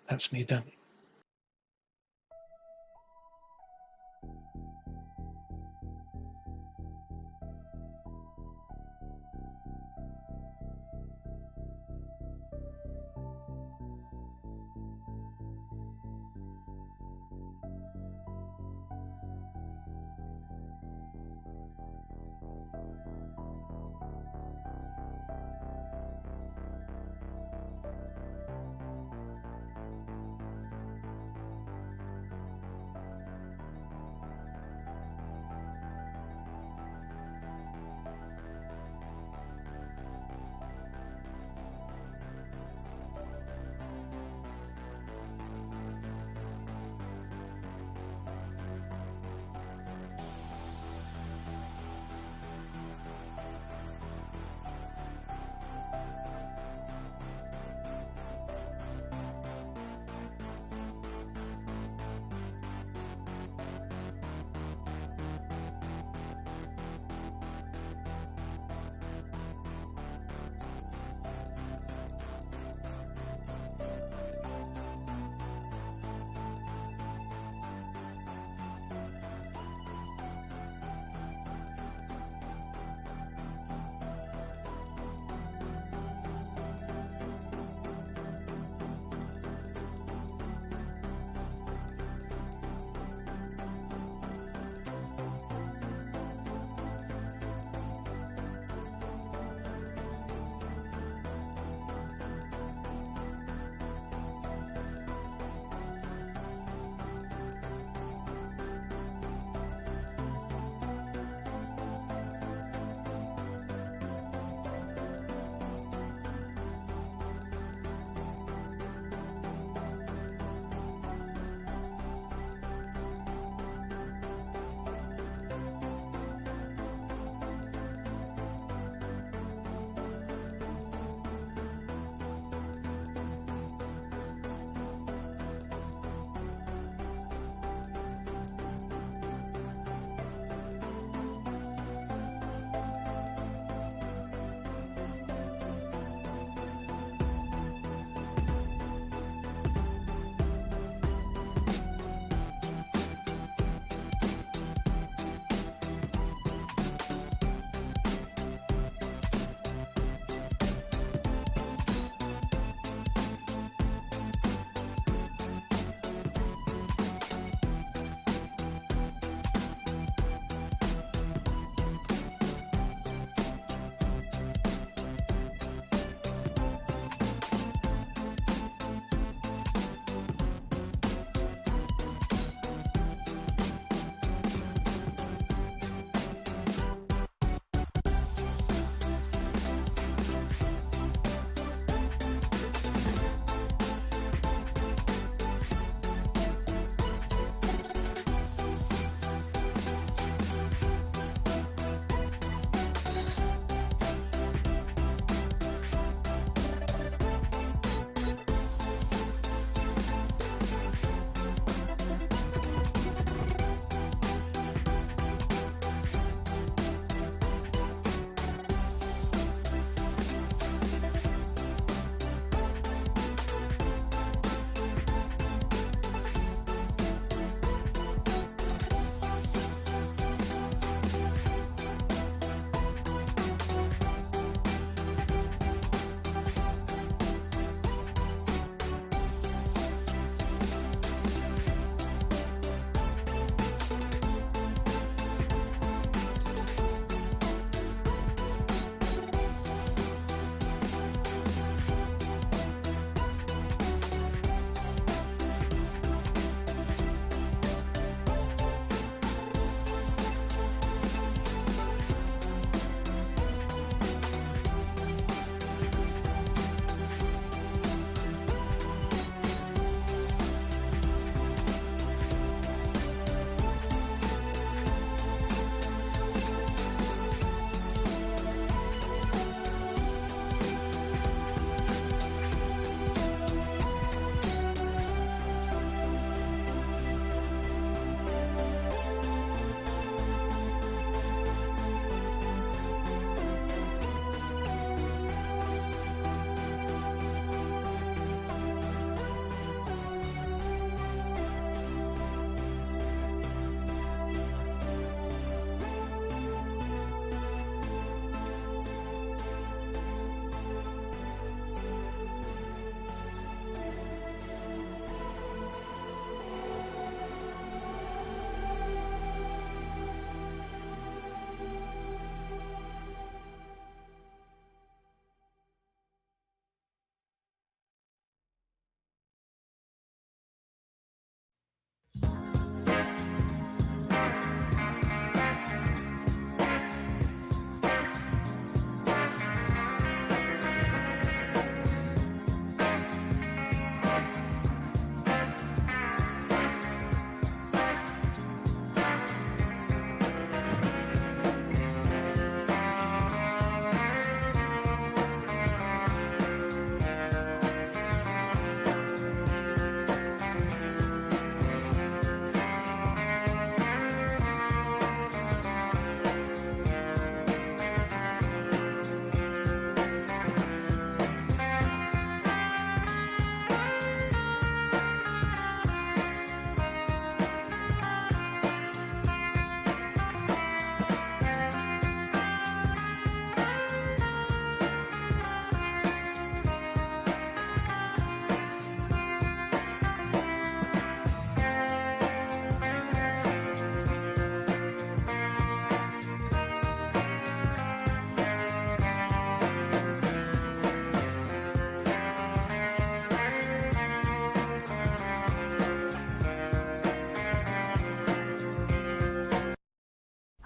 that's me done.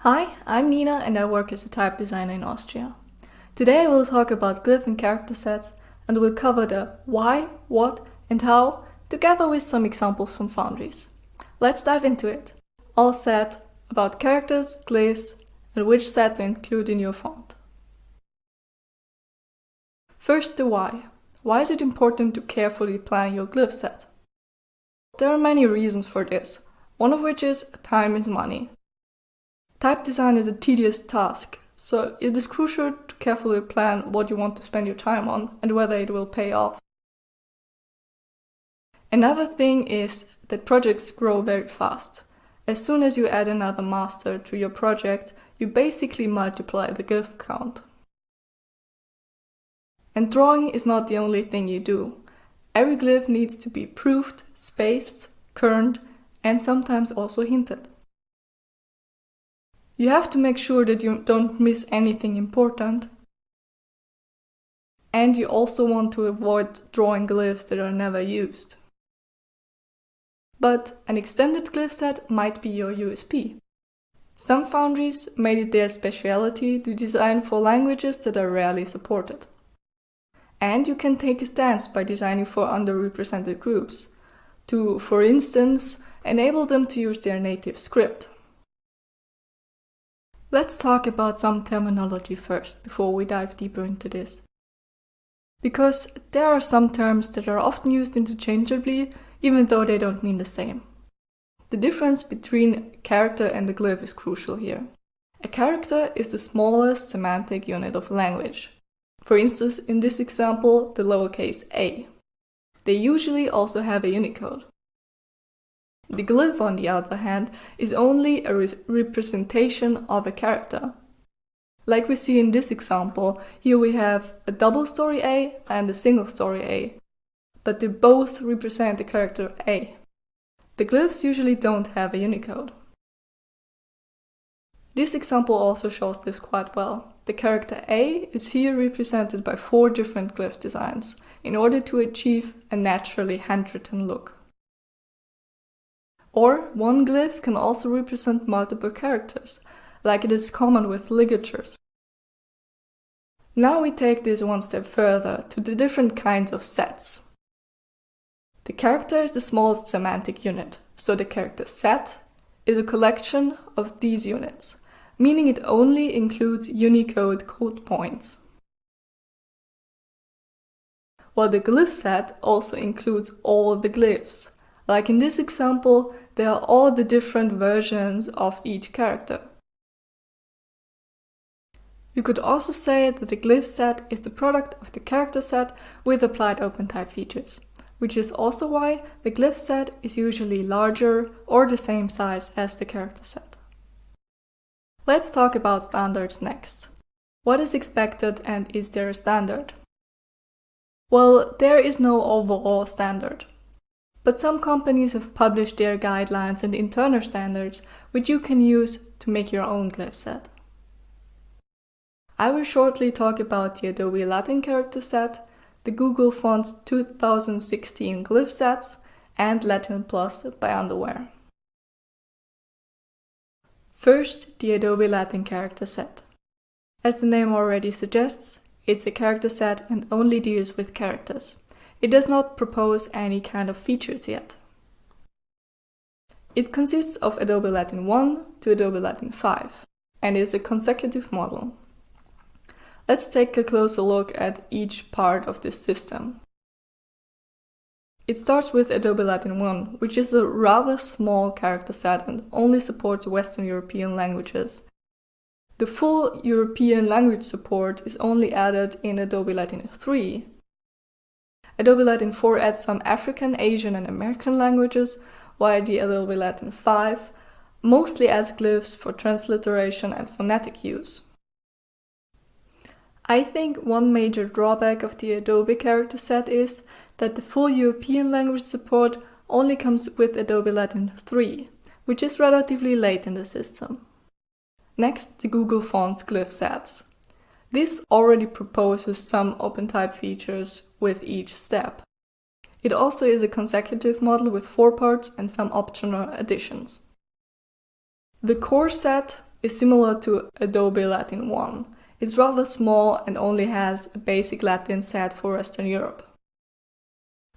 Hi, I'm Nina and I work as a type designer in Austria. Today I will talk about glyph and character sets and will cover the why, what and how together with some examples from Foundries. Let's dive into it. All set about characters, glyphs and which set to include in your font. First, the why. Why is it important to carefully plan your glyph set? There are many reasons for this, one of which is time is money. Type design is a tedious task, so it is crucial to carefully plan what you want to spend your time on and whether it will pay off. Another thing is that projects grow very fast. As soon as you add another master to your project, you basically multiply the glyph count. And drawing is not the only thing you do. Every glyph needs to be proofed, spaced, kerned, and sometimes also hinted. You have to make sure that you don't miss anything important. And you also want to avoid drawing glyphs that are never used. But an extended glyph set might be your USP. Some foundries made it their specialty to design for languages that are rarely supported. And you can take a stance by designing for underrepresented groups, to, for instance, enable them to use their native script. Let's talk about some terminology first, before we dive deeper into this. Because there are some terms that are often used interchangeably, even though they don't mean the same. The difference between character and the glyph is crucial here. A character is the smallest semantic unit of language. For instance, in this example, the lowercase a. They usually also have a Unicode. The glyph, on the other hand, is only a representation of a character. Like we see in this example, here we have a double story A and a single story A, but they both represent the character A. The glyphs usually don't have a Unicode. This example also shows this quite well. The character A is here represented by 4 different glyph designs in order to achieve a naturally handwritten look. Or one glyph can also represent multiple characters, like it is common with ligatures. Now we take this one step further to the different kinds of sets. The character is the smallest semantic unit, so the character set is a collection of these units, meaning it only includes Unicode code points. While the glyph set also includes all the glyphs. Like in this example, there are all the different versions of each character. You could also say that the glyph set is the product of the character set with applied OpenType features, which is also why the glyph set is usually larger or the same size as the character set. Let's talk about standards next. What is expected and is there a standard? Well, there is no overall standard. But some companies have published their guidelines and internal standards, which you can use to make your own glyph set. I will shortly talk about the Adobe Latin character set, the Google Fonts 2016 glyph sets, and Latin Plus by Underwear. First, the Adobe Latin character set. As the name already suggests, it's a character set and only deals with characters. It does not propose any kind of features yet. It consists of Adobe Latin 1 to Adobe Latin 5 and is a consecutive model. Let's take a closer look at each part of this system. It starts with Adobe Latin 1, which is a rather small character set and only supports Western European languages. The full European language support is only added in Adobe Latin 3. Adobe Latin 4 adds some African, Asian and American languages, while the Adobe Latin 5 mostly adds glyphs for transliteration and phonetic use. I think one major drawback of the Adobe character set is that the full European language support only comes with Adobe Latin 3, which is relatively late in the system. Next, the Google Fonts glyph sets. This already proposes some OpenType features with each step. It also is a consecutive model with 4 parts and some optional additions. The core set is similar to Adobe Latin 1. It's rather small and only has a basic Latin set for Western Europe.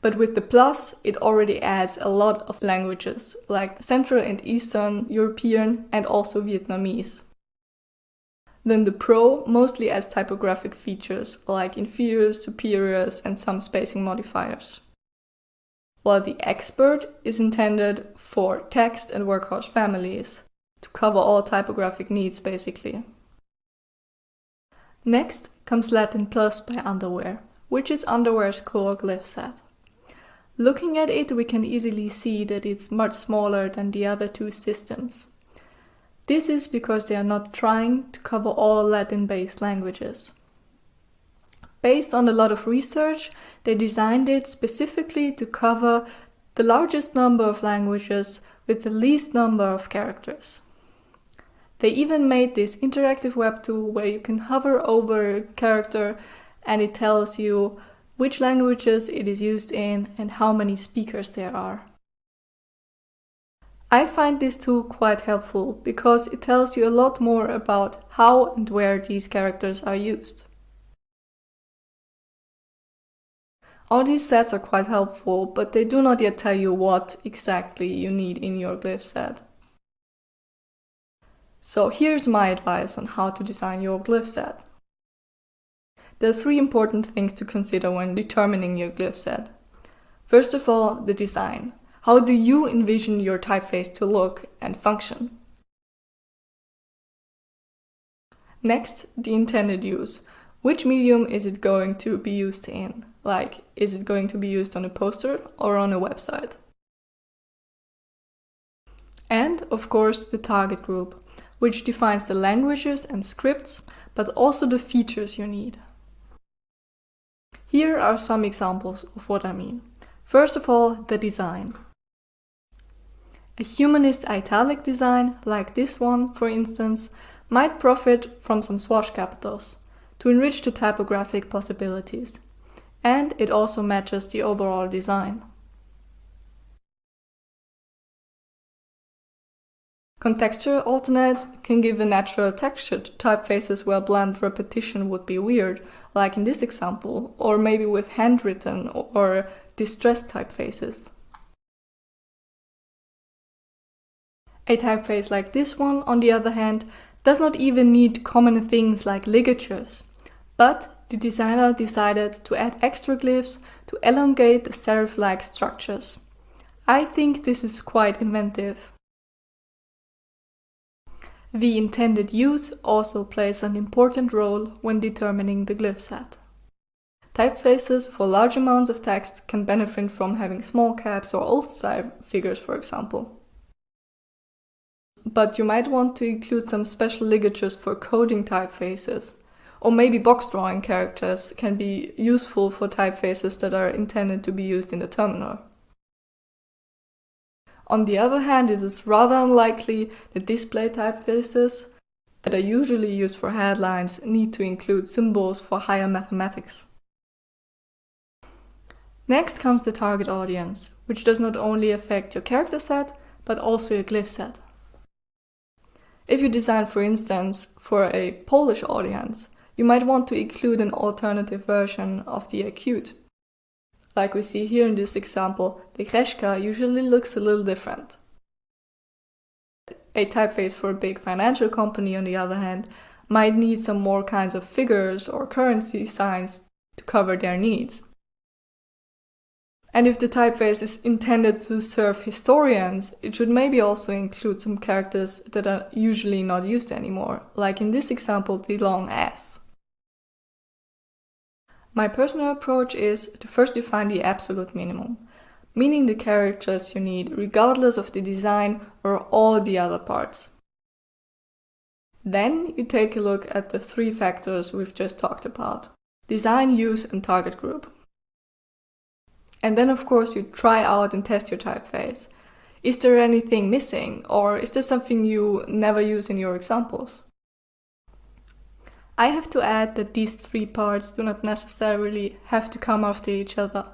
But with the Plus, it already adds a lot of languages, like Central and Eastern European and also Vietnamese. Then the Pro mostly adds typographic features, like inferiors, superiors, and some spacing modifiers. While the Expert is intended for text and workhorse families, to cover all typographic needs basically. Next comes Latin Plus by Underwear, which is Underwear's core glyph set. Looking at it, we can easily see that it's much smaller than the other two systems. This is because they are not trying to cover all Latin-based languages. Based on a lot of research, they designed it specifically to cover the largest number of languages with the least number of characters. They even made this interactive web tool where you can hover over a character and it tells you which languages it is used in and how many speakers there are. I find this tool quite helpful because it tells you a lot more about how and where these characters are used. All these sets are quite helpful, but they do not yet tell you what exactly you need in your glyph set. So here's my advice on how to design your glyph set. There are three important things to consider when determining your glyph set. First of all, the design. How do you envision your typeface to look and function? Next, the intended use. Which medium is it going to be used in? Like, is it going to be used on a poster or on a website? And, of course, the target group, which defines the languages and scripts, but also the features you need. Here are some examples of what I mean. First of all, the design. A humanist italic design, like this one, for instance, might profit from some swatch capitals to enrich the typographic possibilities, and it also matches the overall design. Contextual alternates can give a natural texture to typefaces where blunt repetition would be weird, like in this example, or maybe with handwritten or distressed typefaces. A typeface like this one, on the other hand, does not even need common things like ligatures, but the designer decided to add extra glyphs to elongate the serif-like structures. I think this is quite inventive. The intended use also plays an important role when determining the glyph set. Typefaces for large amounts of text can benefit from having small caps or old-style figures, for example. But you might want to include some special ligatures for coding typefaces, or maybe box drawing characters can be useful for typefaces that are intended to be used in the terminal. On the other hand, it is rather unlikely that display typefaces that are usually used for headlines need to include symbols for higher mathematics. Next comes the target audience, which does not only affect your character set, but also your glyph set. If you design, for instance, for a Polish audience, you might want to include an alternative version of the acute. Like we see here in this example, the Greszka usually looks a little different. A typeface for a big financial company, on the other hand, might need some more kinds of figures or currency signs to cover their needs. And if the typeface is intended to serve historians, it should maybe also include some characters that are usually not used anymore, like in this example, the long S. My personal approach is to first define the absolute minimum, meaning the characters you need regardless of the design or all the other parts. Then you take a look at the three factors we've just talked about: design, use, and target group. And then of course you try out and test your typeface. Is there anything missing, or is there something you never use in your examples? I have to add that these three parts do not necessarily have to come after each other,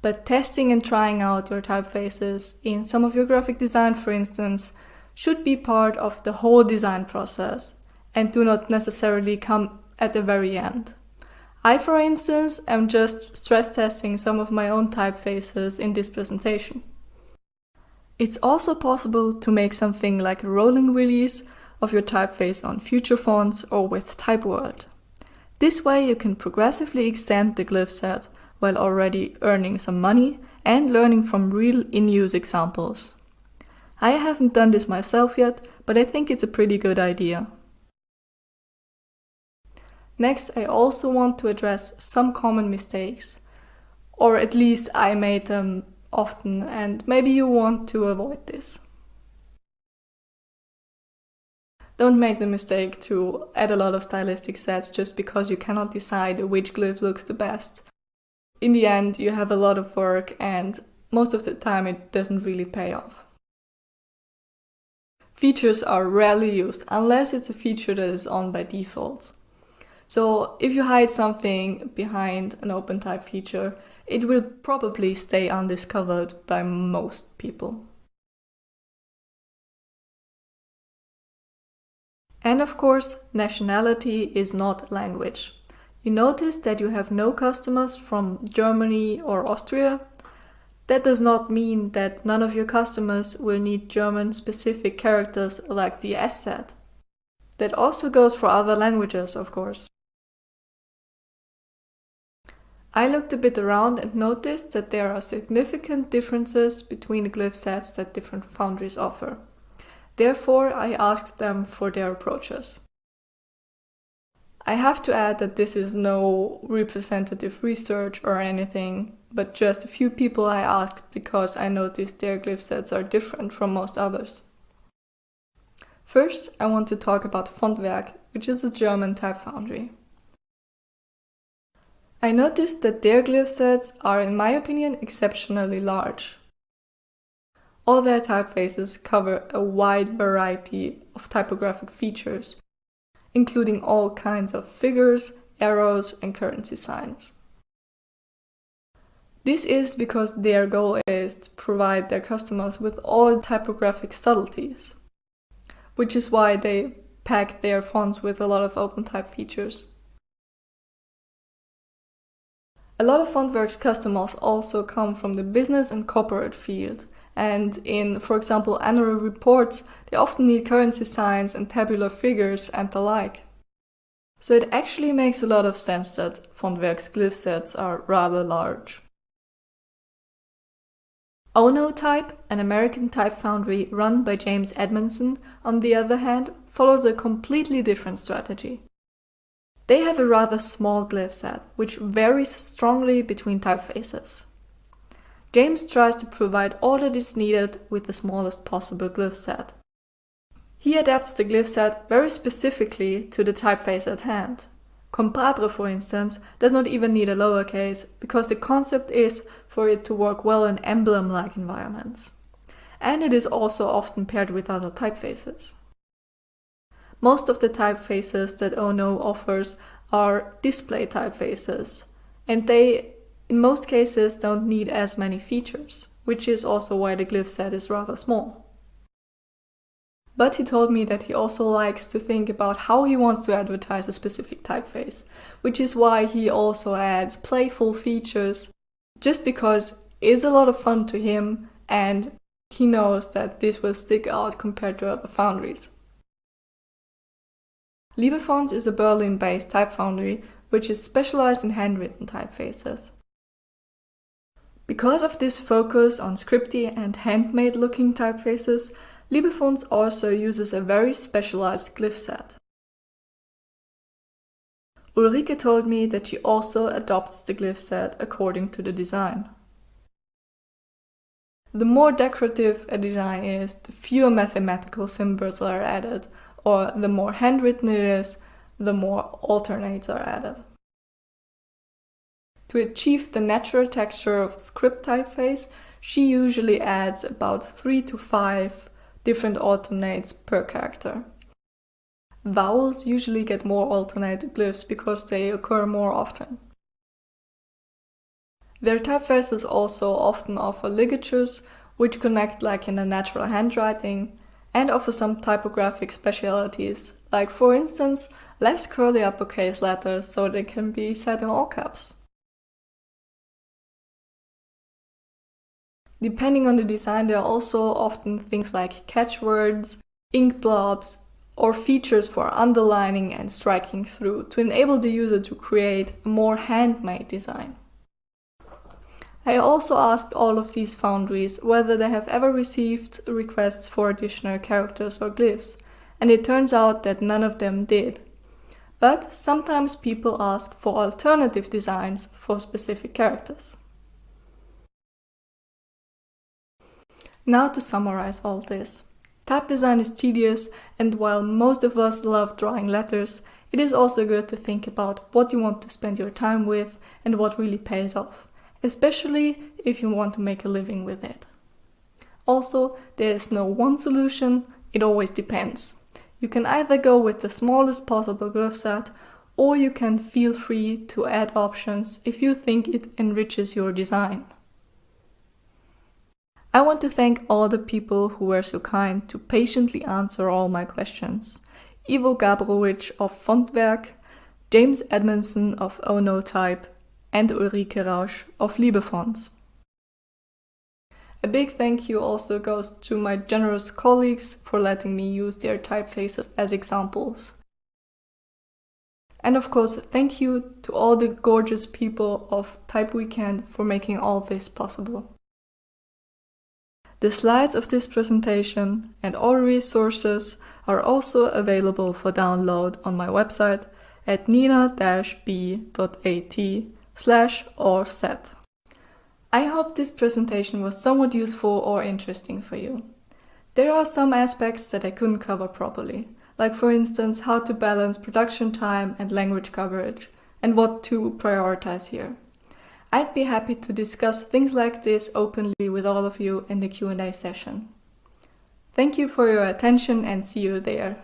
but testing and trying out your typefaces in some of your graphic design, for instance, should be part of the whole design process and do not necessarily come at the very end. I, for instance, am just stress testing some of my own typefaces in this presentation. It's also possible to make something like a rolling release of your typeface on future fonts or with TypeWorld. This way you can progressively extend the glyph set while already earning some money and learning from real in-use examples. I haven't done this myself yet, but I think it's a pretty good idea. Next, I also want to address some common mistakes, or at least I made them often, and maybe you want to avoid this. Don't make the mistake to add a lot of stylistic sets just because you cannot decide which glyph looks the best. In the end, you have a lot of work and most of the time it doesn't really pay off. Features are rarely used unless it's a feature that is on by default. So if you hide something behind an OpenType feature, it will probably stay undiscovered by most people. And of course, nationality is not language. You notice that you have no customers from Germany or Austria. That does not mean that none of your customers will need German-specific characters like the S set. That also goes for other languages, of course. I looked a bit around and noticed that there are significant differences between the glyph sets that different foundries offer. Therefore, I asked them for their approaches. I have to add that this is no representative research or anything, but just a few people I asked because I noticed their glyph sets are different from most others. First, I want to talk about Fontwerk, which is a German type foundry. I noticed that their glyph sets are, in my opinion, exceptionally large. All their typefaces cover a wide variety of typographic features, including all kinds of figures, arrows, and currency signs. This is because their goal is to provide their customers with all typographic subtleties, which is why they pack their fonts with a lot of OpenType features. A lot of Fontwerk's customers also come from the business and corporate field, and in, for example, annual reports, they often need currency signs and tabular figures and the like. So it actually makes a lot of sense that Fontwerk's glyph sets are rather large. Onotype, an American type foundry run by James Edmondson, on the other hand, follows a completely different strategy. They have a rather small glyph set, which varies strongly between typefaces. James tries to provide all that is needed with the smallest possible glyph set. He adapts the glyph set very specifically to the typeface at hand. Compadre, for instance, does not even need a lowercase, because the concept is for it to work well in emblem-like environments. And it is also often paired with other typefaces. Most of the typefaces that Ono offers are display typefaces, and they, in most cases, don't need as many features, which is also why the glyph set is rather small. But he told me that he also likes to think about how he wants to advertise a specific typeface, which is why he also adds playful features, just because it's a lot of fun to him and he knows that this will stick out compared to other foundries. Liebefonts is a Berlin-based type foundry which is specialized in handwritten typefaces. Because of this focus on scripty and handmade-looking typefaces, Liebefonts also uses a very specialized glyph set. Ulrike told me that she also adopts the glyph set according to the design. The more decorative a design is, the fewer mathematical symbols are added, or the more handwritten it is, the more alternates are added. To achieve the natural texture of the script typeface, she usually adds about 3 to 5 different alternates per character. Vowels usually get more alternate glyphs because they occur more often. Their typefaces also often offer ligatures, which connect like in a natural handwriting, and offer some typographic specialities, like for instance, less curly uppercase letters so they can be set in all caps. Depending on the design, there are also often things like catchwords, ink blobs, or features for underlining and striking through to enable the user to create a more handmade design. I also asked all of these foundries whether they have ever received requests for additional characters or glyphs, and it turns out that none of them did. But sometimes people ask for alternative designs for specific characters. Now to summarize all this. Type design is tedious, and while most of us love drawing letters, it is also good to think about what you want to spend your time with and what really pays off, especially if you want to make a living with it. Also, there is no one solution, it always depends. You can either go with the smallest possible glyph set, or you can feel free to add options if you think it enriches your design. I want to thank all the people who were so kind to patiently answer all my questions. Ivo Gabrowicz of Fontwerk, James Edmondson of Oh No Type, and Ulrike Rausch of Liebefonts. A big thank you also goes to my generous colleagues for letting me use their typefaces as examples. And of course, thank you to all the gorgeous people of TypeWknd for making all this possible. The slides of this presentation and all resources are also available for download on my website at nina-b.at/orset. I hope this presentation was somewhat useful or interesting for you. There are some aspects that I couldn't cover properly, like for instance how to balance production time and language coverage, and what to prioritize here. I'd be happy to discuss things like this openly with all of you in the Q&A session. Thank you for your attention and see you there.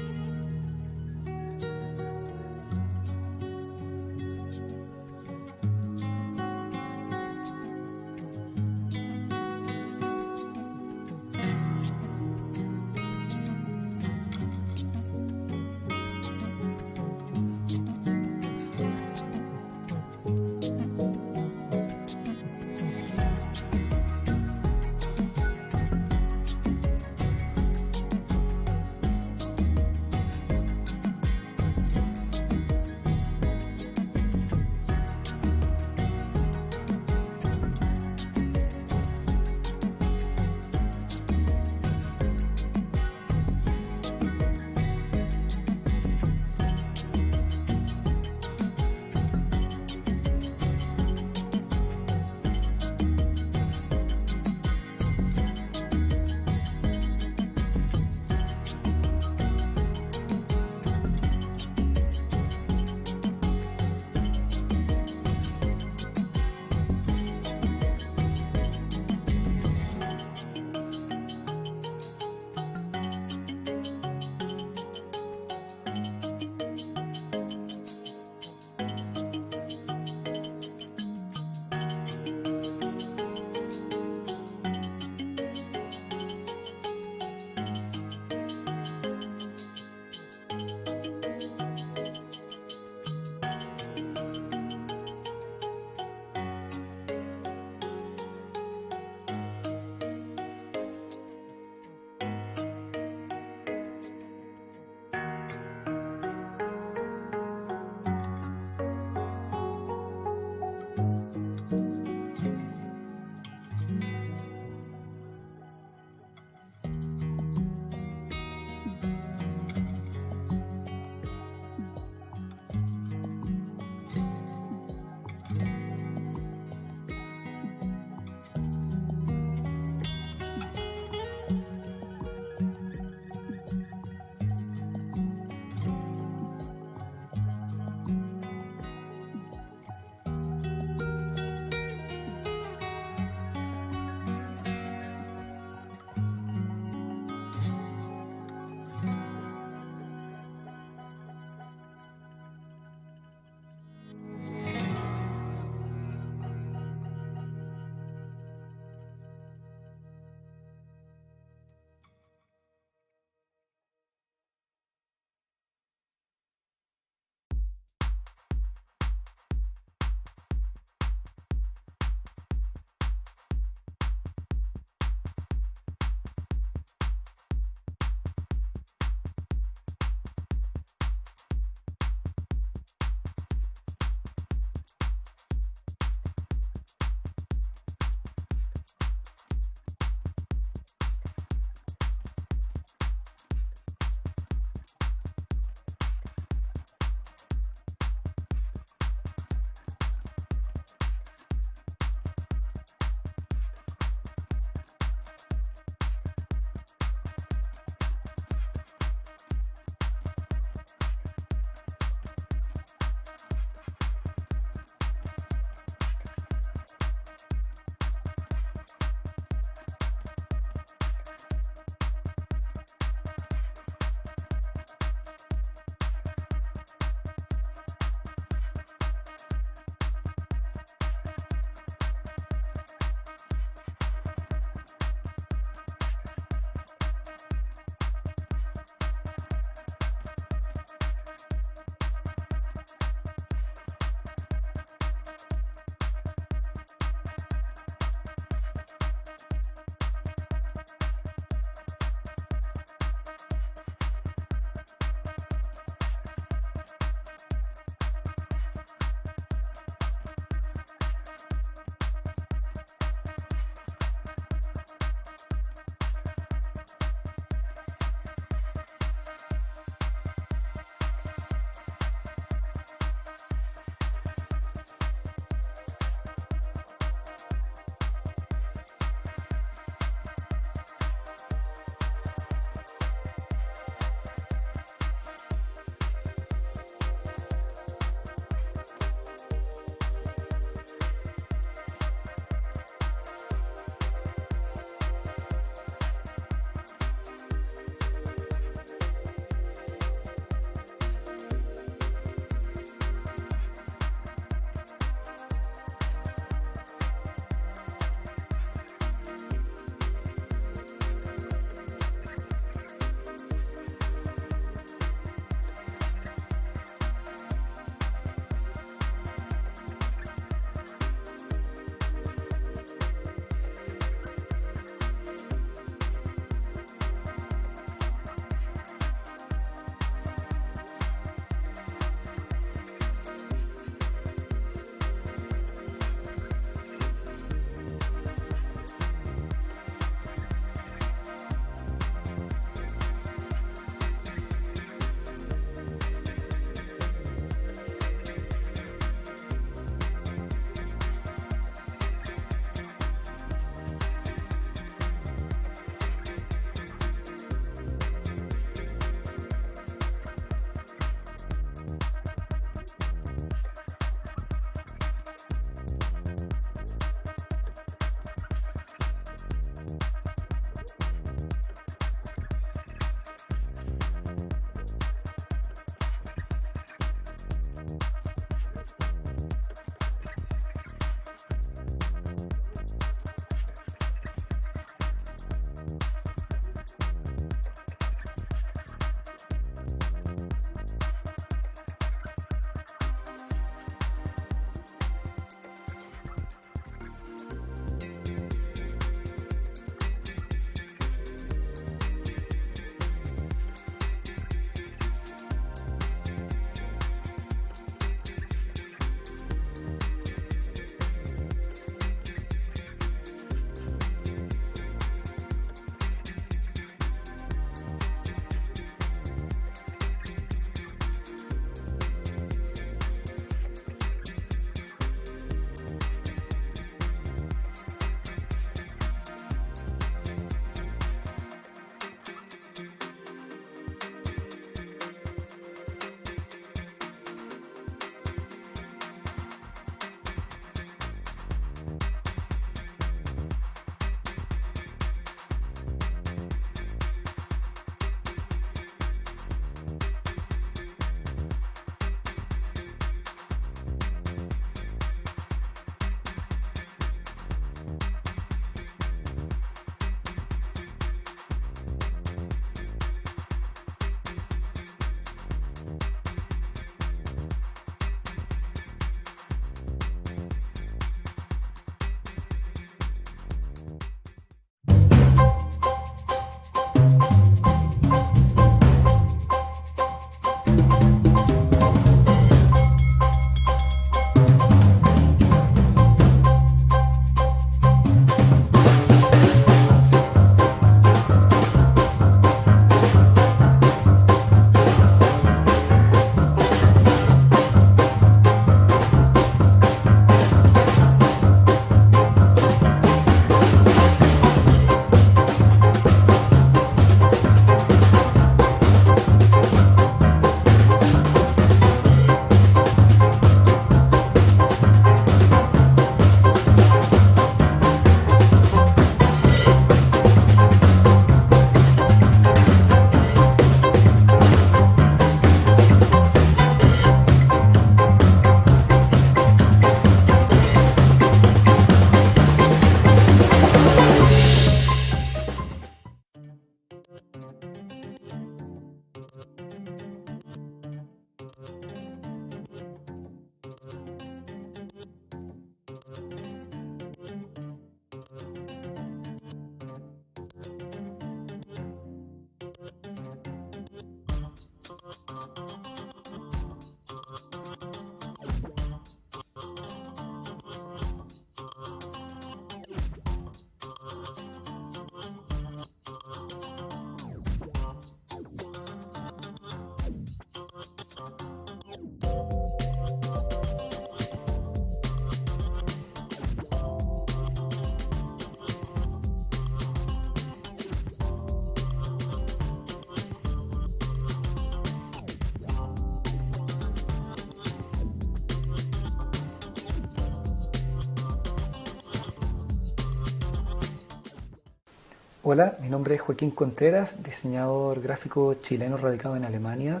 Hola, mi nombre es Joaquín Contreras, diseñador gráfico chileno radicado en Alemania.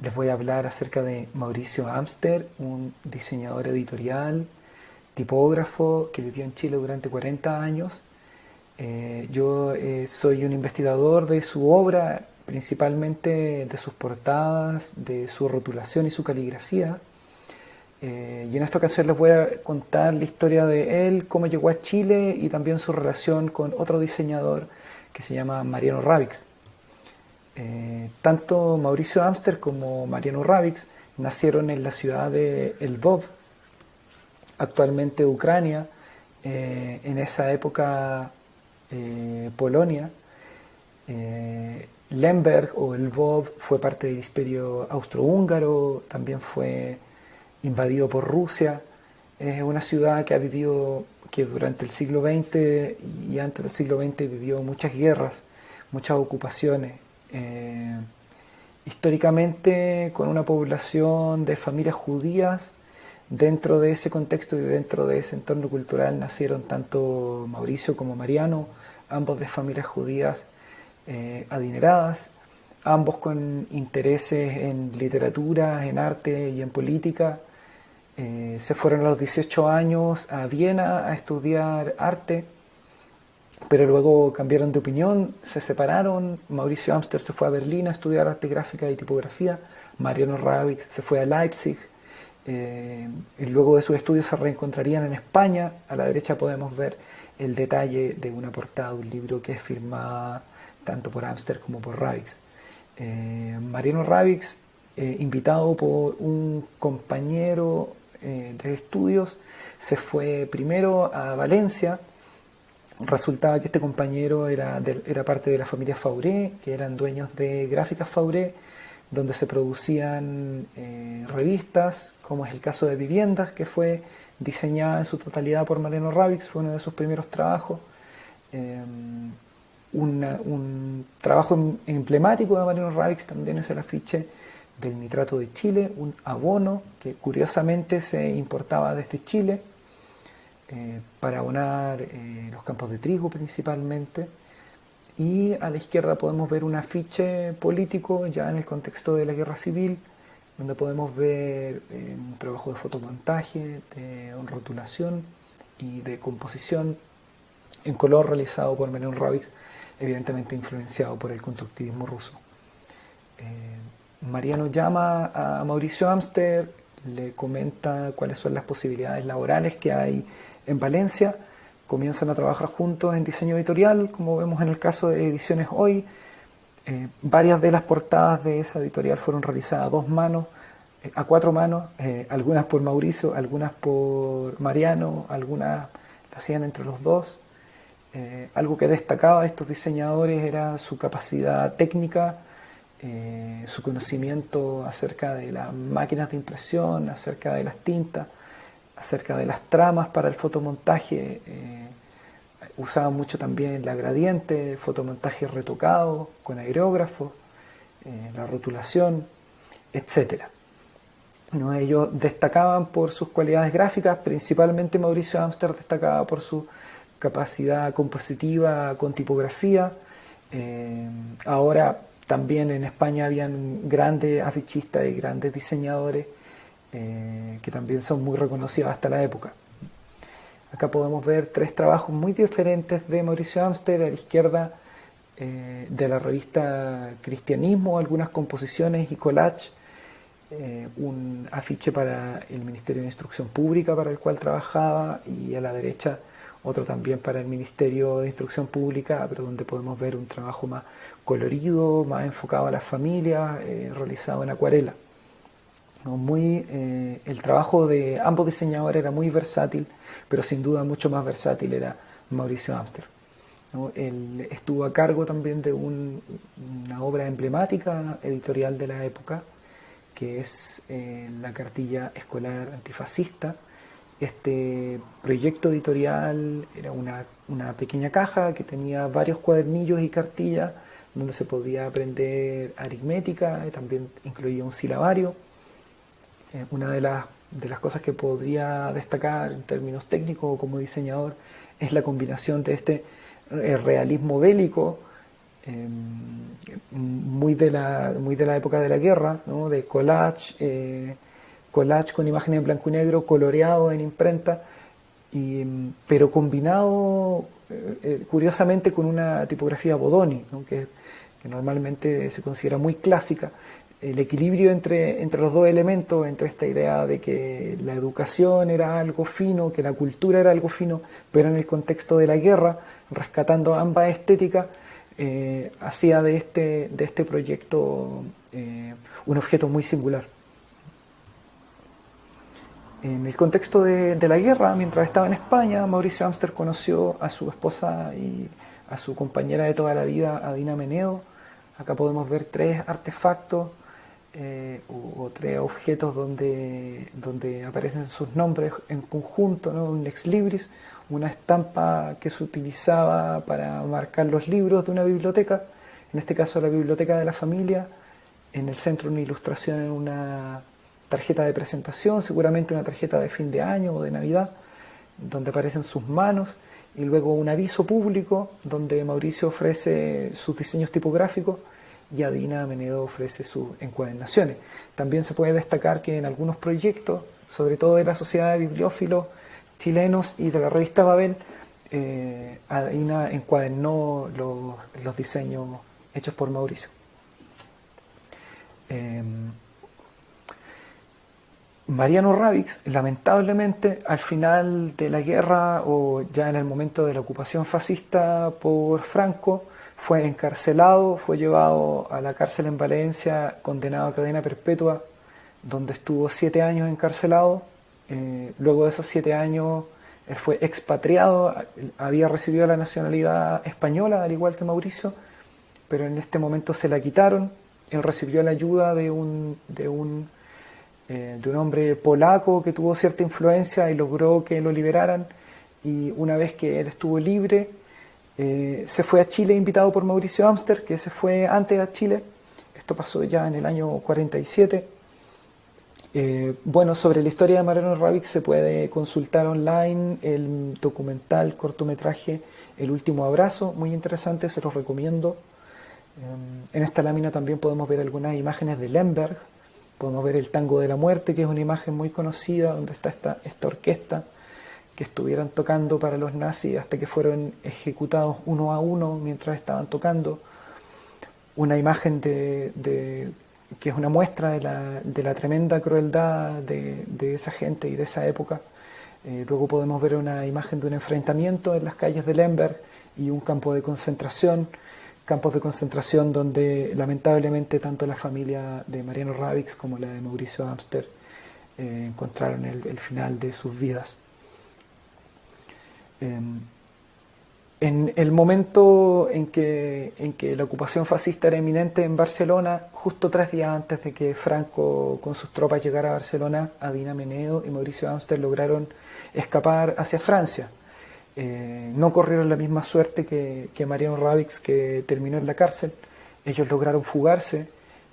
Les voy a hablar acerca de Mauricio Asmter, un diseñador editorial, tipógrafo que vivió en Chile durante 40 años. Yo soy un investigador de su obra, principalmente de sus portadas, de su rotulación y su caligrafía. Y en esta ocasión les voy a contar la historia de él, cómo llegó a Chile y también su relación con otro diseñador que se llama Mariano Ravix. Tanto Mauricio Asmter como Mariano Ravix nacieron en la ciudad de Lvov, actualmente Ucrania, en esa época Polonia. Lemberg o Lvov fue parte del Imperio Austrohúngaro, también fue invadido por Rusia. Es una ciudad que ha vivido, que durante el siglo XX y antes del siglo XX vivió muchas guerras, muchas ocupaciones. Históricamente con una población de familias judías. Dentro de ese contexto y dentro de ese entorno cultural nacieron tanto Mauricio como Mariano, ambos de familias judías adineradas, ambos con intereses en literatura, en arte y en política. Se fueron a los 18 años a Viena a estudiar arte, pero luego cambiaron de opinión, se separaron. Mauricio Asmter se fue a Berlín a estudiar arte gráfica y tipografía, Mariano Ravix se fue a Leipzig. Y luego de sus estudios se reencontrarían en España. A la derecha podemos ver el detalle de una portada de un libro que es firmada tanto por Asmter como por Ravix. Mariano Ravix, invitado por un compañero de estudios, se fue primero a Valencia. Resultaba que este compañero era parte de la familia Fauré, que eran dueños de Gráficas Fauré, donde se producían revistas, como es el caso de Viviendas, que fue diseñada en su totalidad por Mariano Ravix, fue uno de sus primeros trabajos. Un trabajo emblemático de Mariano Ravix también es el afiche del nitrato de Chile, un abono que curiosamente se importaba desde Chile para abonar los campos de trigo principalmente. Y a la izquierda podemos ver un afiche político ya en el contexto de la guerra civil, donde podemos ver un trabajo de fotomontaje, de rotulación y de composición en color realizado por Mariano Ravix, evidentemente influenciado por el constructivismo ruso. Mariano llama a Mauricio Asmter, le comenta cuáles son las posibilidades laborales que hay en Valencia. Comienzan a trabajar juntos en diseño editorial, como vemos en el caso de Ediciones Hoy. Varias de las portadas de esa editorial fueron realizadas a cuatro manos, algunas por Mauricio, algunas por Mariano, algunas las hacían entre los dos. Algo que destacaba de estos diseñadores era su capacidad técnica, su conocimiento acerca de las máquinas de impresión, acerca de las tintas, acerca de las tramas para el fotomontaje. Usaban mucho también la gradiente, fotomontaje retocado con aerógrafo, la rotulación, etc. Ellos destacaban por sus cualidades gráficas, principalmente Mauricio Asmter destacaba por su capacidad compositiva con tipografía. Ahora también en España habían grandes afichistas y grandes diseñadores que también son muy reconocidos hasta la época. Acá podemos ver tres trabajos muy diferentes de Mauricio Asmter. A la izquierda de la revista Cristianismo, algunas composiciones y collage, un afiche para el Ministerio de Instrucción Pública para el cual trabajaba, y a la derecha otro también para el Ministerio de Instrucción Pública, pero donde podemos ver un trabajo más colorido, más enfocado a las familias, realizado en acuarela. El trabajo de ambos diseñadores era muy versátil, pero sin duda mucho más versátil era Mauricio Asmter. Él estuvo a cargo también de una obra emblemática editorial de la época, que es la cartilla escolar antifascista. Este proyecto editorial era una pequeña caja que tenía varios cuadernillos y cartillas donde se podía aprender aritmética, y también incluía un silabario. Una de las cosas que podría destacar en términos técnicos o como diseñador es la combinación de este realismo bélico, muy de la época de la guerra, ¿no? De collage, collage con imágenes en blanco y negro, coloreado en imprenta, pero combinado curiosamente con una tipografía Bodoni, ¿no? que normalmente se considera muy clásica. El equilibrio entre los dos elementos, entre esta idea de que la educación era algo fino, que la cultura era algo fino, pero en el contexto de la guerra, rescatando ambas estéticas, hacía de este proyecto un objeto muy singular. En el contexto de la guerra, mientras estaba en España, Mauricio Asmter conoció a su esposa y a su compañera de toda la vida, a Dina Benbrahim. Acá podemos ver 3 artefactos o 3 objetos donde aparecen sus nombres en conjunto, ¿no? Un ex libris, una estampa que se utilizaba para marcar los libros de una biblioteca, en este caso la biblioteca de la familia, en el centro una ilustración en una tarjeta de presentación, seguramente una tarjeta de fin de año o de Navidad, donde aparecen sus manos, y luego un aviso público donde Mauricio ofrece sus diseños tipográficos y a Dina Benbrahim ofrece sus encuadernaciones. También se puede destacar que en algunos proyectos, sobre todo de la Sociedad de Bibliófilos Chilenos y de la revista Babel, a Dina encuadernó los diseños hechos por Mauricio. Mariano Ravix, lamentablemente, al final de la guerra o ya en el momento de la ocupación fascista por Franco, fue encarcelado, fue llevado a la cárcel en Valencia, condenado a cadena perpetua, donde estuvo 7 años encarcelado. Luego de esos 7 años, él fue expatriado, había recibido la nacionalidad española, al igual que Mauricio, pero en este momento se la quitaron. Él recibió la ayuda de un hombre polaco que tuvo cierta influencia y logró que lo liberaran, y una vez que él estuvo libre, se fue a Chile invitado por Mauricio Asmter, que se fue antes a Chile. Esto pasó ya en el año 47. Bueno, sobre la historia de Mariano Ravix se puede consultar online el documental cortometraje El último abrazo, muy interesante, se los recomiendo. En esta lámina también podemos ver algunas imágenes de Lemberg. Podemos ver el Tango de la Muerte, que es una imagen muy conocida, donde está esta orquesta que estuvieron tocando para los nazis hasta que fueron ejecutados uno a uno mientras estaban tocando. Una imagen que es una muestra de la tremenda crueldad de esa gente y de esa época. Luego podemos ver una imagen de un enfrentamiento en las calles de Lemberg y un campo de concentración. Campos de concentración donde lamentablemente tanto la familia de Mariano Ravix como la de Mauricio Asmter encontraron el final de sus vidas. En el momento en que la ocupación fascista era inminente en Barcelona, justo 3 días antes de que Franco con sus tropas llegara a Barcelona, a Dina Benbrahim y Mauricio Asmter lograron escapar hacia Francia. No corrieron la misma suerte que Mariano Ravix, que terminó en la cárcel. Ellos lograron fugarse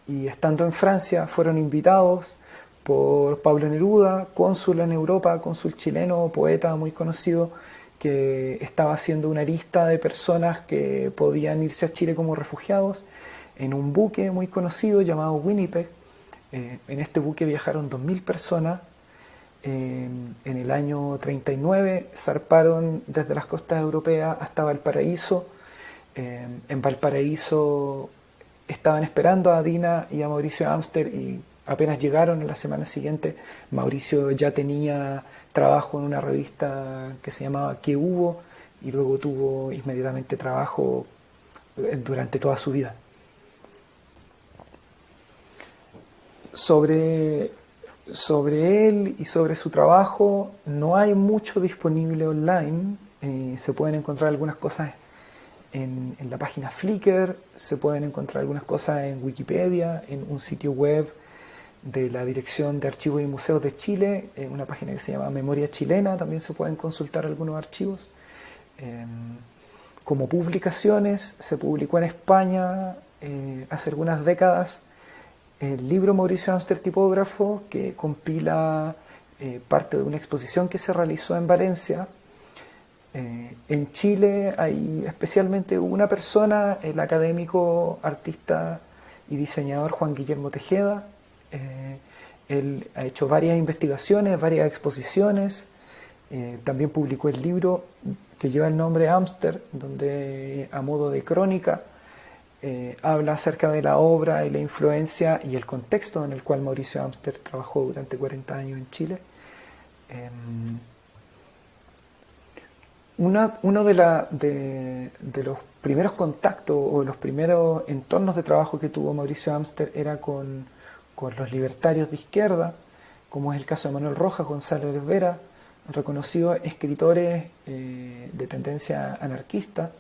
y, estando en Francia, fueron invitados por Pablo Neruda, cónsul en Europa, cónsul chileno, poeta muy conocido, que estaba haciendo una lista de personas que podían irse a Chile como refugiados en un buque muy conocido llamado Winnipeg. En este buque viajaron 2.000 personas. En el año 39 zarparon desde las costas europeas hasta Valparaíso. En Valparaíso estaban esperando a Dina y a Mauricio Asmter, y apenas llegaron en la semana siguiente, Mauricio ya tenía trabajo en una revista que se llamaba ¿Qué hubo? Y luego tuvo inmediatamente trabajo durante toda su vida. Sobre él y sobre su trabajo no hay mucho disponible online. Se pueden encontrar algunas cosas en la página Flickr, se pueden encontrar algunas cosas en Wikipedia, en un sitio web de la Dirección de Archivos y Museos de Chile, en una página que se llama Memoria Chilena, también se pueden consultar algunos archivos. Como publicaciones, se publicó en España hace algunas décadas el libro Mauricio Asmter Tipógrafo, que compila parte de una exposición que se realizó en Valencia, En Chile hay especialmente una persona, el académico, artista y diseñador Juan Guillermo Tejeda. Él ha hecho varias investigaciones, varias exposiciones. También publicó el libro que lleva el nombre Asmter, donde a modo de crónica habla acerca de la obra y la influencia y el contexto en el cual Mauricio Asmter trabajó durante 40 años en Chile. Uno de los primeros contactos o los primeros entornos de trabajo que tuvo Mauricio Asmter era con los libertarios de izquierda, como es el caso de Manuel Rojas, Gonzalo Herrera, reconocidos escritores de tendencia anarquista.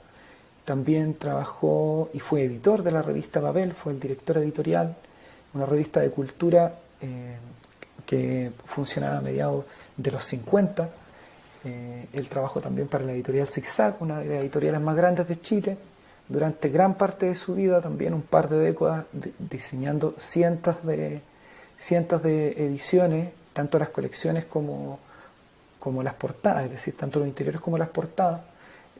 También trabajó y fue editor de la revista Babel, fue el director editorial, una revista de cultura que funcionaba a mediados de los 50. Él trabajó también para la editorial Zigzag, una de las editoriales más grandes de Chile, durante gran parte de su vida, también un par de décadas, diseñando cientos de ediciones, tanto las colecciones como las portadas, es decir, tanto los interiores como las portadas.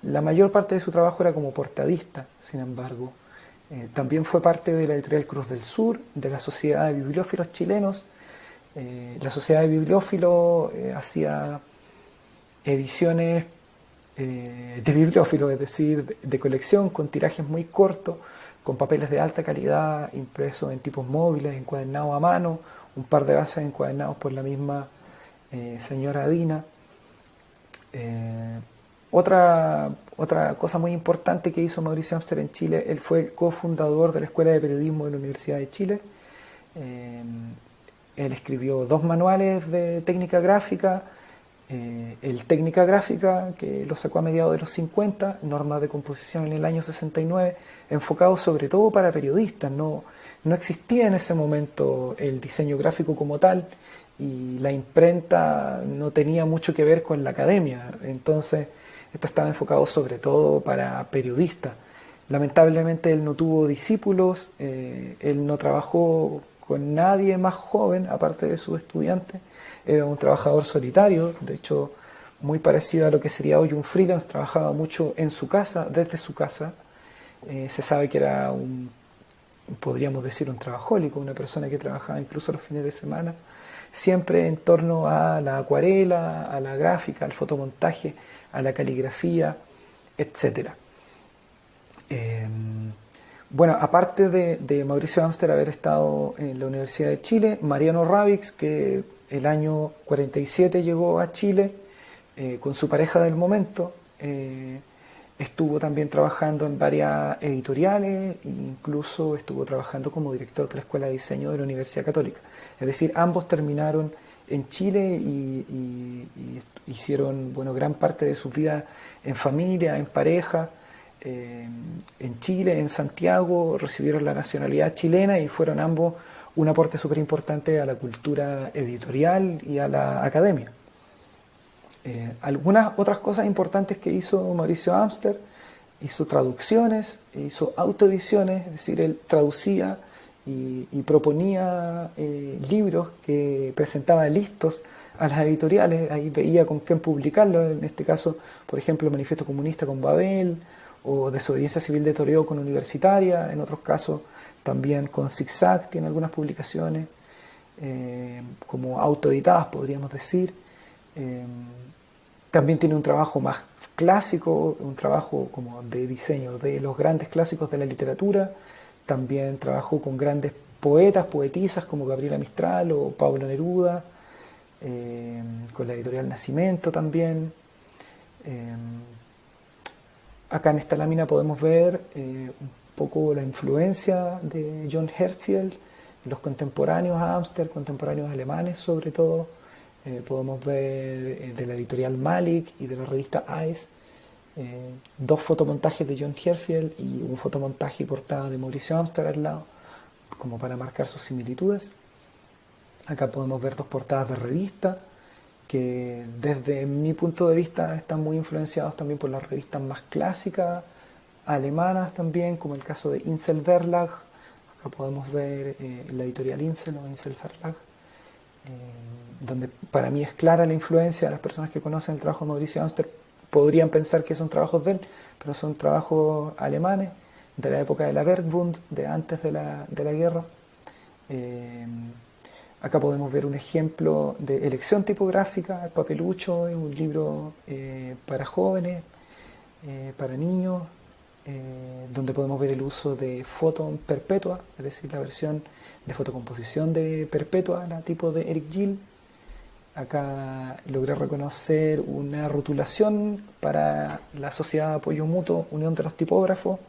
La mayor parte de su trabajo era como portadista, sin embargo. También fue parte de la editorial Cruz del Sur, de la Sociedad de Bibliófilos Chilenos. La Sociedad de Bibliófilos hacía ediciones de bibliófilos, es decir, de colección, con tirajes muy cortos, con papeles de alta calidad, impresos en tipos móviles, encuadernados a mano, un par de bases encuadernados por la misma señora Dina. Otra cosa muy importante que hizo Mauricio Asmter en Chile, él fue el cofundador de la Escuela de Periodismo de la Universidad de Chile. Él escribió 2 manuales de técnica gráfica, el Técnica Gráfica, que lo sacó a mediados de los 50, normas de composición en el año 69, enfocado sobre todo para periodistas. No existía en ese momento el diseño gráfico como tal, y la imprenta no tenía mucho que ver con la academia, entonces esto estaba enfocado sobre todo para periodistas. Lamentablemente él no tuvo discípulos, él no trabajó con nadie más joven aparte de sus estudiantes, era un trabajador solitario, de hecho muy parecido a lo que sería hoy un freelance, trabajaba mucho en su casa, desde su casa. Se sabe que era podríamos decir un trabajólico, una persona que trabajaba incluso los fines de semana, siempre en torno a la acuarela, a la gráfica, al fotomontaje, a la caligrafía, etc. Bueno, aparte de Mauricio Asmter haber estado en la Universidad de Chile, Mariano Ravix, que el año 47 llegó a Chile con su pareja del momento, estuvo también trabajando en varias editoriales, incluso estuvo trabajando como director de la Escuela de Diseño de la Universidad Católica. Es decir, ambos terminaron en Chile y hicieron gran parte de su vida en familia, en pareja, en Chile, en Santiago, recibieron la nacionalidad chilena y fueron ambos un aporte súper importante a la cultura editorial y a la academia. Algunas otras cosas importantes que hizo Mauricio Asmter: hizo traducciones, hizo autoediciones, es decir, él traducía y proponía libros que presentaba listos a las editoriales, ahí veía con quién publicarlo, en este caso, por ejemplo, el Manifiesto Comunista con Babel, o Desobediencia Civil de Toledo con Universitaria, en otros casos también con Zigzag, tiene algunas publicaciones como autoeditadas, podríamos decir. También tiene un trabajo más clásico, un trabajo como de diseño de los grandes clásicos de la literatura. También trabajó con grandes poetas, poetisas como Gabriela Mistral o Pablo Neruda, con la editorial Nacimiento también. Acá en esta lámina podemos ver un poco la influencia de John Herzfeld, los contemporáneos a Asmter, contemporáneos alemanes sobre todo. Podemos ver de la editorial Malik y de la revista Eyes, 2 fotomontajes de John Herzfeld y un fotomontaje y portada de Mauricio Asmter al lado, como para marcar sus similitudes. Acá podemos ver 2 portadas de revista que desde mi punto de vista están muy influenciados también por las revistas más clásicas alemanas también, como el caso de Insel Verlag. Acá podemos ver la editorial Insel o Insel Verlag, donde para mí es clara la influencia de las personas que conocen el trabajo de Mauricio Asmter, podrían pensar que son trabajos de él, pero son trabajos alemanes de la época de la Werkbund, de antes de la guerra. Acá podemos ver un ejemplo de elección tipográfica, el papelucho, es un libro para jóvenes, para niños, donde podemos ver el uso de Photon Perpetua, es decir, la versión de fotocomposición de Perpetua, la tipo de Eric Gill. Acá logré reconocer una rotulación para la Sociedad de Apoyo Mutuo Unión de los Tipógrafos,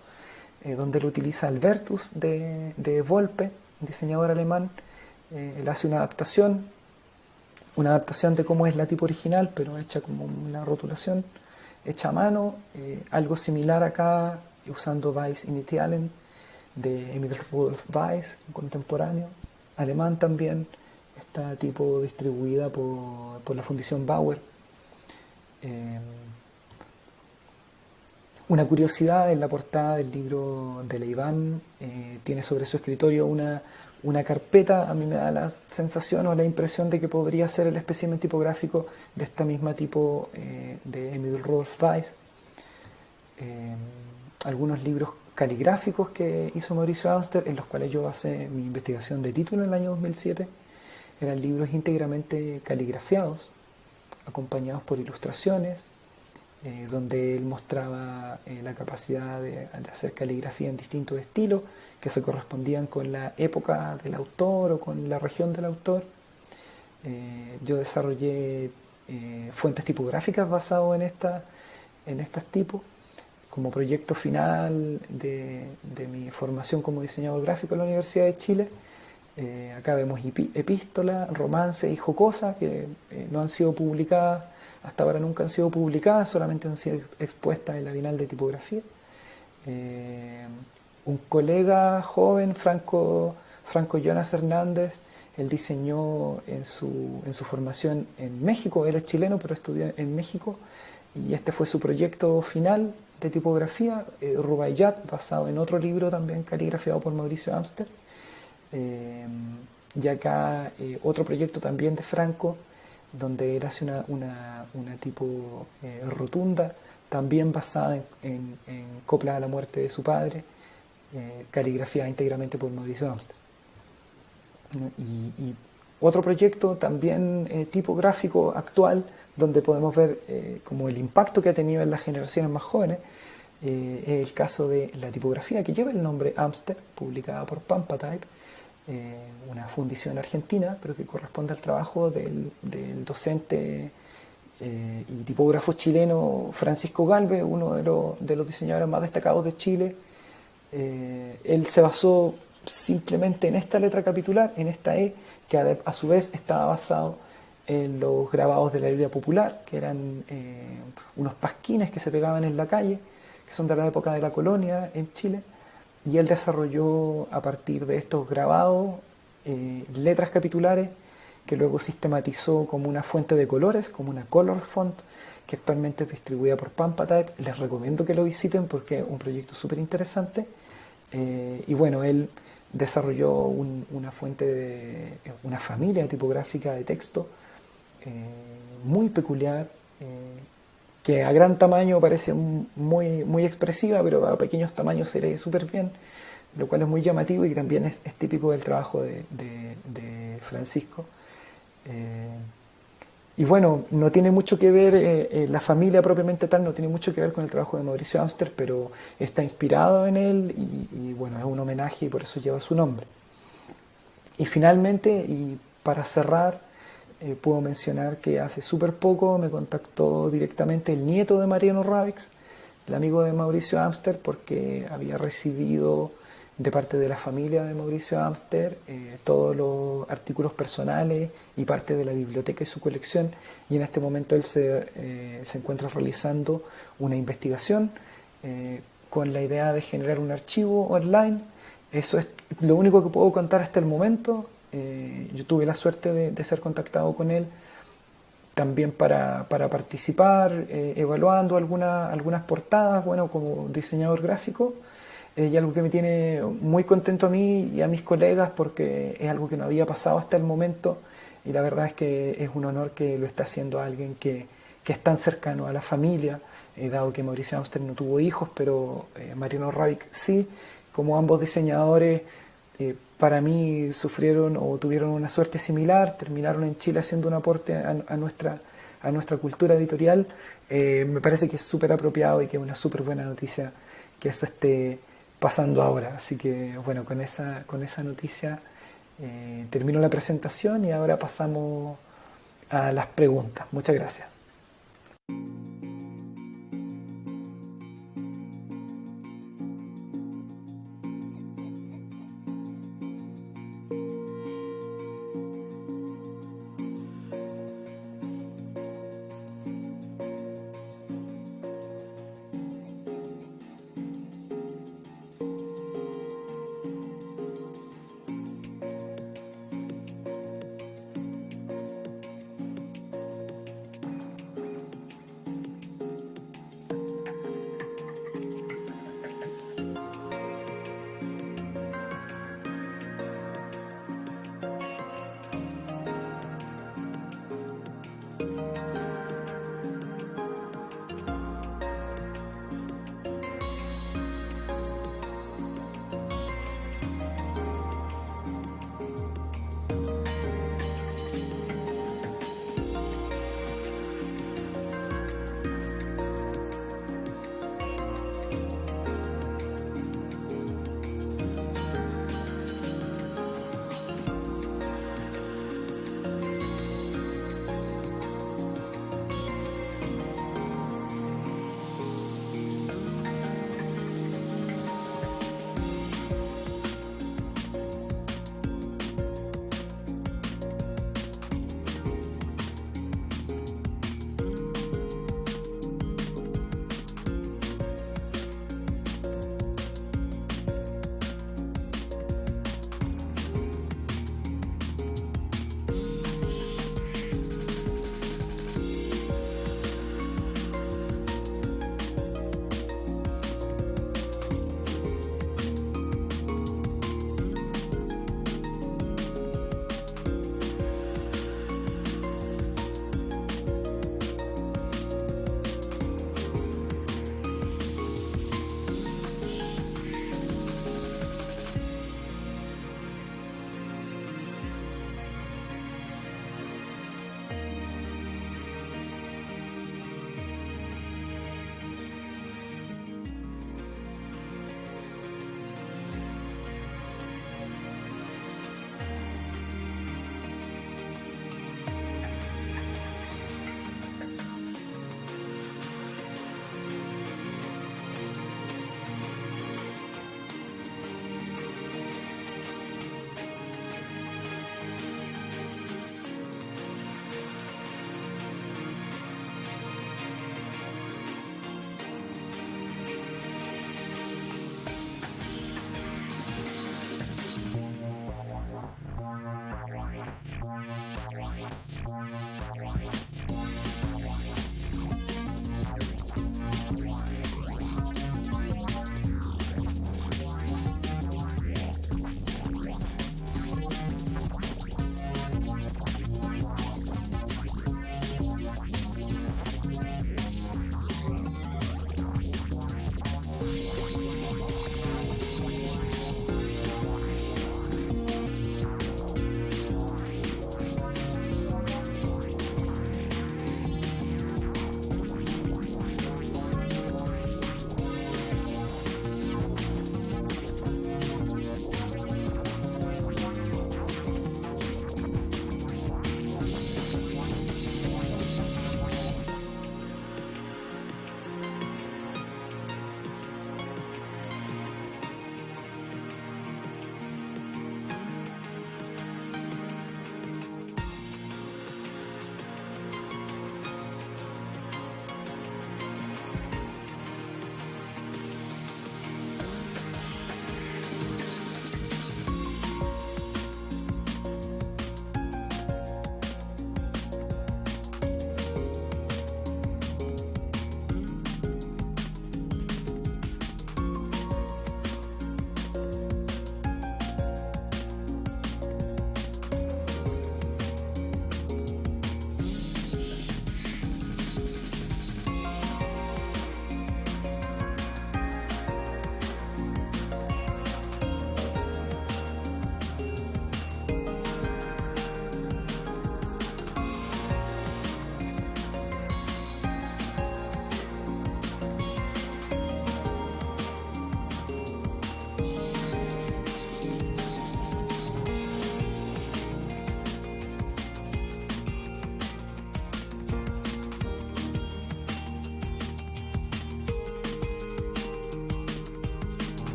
donde él utiliza Albertus de Volpe, un diseñador alemán. Él hace una adaptación de cómo es la tipo original, pero hecha como una rotulación, hecha a mano, algo similar acá, usando Weiss Initialen de Emil Rudolf Weiss, un contemporáneo, alemán también. Esta tipo distribuida por la Fundación Bauer. Una curiosidad, en la portada del libro de Leibán tiene sobre su escritorio una carpeta. A mí me da la sensación o la impresión de que podría ser el espécimen tipográfico de esta misma tipo de Emil Rudolf Weiss. Algunos libros caligráficos que hizo Mauricio Asmter, en los cuales yo hice mi investigación de título en el año 2007, eran libros íntegramente caligrafiados, acompañados por ilustraciones, donde él mostraba la capacidad de hacer caligrafía en distintos estilos que se correspondían con la época del autor o con la región del autor. Yo desarrollé fuentes tipográficas basadas en estos tipos como proyecto final de mi formación como diseñador gráfico en la Universidad de Chile. Acá vemos epístolas, romances y jocosas que no han sido publicadas, hasta ahora nunca han sido publicadas, solamente han sido expuestas en la Bienal de Tipografía. Un colega joven, Franco Jonas Hernández, él diseñó en su formación en México, él es chileno pero estudió en México, y este fue su proyecto final de tipografía, Rubaiyat, basado en otro libro también caligrafiado por Mauricio Asmter. Y acá otro proyecto también de Franco, donde él hace una tipo rotunda, también basada en copla a la muerte de su padre, caligrafiada íntegramente por Mauricio Asmter. Y otro proyecto también tipográfico actual, donde podemos ver como el impacto que ha tenido en las generaciones más jóvenes, es el caso de la tipografía que lleva el nombre Asmter, publicada por Pampa Type, una fundición argentina, pero que corresponde al trabajo del docente y tipógrafo chileno Francisco Galvez, uno de los diseñadores más destacados de Chile. Él se basó simplemente en esta letra capitular, en esta E, que a su vez estaba basado en los grabados de la Biblia popular, que eran unos pasquines que se pegaban en la calle, que son de la época de la colonia en Chile. Y él desarrolló a partir de estos grabados letras capitulares que luego sistematizó como una fuente de colores, como una color font, que actualmente es distribuida por Pampa Type. Les recomiendo que lo visiten porque es un proyecto súper interesante. Y bueno, él desarrolló una familia tipográfica de texto muy peculiar, que a gran tamaño parece muy expresiva, pero a pequeños tamaños se lee súper bien, lo cual es muy llamativo y que también es típico del trabajo de Francisco. Y bueno, no tiene mucho que ver, la familia propiamente tal no tiene mucho que ver con el trabajo de Mauricio Asmter, pero está inspirado en él y bueno, es un homenaje y por eso lleva su nombre. Y finalmente, y para cerrar, puedo mencionar que hace súper poco me contactó directamente el nieto de Mariano Ravix, el amigo de Mauricio Asmter, porque había recibido de parte de la familia de Mauricio Asmter todos los artículos personales y parte de la biblioteca y su colección, y en este momento él se encuentra realizando una investigación con la idea de generar un archivo online. Eso es lo único que puedo contar hasta el momento. Yo tuve la suerte de ser contactado con él también para participar, evaluando algunas portadas, bueno, como diseñador gráfico, y algo que me tiene muy contento a mí y a mis colegas porque es algo que no había pasado hasta el momento, y la verdad es que es un honor que lo está haciendo alguien que es tan cercano a la familia dado que Mauricio Asmter no tuvo hijos, pero Mariano Rabic sí. Como ambos diseñadores, para mí sufrieron o tuvieron una suerte similar, terminaron en Chile haciendo un aporte a nuestra cultura editorial. Me parece que es súper apropiado y que es una súper buena noticia que eso esté pasando ahora. Así que bueno, con esa noticia termino la presentación y ahora pasamos a las preguntas. Muchas gracias.